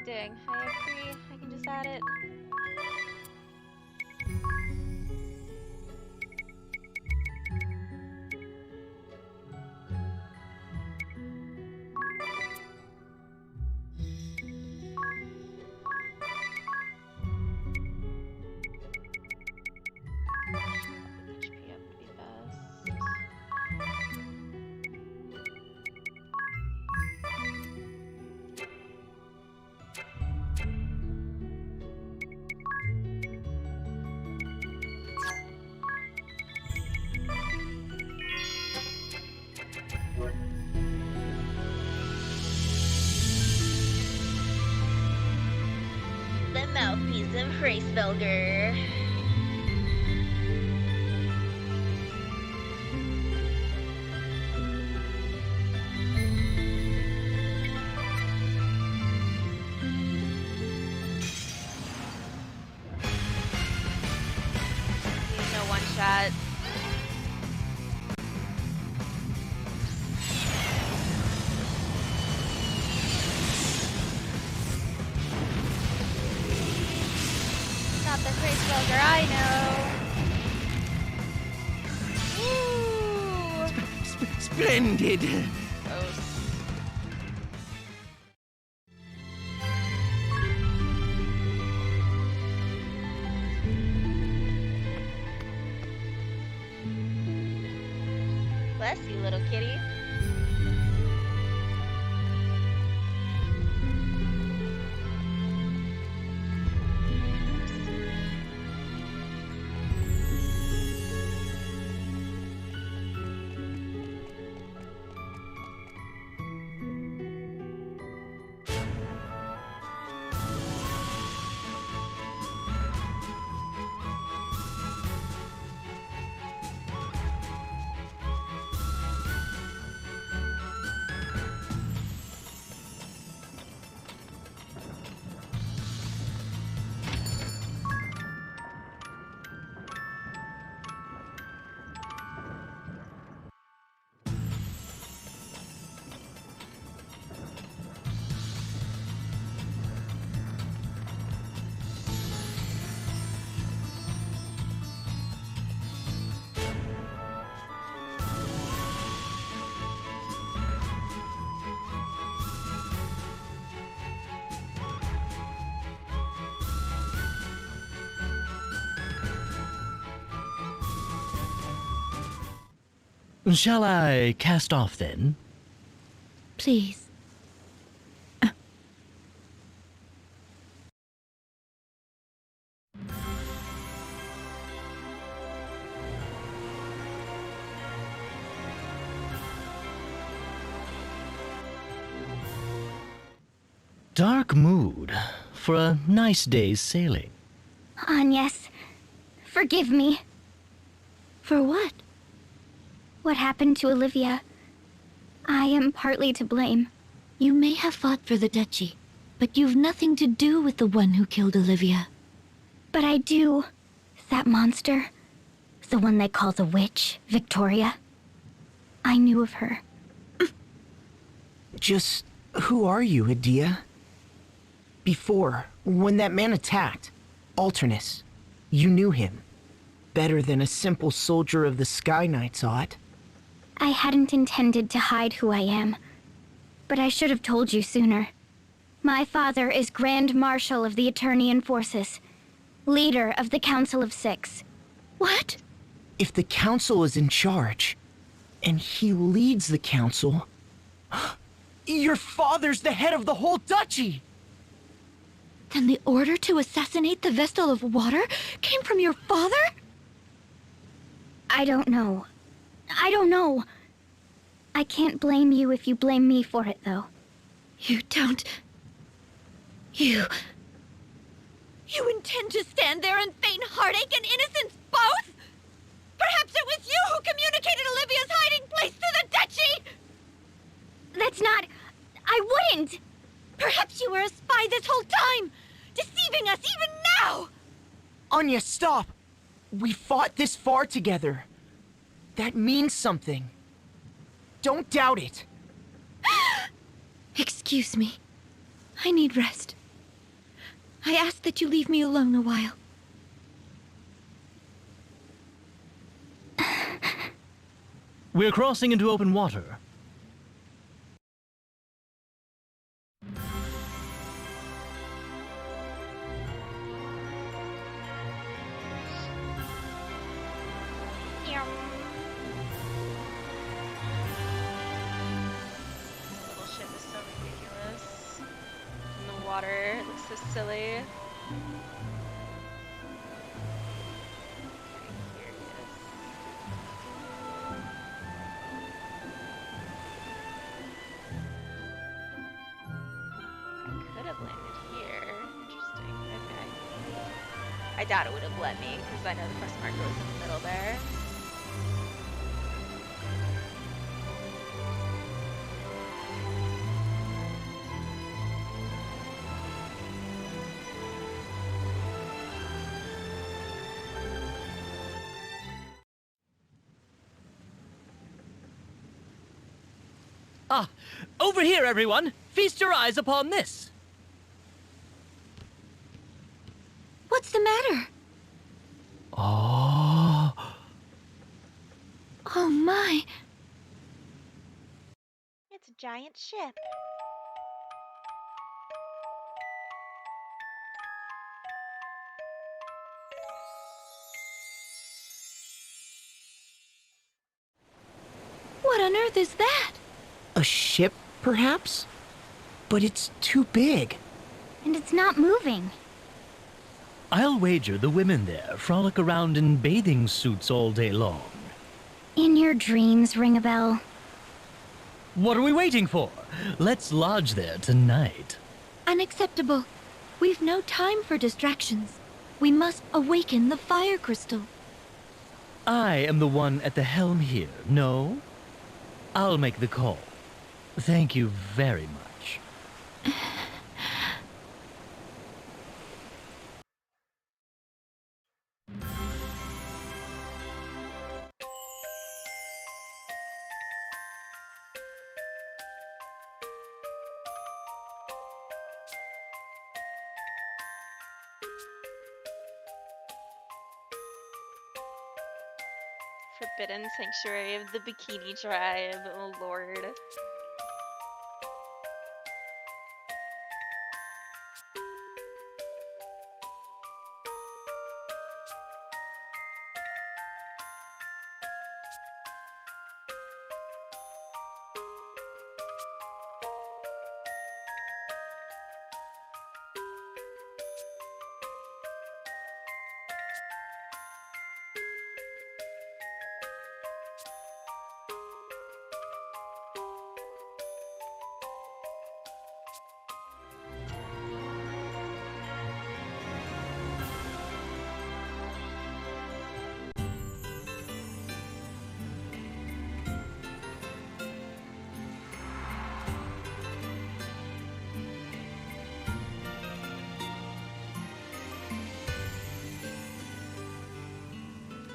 Dang, I have 3. I can just add it. HP up would be best. The mouthpiece of Hraesvelgr. No one shot. Not the Hraesvelgr I know. Woo! Splendid! Gross. Bless you, little kitty. Shall I cast off then? Please. Dark mood for a nice day's sailing. Agnes, forgive me. For what? What happened to Olivia? I am partly to blame. You may have fought for the duchy, but you've nothing to do with the one who killed Olivia. But I do. That monster, the one they call the witch, Victoria. I knew of her. Just who are you, Adia? Before, when that man attacked, Alternus, you knew him. Better than a simple soldier of the Sky Knights ought. I hadn't intended to hide who I am, but I should have told you sooner. My father is Grand Marshal of the Eternian Forces, leader of the Council of Six. What? If the Council is in charge, and he leads the Council, your father's the head of the whole duchy! Then the order to assassinate the Vestal of Water came from your father? I don't know. I don't know. I can't blame you if you blame me for it, though. You don't... You intend to stand there and feign heartache and innocence both? Perhaps it was you who communicated Olivia's hiding place to the duchy? That's not... I wouldn't! Perhaps you were a spy this whole time, deceiving us even now! Anya, stop! We fought this far together. That means something. Don't doubt it. Excuse me. I need rest. I ask that you leave me alone a while. We're crossing into open water. Little ship is so ridiculous. In the water, it looks so silly. Could have landed here. Interesting. Okay. I doubt it would have let me because I know the quest marker was in the middle there. Ah, over here, everyone! Feast your eyes upon this! What's the matter? Oh. Oh my. It's a giant ship. What on earth is that? A ship, perhaps? But it's too big. And it's not moving. I'll wager the women there frolic around in bathing suits all day long. In your dreams, ring a bell. What are we waiting for? Let's lodge there tonight. Unacceptable. We've no time for distractions. We must awaken the fire crystal. I am the one at the helm here, no? I'll make the call. Thank you very much. Forbidden Sanctuary of the Bikini Tribe. Oh lord.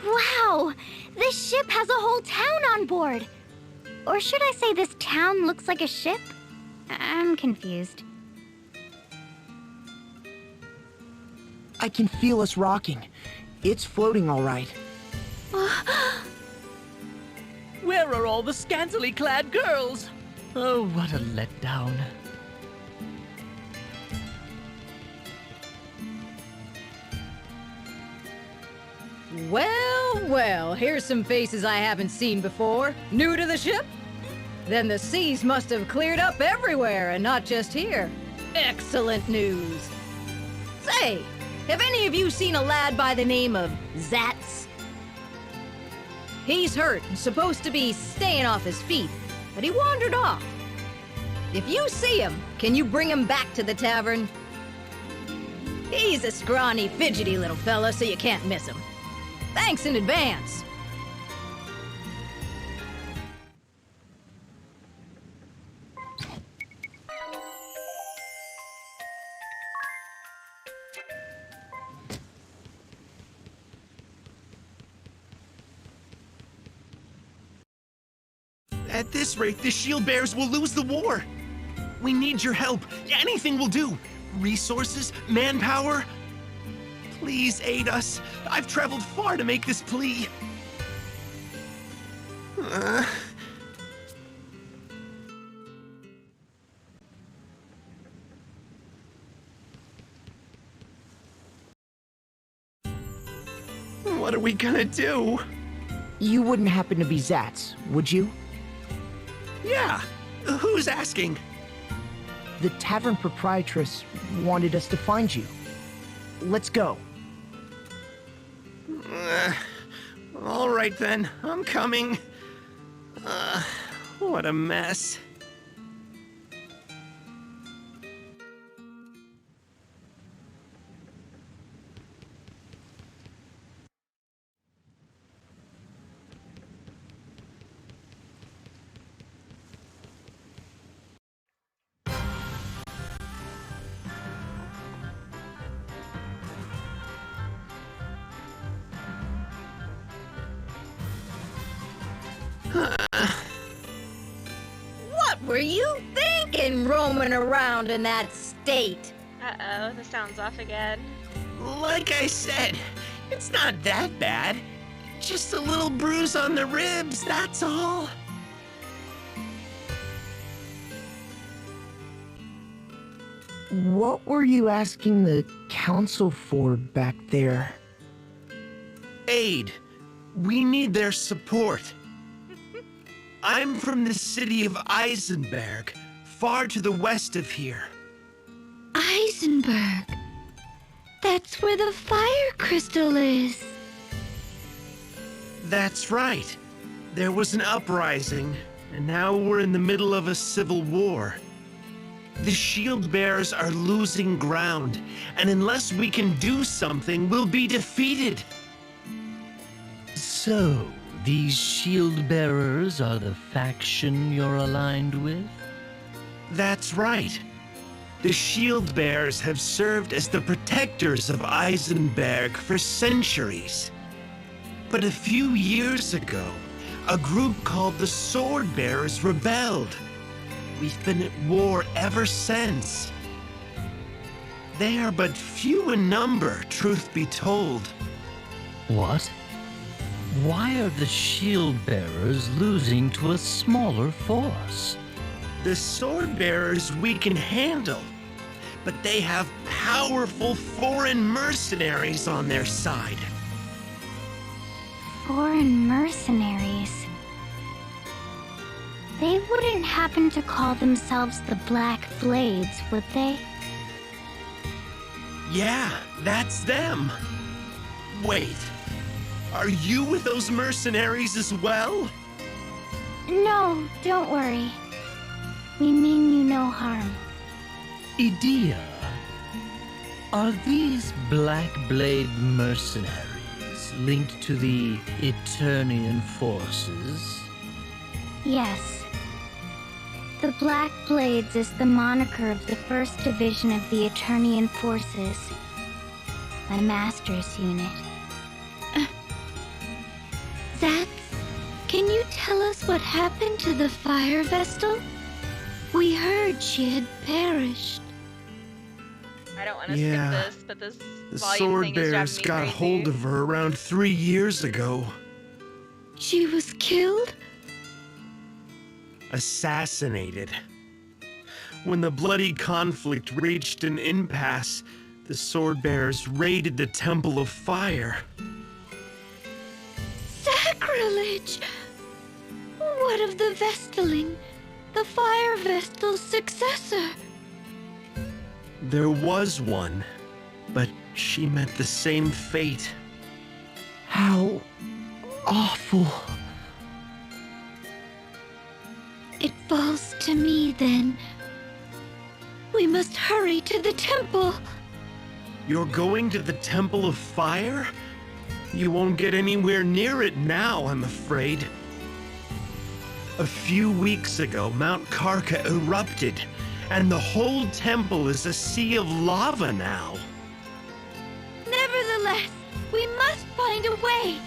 Wow! This ship has a whole town on board! Or should I say this town looks like a ship? I'm confused. I can feel us rocking. It's floating all right. Where are all the scantily clad girls? Oh, what a letdown. Well, well, here's some faces I haven't seen before. New to the ship? Then the seas must have cleared up everywhere and not just here. Excellent news. Say, have any of you seen a lad by the name of Zatz? He's hurt and supposed to be staying off his feet, but he wandered off. If you see him, can you bring him back to the tavern? He's a scrawny, fidgety little fella, so you can't miss him. Thanks in advance. At this rate, the shield bearers will lose the war. We need your help. Anything will do. resources, manpower? Please aid us. I've traveled far to make this plea. What are we gonna do? You wouldn't happen to be Zatz, would you? Yeah, who's asking? The tavern proprietress wanted us to find you. Let's go. All right then, I'm coming. What a mess. What were you thinking roaming around in that state? Uh-oh, this sounds off again. Like I said, it's not that bad. Just a little bruise on the ribs, that's all. What were you asking the council for back there? Aid. We need their support. I'm from the city of Eisenberg, far to the west of here. Eisenberg. That's where the fire crystal is. That's right. There was an uprising, and now we're in the middle of a civil war. The shield bearers are losing ground, and unless we can do something, we'll be defeated. So, these shield bearers are the faction you're aligned with? That's right. The shield bearers have served as the protectors of Eisenberg for centuries. But a few years ago, a group called the Sword Bearers rebelled. We've been at war ever since. They are but few in number, truth be told. What? Why are the shield bearers losing to a smaller force? The Sword Bearers we can handle, but they have powerful foreign mercenaries on their side. Foreign mercenaries. They wouldn't happen to call themselves the Black Blades, would they? Yeah, that's them. Wait, are you with those mercenaries as well? No, don't worry. We mean you no harm. Idia, are these Black Blade mercenaries linked to the Eternian forces? Yes. The Black Blades is the moniker of the 1st Division of the Eternian Forces. My master's unit. Zatz, can you tell us what happened to the fire vestal? We heard she had perished. I don't want to Yeah. skip this, but this The volume Sword thing is Bearers driving me got crazy. hold of her around 3 years ago. She was killed? Assassinated. When the bloody conflict reached an impasse, the Sword Bearers raided the Temple of Fire. Sacrilege! What of the Vestaling, the fire vestal's successor? There was one, but she met the same fate. How awful. It falls to me then. We must hurry to the temple. You're going to the Temple of Fire? You won't get anywhere near it now, I'm afraid. A few weeks ago, Mount Karka erupted, and the whole temple is a sea of lava now. Nevertheless, we must find a way.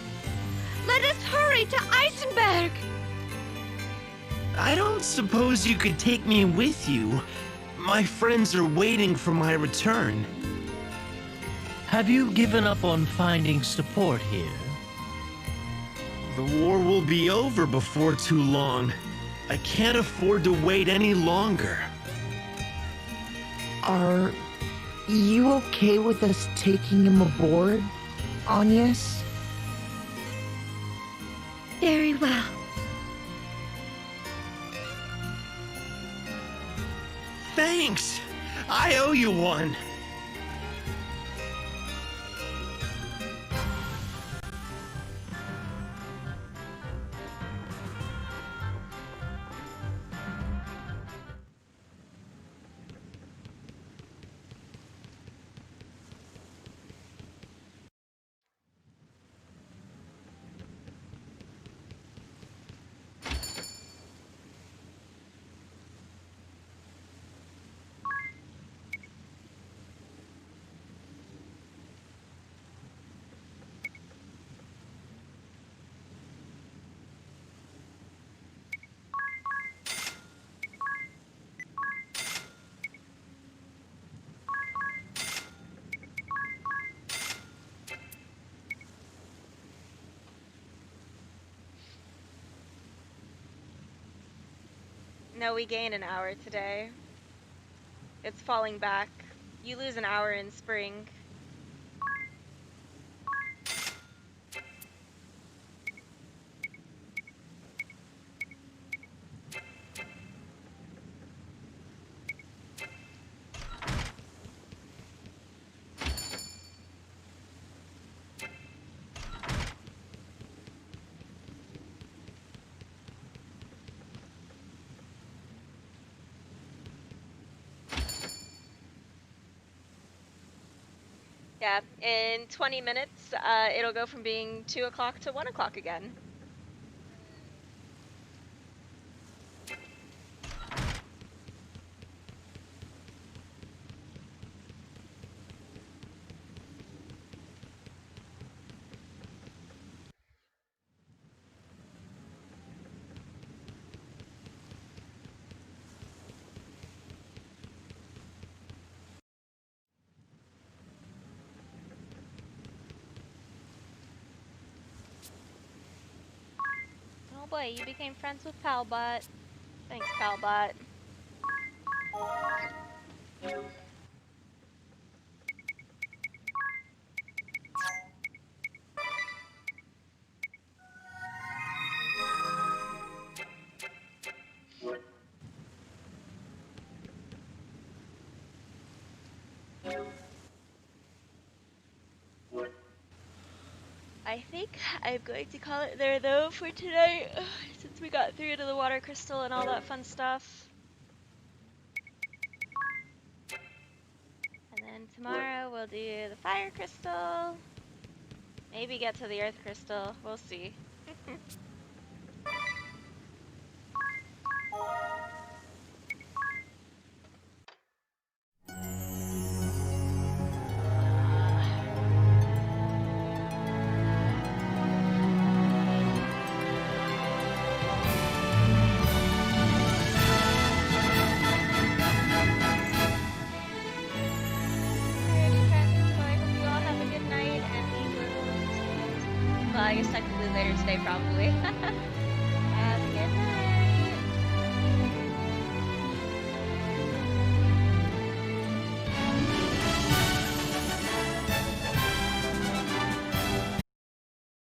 Let us hurry to Eisenberg. I don't suppose you could take me with you. My friends are waiting for my return. Have you given up on finding support here? The war will be over before too long. I can't afford to wait any longer. Are you okay with us taking him aboard, Agnes? Very well. Thanks! I owe you one. No, we gain an hour today. It's falling back. You lose an hour in spring. Yeah, in 20 minutes, it'll go from being 2 o'clock to 1 o'clock again. Oh boy, you became friends with Palbot. Thanks, Palbot. I think I'm going to call it there though for tonight, since we got through to the water crystal and all that fun stuff. And then tomorrow we'll do the fire crystal. Maybe get to the earth crystal. We'll see. Well, I guess technically later today, probably.